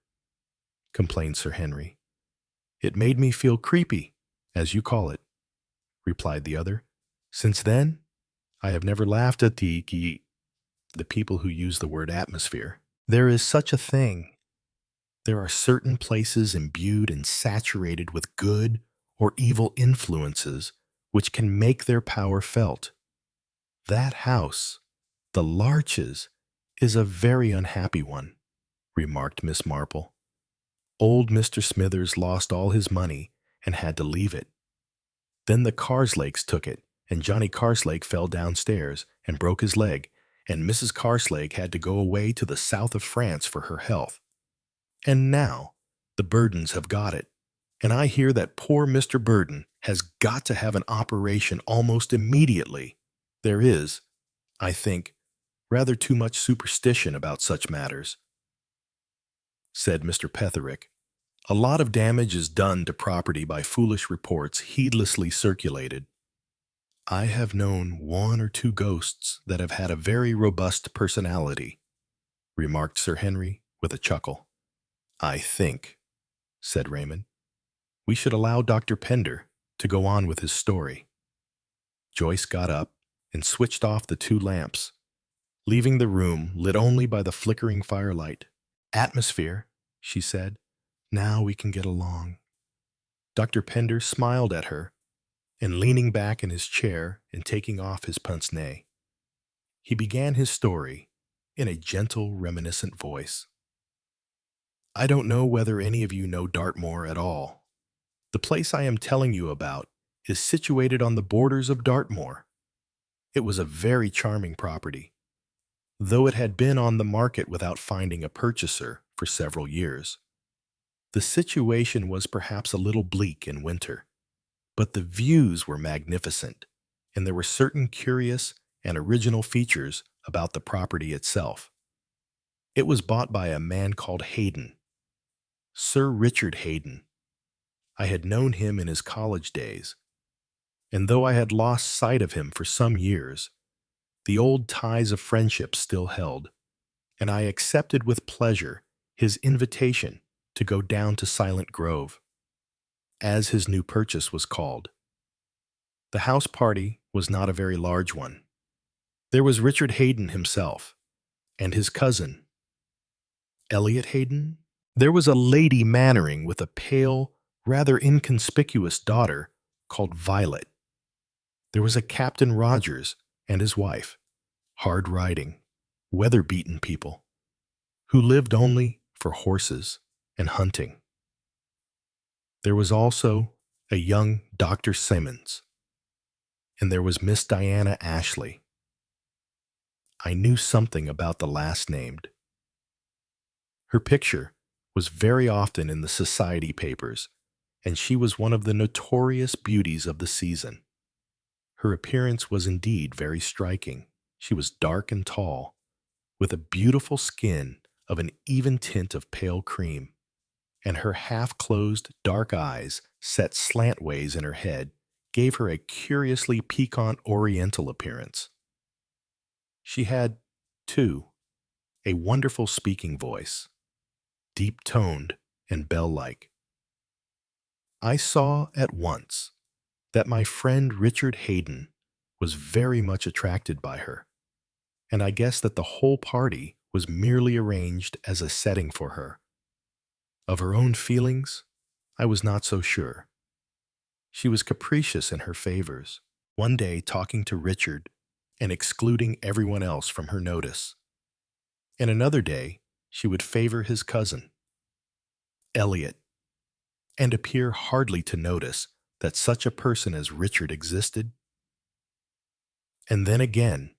complained Sir Henry. "It made me feel creepy, as you call it," replied the other. "Since then, I have never laughed at the people who use the word atmosphere. There is such a thing. There are certain places imbued and saturated with good or evil influences which can make their power felt. That house, the Larches, is a very unhappy one," remarked Miss Marple. "Old Mr. Smithers lost all his money and had to leave it. Then the Carslakes took it, and Johnny Carslake fell downstairs and broke his leg, and Mrs. Carslake had to go away to the south of France for her health. And now the Burdens have got it, and I hear that poor Mr. Burden has got to have an operation almost immediately. There is, I think, rather too much superstition about such matters." said Mr. Petherick. "A lot of damage is done to property by foolish reports heedlessly circulated. I have known one or two ghosts that have had a very robust personality," remarked Sir Henry with a chuckle. "I think," said Raymond, "we should allow Dr. Pender to go on with his story." Joyce got up and switched off the two lamps, leaving the room lit only by the flickering firelight. "Atmosphere," she said. "Now we can get along." Dr. Pender smiled at her, and leaning back in his chair and taking off his pince-nez, he began his story in a gentle, reminiscent voice. "I don't know whether any of you know Dartmoor at all. The place I am telling you about is situated on the borders of Dartmoor. It was a very charming property, though it had been on the market without finding a purchaser for several years. The situation was perhaps a little bleak in winter, but the views were magnificent, and there were certain curious and original features about the property itself. It was bought by a man called Hayden, Sir Richard Hayden. I had known him in his college days, and though I had lost sight of him for some years, the old ties of friendship still held, and I accepted with pleasure his invitation to go down to Silent Grove, as his new purchase was called. The house party was not a very large one. There was Richard Hayden himself, and his cousin, Elliot Hayden. There was a Lady Mannering with a pale, rather inconspicuous daughter called Violet. There was a Captain Rogers and his wife, hard-riding, weather-beaten people, who lived only for horses and hunting. There was also a young Dr. Simmons, and there was Miss Diana Ashley. I knew something about the last named. Her picture was very often in the society papers, and she was one of the notorious beauties of the season. Her appearance was indeed very striking. She was dark and tall, with a beautiful skin of an even tint of pale cream, and her half-closed dark eyes, set slantways in her head, gave her a curiously piquant oriental appearance. She had, too, a wonderful speaking voice, deep-toned and bell-like. I saw at once that my friend Richard Hayden was very much attracted by her, and I guessed that the whole party was merely arranged as a setting for her. Of her own feelings, I was not so sure. She was capricious in her favors, one day talking to Richard and excluding everyone else from her notice, and another day she would favor his cousin, Elliot, and appear hardly to notice that such a person as Richard existed. And then again,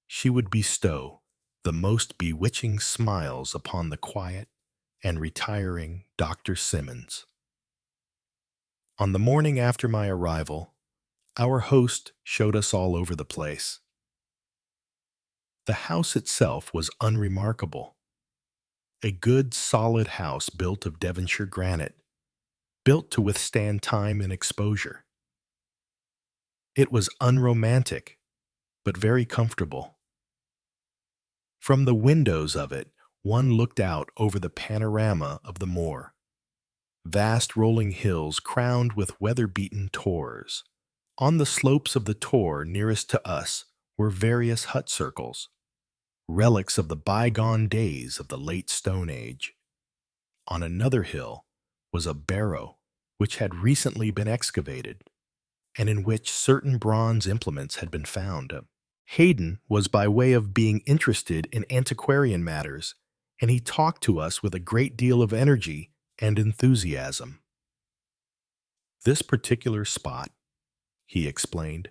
she would bestow the most bewitching smiles upon the quiet and retiring Dr. Simmons. On the morning after my arrival, our host showed us all over the place. The house itself was unremarkable. A good, solid house built of Devonshire granite, built to withstand time and exposure. It was unromantic, but very comfortable. From the windows of it, one looked out over the panorama of the moor. Vast rolling hills crowned with weather-beaten tors. On the slopes of the tor nearest to us were various hut circles, relics of the bygone days of the late Stone Age. On another hill was a barrow which had recently been excavated, and in which certain bronze implements had been found. Hayden was by way of being interested in antiquarian matters, and he talked to us with a great deal of energy and enthusiasm. This particular spot, he explained,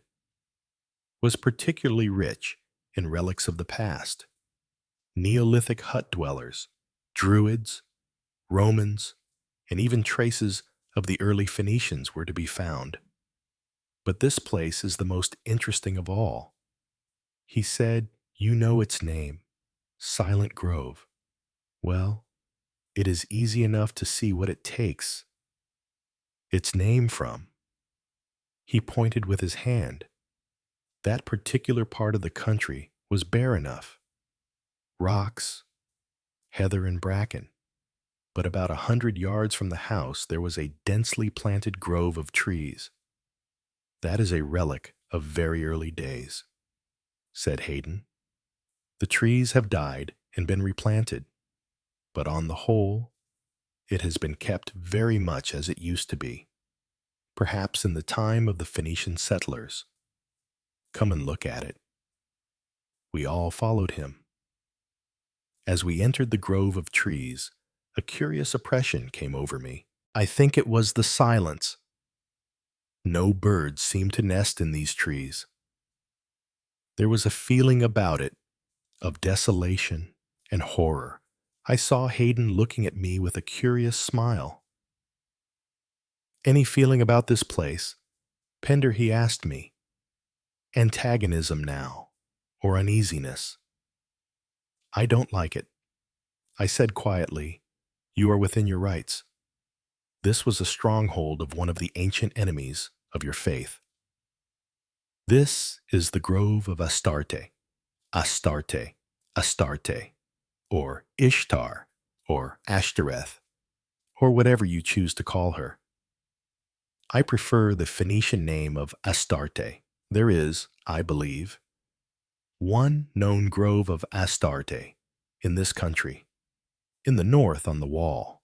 was particularly rich in relics of the past. Neolithic hut dwellers, Druids, Romans, and even traces of the early Phoenicians were to be found. But this place is the most interesting of all. He said, "You know its name, Silent Grove. Well, It is easy enough to see what it takes its name from. He pointed with his hand. That particular part of the country was bare enough. Rocks, heather and bracken. But about 100 yards from the house there was a densely planted grove of trees. That is a relic of very early days, said Hayden. The trees have died and been replanted, but on the whole, it has been kept very much as it used to be, perhaps in the time of the Phoenician settlers. Come and look at it. We all followed him. As we entered the grove of trees, a curious oppression came over me. I think it was the silence. No birds seemed to nest in these trees. There was a feeling about it of desolation and horror. I saw Hayden looking at me with a curious smile. Any feeling about this place? Pender, he asked me. Antagonism now, or uneasiness? I don't like it. I said quietly, you are within your rights. This was a stronghold of one of the ancient enemies of your faith. This is the grove of Astarte, Astarte, Astarte, or Ishtar, or Ashtoreth, or whatever you choose to call her. I prefer the Phoenician name of Astarte. There is, I believe, one known grove of Astarte in this country, in the north on the wall.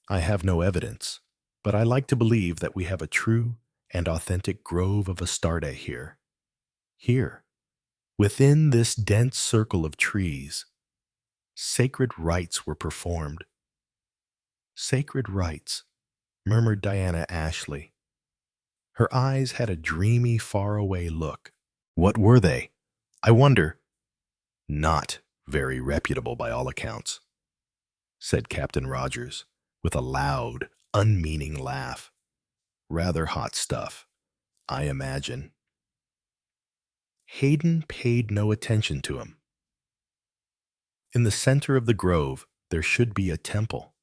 I have no evidence, but I like to believe that we have a true and authentic grove of Astarte here. Here, within this dense circle of trees, sacred rites were performed. Sacred rites, murmured Diana Ashley. Her eyes had a dreamy, faraway look. What were they? I wonder. Not very reputable by all accounts, said Captain Rogers, with a loud, unmeaning laugh. Rather hot stuff, I imagine. Hayden paid no attention to him. In the center of the grove, there should be a temple.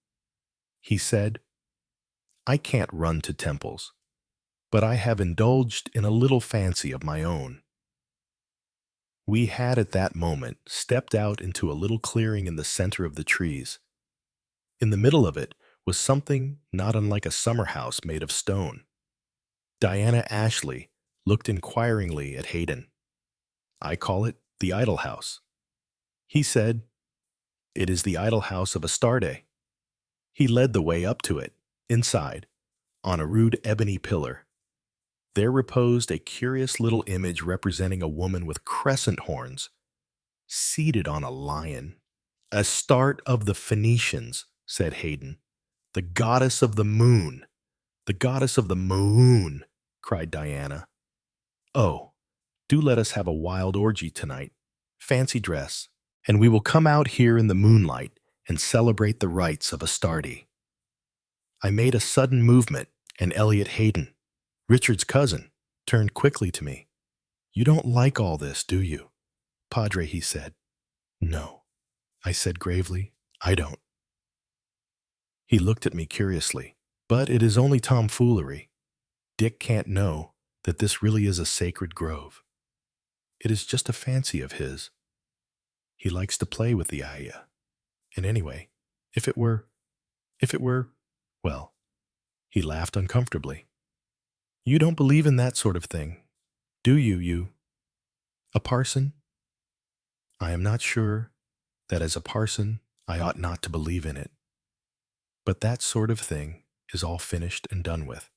He said, I can't run to temples, but I have indulged in a little fancy of my own. We had at that moment stepped out into a little clearing in the center of the trees. In the middle of it was something not unlike a summer house made of stone. Diana Ashley looked inquiringly at Hayden. I call it the idol house. He said, it is the idol house of Astarte. He led the way up to it, inside, on a rude ebony pillar. There reposed a curious little image representing a woman with crescent horns, seated on a lion. Astarte of the Phoenicians, said Hayden. The goddess of the moon. The goddess of the moon, cried Diana. Oh, do let us have a wild orgy tonight. Fancy dress, and we will come out here in the moonlight and celebrate the rites of Astarte. I made a sudden movement, and Elliot Hayden, Richard's cousin, turned quickly to me. You don't like all this, do you? Padre, he said. No, I said gravely, I don't. He looked at me curiously. But it is only tomfoolery. Dick can't know that this really is a sacred grove. It is just a fancy of his. He likes to play with the idea. And anyway, if it were, well, he laughed uncomfortably. You don't believe in that sort of thing, do you? A parson? I am not sure that as a parson I ought not to believe in it. But that sort of thing is all finished and done with.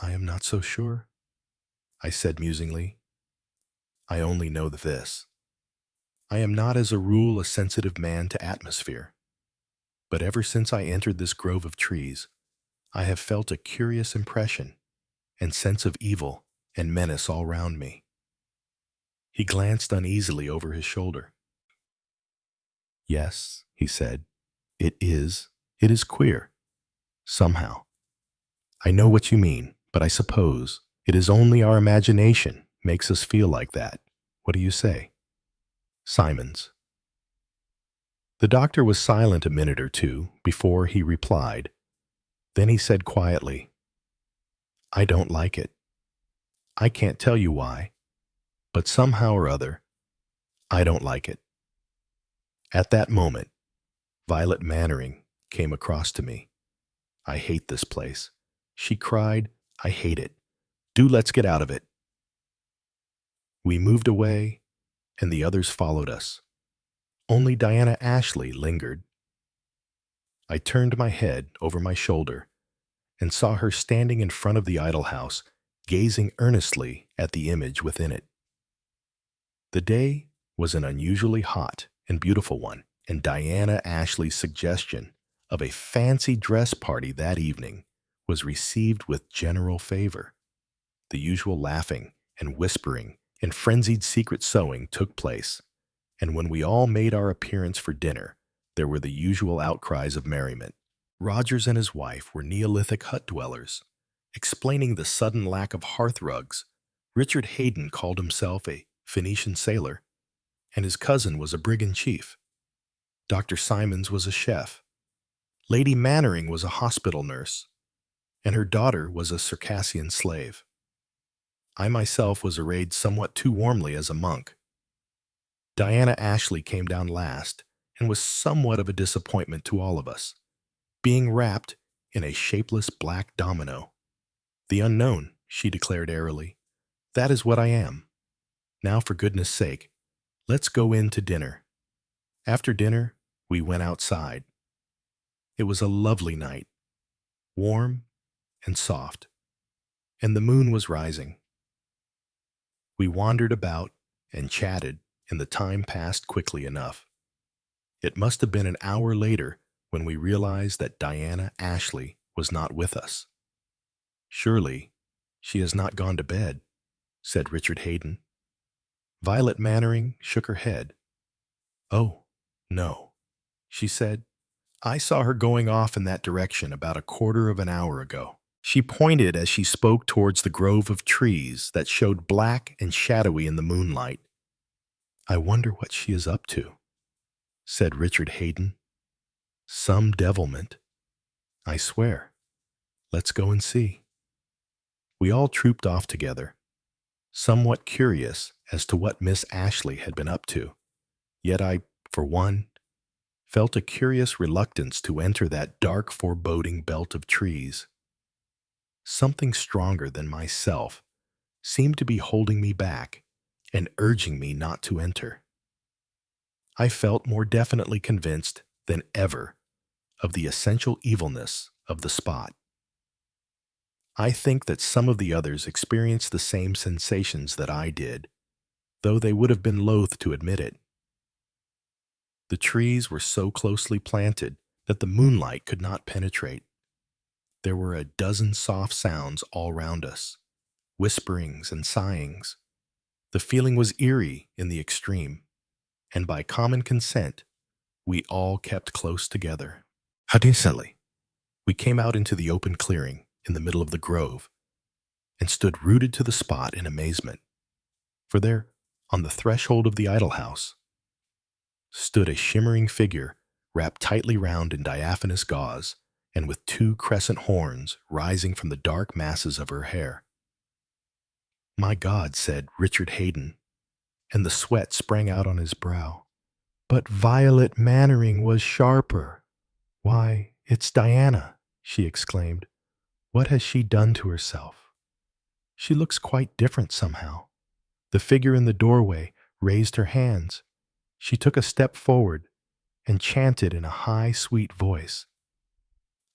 I am not so sure, I said musingly. I only know this. I am not as a rule a sensitive man to atmosphere, but ever since I entered this grove of trees, I have felt a curious impression and sense of evil and menace all round me. He glanced uneasily over his shoulder. Yes, he said, it is queer. Somehow. I know what you mean, but I suppose it is only our imagination makes us feel like that. What do you say? Simons. The doctor was silent a minute or two before he replied. Then he said quietly, I don't like it. I can't tell you why, but somehow or other, I don't like it. At that moment, Violet Mannering came across to me. I hate this place. She cried, I hate it. Do let's get out of it. We moved away, and the others followed us. Only Diana Ashley lingered. I turned my head over my shoulder and saw her standing in front of the idol house, gazing earnestly at the image within it. The day was an unusually hot and beautiful one, and Diana Ashley's suggestion of a fancy dress party that evening was received with general favor. The usual laughing and whispering and frenzied secret sewing took place, and when we all made our appearance for dinner, there were the usual outcries of merriment. Rogers and his wife were Neolithic hut dwellers. Explaining the sudden lack of hearth rugs, Richard Hayden called himself a Phoenician sailor, and his cousin was a brigand chief. Dr. Simons was a chef. Lady Mannering was a hospital nurse, and her daughter was a Circassian slave. I myself was arrayed somewhat too warmly as a monk. Diana Ashley came down last and was somewhat of a disappointment to all of us, being wrapped in a shapeless black domino. The unknown, she declared airily. That is what I am. Now, for goodness sake, let's go in to dinner. After dinner, we went outside. It was a lovely night, warm and soft, and the moon was rising. We wandered about and chatted, and the time passed quickly enough. It must have been an hour later when we realized that Diana Ashley was not with us. Surely, she has not gone to bed, said Richard Hayden. Violet Mannering shook her head. Oh, no, she said. I saw her going off in that direction about a quarter of an hour ago. She pointed as she spoke towards the grove of trees that showed black and shadowy in the moonlight. I wonder what she is up to, said Richard Hayden. Some devilment, I swear. Let's go and see. We all trooped off together, somewhat curious as to what Miss Ashley had been up to. Yet I, for one, felt a curious reluctance to enter that dark, foreboding belt of trees. Something stronger than myself seemed to be holding me back and urging me not to enter. I felt more definitely convinced than ever of the essential evilness of the spot. I think that some of the others experienced the same sensations that I did, though they would have been loath to admit it. The trees were so closely planted that the moonlight could not penetrate. There were a dozen soft sounds all round us, whisperings and sighings. The feeling was eerie in the extreme, and by common consent, we all kept close together. Hastily, we came out into the open clearing in the middle of the grove and stood rooted to the spot in amazement, for there, on the threshold of the idol house, stood a shimmering figure wrapped tightly round in diaphanous gauze and with two crescent horns rising from the dark masses of her hair. My God, said Richard Hayden, and the sweat sprang out on his brow. But Violet Mannering was sharper. Why, it's Diana, she exclaimed. What has she done to herself? She looks quite different somehow. The figure in the doorway raised her hands. She took a step forward and chanted in a high, sweet voice.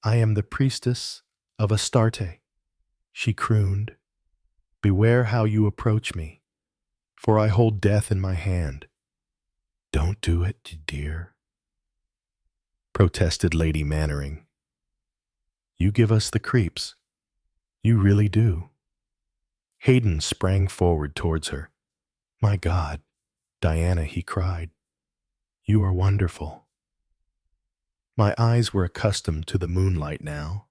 I am the priestess of Astarte, she crooned. Beware how you approach me, for I hold death in my hand. Don't do it, dear, protested Lady Mannering. You give us the creeps. You really do. Hayden sprang forward towards her. My God, Diana, he cried. You are wonderful. My eyes were accustomed to the moonlight now,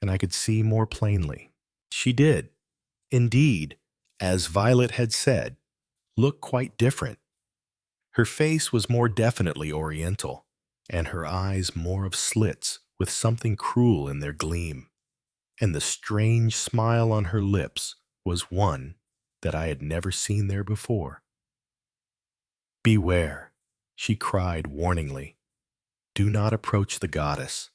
and I could see more plainly. She did, indeed, as Violet had said, look quite different. Her face was more definitely oriental, and her eyes more of slits with something cruel in their gleam. And the strange smile on her lips was one that I had never seen there before. "Beware," she cried warningly. "Do not approach the goddess.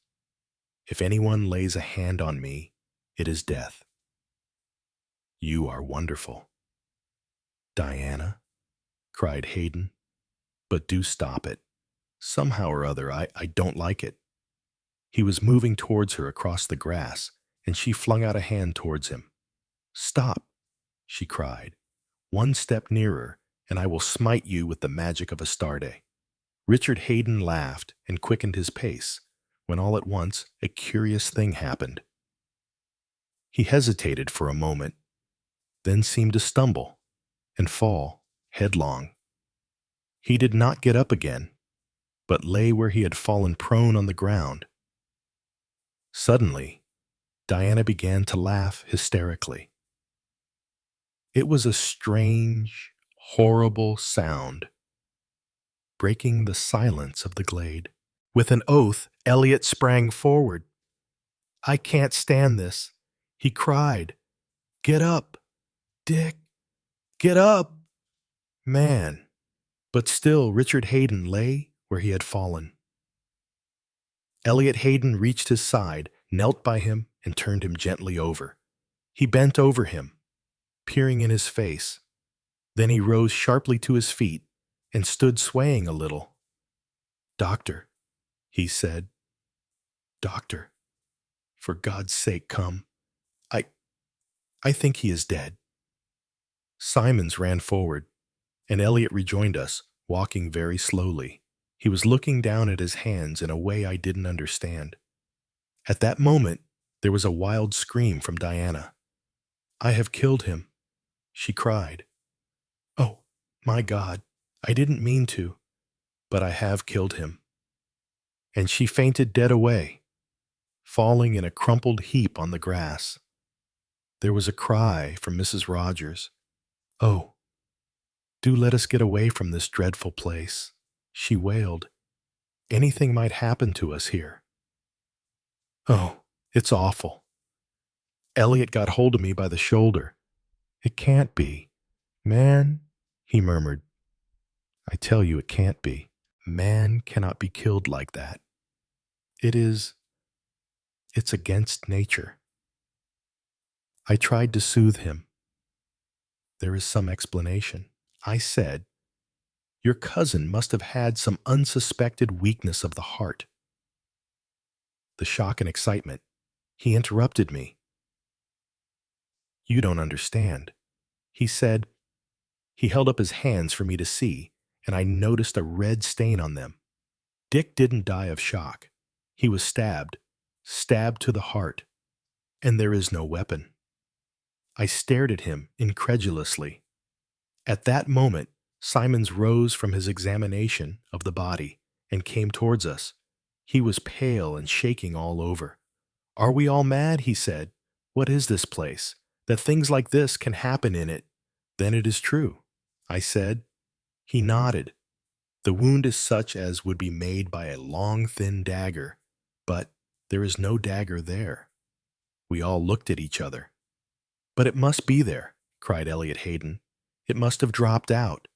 If anyone lays a hand on me, it is death." "You are wonderful." "Diana," cried Hayden, "but do stop it. Somehow or other, I don't like it." He was moving towards her across the grass, and she flung out a hand towards him. "Stop," she cried. "One step nearer, and I will smite you with the magic of Astarte." Richard Hayden laughed and quickened his pace, when all at once a curious thing happened. He hesitated for a moment, then seemed to stumble and fall headlong. He did not get up again, but lay where he had fallen prone on the ground. Suddenly, Diana began to laugh hysterically. It was a strange, horrible sound, breaking the silence of the glade. With an oath, Elliot sprang forward. "I can't stand this," he cried. "Get up, Dick! Get up!" Man! But still Richard Hayden lay where he had fallen. Elliot Hayden reached his side, knelt by him, and turned him gently over. He bent over him, peering in his face. Then he rose sharply to his feet and stood swaying a little. "Doctor," he said. "Doctor, for God's sake, come. I think he is dead." Simons ran forward, and Elliot rejoined us, walking very slowly. He was looking down at his hands in a way I didn't understand. At that moment, there was a wild scream from Diana. "I have killed him," she cried. "Oh, my God, I didn't mean to, but I have killed him." And she fainted dead away, falling in a crumpled heap on the grass. There was a cry from Mrs. Rogers. "Oh, do let us get away from this dreadful place," she wailed. "Anything might happen to us here." "Oh, it's awful." Elliot got hold of me by the shoulder. "It can't be. Man," he murmured. "I tell you it can't be. Man cannot be killed like that. It's against nature." I tried to soothe him. "There is some explanation," I said. "Your cousin must have had some unsuspected weakness of the heart." The shock and excitement. He interrupted me. "You don't understand," he said. He held up his hands for me to see, and I noticed a red stain on them. Dick didn't die of shock. He was stabbed to the heart, and there is no weapon. I stared at him incredulously. At that moment, Simons rose from his examination of the body and came towards us. He was pale and shaking all over. "Are we all mad?" he said. "What is this place? That things like this can happen in it?" "Then it is true," I said. He nodded. "The wound is such as would be made by a long, thin dagger, but there is no dagger there." We all looked at each other. "But it must be there," cried Elliot Hayden. "It must have dropped out.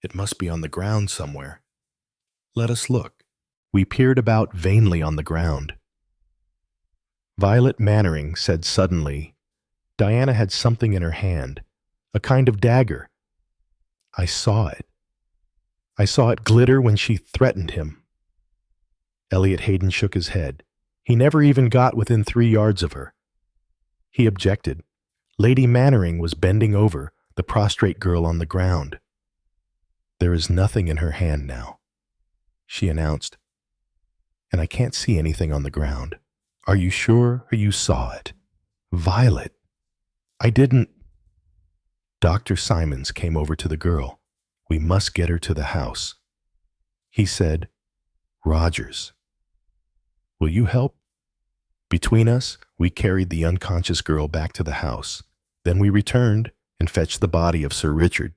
It must be on the ground somewhere. Let us look." We peered about vainly on the ground. Violet Mannering said suddenly, "Diana had something in her hand, a kind of dagger. I saw it. I saw it glitter when she threatened him." Elliot Hayden shook his head. He never even got within 3 yards of her. He objected. Lady Mannering was bending over the prostrate girl on the ground. "There is nothing in her hand now," she announced, "and I can't see anything on the ground. Are you sure you saw it?" "Violet, I didn't—" Dr. Simons came over to the girl. "We must get her to the house." He said, "Rogers, will you help?" Between us, we carried the unconscious girl back to the house. Then we returned and fetched the body of Sir Richard.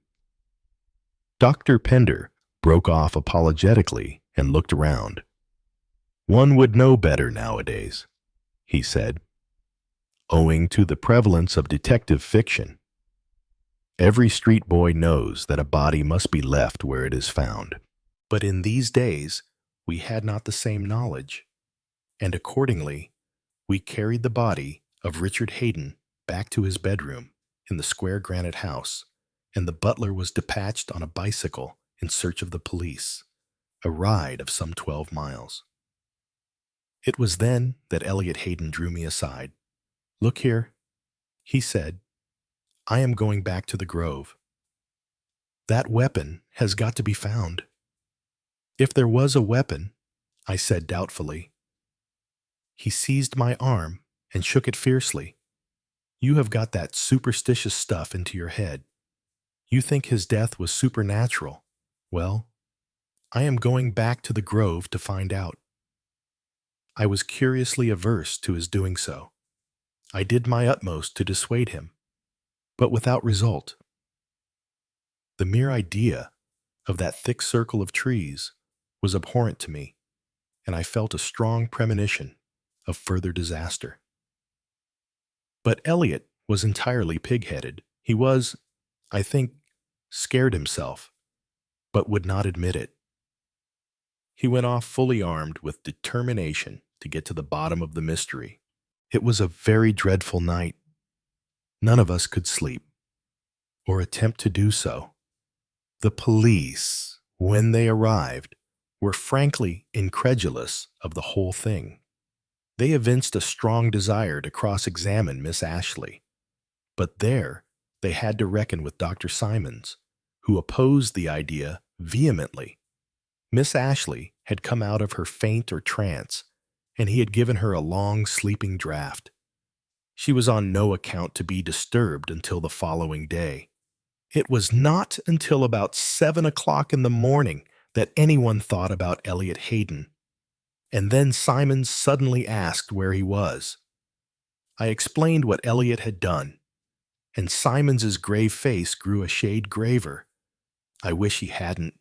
Dr. Pender broke off apologetically and looked around. "One would know better nowadays," he said, "owing to the prevalence of detective fiction. Every street boy knows that a body must be left where it is found. But in these days, we had not the same knowledge, and accordingly, we carried the body of Richard Hayden back to his bedroom in the square granite house, and the butler was dispatched on a bicycle in search of the police, a ride of some 12 miles. It was then that Elliot Hayden drew me aside. "Look here," he said, "I am going back to the grove. That weapon has got to be found." "If there was a weapon," I said doubtfully. He seized my arm and shook it fiercely. "You have got that superstitious stuff into your head. You think his death was supernatural. Well, I am going back to the grove to find out." I was curiously averse to his doing so. I did my utmost to dissuade him, but without result. The mere idea of that thick circle of trees was abhorrent to me, and I felt a strong premonition of further disaster. But Elliot was entirely pig-headed. He was, I think, scared himself, but would not admit it. He went off fully armed with determination to get to the bottom of the mystery. It was a very dreadful night. None of us could sleep, or attempt to do so. The police, when they arrived, were frankly incredulous of the whole thing. They evinced a strong desire to cross-examine Miss Ashley, but there they had to reckon with Dr. Simons, who opposed the idea vehemently. Miss Ashley had come out of her faint or trance, and he had given her a long sleeping draught. She was on no account to be disturbed until the following day. It was not until about 7 o'clock in the morning that anyone thought about Elliot Hayden, and then Simons suddenly asked where he was. I explained what Elliot had done, and Simons's grave face grew a shade graver. "I wish he hadn't.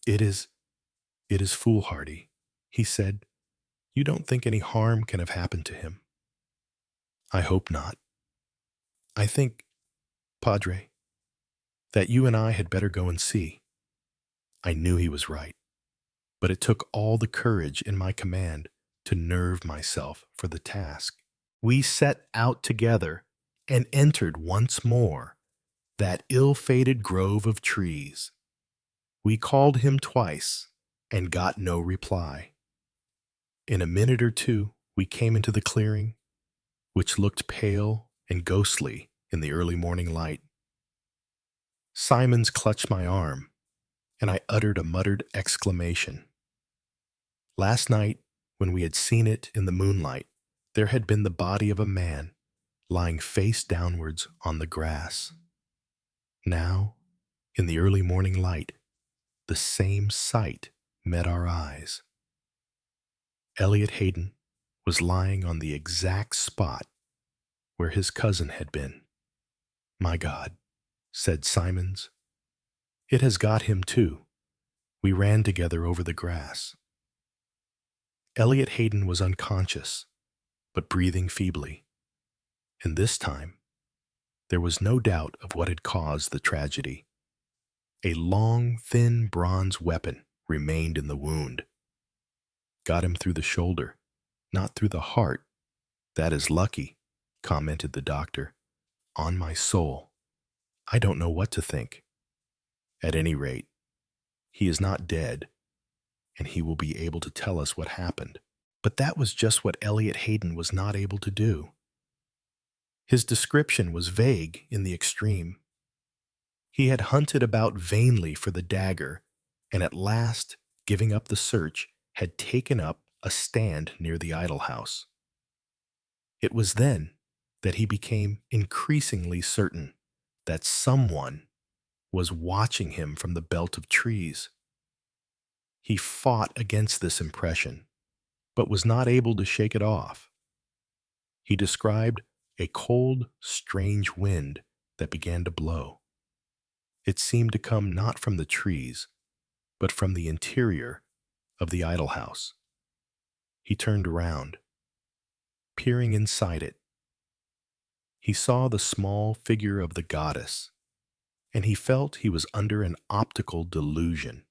It is foolhardy," he said. "You don't think any harm can have happened to him?" "I hope not. I think, Padre, that you and I had better go and see." I knew he was right, but it took all the courage in my command to nerve myself for the task. We set out together and entered once more that ill-fated grove of trees. We called him twice and got no reply. In a minute or two, we came into the clearing, which looked pale and ghostly in the early morning light. Simons clutched my arm, and I uttered a muttered exclamation. Last night, when we had seen it in the moonlight, there had been the body of a man lying face downwards on the grass. Now, in the early morning light, the same sight met our eyes. Elliot Hayden was lying on the exact spot where his cousin had been. "My God," said Simons. "It has got him too." We ran together over the grass. Elliot Hayden was unconscious, but breathing feebly. And this time, there was no doubt of what had caused the tragedy. A long, thin bronze weapon remained in the wound. "Got him through the shoulder, not through the heart. That is lucky," commented the doctor. "On my soul, I don't know what to think. At any rate, he is not dead, and he will be able to tell us what happened." But that was just what Elliot Hayden was not able to do. His description was vague in the extreme. He had hunted about vainly for the dagger, and at last, giving up the search, had taken up a stand near the idol house. It was then that he became increasingly certain that someone was watching him from the belt of trees. He fought against this impression, but was not able to shake it off. He described a cold, strange wind that began to blow. It seemed to come not from the trees, but from the interior of the idol house. He turned around, peering inside it. He saw the small figure of the goddess, and he felt he was under an optical delusion.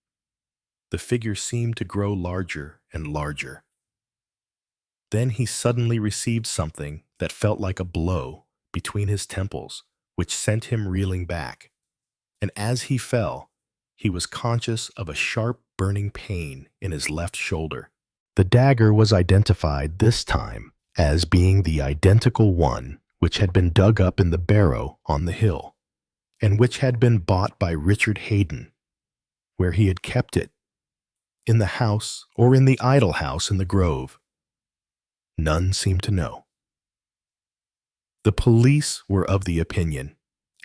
The figure seemed to grow larger and larger. Then he suddenly received something that felt like a blow between his temples, which sent him reeling back. And as he fell, he was conscious of a sharp burning pain in his left shoulder. The dagger was identified this time as being the identical one which had been dug up in the barrow on the hill, and which had been bought by Richard Haydon. Where he had kept it, in the house or in the idol house in the grove, none seemed to know. The police were of the opinion,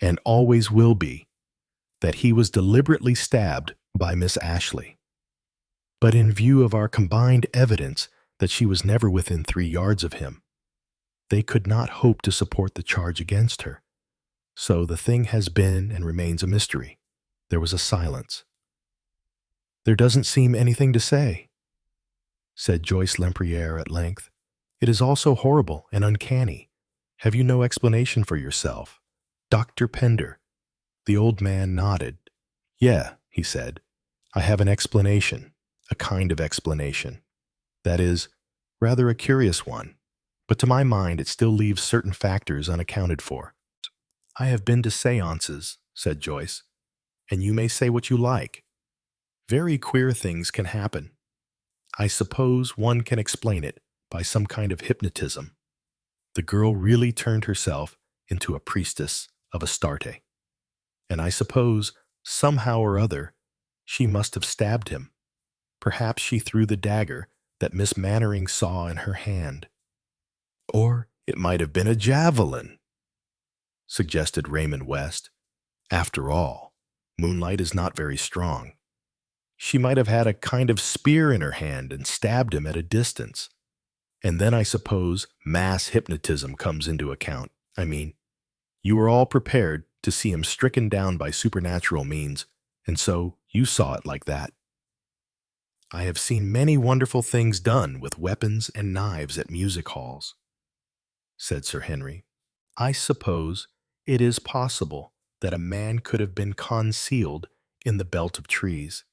and always will be, that he was deliberately stabbed by Miss Ashley. But in view of our combined evidence that she was never within 3 yards of him, they could not hope to support the charge against her. So the thing has been and remains a mystery. There was a silence. "There doesn't seem anything to say," said Joyce Lempriere at length. "It is all so horrible and uncanny. Have you no explanation for yourself, Dr. Pender?" The old man nodded. "Yeah," he said, "I have an explanation, a kind of explanation. That is, rather a curious one, but to my mind it still leaves certain factors unaccounted for." "I have been to seances," said Joyce, "and you may say what you like. Very queer things can happen. I suppose one can explain it by some kind of hypnotism. The girl really turned herself into a priestess of Astarte. And I suppose, somehow or other, she must have stabbed him. Perhaps she threw the dagger that Miss Mannering saw in her hand. Or it might have been a javelin, suggested Raymond West. After all, moonlight is not very strong. She might have had a kind of spear in her hand and stabbed him at a distance. And then I suppose mass hypnotism comes into account. I mean, you were all prepared to see him stricken down by supernatural means, and so you saw it like that. I have seen many wonderful things done with weapons and knives at music halls," said Sir Henry. "I suppose it is possible that a man could have been concealed in the belt of trees,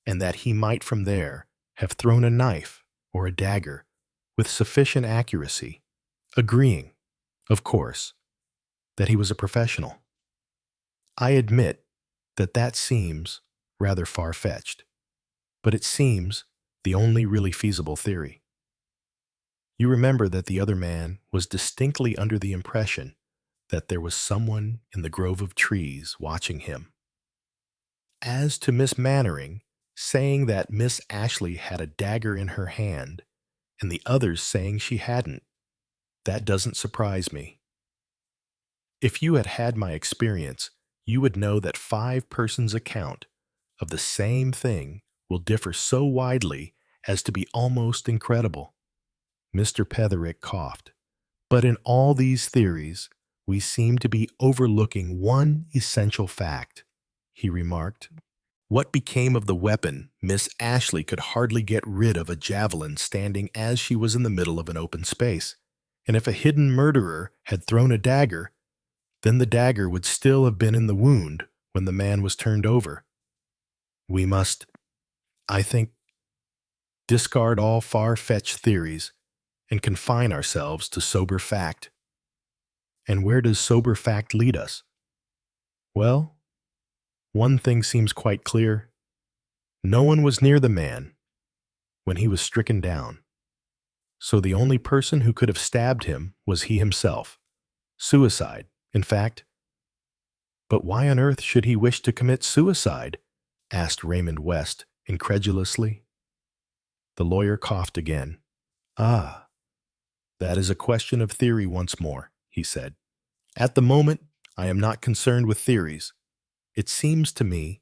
and that he might from there have thrown a knife or a dagger with sufficient accuracy, agreeing, of course, that he was a professional. I admit that that seems rather far-fetched, but it seems the only really feasible theory. You remember that the other man was distinctly under the impression that there was someone in the grove of trees watching him. As to Miss Mannering saying that Miss Ashley had a dagger in her hand, and the others saying she hadn't, that doesn't surprise me. If you had had my experience, you would know that 5 persons' account of the same thing will differ so widely as to be almost incredible." Mr. Petherick coughed. "But in all these theories, we seem to be overlooking one essential fact," he remarked. "What became of the weapon Miss Ashley could hardly get rid of a javelin standing as she was in the middle of an open space, and if a hidden murderer had thrown a dagger, then the dagger would still have been in the wound when the man was turned over. We must, I think, discard all far-fetched theories and confine ourselves to sober fact." "And where does sober fact lead us?" "Well, one thing seems quite clear. No one was near the man when he was stricken down, so the only person who could have stabbed him was he himself. Suicide, in fact." "But why on earth should he wish to commit suicide?" asked Raymond West incredulously. The lawyer coughed again. "Ah, that is a question of theory once more," he said. "At the moment, I am not concerned with theories. It seems to me,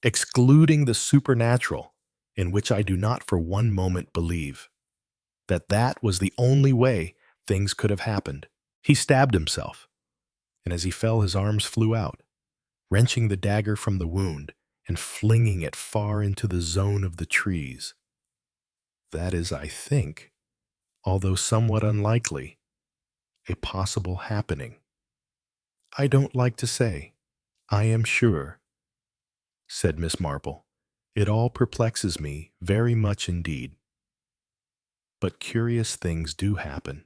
excluding the supernatural, in which I do not for one moment believe, that that was the only way things could have happened. He stabbed himself, and as he fell his arms flew out, wrenching the dagger from the wound and flinging it far into the zone of the trees. That is, I think, although somewhat unlikely, a possible happening. I don't like to say. I am sure, said Miss Marple. It all perplexes me very much indeed. But curious things do happen.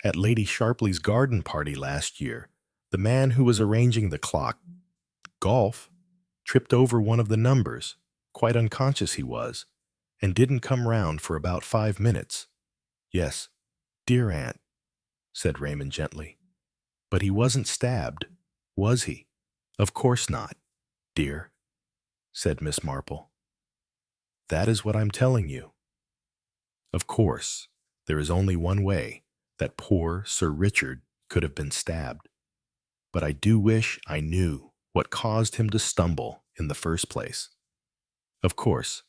At Lady Sharpley's garden party last year, the man who was arranging the clock, golf, tripped over one of the numbers, quite unconscious he was, and didn't come round for about 5 minutes. Yes, dear aunt, said Raymond gently. But he wasn't stabbed, was he? Of course not, dear, said Miss Marple. That is what I'm telling you. Of course, there is only one way that poor Sir Richard could have been stabbed. But I do wish I knew what caused him to stumble in the first place. Of course,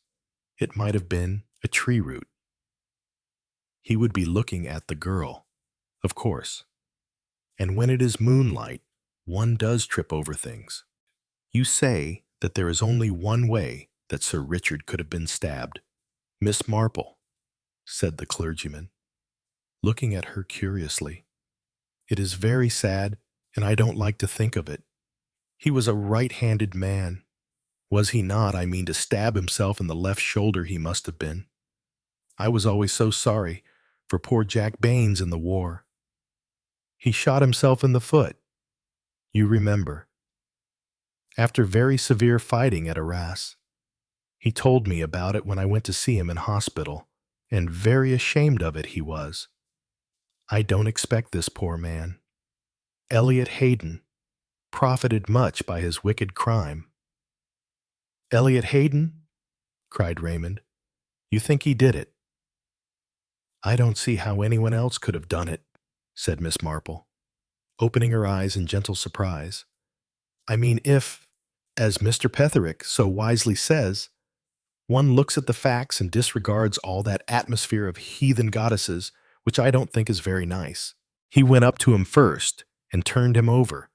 it might have been a tree root. He would be looking at the girl, of course. And when it is moonlight, one does trip over things. You say that there is only one way that Sir Richard could have been stabbed. Miss Marple, said the clergyman, looking at her curiously. It is very sad, and I don't like to think of it. He was a right-handed man. Was he not, I mean, to stab himself in the left shoulder he must have been. I was always so sorry for poor Jack Baines in the war. He shot himself in the foot. You remember. After very severe fighting at Arras. He told me about it when I went to see him in hospital, and very ashamed of it he was. I don't expect this poor man. Elliot Haydon profited much by his wicked crime. Elliot Haydon? Cried Raymond. You think he did it? I don't see how anyone else could have done it, said Miss Marple, opening her eyes in gentle surprise. I mean, if, as Mr. Petherick so wisely says, one looks at the facts and disregards all that atmosphere of heathen goddesses, which I don't think is very nice. He went up to him first and turned him over.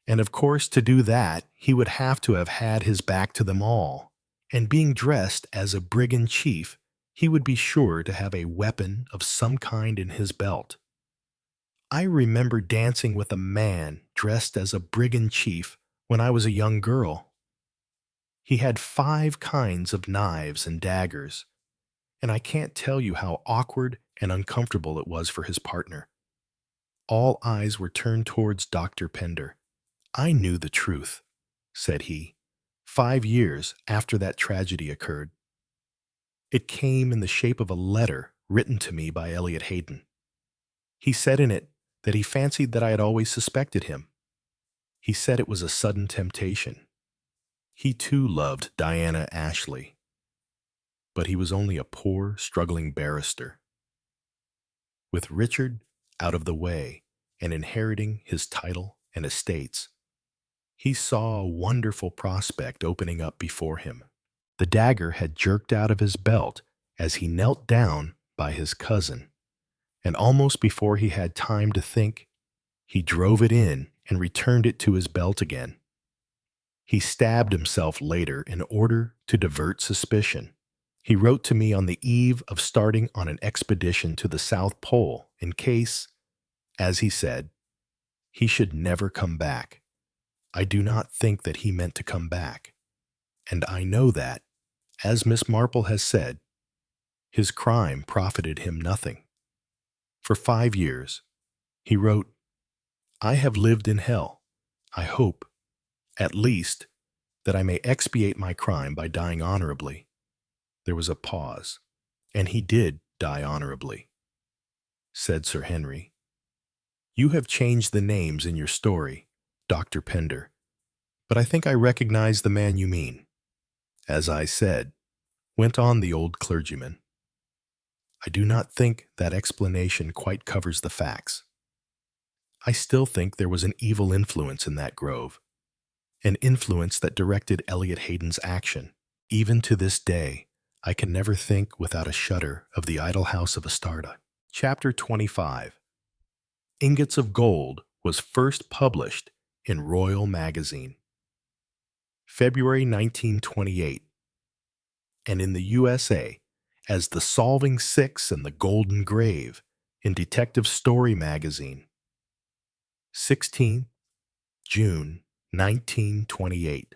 And of course, to do that, he would have to have had his back to them all. And being dressed as a brigand chief, he would be sure to have a weapon of some kind in his belt. I remember dancing with a man dressed as a brigand chief when I was a young girl. He had 5 kinds of knives and daggers, and I can't tell you how awkward and uncomfortable it was for his partner. All eyes were turned towards Dr. Pender. I knew the truth, said he, 5 years after that tragedy occurred. It came in the shape of a letter written to me by Elliot Haydon. He said in it that he fancied that I had always suspected him. He said it was a sudden temptation. He too loved Diana Ashley, but he was only a poor, struggling barrister. With Richard out of the way and inheriting his title and estates, he saw a wonderful prospect opening up before him. The dagger had jerked out of his belt as he knelt down by his cousin, and almost before he had time to think, he drove it in and returned it to his belt again. He stabbed himself later in order to divert suspicion. He wrote to me on the eve of starting on an expedition to the South Pole in case, as he said, he should never come back. I do not think that he meant to come back, and I know that, as Miss Marple has said, his crime profited him nothing. For 5 years, he wrote, I have lived in hell. I hope, at least, that I may expiate my crime by dying honorably. There was a pause, and he did die honorably. Said Sir Henry, You have changed the names in your story, Dr. Pender, but I think I recognize the man you mean. As I said, went on the old clergyman, I do not think that explanation quite covers the facts. I still think there was an evil influence in that grove, an influence that directed Elliot Haydon's action. Even to this day, I can never think without a shudder of the idle house of Astarta. Chapter 25. Ingots of Gold was first published in Royal Magazine. February 1928. And in the USA, as the Solving Six and the Golden Grave in Detective Story magazine. 16th June 1928.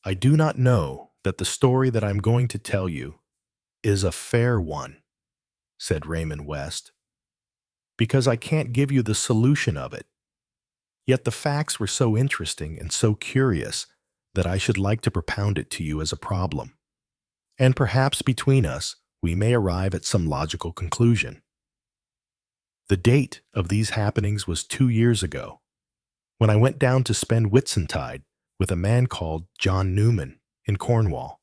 I do not know that the story that I'm going to tell you is a fair one, said Raymond West, because I can't give you the solution of it. Yet the facts were so interesting and so curious that I should like to propound it to you as a problem. And perhaps between us, we may arrive at some logical conclusion. The date of these happenings was 2 years ago, when I went down to spend Whitsuntide with a man called John Newman in Cornwall.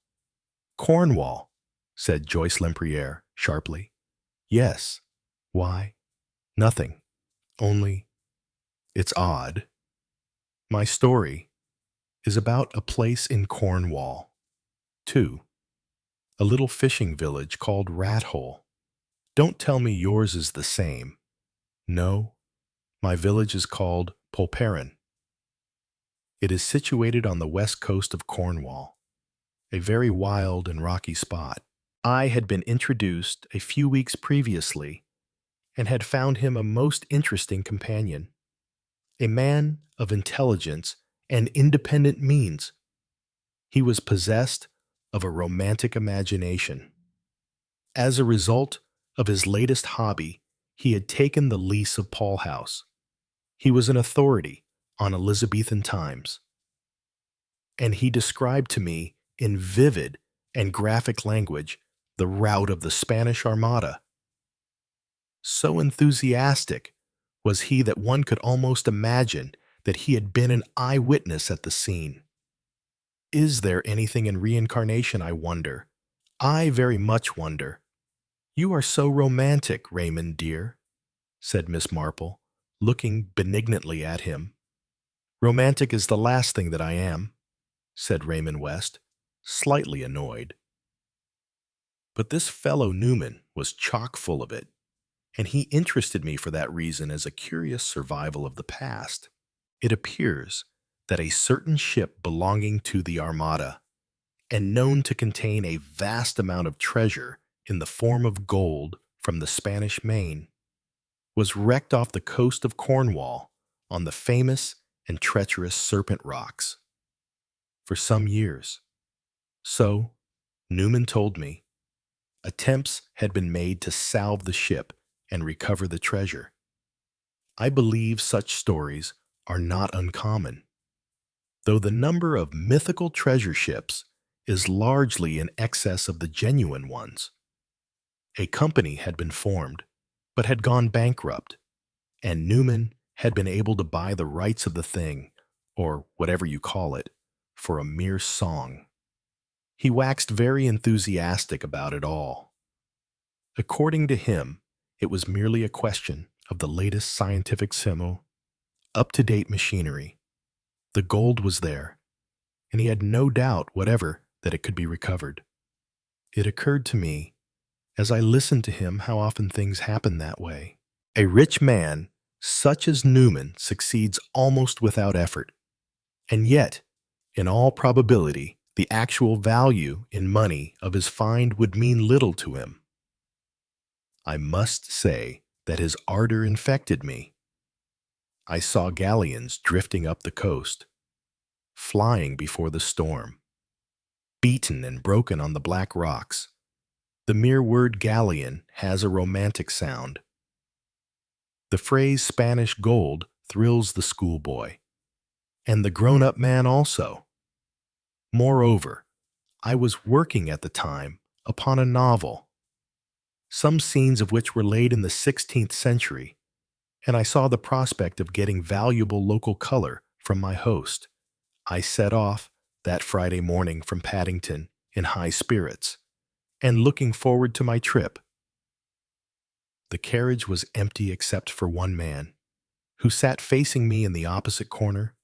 Cornwall, said Joyce Lempriere sharply. Yes. Why? Nothing. Only, it's odd. My story is about a place in Cornwall. 2. A little fishing village called Rat Hole. Don't tell me yours is the same. No, my village is called Polperron. It is situated on the west coast of Cornwall, a very wild and rocky spot. I had been introduced a few weeks previously and had found him a most interesting companion, a man of intelligence and independent means. He was possessed of a romantic imagination. As a result of his latest hobby, he had taken the lease of Paul House. He was an authority on Elizabethan times, and he described to me in vivid and graphic language the rout of the Spanish Armada. So enthusiastic was he that one could almost imagine that he had been an eyewitness at the scene. Is there anything in reincarnation, I wonder? I very much wonder. You are so romantic, Raymond dear, said Miss Marple, looking benignantly at him. Romantic is the last thing that I am, said Raymond West, slightly annoyed. But this fellow Newman was chock full of it, and he interested me for that reason as a curious survival of the past. It appears that a certain ship belonging to the Armada, and known to contain a vast amount of treasure in the form of gold from the Spanish Main, was wrecked off the coast of Cornwall on the famous and treacherous Serpent Rocks for some years. So, Newman told me, attempts had been made to salve the ship and recover the treasure. I believe such stories are not uncommon, though the number of mythical treasure ships is largely in excess of the genuine ones. A company had been formed, but had gone bankrupt, and Newman had been able to buy the rights of the thing, or whatever you call it, for a mere song. He waxed very enthusiastic about it all. According to him, it was merely a question of the latest scientific up-to-date machinery. The gold was there, and he had no doubt whatever that it could be recovered. It occurred to me, as I listened to him, how often things happen that way. A rich man, such as Newman, succeeds almost without effort, and yet, in all probability, the actual value in money of his find would mean little to him. I must say that his ardor infected me. I saw galleons drifting up the coast, flying before the storm, beaten and broken on the black rocks. The mere word galleon has a romantic sound. The phrase Spanish gold thrills the schoolboy, and the grown-up man also. Moreover, I was working at the time upon a novel, some scenes of which were laid in the 16th century, and I saw the prospect of getting valuable local color from my host. I set off that Friday morning from Paddington in high spirits, and looking forward to my trip. The carriage was empty except for one man, who sat facing me in the opposite corner.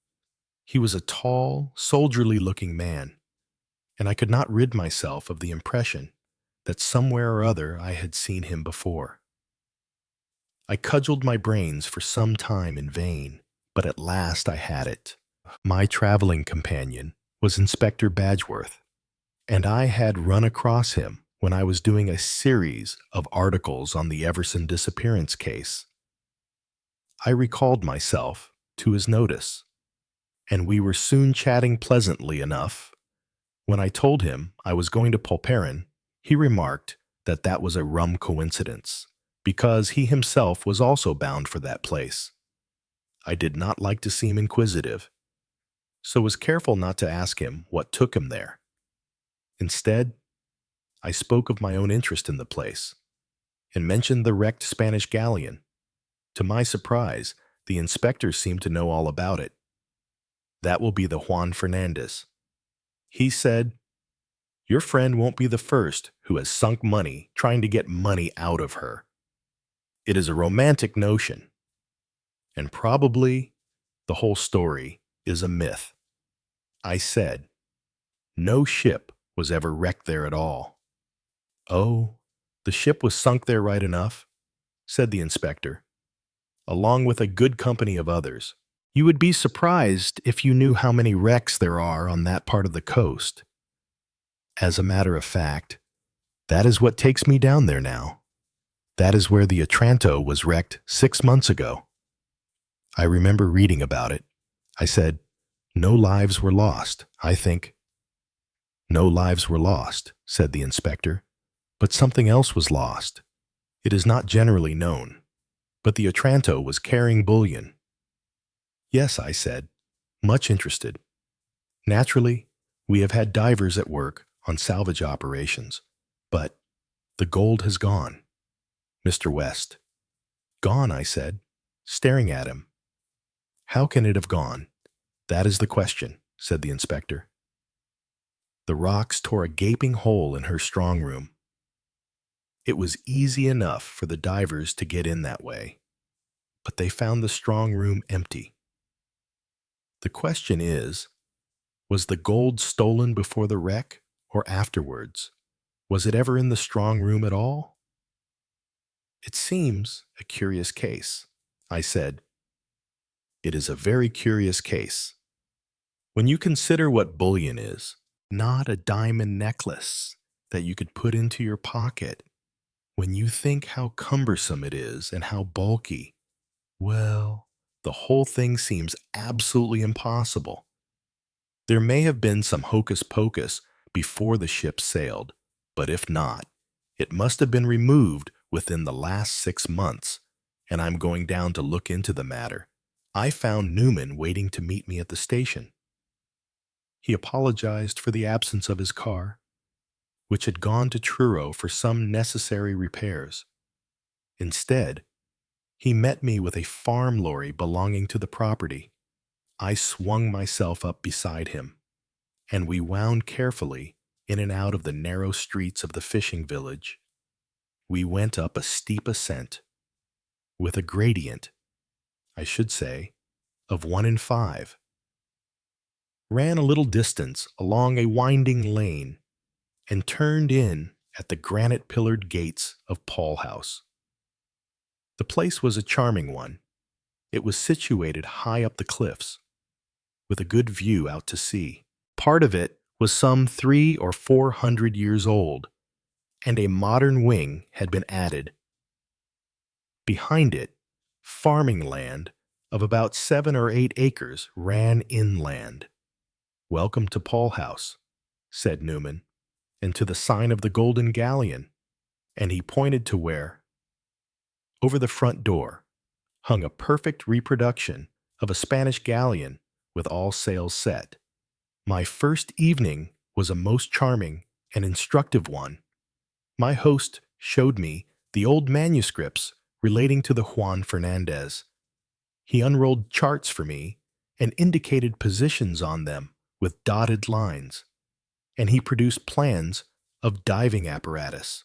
He was a tall, soldierly-looking man, and I could not rid myself of the impression that somewhere or other I had seen him before. I cudgeled my brains for some time in vain, but at last I had it. My traveling companion was Inspector Badgeworth, and I had run across him when I was doing a series of articles on the Everson disappearance case. I recalled myself to his notice, and we were soon chatting pleasantly enough. When I told him I was going to Polperron, he remarked that that was a rum coincidence, because he himself was also bound for that place. I did not like to seem inquisitive, so was careful not to ask him what took him there. Instead, I spoke of my own interest in the place, and mentioned the wrecked Spanish galleon. To my surprise, the inspector seemed to know all about it. That will be the Juan Fernandez. He said, "Your friend won't be the first who has sunk money trying to get money out of her. It is a romantic notion, and probably the whole story is a myth." I said, "No ship was ever wrecked there at all." "Oh, the ship was sunk there right enough," said the inspector, "along with a good company of others. You would be surprised if you knew how many wrecks there are on that part of the coast. As a matter of fact, that is what takes me down there now. That is where the Otranto was wrecked 6 months ago. I remember reading about it." I said, "No lives were lost, I think." "No lives were lost," said the inspector, "but something else was lost. It is not generally known, but the Otranto was carrying bullion." "Yes," I said, much interested. "Naturally, we have had divers at work on salvage operations, but the gold has gone." "Mr. West." "Gone," I said, staring at him. "How can it have gone? That is the question," said the inspector. "The rocks tore a gaping hole in her strong room. It was easy enough for the divers to get in that way, but they found the strong room empty. The question is, was the gold stolen before the wreck or afterwards? Was it ever in the strong room at all?" "It seems a curious case," I said. "It is a very curious case. When you consider what bullion is, not a diamond necklace that you could put into your pocket. When you think how cumbersome it is and how bulky, well, the whole thing seems absolutely impossible. There may have been some hocus pocus before the ship sailed, but if not, it must have been removed within the last 6 months, and I'm going down to look into the matter. I found Newman waiting to meet me at the station. He apologized for the absence of his car, which had gone to Truro for some necessary repairs. Instead, he met me with a farm lorry belonging to the property. I swung myself up beside him, and we wound carefully in and out of the narrow streets of the fishing village. We went up a steep ascent, with a gradient, I should say, of 1 in 5. Ran a little distance along a winding lane, and turned in at the granite-pillared gates of Paul House. The place was a charming one. It was situated high up the cliffs, with a good view out to sea. Part of it was some 300 or 400 years old, and a modern wing had been added. Behind it, farming land of about 7 or 8 acres ran inland. "Welcome to Paul House," said Newman, "and to the sign of the Golden Galleon," and he pointed to where, over the front door, hung a perfect reproduction of a Spanish galleon with all sails set. My first evening was a most charming and instructive one. My host showed me the old manuscripts relating to the Juan Fernandez. He unrolled charts for me and indicated positions on them with dotted lines, and he produced plans of diving apparatus,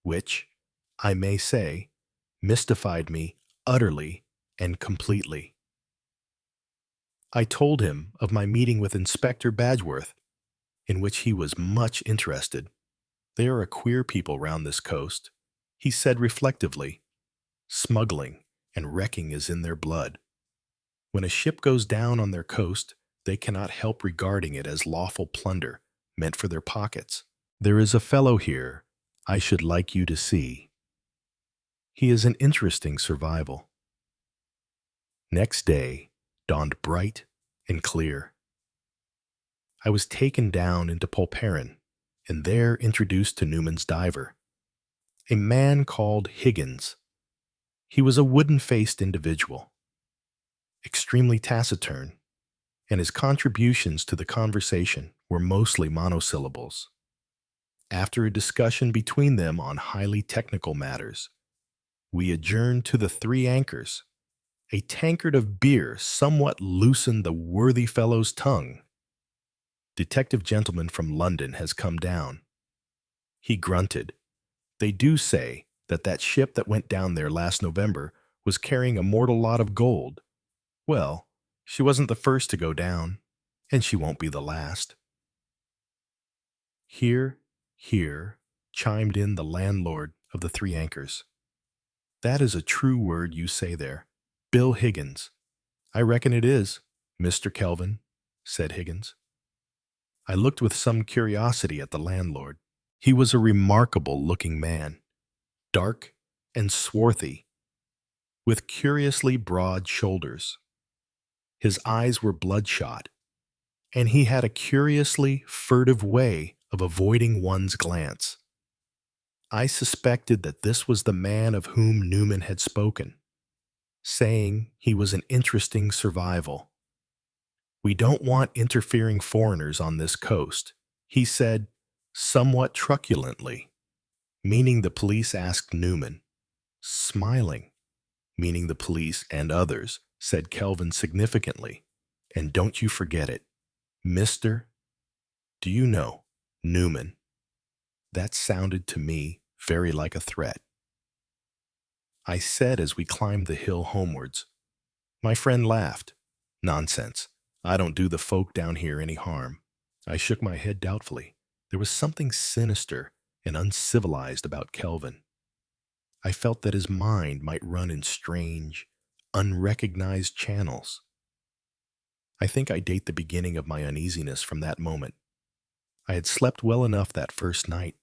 which, I may say, mystified me utterly and completely. I told him of my meeting with Inspector Badgeworth, in which he was much interested. "They are a queer people round this coast," he said reflectively. "Smuggling and wrecking is in their blood. When a ship goes down on their coast, they cannot help regarding it as lawful plunder meant for their pockets. There is a fellow here I should like you to see. He is an interesting survival. Next day dawned bright and clear. I was taken down into Polperron and there introduced to Newman's diver, a man called Higgins. He was a wooden-faced individual, extremely taciturn, and his contributions to the conversation were mostly monosyllables. After a discussion between them on highly technical matters, we adjourned to the Three Anchors. A tankard of beer somewhat loosened the worthy fellow's tongue. Detective gentleman from London has come down. He grunted. They do say that ship that went down there last November was carrying a mortal lot of gold. Well, she wasn't the first to go down, and she won't be the last. Here, here, chimed in the landlord of the Three Anchors. That is a true word you say there. Bill Higgins. I reckon it is, Mr. Kelvin, said Higgins. I looked with some curiosity at the landlord. He was a remarkable-looking man, dark and swarthy, with curiously broad shoulders. His eyes were bloodshot, and he had a curiously furtive way of avoiding one's glance. I suspected that this was the man of whom Newman had spoken, saying he was an interesting survival. We don't want interfering foreigners on this coast, he said, somewhat truculently, meaning the police asked Newman. Smiling, meaning the police and others, said Kelvin significantly. And don't you forget it. Mister, do you know, Newman? That sounded to me very like a threat. I said as we climbed the hill homewards. My friend laughed. Nonsense. I don't do the folk down here any harm. I shook my head doubtfully. There was something sinister and uncivilized about Kelvin. I felt that his mind might run in strange, unrecognized channels. I think I date the beginning of my uneasiness from that moment. I had slept well enough that first night,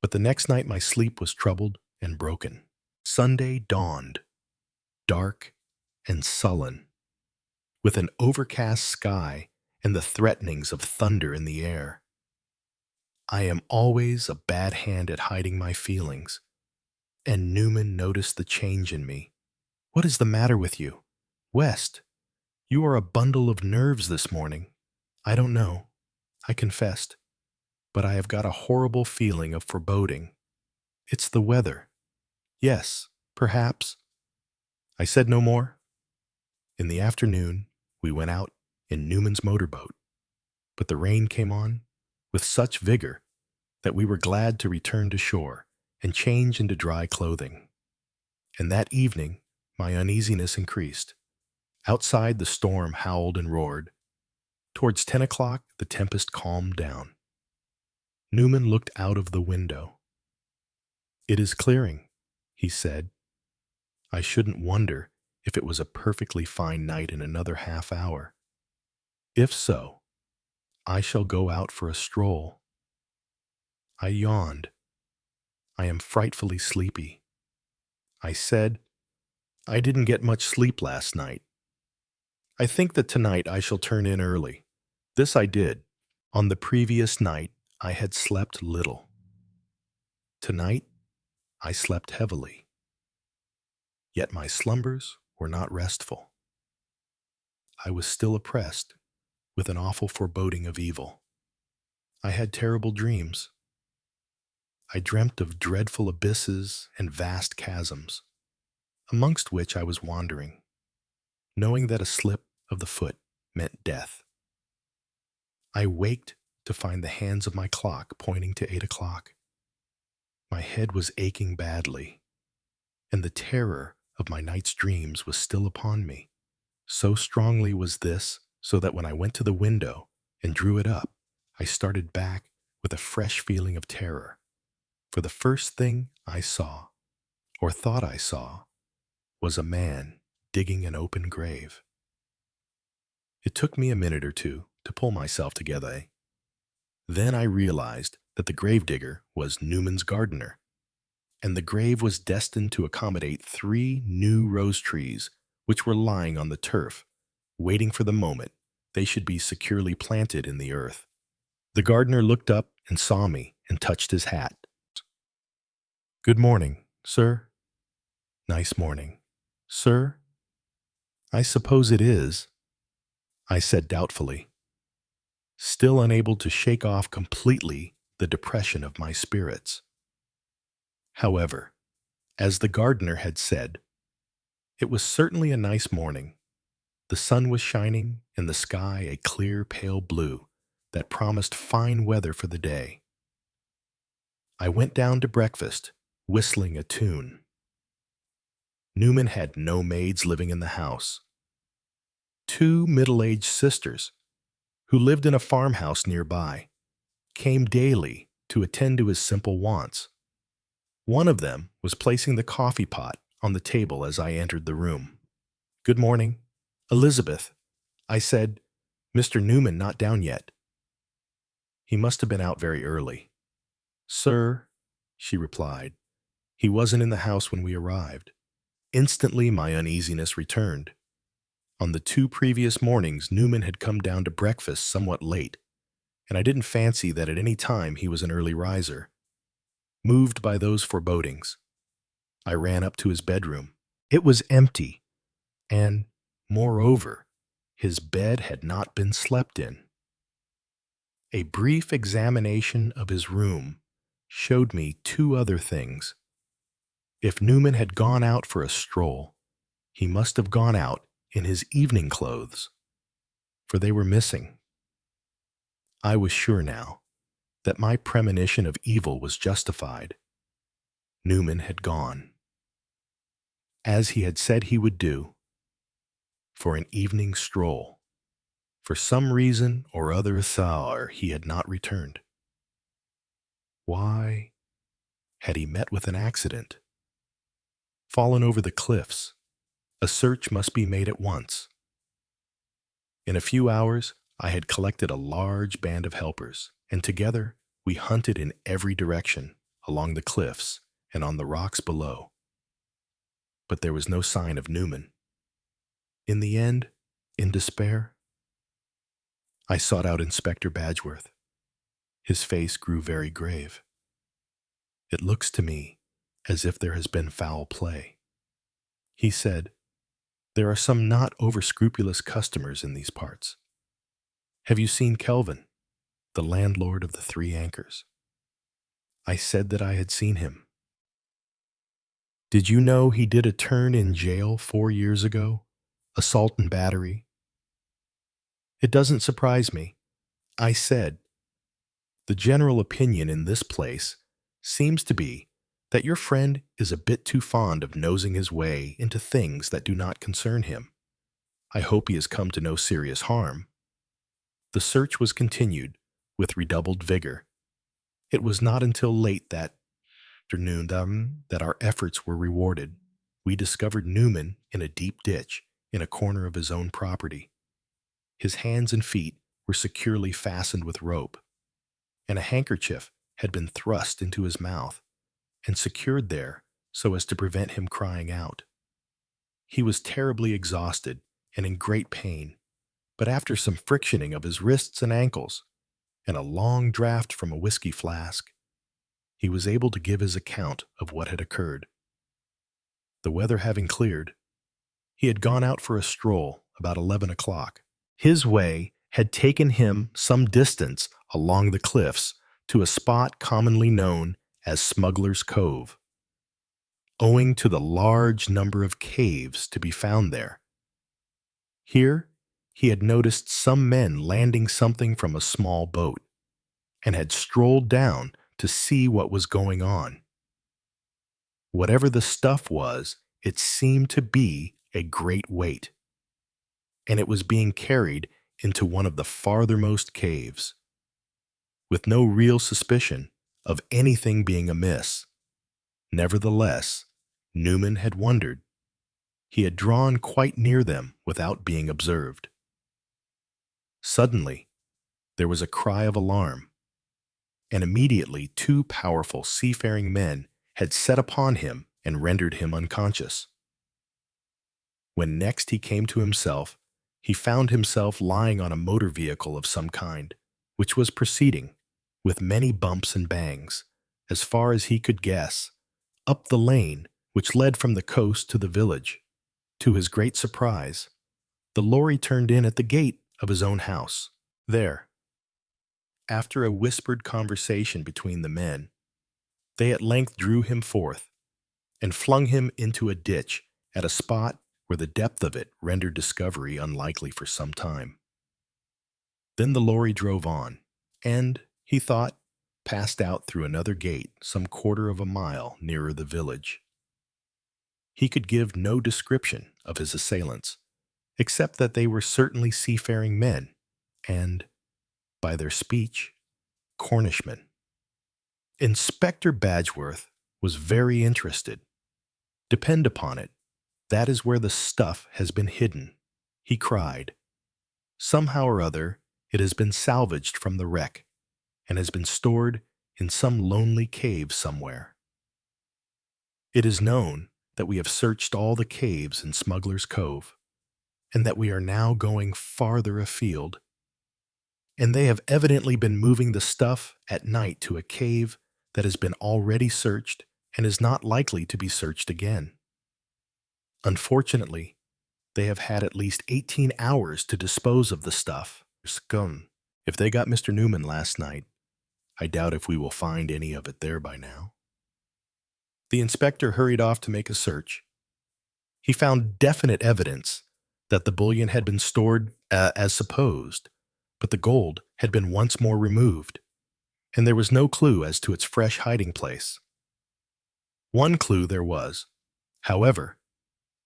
but the next night my sleep was troubled and broken. Sunday dawned, dark and sullen, with an overcast sky and the threatenings of thunder in the air. I am always a bad hand at hiding my feelings, and Newman noticed the change in me. What is the matter with you? West, you are a bundle of nerves this morning. I don't know, I confessed, but I have got a horrible feeling of foreboding. It's the weather. Yes, perhaps. I said no more. In the afternoon, we went out in Newman's motorboat, but the rain came on with such vigor that we were glad to return to shore and change into dry clothing. And that evening, my uneasiness increased. Outside, the storm howled and roared. Towards 10 o'clock, the tempest calmed down. Newman looked out of the window. It is clearing, he said. I shouldn't wonder if it was a perfectly fine night in another half hour. If so, I shall go out for a stroll. I yawned. I am frightfully sleepy. I said, I didn't get much sleep last night. I think that tonight I shall turn in early. This I did. On the previous night, I had slept little. Tonight, I slept heavily. Yet my slumbers were not restful. I was still oppressed with an awful foreboding of evil. I had terrible dreams. I dreamt of dreadful abysses and vast chasms, amongst which I was wandering, knowing that a slip of the foot meant death. I waked to find the hands of my clock pointing to 8 o'clock. My head was aching badly, and the terror of my night's dreams was still upon me. So strongly was this, so that when I went to the window and drew it up, I started back with a fresh feeling of terror. For the first thing I saw, or thought I saw, was a man digging an open grave. It took me a minute or two to pull myself together. Then I realized that the gravedigger was Newman's gardener, and the grave was destined to accommodate 3 new rose trees which were lying on the turf, waiting for the moment they should be securely planted in the earth. The gardener looked up and saw me and touched his hat. "Good morning, sir." "Nice morning." "Sir?" "I suppose it is," I said doubtfully, still unable to shake off completely the depression of my spirits. However, as the gardener had said, it was certainly a nice morning. The sun was shining and the sky a clear pale blue that promised fine weather for the day. I went down to breakfast, whistling a tune. Newman had no maids living in the house. 2 middle-aged sisters, who lived in a farmhouse nearby, came daily to attend to his simple wants. One of them was placing the coffee pot on the table as I entered the room. "Good morning, Elizabeth," I said. "Mr. Newman not down yet." "He must have been out very early." "Sir," she replied, "he wasn't in the house when we arrived." Instantly my uneasiness returned. On the 2 previous mornings Newman had come down to breakfast somewhat late, and I didn't fancy that at any time he was an early riser. Moved by those forebodings, I ran up to his bedroom. It was empty, and, moreover, his bed had not been slept in. A brief examination of his room showed me 2 other things. If Newman had gone out for a stroll, he must have gone out in his evening clothes, for they were missing. I was sure now that my premonition of evil was justified. Newman had gone, as he had said he would do, for an evening stroll. For some reason or other he had not returned. Why had he met with an accident? Fallen over the cliffs? A search must be made at once. In a few hours, I had collected a large band of helpers, and together we hunted in every direction, along the cliffs and on the rocks below. But there was no sign of Newman. In the end, in despair, I sought out Inspector Badgeworth. His face grew very grave. "It looks to me as if there has been foul play," he said. "There are some not over-scrupulous customers in these parts. Have you seen Kelvin, the landlord of the 3 Anchors?" I said that I had seen him. "Did you know he did a turn in jail 4 years ago? Assault and battery?" "It doesn't surprise me," I said. "The general opinion in this place seems to be that your friend is a bit too fond of nosing his way into things that do not concern him. I hope he has come to no serious harm." The search was continued with redoubled vigor. It was not until late that afternoon that our efforts were rewarded. We discovered Newman in a deep ditch in a corner of his own property. His hands and feet were securely fastened with rope, and a handkerchief had been thrust into his mouth and secured there so as to prevent him crying out. He was terribly exhausted and in great pain, but after some frictioning of his wrists and ankles and a long draught from a whiskey flask, he was able to give his account of what had occurred. The weather having cleared, he had gone out for a stroll about 11 o'clock. His way had taken him some distance along the cliffs to a spot commonly known as Smuggler's Cove. Owing to the large number of caves to be found there, here he had noticed some men landing something from a small boat, and had strolled down to see what was going on. Whatever the stuff was, it seemed to be a great weight, and it was being carried into one of the farthermost caves. With no real suspicion of anything being amiss, nevertheless, Newman had wondered. He had drawn quite near them without being observed. Suddenly, there was a cry of alarm. and immediately 2 powerful seafaring men had set upon him and rendered him unconscious. When next he came to himself, he found himself lying on a motor vehicle of some kind, which was proceeding, with many bumps and bangs, as far as he could guess, up the lane which led from the coast to the village. To his great surprise, the lorry turned in at the gate of his own house. There, after a whispered conversation between the men, they at length drew him forth and flung him into a ditch at a spot where the depth of it rendered discovery unlikely for some time. Then the lorry drove on, and, he thought, passed out through another gate some 1/4 of a mile nearer the village. He could give no description of his assailants, except that they were certainly seafaring men, and, by their speech, Cornishmen. Inspector Badgeworth was very interested. "Depend upon it, that is where the stuff has been hidden," he cried. "Somehow or other it has been salvaged from the wreck, and has been stored in some lonely cave somewhere. It is known that we have searched all the caves in Smuggler's Cove, and that we are now going farther afield, and they have evidently been moving the stuff at night to a cave that has been already searched and is not likely to be searched again. Unfortunately, they have had at least 18 hours to dispose of the stuff. Scum. If they got Mr. Newman last night, I doubt if we will find any of it there by now." The inspector hurried off to make a search. He found definite evidence that the bullion had been stored as supposed, but the gold had been once more removed, and there was no clue as to its fresh hiding place. One clue there was, however,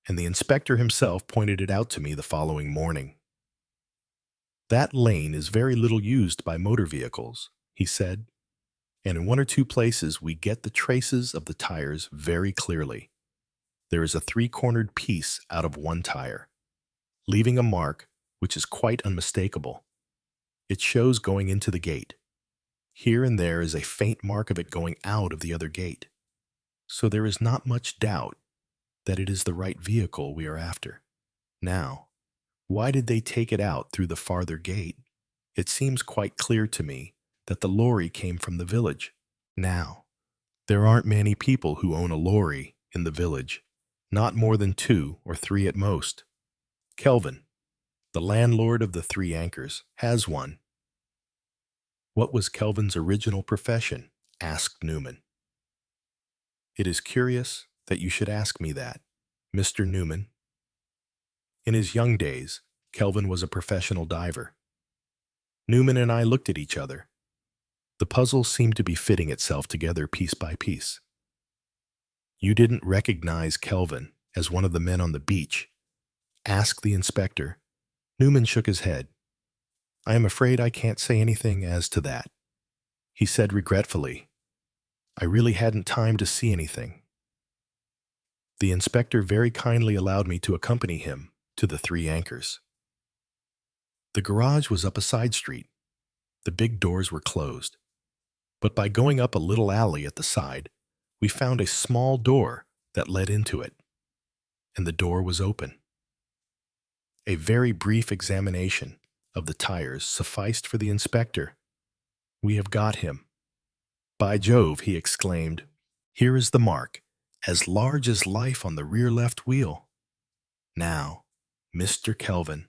and the inspector himself pointed it out to me the following morning. "That lane is very little used by motor vehicles," he said, "and in 1 or 2 places we get the traces of the tires very clearly. There is a 3-cornered piece out of one tire, leaving a mark which is quite unmistakable. It shows going into the gate. Here and there is a faint mark of it going out of the other gate. So there is not much doubt that it is the right vehicle we are after. Now, why did they take it out through the farther gate? It seems quite clear to me that the lorry came from the village. Now, there aren't many people who own a lorry in the village, not more than 2 or 3 at most. Kelvin, the landlord of the 3 Anchors, has one." "What was Kelvin's original profession?" asked Newman. "It is curious that you should ask me that, Mr. Newman. In his young days, Kelvin was a professional diver." Newman and I looked at each other. The puzzle seemed to be fitting itself together piece by piece. "You didn't recognize Kelvin as one of the men on the beach?" asked the inspector. Newman shook his head. "I am afraid I can't say anything as to that," he said regretfully. "I really hadn't time to see anything." The inspector very kindly allowed me to accompany him to the 3 Anchors. The garage was up a side street. The big doors were closed. But by going up a little alley at the side, we found a small door that led into it, and the door was open. A very brief examination of the tires sufficed for the inspector. "We have got him. By Jove," he exclaimed, "here is the mark, as large as life on the rear left wheel. Now, Mr. Kelvin,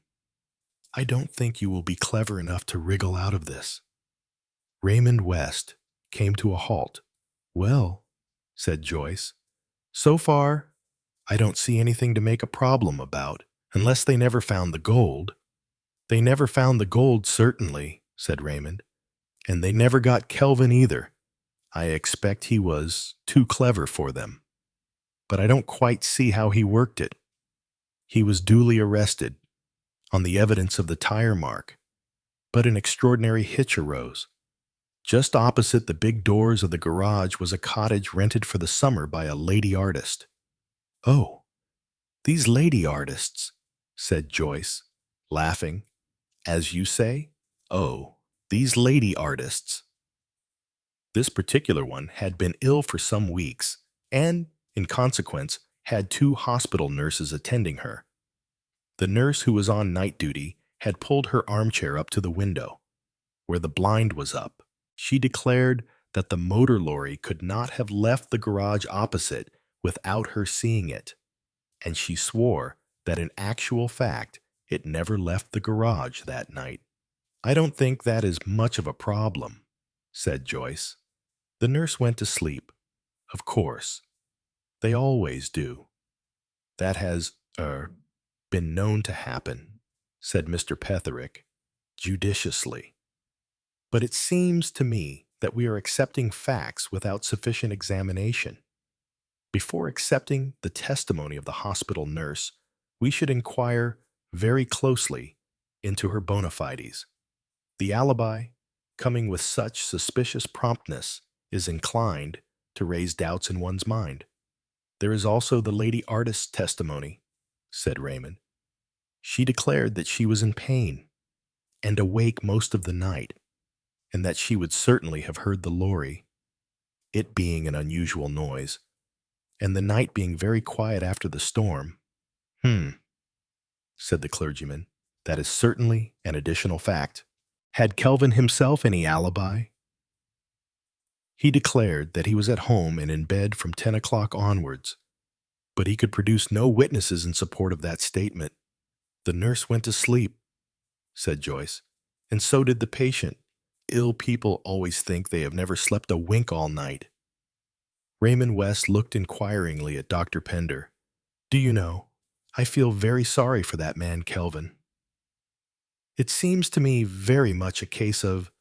I don't think you will be clever enough to wriggle out of this." Raymond West came to a halt. "Well," said Joyce, "so far, I don't see anything to make a problem about, unless they never found the gold." "They never found the gold, certainly," said Raymond, "and they never got Kelvin either. I expect he was too clever for them. But I don't quite see how he worked it. He was duly arrested on the evidence of the tire mark, but an extraordinary hitch arose. Just opposite the big doors of the garage was a cottage rented for the summer by a lady artist." "Oh, these lady artists," said Joyce, laughing. "As you say, oh, these lady artists." This particular one had been ill for some weeks and, in consequence, had two hospital nurses attending her. The nurse who was on night duty had pulled her armchair up to the window, where the blind was up. She declared that the motor lorry could not have left the garage opposite without her seeing it, and she swore that in actual fact it never left the garage that night. "I don't think that is much of a problem," said Joyce. "The nurse went to sleep. Of course. They always do. That has, been known to happen," said Mr. Petherick, judiciously. "But it seems to me that we are accepting facts without sufficient examination. Before accepting the testimony of the hospital nurse, we should inquire very closely into her bona fides. The alibi, coming with such suspicious promptness, is inclined to raise doubts in one's mind. There is also the lady artist's testimony," said Raymond. "She declared that she was in pain and awake most of the night, and that she would certainly have heard the lorry, it being an unusual noise, and the night being very quiet after the storm." Said the clergyman. "That is certainly an additional fact. Had Kelvin himself any alibi?" "He declared that he was at home and in bed from 10 o'clock onwards, but he could produce no witnesses in support of that statement. The nurse went to sleep," said Joyce, "and so did the patient. Ill people always think they have never slept a wink all night." Raymond West looked inquiringly at Dr. Pender. "Do you know, I feel very sorry for that man Kelvin. It seems to me very much a case of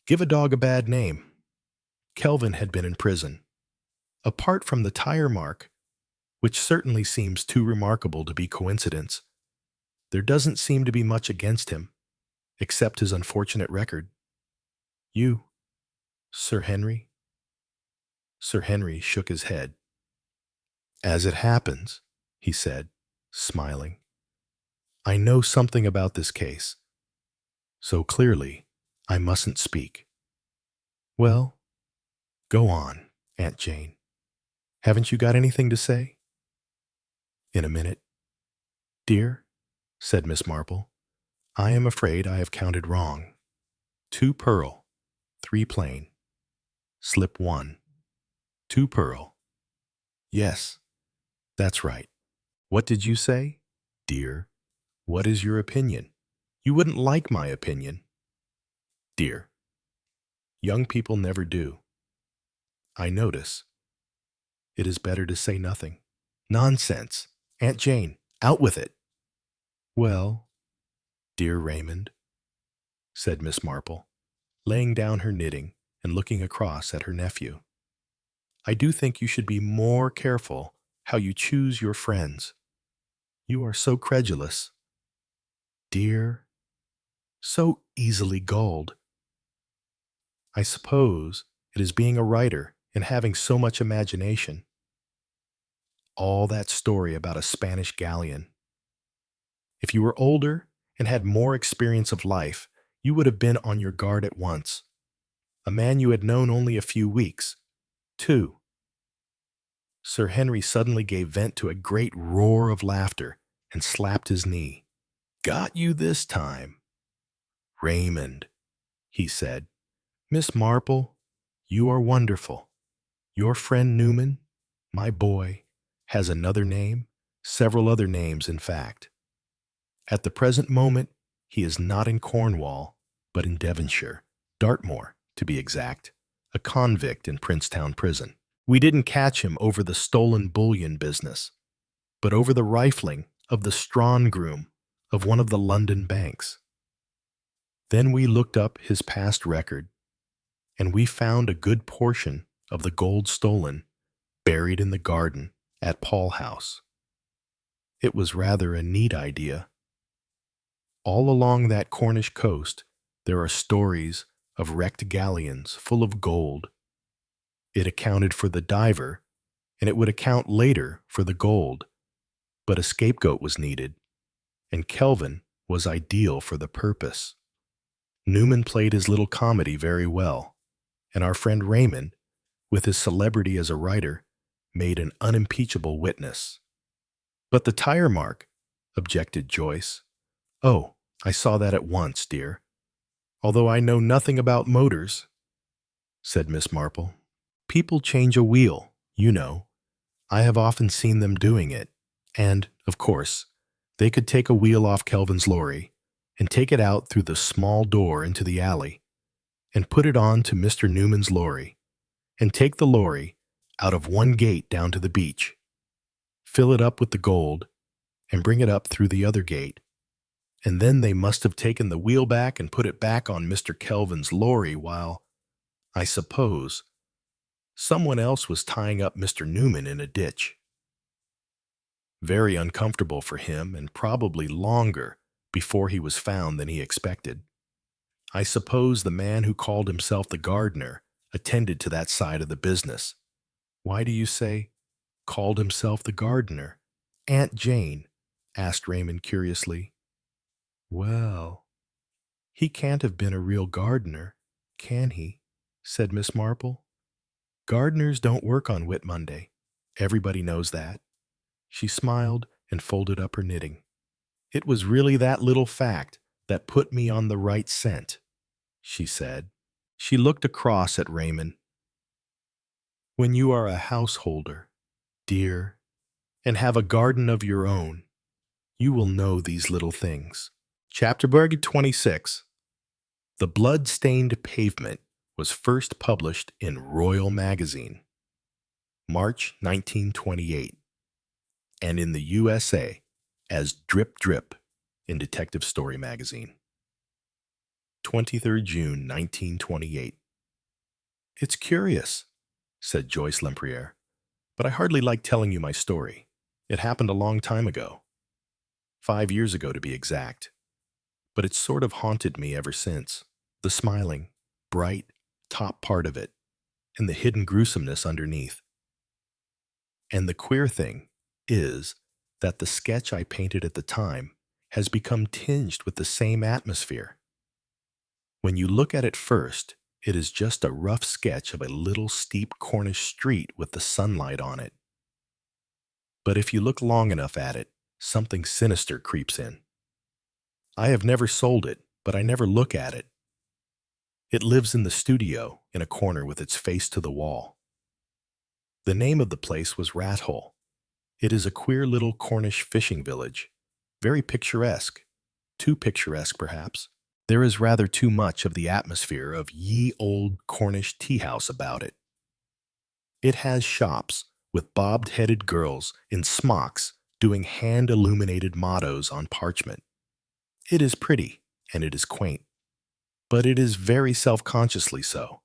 give a dog a bad name. Kelvin had been in prison. Apart from the tire mark, which certainly seems too remarkable to be coincidence, there doesn't seem to be much against him, except his unfortunate record. You, Sir Henry?" Sir Henry shook his head. "As it happens," he said, smiling, "I know something about this case, so clearly I mustn't speak." "Well, go on, Aunt Jane. Haven't you got anything to say?" "In a minute. Dear," said Miss Marple, "I am afraid I have counted wrong. 2 pearl, 3 plain. Slip 1. 2 pearl. Yes, that's right. What did you say? Dear, what is your opinion? You wouldn't like my opinion. Dear, young people never do. I notice. It is better to say nothing." "Nonsense! Aunt Jane, out with it." "Well, dear Raymond," said Miss Marple, laying down her knitting and looking across at her nephew, "I do think you should be more careful how you choose your friends. You are so credulous. Dear, so easily gulled. I suppose it is being a writer and having so much imagination. All that story about a Spanish galleon. If you were older and had more experience of life, you would have been on your guard at once. A man you had known only a few weeks, too." Sir Henry suddenly gave vent to a great roar of laughter and slapped his knee. "Got you this time. Raymond," he said. "Miss Marple, you are wonderful. Your friend Newman, my boy, has another name, several other names, in fact. At the present moment, he is not in Cornwall, but in Devonshire, Dartmoor, to be exact, a convict in Princetown Prison. We didn't catch him over the stolen bullion business, but over the rifling of the strong room of one of the London banks. Then we looked up his past record, and we found a good portion of the gold stolen buried in the garden at Paul House. It was rather a neat idea. All along that Cornish coast there are stories of wrecked galleons full of gold. It accounted for the diver, and it would account later for the gold, but a scapegoat was needed, and Kelvin was ideal for the purpose. Newman played his little comedy very well, and our friend Raymond, with his celebrity as a writer, made an unimpeachable witness. But the tire mark, objected Joyce. Oh, I saw that at once, dear. Although I know nothing about motors, said Miss Marple. People change a wheel, you know. I have often seen them doing it. And, of course, they could take a wheel off Kelvin's lorry and take it out through the small door into the alley and put it on to Mr. Newman's lorry and take the lorry out of one gate down to the beach, fill it up with the gold, and bring it up through the other gate. And then they must have taken the wheel back and put it back on Mr. Kelvin's lorry while, I suppose, someone else was tying up Mr. Newman in a ditch. Very uncomfortable for him, and probably longer before he was found than he expected. I suppose the man who called himself the gardener attended to that side of the business. Why do you say, called himself the gardener? Aunt Jane, asked Raymond curiously. Well, he can't have been a real gardener, can he? Said Miss Marple. Gardeners don't work on Whit Monday. Everybody knows that. She smiled and folded up her knitting. It was really that little fact that put me on the right scent, she said. She looked across at Raymond. When you are a householder, dear, and have a garden of your own, you will know these little things. Chapter 26. The Blood-Stained Pavement was first published in Royal Magazine, March 1928, and in the USA as Drip Drip in Detective Story Magazine, 23rd June 1928. It's curious, said Joyce Lempriere, but I hardly like telling you my story. It happened a long time ago, 5 years ago to be exact, but it's sort of haunted me ever since. The smiling, bright top part of it, and the hidden gruesomeness underneath. And the queer thing is that the sketch I painted at the time has become tinged with the same atmosphere. When you look at it first, it is just a rough sketch of a little steep Cornish street with the sunlight on it. But if you look long enough at it, something sinister creeps in. I have never sold it, but I never look at it. It lives in the studio in a corner with its face to the wall. The name of the place was Rat Hole. It is a queer little Cornish fishing village, very picturesque, too picturesque perhaps. There is rather too much of the atmosphere of ye old Cornish tea-house about it. It has shops with bobbed-headed girls in smocks doing hand-illuminated mottos on parchment. It is pretty, and it is quaint. But it is very self-consciously so.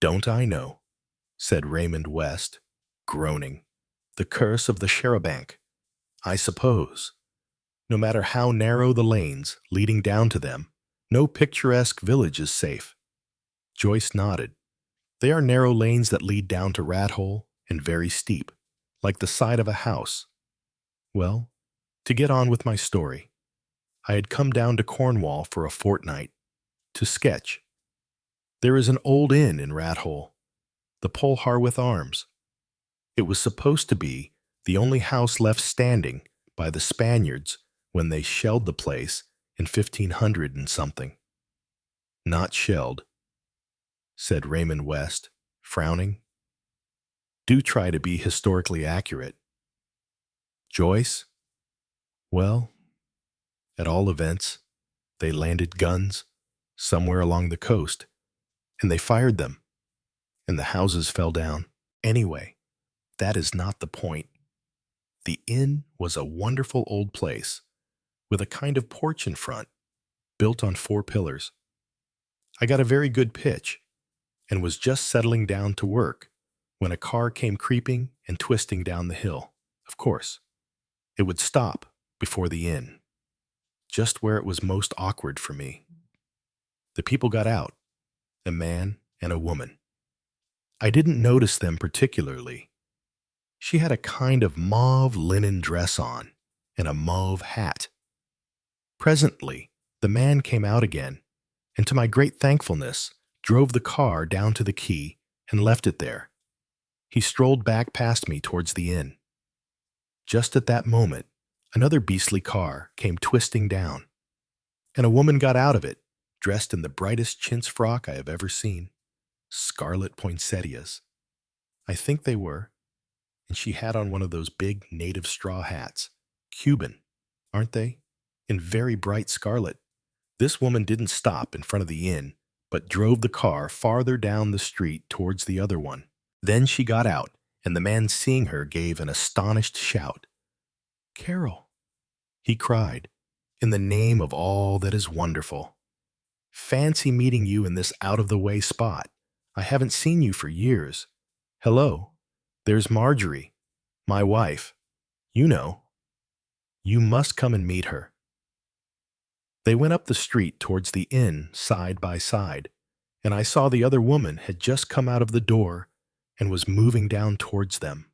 Don't I know, said Raymond West, groaning. The curse of the charabanc, I suppose. No matter how narrow the lanes leading down to them, no picturesque village is safe. Joyce nodded. They are narrow lanes that lead down to Rat Hole and very steep, like the side of a house. Well, to get on with my story, I had come down to Cornwall for a fortnight, to sketch. There is an old inn in Rat Hole, the Polharwyth Arms. It was supposed to be the only house left standing by the Spaniards when they shelled the place in 1500 and something. Not shelled, said Raymond West, frowning. Do try to be historically accurate. Joyce? Well, at all events, they landed guns somewhere along the coast, and they fired them, and the houses fell down. Anyway, that is not the point. The inn was a wonderful old place, with a kind of porch in front, built on 4 pillars. I got a very good pitch, and was just settling down to work when a car came creeping and twisting down the hill. Of course, it would stop before the inn, just where it was most awkward for me. The people got out, a man and a woman. I didn't notice them particularly. She had a kind of mauve linen dress on and a mauve hat. Presently, the man came out again, and to my great thankfulness, drove the car down to the quay, and left it there. He strolled back past me towards the inn. Just at that moment, another beastly car came twisting down, and a woman got out of it, dressed in the brightest chintz frock I have ever seen. Scarlet poinsettias. I think they were, and she had on one of those big native straw hats. Cuban, aren't they? In very bright scarlet. This woman didn't stop in front of the inn, but drove the car farther down the street towards the other one. Then she got out, and the man seeing her gave an astonished shout. "Carol," he cried, "in the name of all that is wonderful. Fancy meeting you in this out-of-the-way spot. I haven't seen you for years. Hello, there's Marjorie, my wife. You know. You must come and meet her." They went up the street towards the inn side by side, and I saw the other woman had just come out of the door and was moving down towards them.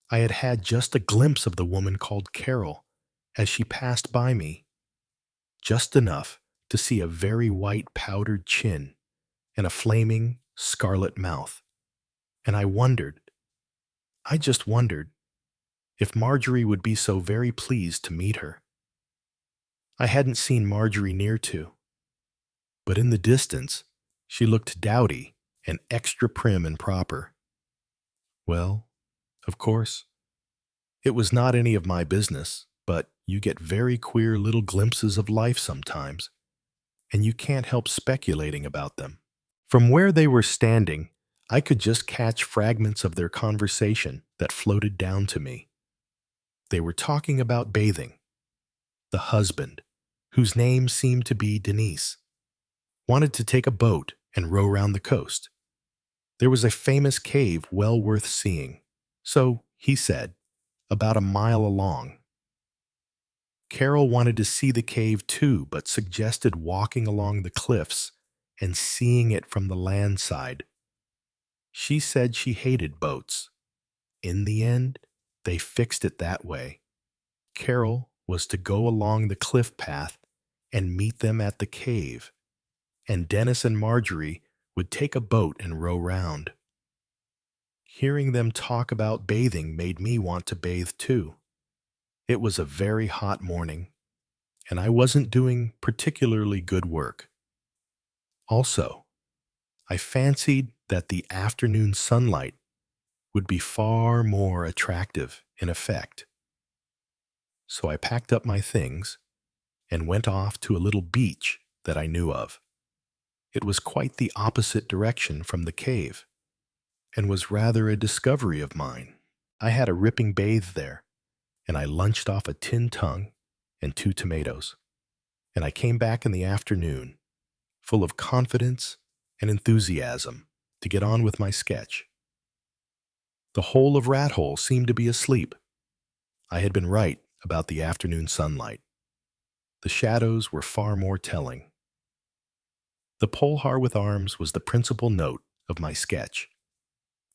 I had had just a glimpse of the woman called Carol as she passed by me, just enough to see a very white powdered chin and a flaming scarlet mouth, and I just wondered, if Marjorie would be so very pleased to meet her. I hadn't seen Marjorie near to, but in the distance she looked dowdy and extra prim and proper. Well, of course, it was not any of my business, but you get very queer little glimpses of life sometimes, and you can't help speculating about them. From where they were standing, I could just catch fragments of their conversation that floated down to me. They were talking about bathing. The husband, whose name seemed to be Denise, wanted to take a boat and row round the coast. There was a famous cave well worth seeing, so, he said, about a mile along. Carol wanted to see the cave too, but suggested walking along the cliffs and seeing it from the land side. She said she hated boats. In the end, they fixed it that way. Carol was to go along the cliff path and meet them at the cave, and Dennis and Marjorie would take a boat and row round. Hearing them talk about bathing made me want to bathe too. It was a very hot morning, and I wasn't doing particularly good work. Also, I fancied that the afternoon sunlight would be far more attractive in effect. So I packed up my things and went off to a little beach that I knew of. It was quite the opposite direction from the cave, and was rather a discovery of mine. I had a ripping bathe there, and I lunched off a tin tongue and 2 tomatoes, and I came back in the afternoon, full of confidence and enthusiasm to get on with my sketch. The whole of Rat Hole seemed to be asleep. I had been right about the afternoon sunlight. The shadows were far more telling. The Polhar with arms was the principal note of my sketch.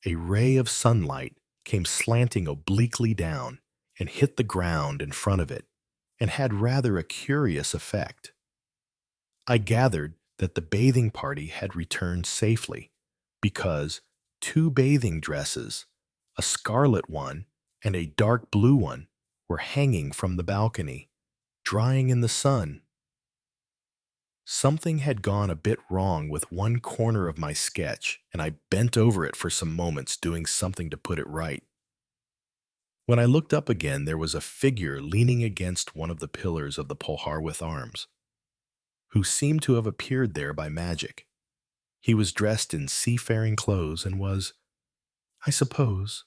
A ray of sunlight came slanting obliquely down and hit the ground in front of it, and had rather a curious effect. I gathered that the bathing party had returned safely, because 2 bathing dresses, a scarlet one and a dark blue one, were hanging from the balcony, drying in the sun. Something had gone a bit wrong with one corner of my sketch, and I bent over it for some moments doing something to put it right. When I looked up again, there was a figure leaning against one of the pillars of the Polhar with arms, who seemed to have appeared there by magic. He was dressed in seafaring clothes and was, I suppose,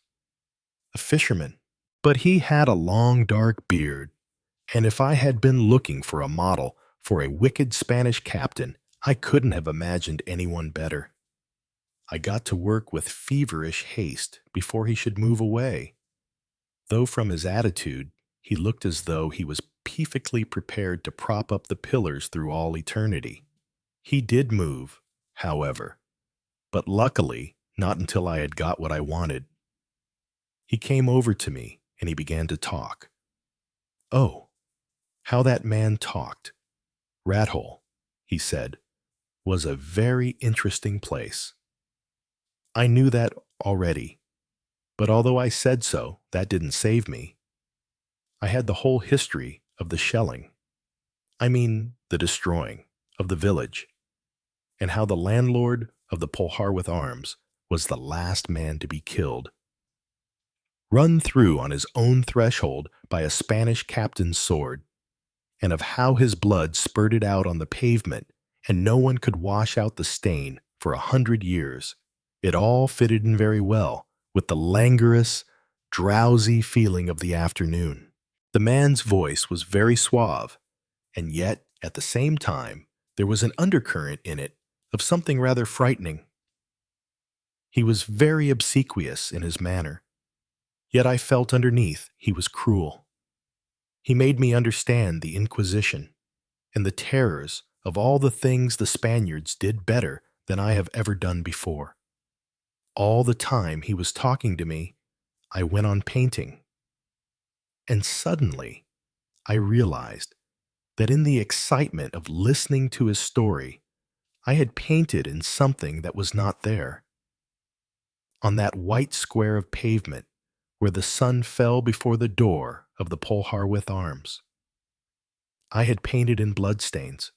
a fisherman. But he had a long dark beard, and if I had been looking for a model for a wicked Spanish captain, I couldn't have imagined anyone better. I got to work with feverish haste before he should move away, though from his attitude he looked as though he was perfectly prepared to prop up the pillars through all eternity. He did move, however, but luckily not until I had got what I wanted. He came over to me and he began to talk. Oh, how that man talked! Rat Hole, he said, was a very interesting place. I knew that already, but although I said so, that didn't save me. I had the whole history of the shelling. I mean, the destroying of the village, and how the landlord of the Polharwyth Arms was the last man to be killed, run through on his own threshold by a Spanish captain's sword, and of how his blood spurted out on the pavement and no one could wash out the stain for 100 years. It all fitted in very well with the languorous, drowsy feeling of the afternoon. The man's voice was very suave, and yet, at the same time, there was an undercurrent in it of something rather frightening. He was very obsequious in his manner, yet I felt underneath he was cruel. He made me understand the Inquisition and the terrors of all the things the Spaniards did better than I have ever done before. All the time he was talking to me, I went on painting. And suddenly, I realized that in the excitement of listening to his story, I had painted in something that was not there. On that white square of pavement where the sun fell before the door of the Polharwyth Arms, I had painted in bloodstains.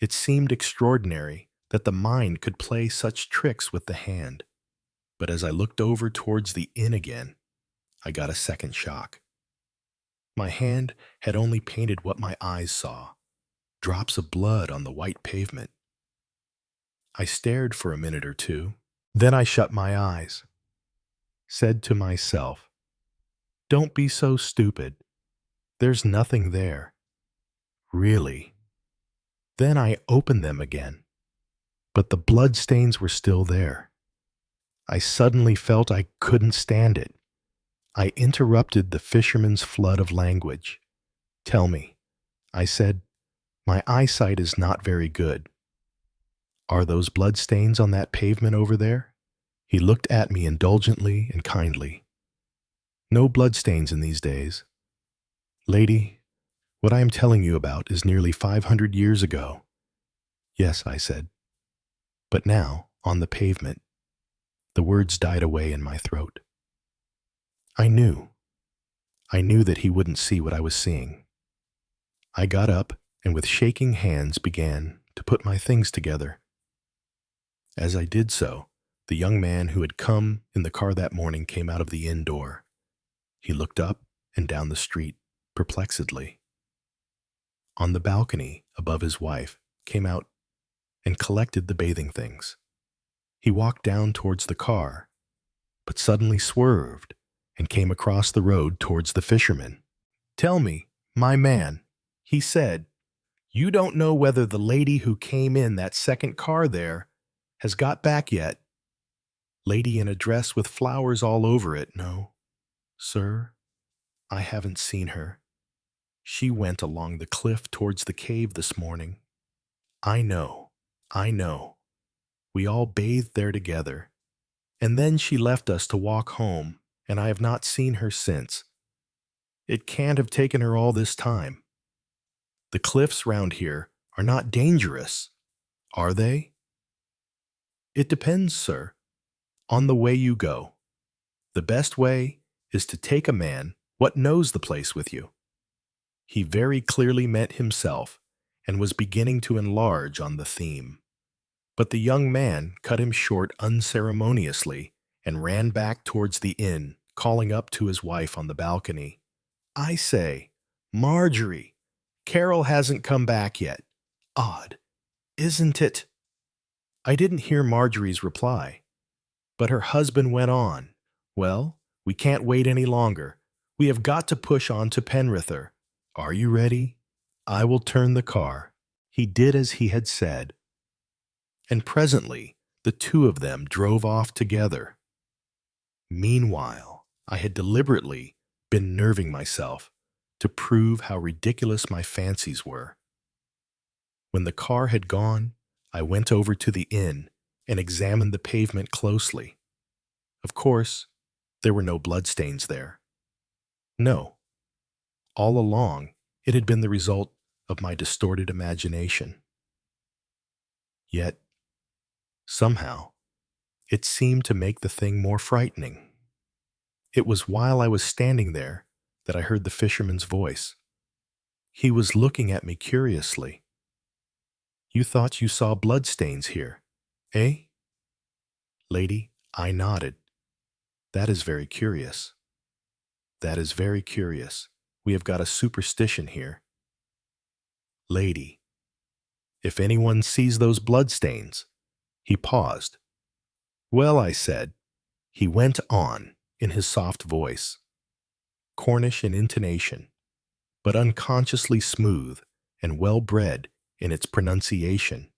It seemed extraordinary that the mind could play such tricks with the hand, but as I looked over towards the inn again, I got a second shock. My hand had only painted what my eyes saw, drops of blood on the white pavement. I stared for a minute or two, then I shut my eyes, said to myself, "Don't be so stupid. There's nothing there. Really." Then I opened them again, but the bloodstains were still there. I suddenly felt I couldn't stand it. I interrupted the fisherman's flood of language. "Tell me," I said, "my eyesight is not very good. Are those bloodstains on that pavement over there?" He looked at me indulgently and kindly. "No bloodstains in these days. Lady, what I am telling you about is nearly 500 years ago." "Yes," I said. But now, on the pavement, the words died away in my throat. I knew that he wouldn't see what I was seeing. I got up and with shaking hands began to put my things together. As I did so, the young man who had come in the car that morning came out of the inn door. He looked up and down the street, perplexedly. On the balcony above his wife, came out and collected the bathing things. He walked down towards the car, but suddenly swerved and came across the road towards the fisherman. "Tell me, my man," he said, "you don't know whether the lady who came in that second car there has got back yet? Lady in a dress with flowers all over it. No, sir, I haven't seen her. She went along the cliff towards the cave this morning. I know. We all bathed there together. And then she left us to walk home, and I have not seen her since. It can't have taken her all this time. The cliffs round here are not dangerous, are they?" "It depends, sir, on the way you go. The best way is to take a man what knows the place with you." He very clearly meant himself and was beginning to enlarge on the theme. But the young man cut him short unceremoniously and ran back towards the inn, calling up to his wife on the balcony, "I say, Marjorie, Carol hasn't come back yet. Odd, isn't it?" I didn't hear Marjorie's reply, but her husband went on, "Well, we can't wait any longer. We have got to push on to Penrithur. Are you ready? I will turn the car." He did as he had said, and presently the two of them drove off together. Meanwhile, I had deliberately been nerving myself to prove how ridiculous my fancies were. When the car had gone, I went over to the inn and examined the pavement closely. Of course, there were no bloodstains there. No, all along it had been the result of my distorted imagination. Yet, somehow, it seemed to make the thing more frightening. It was while I was standing there that I heard the fisherman's voice. He was looking at me curiously. "You thought you saw bloodstains here, eh?" "Lady," I nodded. "That is very curious. That is very curious. We have got a superstition here." "Lady, if anyone sees those bloodstains—" He paused. "Well," I said. He went on in his soft voice, Cornish in intonation, but unconsciously smooth and well-bred in its pronunciation,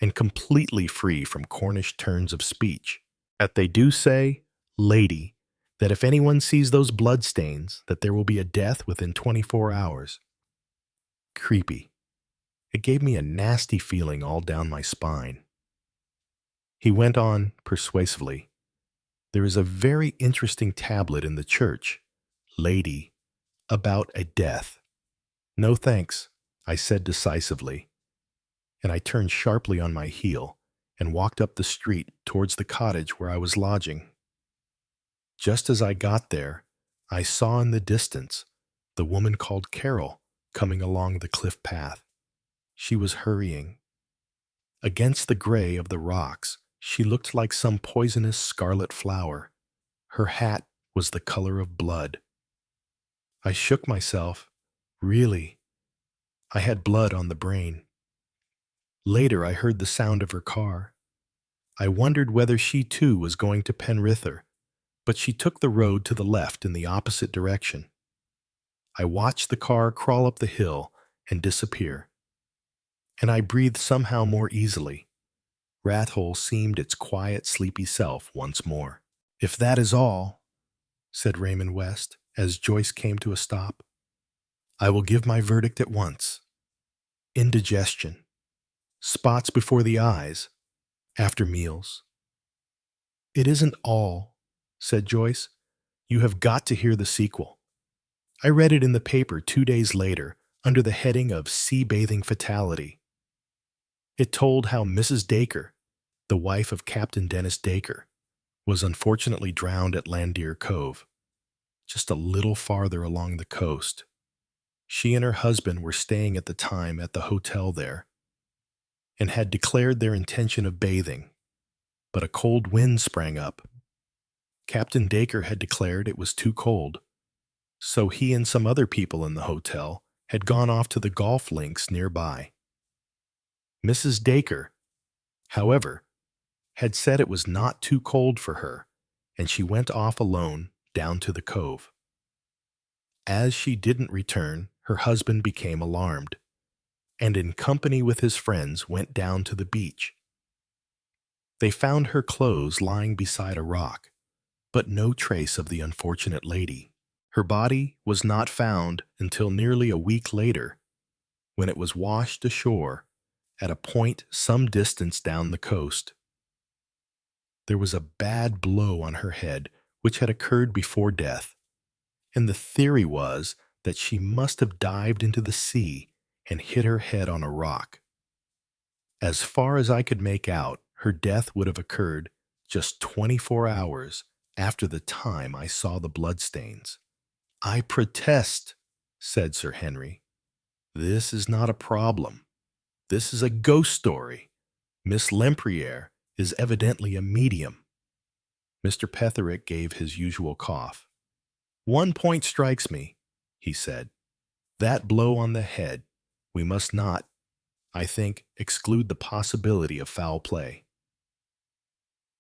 and completely free from Cornish turns of speech. "That they do say, lady, that if anyone sees those bloodstains, that there will be a death within 24 hours. Creepy. It gave me a nasty feeling all down my spine. He went on persuasively. "There is a very interesting tablet in the church, lady, about a death." "No thanks," I said decisively, and I turned sharply on my heel and walked up the street towards the cottage where I was lodging. Just as I got there, I saw in the distance the woman called Carol coming along the cliff path. She was hurrying. Against the gray of the rocks, she looked like some poisonous scarlet flower. Her hat was the color of blood. I shook myself. Really, I had blood on the brain. Later, I heard the sound of her car. I wondered whether she too was going to Penrithar, but she took the road to the left in the opposite direction. I watched the car crawl up the hill and disappear, and I breathed somehow more easily. Rathole seemed its quiet, sleepy self once more. "If that is all," said Raymond West, as Joyce came to a stop, "I will give my verdict at once. Indigestion. Spots before the eyes. After meals." "It isn't all," said Joyce. "You have got to hear the sequel. I read it in the paper 2 days later under the heading of Sea Bathing Fatality. It told how Mrs. Dacre, the wife of Captain Dennis Dacre, was unfortunately drowned at Landier Cove, just a little farther along the coast. She and her husband were staying at the time at the hotel there and had declared their intention of bathing, but a cold wind sprang up. Captain Dacre had declared it was too cold, so he and some other people in the hotel had gone off to the golf links nearby. Mrs. Dacre, however, had said it was not too cold for her, and she went off alone down to the cove. As she didn't return, her husband became alarmed, and in company with his friends went down to the beach. They found her clothes lying beside a rock, but no trace of the unfortunate lady. Her body was not found until nearly a week later, when it was washed ashore at a point some distance down the coast. There was a bad blow on her head which had occurred before death, and the theory was that she must have dived into the sea and hit her head on a rock. As far as I could make out, her death would have occurred just 24 hours after the time I saw the bloodstains. "I protest," said Sir Henry. "This is not a problem. This is a ghost story. Miss Lempriere is evidently a medium." Mr. Petherick gave his usual cough. "One point strikes me," he said. "That blow on the head. We must not, I think, exclude the possibility of foul play.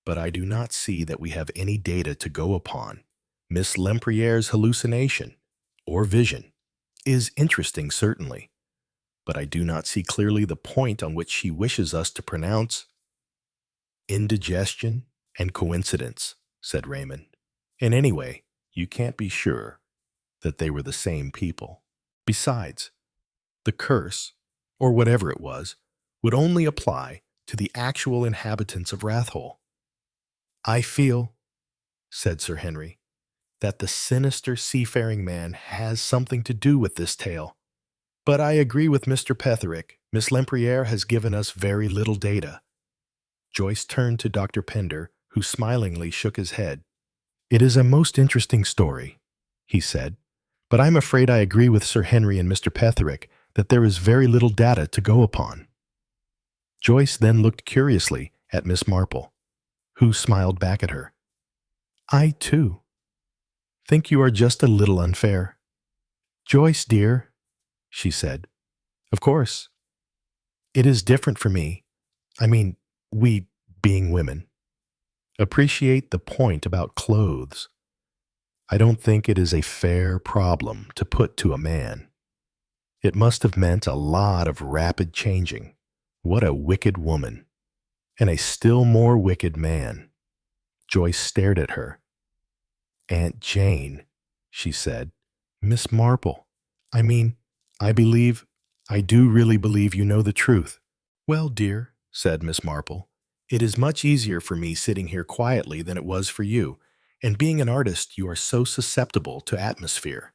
But I do not see that we have any data to go upon. Miss Lempriere's hallucination, or vision, is interesting certainly, but I do not see clearly the point on which she wishes us to pronounce." "Indigestion and coincidence," said Raymond. "And anyway, you can't be sure that they were the same people. Besides, the curse, or whatever it was, would only apply to the actual inhabitants of Rathole." "I feel," said Sir Henry, "that the sinister seafaring man has something to do with this tale. But I agree with Mr. Petherick. Miss Lempriere has given us very little data. Joyce turned to Dr. Pender, who smilingly shook his head. "It is a most interesting story," he said, "but I'm afraid I agree with Sir Henry and Mr. Petherick that there is very little data to go upon." Joyce then looked curiously at Miss Marple, who smiled back at her. "I, too, think you are just a little unfair. Joyce, dear," she said, "of course, it is different for me. I mean, we, being women, appreciate the point about clothes. I don't think it is a fair problem to put to a man. It must have meant a lot of rapid changing. What a wicked woman. And a still more wicked man." Joyce stared at her. "Aunt Jane," she said. "Miss Marple, I believe, I do really believe you know the truth." "Well, dear," said Miss Marple, "it is much easier for me sitting here quietly than it was for you, and being an artist you are so susceptible to atmosphere.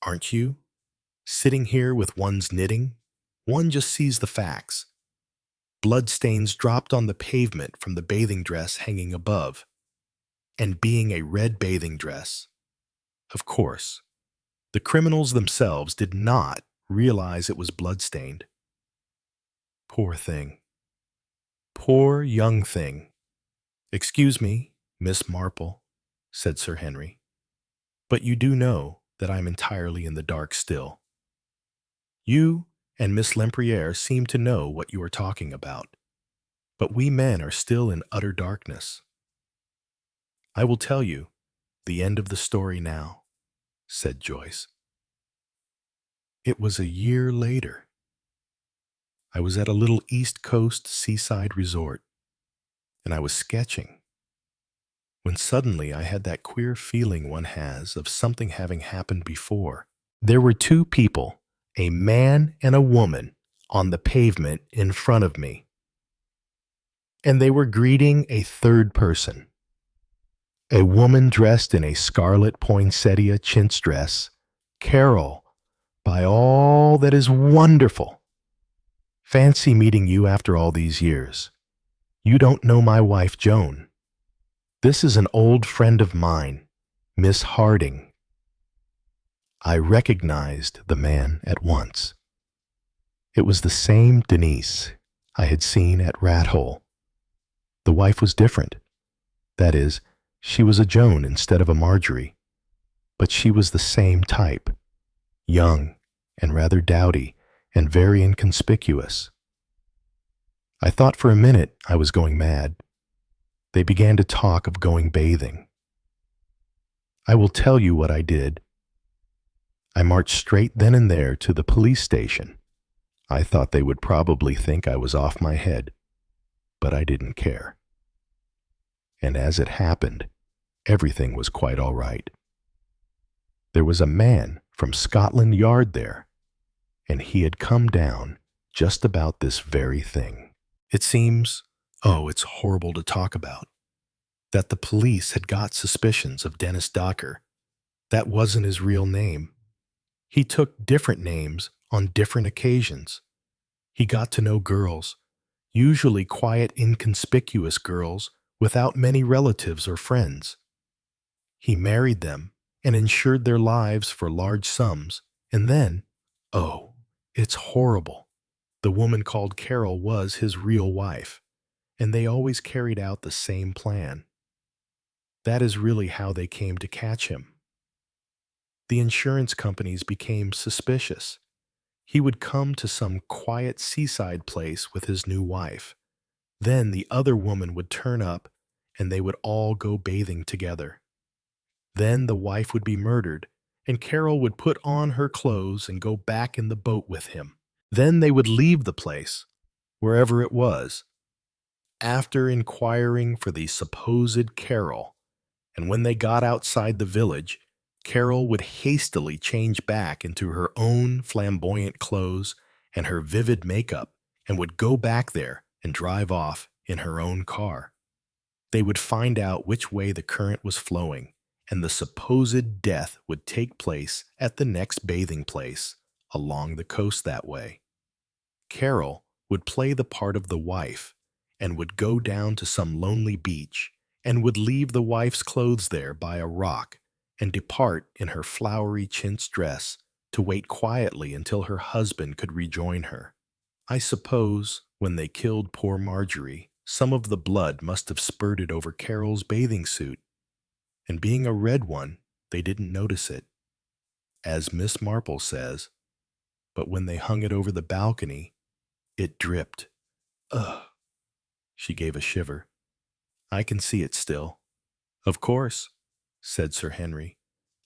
Aren't you? Sitting here with one's knitting, one just sees the facts. Bloodstains dropped on the pavement from the bathing dress hanging above, and being a red bathing dress. Of course, the criminals themselves did not realize it was bloodstained. Poor thing. Poor young thing. Excuse me, Miss Marple," said Sir Henry, "but you do know that I'm entirely in the dark still. You and Miss Lempriere seem to know what you are talking about, but we men are still in utter darkness. I will tell you the end of the story now," said Joyce. "It was a year later. I was at a little East Coast seaside resort, and I was sketching, when suddenly I had that queer feeling one has of something having happened before. There were two people, a man and a woman, on the pavement in front of me, and they were greeting a third person. A woman dressed in a scarlet poinsettia chintz dress. Carol, by all that is wonderful! Fancy meeting you after all these years. You don't know my wife, Joan. This is an old friend of mine, Miss Harding." I recognized the man at once. It was the same Denise I had seen at Rat Hole. The wife was different. That is, she was a Joan instead of a Marjorie, but she was the same type, young and rather dowdy and very inconspicuous. I thought for a minute I was going mad. They began to talk of going bathing. I will tell you what I did. I marched straight then and there to the police station. I thought they would probably think I was off my head, but I didn't care. And as it happened, everything was quite all right. There was a man from Scotland Yard there, and he had come down just about this very thing. It seems, oh, it's horrible to talk about, that the police had got suspicions of Dennis Docker. That wasn't his real name. He took different names on different occasions. He got to know girls, usually quiet, inconspicuous girls without many relatives or friends. He married them and insured their lives for large sums, and then, oh, it's horrible, the woman called Carol was his real wife, and they always carried out the same plan. That is really how they came to catch him. The insurance companies became suspicious. He would come to some quiet seaside place with his new wife. Then the other woman would turn up, and they would all go bathing together. Then the wife would be murdered, and Carol would put on her clothes and go back in the boat with him. Then they would leave the place, wherever it was, after inquiring for the supposed Carol, and when they got outside the village, Carol would hastily change back into her own flamboyant clothes and her vivid makeup and would go back there and drive off in her own car. They would find out which way the current was flowing, and the supposed death would take place at the next bathing place along the coast that way. Carol would play the part of the wife, and would go down to some lonely beach and would leave the wife's clothes there by a rock and depart in her flowery chintz dress to wait quietly until her husband could rejoin her. I suppose when they killed poor Marjorie, some of the blood must have spurted over Carol's bathing suit, and being a red one, they didn't notice it. As Miss Marple says, but when they hung it over the balcony, it dripped. Ugh! She gave a shiver. I can see it still. Of course, said Sir Henry.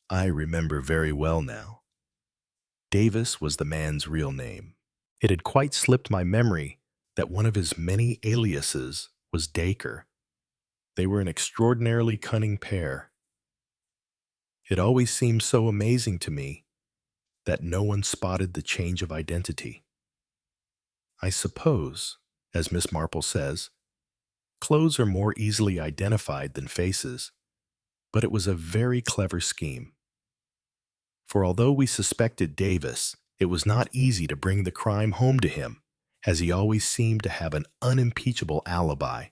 I remember very well now. Davis was the man's real name. It had quite slipped my memory that one of his many aliases was Dacre. They were an extraordinarily cunning pair. It always seemed so amazing to me that no one spotted the change of identity. I suppose, as Miss Marple says, clothes are more easily identified than faces, but it was a very clever scheme. For although we suspected Davis, it was not easy to bring the crime home to him, as he always seemed to have an unimpeachable alibi.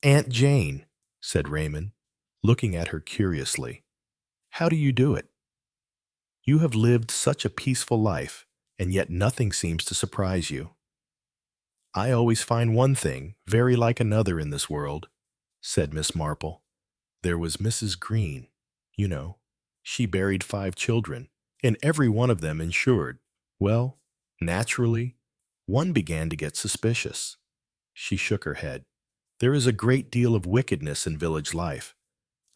Aunt Jane, said Raymond, looking at her curiously, how do you do it? You have lived such a peaceful life, and yet nothing seems to surprise you. I always find one thing very like another in this world, said Miss Marple. There was Mrs. Green, you know. She buried 5 children, and every one of them insured. Well, naturally, one began to get suspicious. She shook her head. There is a great deal of wickedness in village life.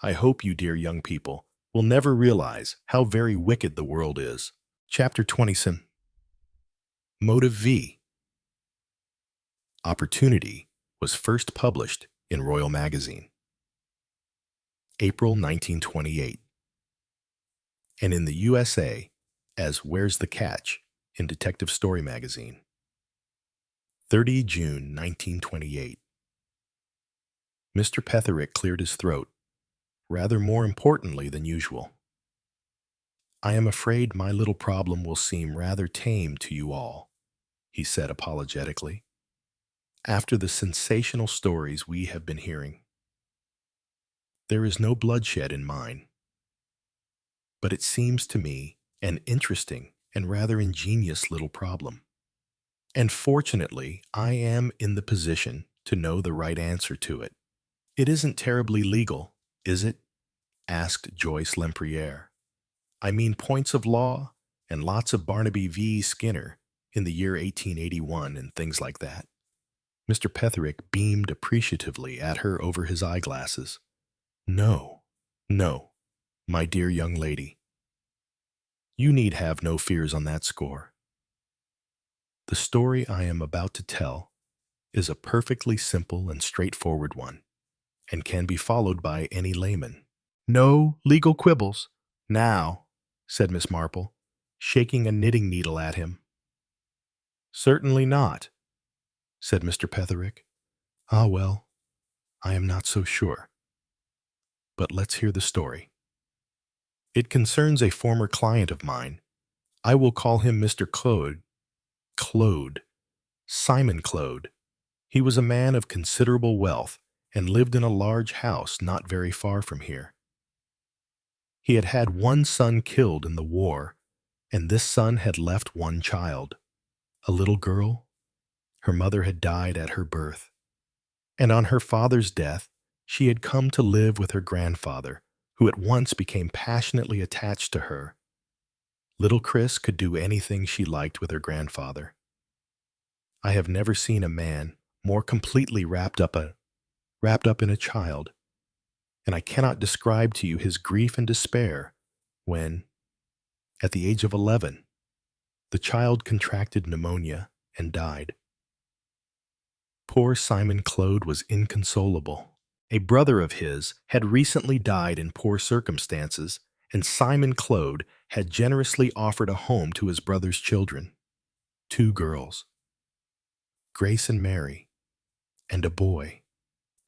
I hope you dear young people will never realize how very wicked the world is. Chapter 27. Motive V. Opportunity was first published in Royal Magazine, April 1928, and in the USA as Where's the Catch in Detective Story Magazine, 30 June 1928. Mr. Petherick cleared his throat, rather more importantly than usual. I am afraid my little problem will seem rather tame to you all, he said apologetically, after the sensational stories we have been hearing. There is no bloodshed in mine, but it seems to me an interesting and rather ingenious little problem. And fortunately, I am in the position to know the right answer to it. It isn't terribly legal, is it? Asked Joyce Lempriere. I mean points of law and lots of Barnaby v. Skinner in the year 1881 and things like that. Mr. Petherick beamed appreciatively at her over his eyeglasses. No, no, my dear young lady. You need have no fears on that score. The story I am about to tell is a perfectly simple and straightforward one, and can be followed by any layman. No legal quibbles, now, said Miss Marple, shaking a knitting needle at him. Certainly not, said Mr. Petherick. Ah, well, I am not so sure. But let's hear the story. It concerns a former client of mine. I will call him Mr. Claude, Simon Claude. He was a man of considerable wealth and lived in a large house not very far from here. He had had one son killed in the war, and this son had left one child, a little girl. Her mother had died at her birth, and on her father's death, she had come to live with her grandfather, who at once became passionately attached to her. Little Chris could do anything she liked with her grandfather. I have never seen a man more completely wrapped up in a child, and I cannot describe to you his grief and despair when, at the age of 11, the child contracted pneumonia and died. Poor Simon Claude was inconsolable. A brother of his had recently died in poor circumstances, and Simon Claude had generously offered a home to his brother's children, 2 girls, Grace and Mary, and a boy,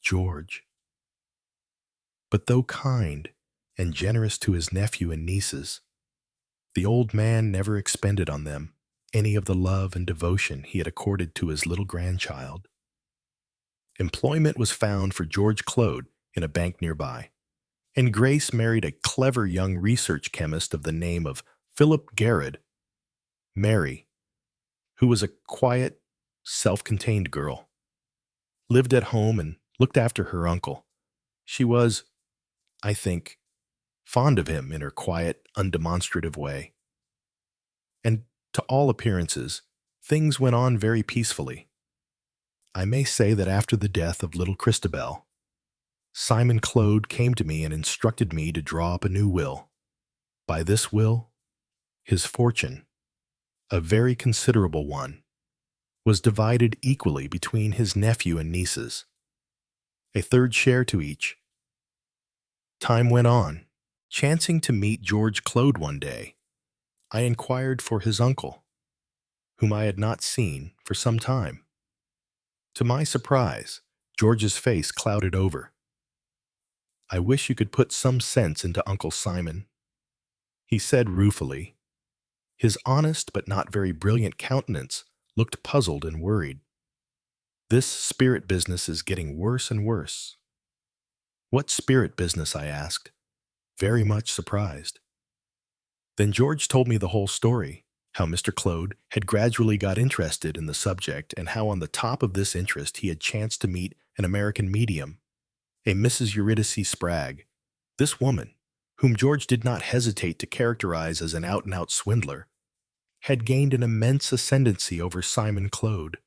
George. But though kind and generous to his nephew and nieces, the old man never expended on them any of the love and devotion he had accorded to his little grandchild. Employment was found for George Clode in a bank nearby, and Grace married a clever young research chemist of the name of Philip Garrett. Mary, who was a quiet, self-contained girl, lived at home and looked after her uncle. She was, I think, fond of him in her quiet, undemonstrative way. And to all appearances, things went on very peacefully. I may say that after the death of little Christabel, Simon Clode came to me and instructed me to draw up a new will. By this will, his fortune, a very considerable one, was divided equally between his nephew and nieces, a third share to each. Time went on. Chancing to meet George Clode one day, I inquired for his uncle, whom I had not seen for some time. To my surprise, George's face clouded over. "I wish you could put some sense into Uncle Simon," he said ruefully. His honest but not very brilliant countenance looked puzzled and worried. "This spirit business is getting worse and worse." "What spirit business?" I asked, very much surprised. Then George told me the whole story, how Mr. Clode had gradually got interested in the subject and how on the top of this interest he had chanced to meet an American medium, a Mrs. Eurydice Spragg. This woman, whom George did not hesitate to characterize as an out-and-out swindler, had gained an immense ascendancy over Simon Clode.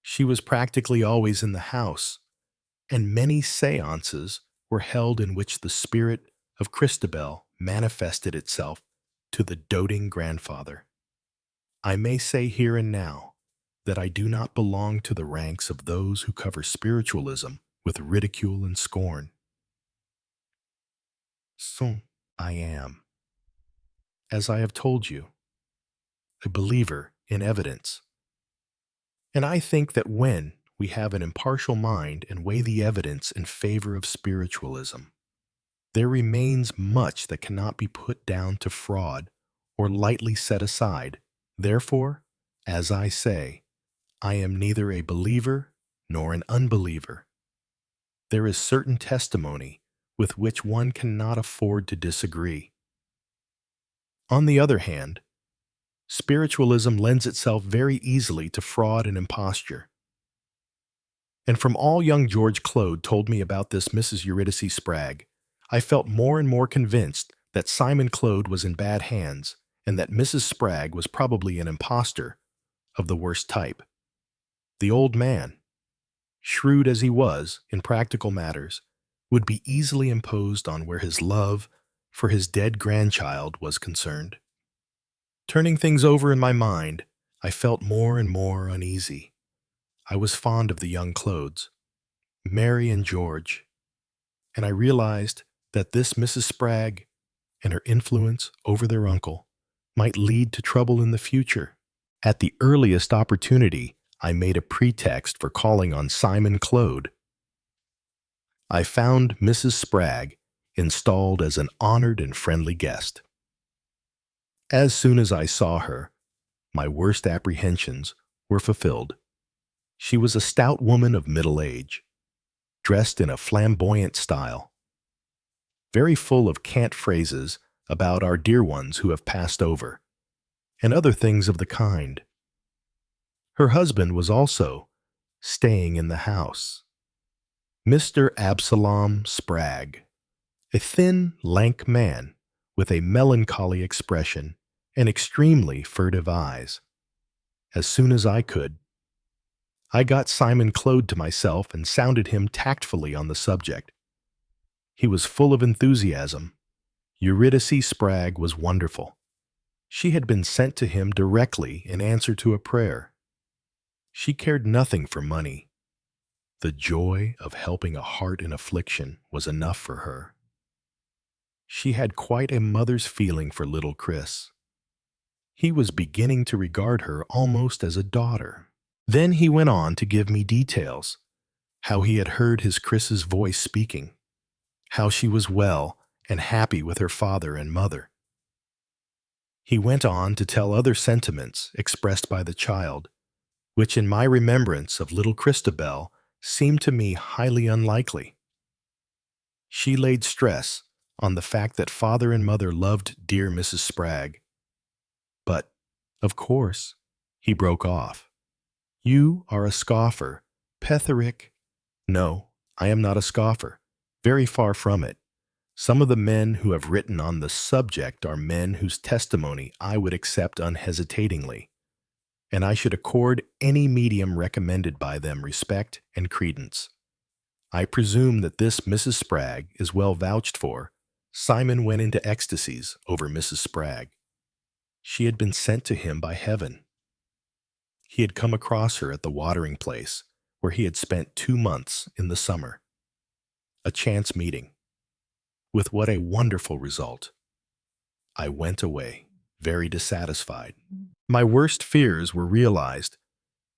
She was practically always in the house, and many séances were held in which the spirit of Christabel manifested itself to the doting grandfather. I may say here and now that I do not belong to the ranks of those who cover spiritualism with ridicule and scorn. So I am, as I have told you, a believer in evidence. And I think that when we have an impartial mind and weigh the evidence in favor of spiritualism, there remains much that cannot be put down to fraud or lightly set aside. Therefore, as I say, I am neither a believer nor an unbeliever. There is certain testimony with which one cannot afford to disagree. On the other hand, spiritualism lends itself very easily to fraud and imposture. And from all young George Clode told me about this Mrs. Eurydice Spragg, I felt more and more convinced that Simon Clode was in bad hands and that Mrs. Spragg was probably an impostor of the worst type. The old man, shrewd as he was in practical matters, would be easily imposed on where his love for his dead grandchild was concerned. Turning things over in my mind, I felt more and more uneasy. I was fond of the young Clodes, Mary and George, and I realized that this Mrs. Spragg and her influence over their uncle might lead to trouble in the future. At the earliest opportunity, I made a pretext for calling on Simon Clode. I found Mrs. Spragg installed as an honored and friendly guest. As soon as I saw her, my worst apprehensions were fulfilled. She was a stout woman of middle age, dressed in a flamboyant style, very full of cant phrases about our dear ones who have passed over, and other things of the kind. Her husband was also staying in the house, Mr. Absalom Spragg, a thin, lank man with a melancholy expression and extremely furtive eyes. As soon as I could, I got Simon Clode to myself and sounded him tactfully on the subject. He was full of enthusiasm. Eurydice Spragg was wonderful. She had been sent to him directly in answer to a prayer. She cared nothing for money. The joy of helping a heart in affliction was enough for her. She had quite a mother's feeling for little Chris. He was beginning to regard her almost as a daughter. Then he went on to give me details, how he had heard his Chris's voice speaking, how she was well and happy with her father and mother. He went on to tell other sentiments expressed by the child, which in my remembrance of little Christabel seemed to me highly unlikely. She laid stress on the fact that father and mother loved dear Mrs. Spragg. But, of course, he broke off. You are a scoffer, Petherick. No, I am not a scoffer. Very far from it. Some of the men who have written on the subject are men whose testimony I would accept unhesitatingly, and I should accord any medium recommended by them respect and credence. I presume that this Mrs. Spragg is well vouched for. Simon went into ecstasies over Mrs. Spragg. She had been sent to him by heaven. He had come across her at the watering place, where he had spent 2 months in the summer. A chance meeting. With what a wonderful result. I went away, very dissatisfied. My worst fears were realized,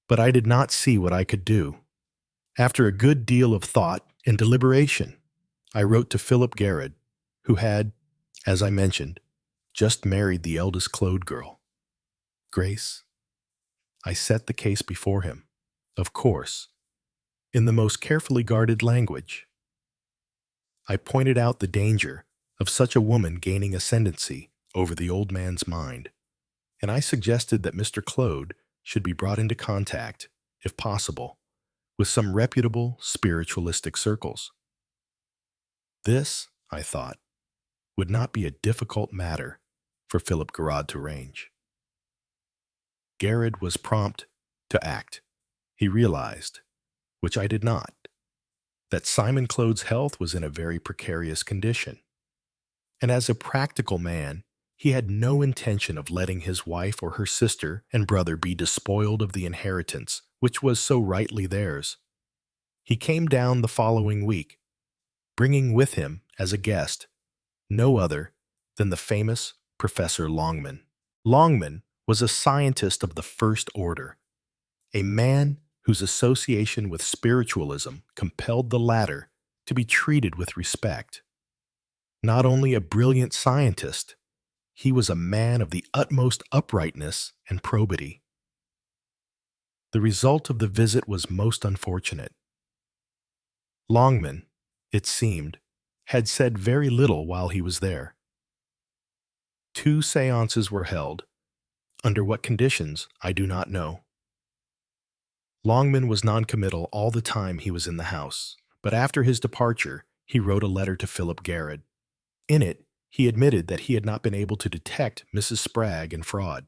but I did not see what I could do. After a good deal of thought and deliberation, I wrote to Philip Garrett, who had, as I mentioned, just married the eldest Claude girl, Grace. I set the case before him, of course, in the most carefully guarded language. I pointed out the danger of such a woman gaining ascendancy over the old man's mind, and I suggested that Mr. Claude should be brought into contact, if possible, with some reputable spiritualistic circles. This, I thought, would not be a difficult matter for Philip Garrard to arrange. Garrett was prompt to act. He realized, which I did not, that Simon Claude's health was in a very precarious condition. And as a practical man, he had no intention of letting his wife or her sister and brother be despoiled of the inheritance which was so rightly theirs. He came down the following week, bringing with him as a guest no other than the famous Professor Longman. Longman was a scientist of the first order, a man whose association with spiritualism compelled the latter to be treated with respect. Not only a brilliant scientist, he was a man of the utmost uprightness and probity. The result of the visit was most unfortunate. Longman, it seemed, had said very little while he was there. 2 seances were held. Under what conditions, I do not know. Longman was noncommittal all the time he was in the house, but after his departure, he wrote a letter to Philip Garrett. In it, he admitted that he had not been able to detect Mrs. Spragg in fraud.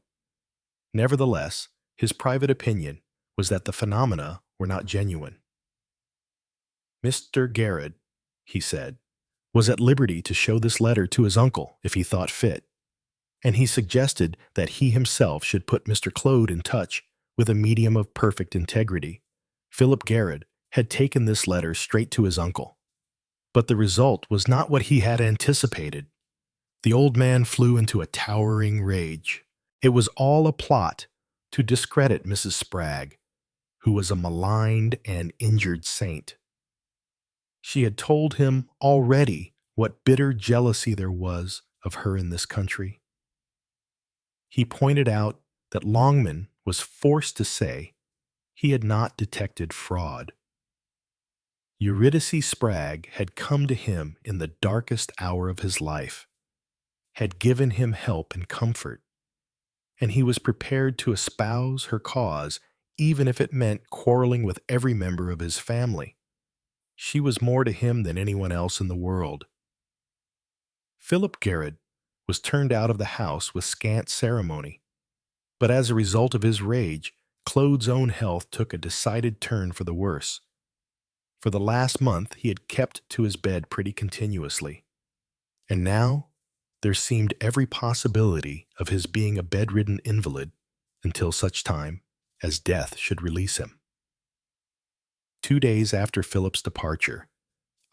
Nevertheless, his private opinion was that the phenomena were not genuine. Mr. Garrett, he said, was at liberty to show this letter to his uncle if he thought fit, and he suggested that he himself should put Mr. Claude in touch with a medium of perfect integrity. Philip Garrett had taken this letter straight to his uncle. But the result was not what he had anticipated. The old man flew into a towering rage. It was all a plot to discredit Mrs. Spragg, who was a maligned and injured saint. She had told him already what bitter jealousy there was of her in this country. He pointed out that Longman was forced to say he had not detected fraud. Eurydice Spragg had come to him in the darkest hour of his life, had given him help and comfort, and he was prepared to espouse her cause even if it meant quarreling with every member of his family. She was more to him than anyone else in the world. Philip Garrett was turned out of the house with scant ceremony, but as a result of his rage, Claude's own health took a decided turn for the worse. For the last month he had kept to his bed pretty continuously, and now there seemed every possibility of his being a bedridden invalid until such time as death should release him. 2 days after Philip's departure,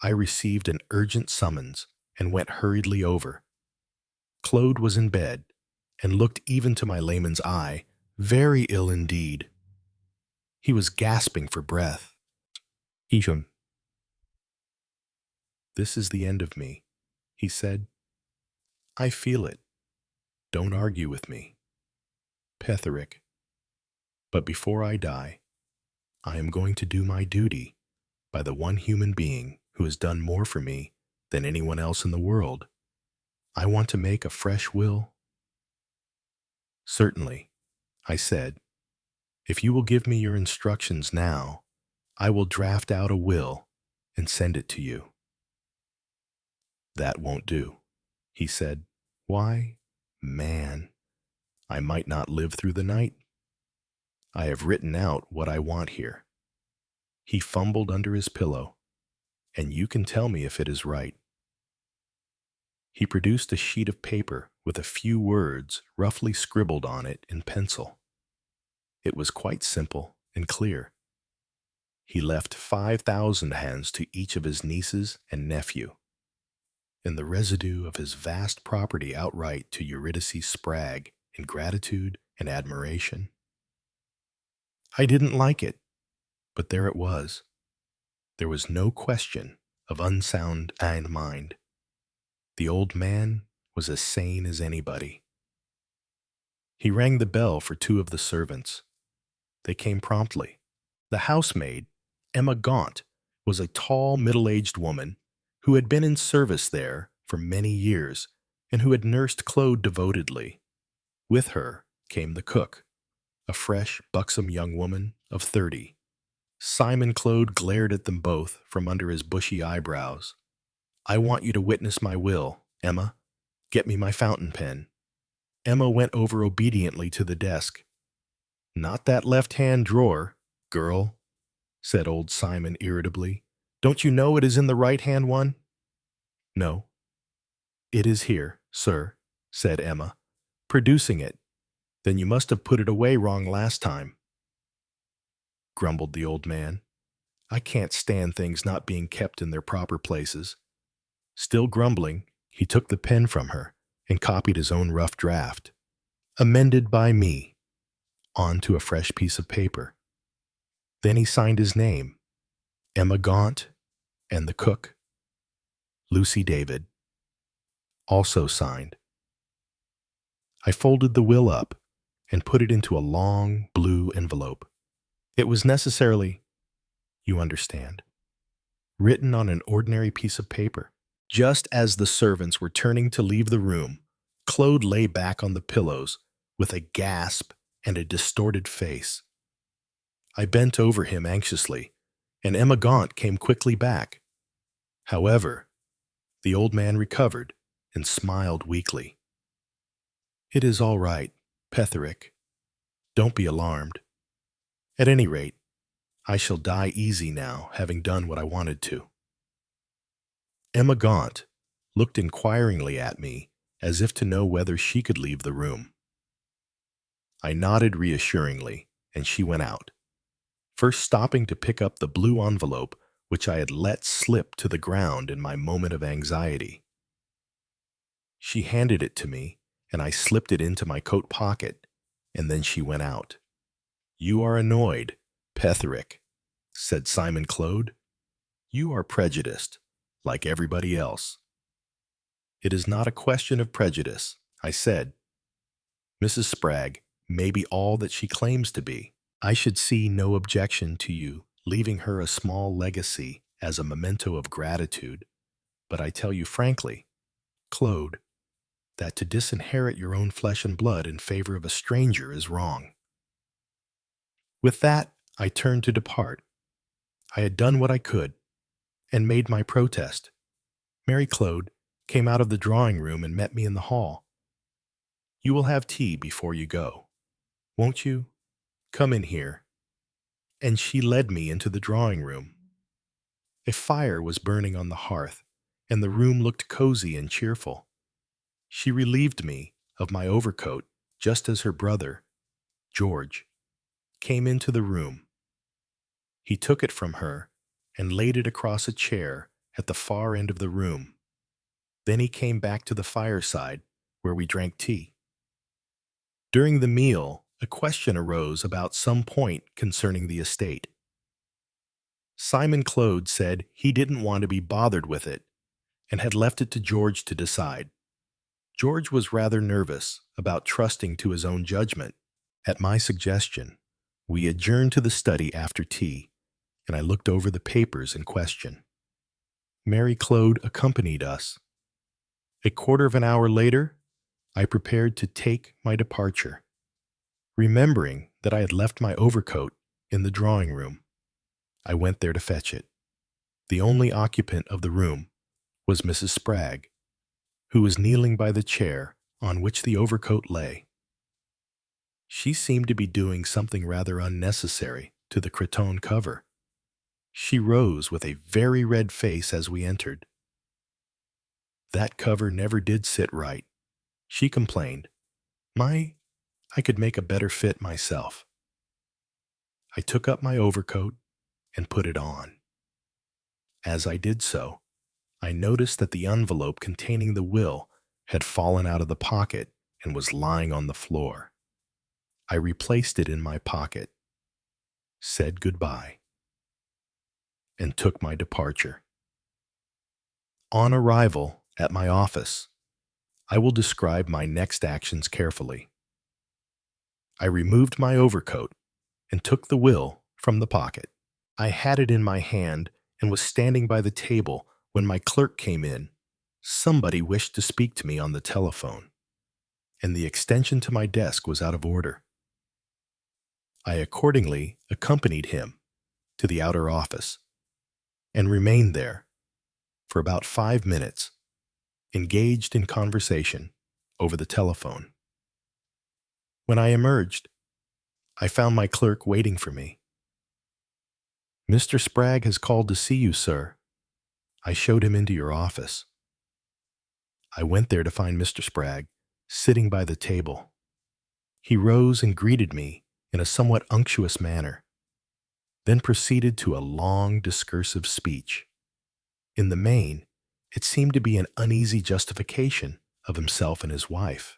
I received an urgent summons and went hurriedly over. Claude was in bed and looked, even to my layman's eye, very ill indeed. He was gasping for breath. "Isham, this is the end of me," he said. "I feel it. Don't argue with me. Petherick. But before I die, I am going to do my duty by the one human being who has done more for me than anyone else in the world. I want to make a fresh will." "Certainly," I said. "If you will give me your instructions now, I will draft out a will and send it to you." "That won't do," he said. "Why, man, I might not live through the night. I have written out what I want here." He fumbled under his pillow, "And you can tell me if it is right." He produced a sheet of paper with a few words roughly scribbled on it in pencil. It was quite simple and clear. He left 5,000 hands to each of his nieces and nephew, and the residue of his vast property outright to Eurydice Spragg in gratitude and admiration. I didn't like it, but there it was. There was no question of unsound mind. The old man was as sane as anybody. He rang the bell for two of the servants. They came promptly. The housemaid, Emma Gaunt, was a tall, middle-aged woman who had been in service there for many years and who had nursed Claude devotedly. With her came the cook, a fresh, buxom young woman of 30. Simon Claude glared at them both from under his bushy eyebrows. "I want you to witness my will, Emma. Get me my fountain pen." Emma went over obediently to the desk. "Not that left-hand drawer, girl," said old Simon irritably. "Don't you know it is in the right-hand one?" "No, it is here, sir," said Emma, producing it. "Then you must have put it away wrong last time," grumbled the old man. "I can't stand things not being kept in their proper places." Still grumbling, he took the pen from her and copied his own rough draft, "Amended by me," onto a fresh piece of paper. Then he signed his name, Emma Gaunt, and the cook, Lucy David, also signed. I folded the will up and put it into a long blue envelope. It was necessarily, you understand, written on an ordinary piece of paper. Just as the servants were turning to leave the room, Claude lay back on the pillows with a gasp and a distorted face. I bent over him anxiously, and Emma Gaunt came quickly back. However, the old man recovered and smiled weakly. "It is all right, Petherick. Don't be alarmed. At any rate, I shall die easy now, having done what I wanted to." Emma Gaunt looked inquiringly at me as if to know whether she could leave the room. I nodded reassuringly, and she went out, first stopping to pick up the blue envelope which I had let slip to the ground in my moment of anxiety. She handed it to me, and I slipped it into my coat pocket, and then she went out. "You are annoyed, Petherick," said Simon Claude. "You are prejudiced, like everybody else." "It is not a question of prejudice," I said. "Mrs. Spragg may be all that she claims to be. I should see no objection to you leaving her a small legacy as a memento of gratitude, but I tell you frankly, Claude, that to disinherit your own flesh and blood in favor of a stranger is wrong." With that, I turned to depart. I had done what I could, and made my protest. Mary Claude came out of the drawing-room and met me in the hall. "You will have tea before you go, won't you? Come in here." And she led me into the drawing-room. A fire was burning on the hearth, and the room looked cozy and cheerful. She relieved me of my overcoat just as her brother, George, came into the room. He took it from her and laid it across a chair at the far end of the room. Then he came back to the fireside, where we drank tea. During the meal, a question arose about some point concerning the estate. Simon Claude said he didn't want to be bothered with it and had left it to George to decide. George was rather nervous about trusting to his own judgment. At my suggestion, we adjourned to the study after tea, and I looked over the papers in question. Mary Claude accompanied us. A quarter of an hour later, I prepared to take my departure, remembering that I had left my overcoat in the drawing room. I went there to fetch it. The only occupant of the room was Mrs. Spragg, who was kneeling by the chair on which the overcoat lay. She seemed to be doing something rather unnecessary to the cretonne cover. She rose with a very red face as we entered. That cover never did sit right, she complained. I could make a better fit myself. I took up my overcoat and put it on. As I did so, I noticed that the envelope containing the will had fallen out of the pocket and was lying on the floor. I replaced it in my pocket, said goodbye, and took my departure. On arrival at my office, I will describe my next actions carefully. I removed my overcoat and took the will from the pocket. I had it in my hand and was standing by the table when my clerk came in. Somebody wished to speak to me on the telephone, and the extension to my desk was out of order. I accordingly accompanied him to the outer office and remained there for about 5 minutes, engaged in conversation over the telephone. When I emerged, I found my clerk waiting for me. "Mr. Spragg has called to see you, sir." I showed him into your office. I went there to find Mr. Spragg sitting by the table. He rose and greeted me in a somewhat unctuous manner, then proceeded to a long discursive speech. In the main, it seemed to be an uneasy justification of himself and his wife.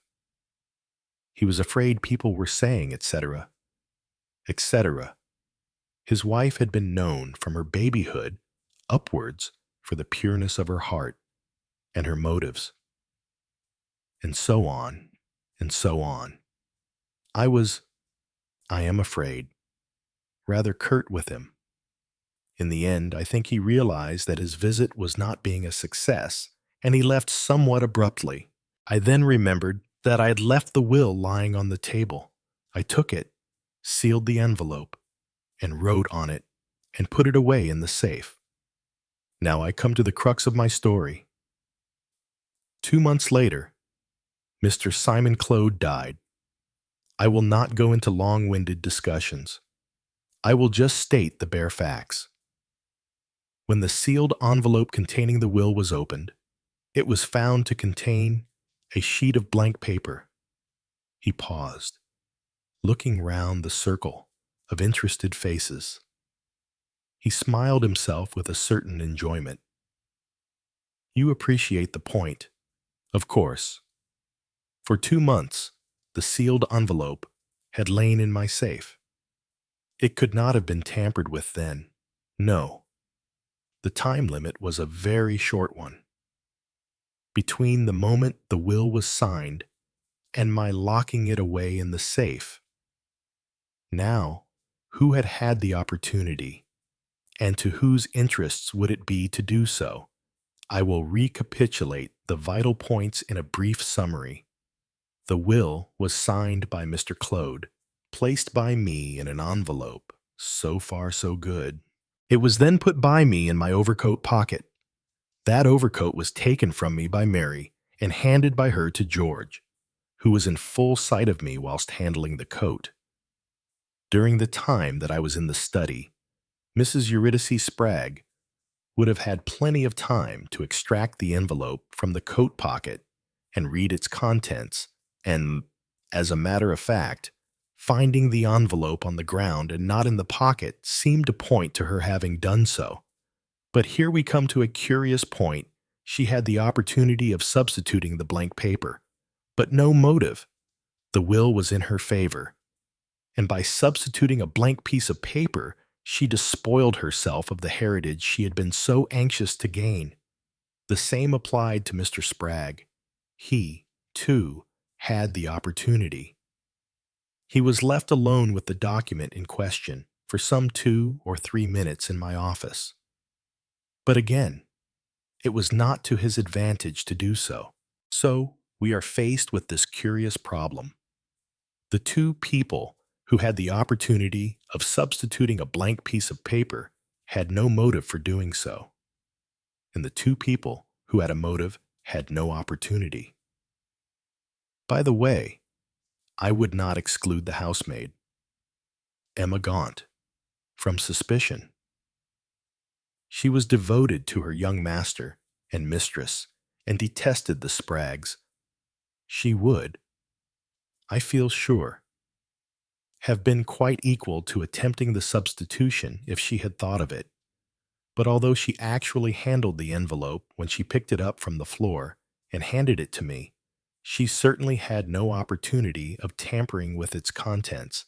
He was afraid people were saying, etc., etc. His wife had been known from her babyhood upwards for the pureness of her heart and her motives, and so on, and so on. I am afraid, rather curt with him. In the end, I think he realized that his visit was not being a success, and he left somewhat abruptly. I then remembered that I had left the will lying on the table. I took it, sealed the envelope, and wrote on it, and put it away in the safe. Now I come to the crux of my story. 2 months later, Mr. Simon Claude died. I will not go into long-winded discussions. I will just state the bare facts. When the sealed envelope containing the will was opened, it was found to contain a sheet of blank paper. He paused, looking round the circle of interested faces. He smiled himself with a certain enjoyment. You appreciate the point, of course. For 2 months, the sealed envelope had lain in my safe. It could not have been tampered with then. No. The time limit was a very short one. Between the moment the will was signed and my locking it away in the safe. Now, who had had the opportunity, and to whose interests would it be to do so? I will recapitulate the vital points in a brief summary. The will was signed by Mr. Claude, placed by me in an envelope. So far, so good. It was then put by me in my overcoat pocket. That overcoat was taken from me by Mary and handed by her to George, who was in full sight of me whilst handling the coat. During the time that I was in the study, Mrs. Eurydice Spragg would have had plenty of time to extract the envelope from the coat pocket and read its contents, and, as a matter of fact, finding the envelope on the ground and not in the pocket seemed to point to her having done so. But here we come to a curious point. She had the opportunity of substituting the blank paper, but no motive. The will was in her favor, and by substituting a blank piece of paper, she despoiled herself of the heritage she had been so anxious to gain. The same applied to Mr. Spragg. He, too, had the opportunity. He was left alone with the document in question for some 2 or 3 minutes in my office. But again, it was not to his advantage to do so. So we are faced with this curious problem. The two people who had the opportunity of substituting a blank piece of paper had no motive for doing so, and the two people who had a motive had no opportunity. By the way, I would not exclude the housemaid, Emma Gaunt, from suspicion. She was devoted to her young master and mistress and detested the Spraggs. She would, I feel sure, have been quite equal to attempting the substitution if she had thought of it. But although she actually handled the envelope when she picked it up from the floor and handed it to me, she certainly had no opportunity of tampering with its contents,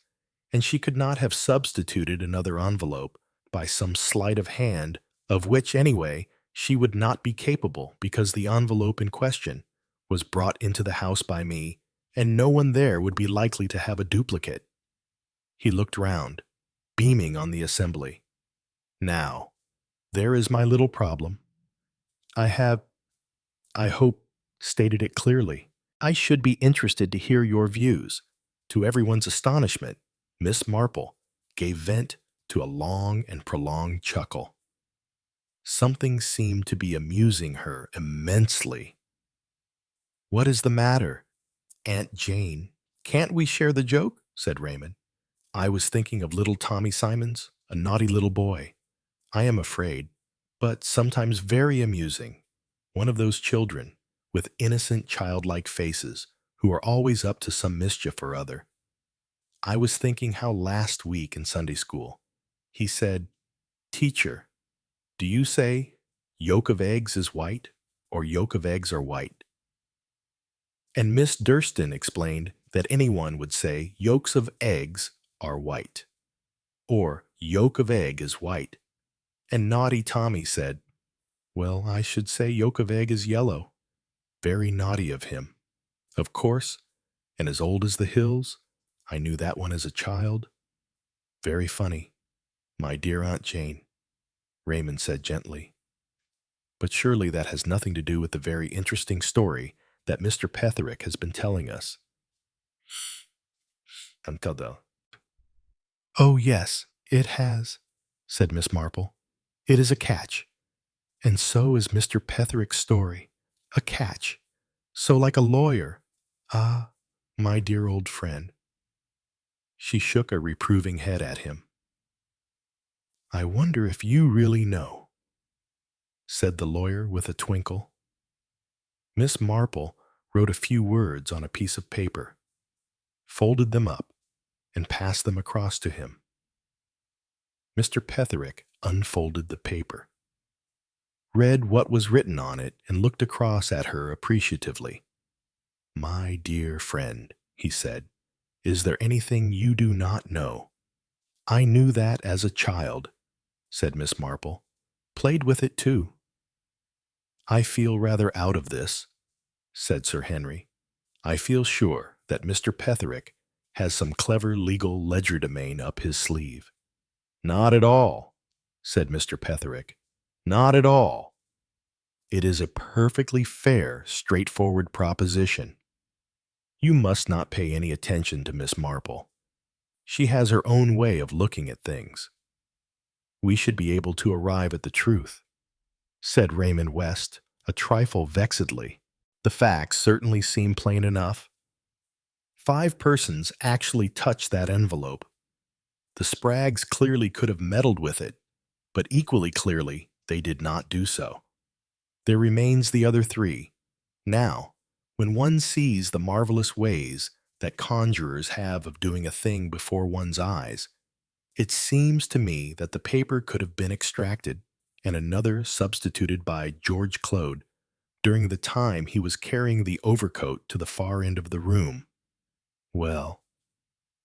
and she could not have substituted another envelope by some sleight of hand, of which, anyway, she would not be capable because the envelope in question was brought into the house by me, and no one there would be likely to have a duplicate. He looked round, beaming on the assembly. Now, there is my little problem. I have, I hope, stated it clearly. I should be interested to hear your views. To everyone's astonishment, Miss Marple gave vent to a long and prolonged chuckle. Something seemed to be amusing her immensely. "What is the matter, Aunt Jane? Can't we share the joke?" said Raymond. "I was thinking of little Tommy Simons, a naughty little boy. I am afraid, but sometimes very amusing. One of those children with innocent childlike faces who are always up to some mischief or other. I was thinking how last week in Sunday school he said, 'Teacher, do you say yolk of eggs is white or yolk of eggs are white?' And Miss Durston explained that anyone would say yolks of eggs are white, or yolk of egg is white. And naughty Tommy said, 'Well, I should say yolk of egg is yellow.' Very naughty of him, of course, and as old as the hills. I knew that one as a child. Very funny, my dear Aunt Jane," Raymond said gently. "But surely that has nothing to do with the very interesting story that Mr. Petherick has been telling us." "Oh, yes, it has," said Miss Marple. "It is a catch. And so is Mr. Petherick's story. A catch. So like a lawyer. Ah, my dear old friend." She shook a reproving head at him. "I wonder if you really know," said the lawyer with a twinkle. Miss Marple wrote a few words on a piece of paper, folded them up, and passed them across to him. Mr. Petherick unfolded the paper, read what was written on it, and looked across at her appreciatively. "My dear friend," he said, "is there anything you do not know?" "I knew that as a child," said Miss Marple. "Played with it, too." "I feel rather out of this," said Sir Henry. "I feel sure that Mr. Petherick has some clever legal legerdemain up his sleeve." "Not at all," said Mr. Petherick. "Not at all. It is a perfectly fair, straightforward proposition. You must not pay any attention to Miss Marple. She has her own way of looking at things. We should be able to arrive at the truth," said Raymond West, a trifle vexedly. "The facts certainly seem plain enough. 5 persons actually touched that envelope. The Spraggs clearly could have meddled with it, but equally clearly they did not do so. There remains the other 3. Now, when one sees the marvelous ways that conjurers have of doing a thing before one's eyes, it seems to me that the paper could have been extracted and another substituted by George Clode during the time he was carrying the overcoat to the far end of the room. Well,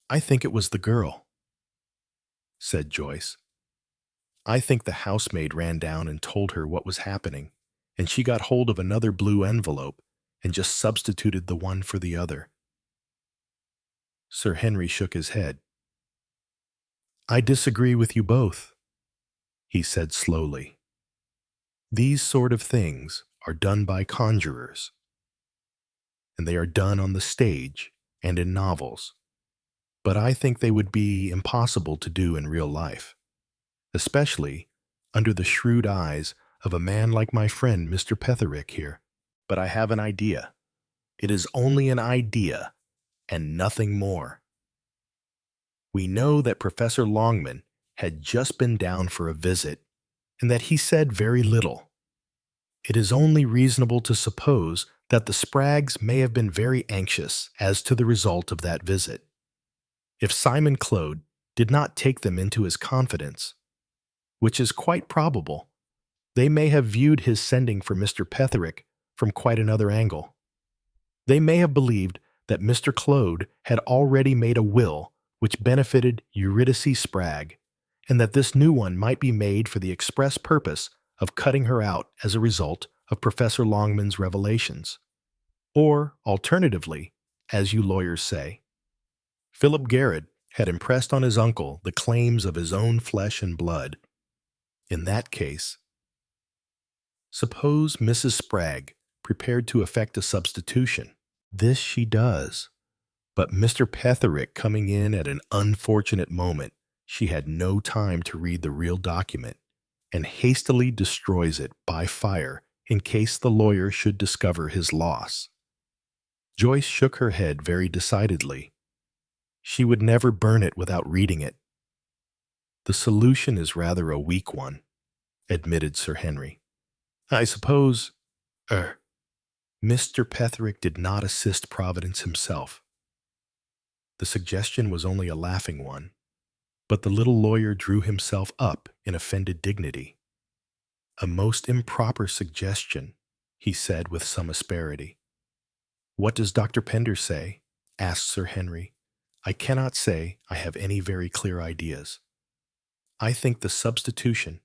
I think it was the girl," said Joyce. "I think the housemaid ran down and told her what was happening, and she got hold of another blue envelope and just substituted the one for the other." Sir Henry shook his head. I disagree with you both, he said slowly. These sort of things are done by conjurers, and they are done on the stage and in novels, but I think they would be impossible to do in real life, especially under the shrewd eyes of a man like my friend Mr. Petherick here. But I have an idea. It is only an idea and nothing more. We know that Professor Longman had just been down for a visit and that he said very little. It is only reasonable to suppose that the Spraggs may have been very anxious as to the result of that visit. If Simon Claude did not take them into his confidence, which is quite probable, they may have viewed his sending for Mr. Petherick from quite another angle. They may have believed that Mr. Claude had already made a will which benefited Eurydice Spragg, and that this new one might be made for the express purpose of cutting her out as a result of Professor Longman's revelations. Or, alternatively, as you lawyers say, Philip Garrett had impressed on his uncle the claims of his own flesh and blood. In that case, suppose Mrs. Spragg prepared to effect a substitution. This she does. But Mr. Petherick coming in at an unfortunate moment, she had no time to read the real document, and hastily destroys it by fire in case the lawyer should discover his loss. Joyce shook her head very decidedly. She would never burn it without reading it. The solution is rather a weak one, admitted Sir Henry. I suppose, Mr. Petherick did not assist Providence himself. The suggestion was only a laughing one, but the little lawyer drew himself up in offended dignity. A most improper suggestion, he said with some asperity. What does Dr. Pender say? Asked Sir Henry. I cannot say I have any very clear ideas. I think the substitution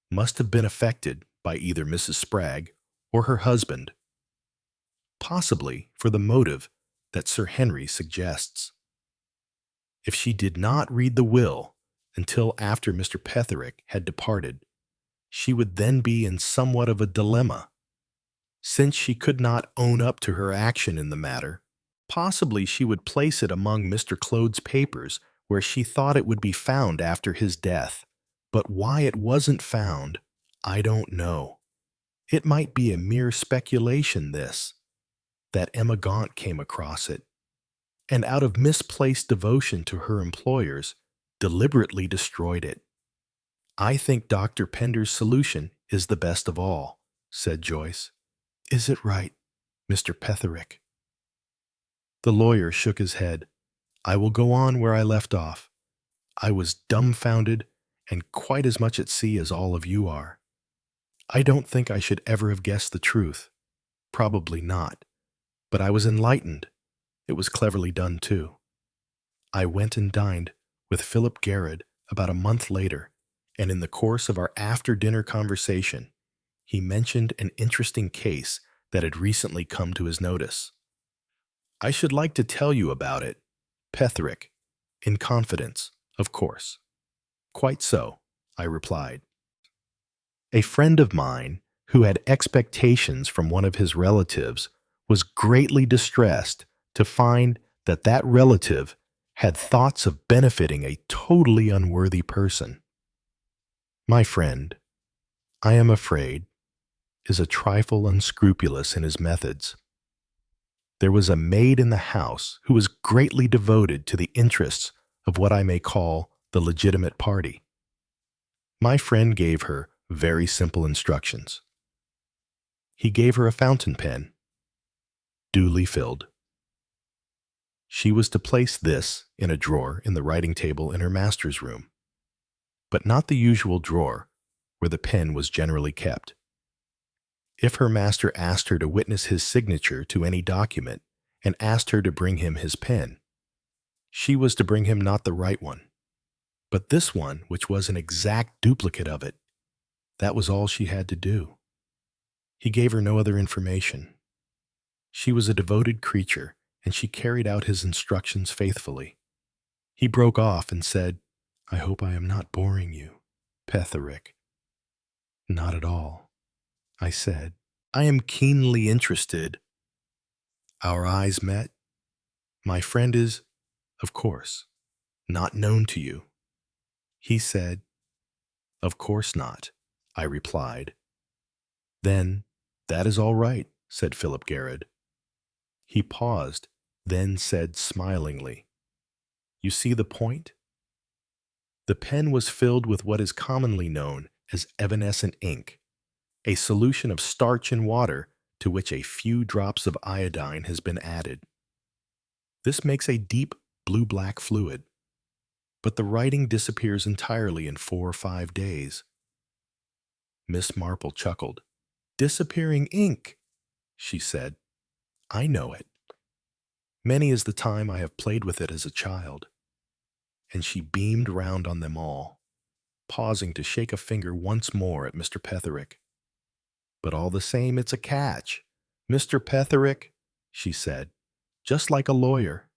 must have been effected by either Mrs. Spragg or her husband, possibly for the motive that Sir Henry suggests. If she did not read the will until after Mr. Petherick had departed, she would then be in somewhat of a dilemma. Since she could not own up to her action in the matter, possibly she would place it among Mr. Claude's papers where she thought it would be found after his death. But why it wasn't found, I don't know. It might be a mere speculation, this, that Emma Gaunt came across it, and out of misplaced devotion to her employers, deliberately destroyed it. I think Dr. Pender's solution is the best of all, said Joyce. Is it right, Mr. Petherick? The lawyer shook his head. I will go on where I left off. I was dumbfounded and quite as much at sea as all of you are. I don't think I should ever have guessed the truth. Probably not. But I was enlightened. It was cleverly done, too. I went and dined with Philip Garrett about a month later, and in the course of our after-dinner conversation, he mentioned an interesting case that had recently come to his notice. I should like to tell you about it, Petherick, in confidence, of course. Quite so, I replied. A friend of mine, who had expectations from one of his relatives, was greatly distressed to find that that relative had thoughts of benefiting a totally unworthy person. My friend, I am afraid, is a trifle unscrupulous in his methods. There was a maid in the house who was greatly devoted to the interests of what I may call the legitimate party. My friend gave her very simple instructions. He gave her a fountain pen, duly filled. She was to place this in a drawer in the writing table in her master's room, but not the usual drawer where the pen was generally kept. If her master asked her to witness his signature to any document and asked her to bring him his pen, she was to bring him not the right one, but this one which was an exact duplicate of it. That was all she had to do. He gave her no other information. She was a devoted creature, and she carried out his instructions faithfully. He broke off and said, I hope I am not boring you, Petherick. Not at all, I said. I am keenly interested. Our eyes met. My friend is, of course, not known to you. He said, Of course not, I replied. Then, that is all right, said Philip Garrett. He paused, then said smilingly, You see the point? The pen was filled with what is commonly known as evanescent ink, a solution of starch and water to which a few drops of iodine has been added. This makes a deep blue-black fluid, but the writing disappears entirely in 4 or 5 days. Miss Marple chuckled. Disappearing ink, she said. I know it. Many is the time I have played with it as a child. And she beamed round on them all, pausing to shake a finger once more at Mr. Petherick. But all the same, it's a catch. Mr. Petherick, she said, just like a lawyer.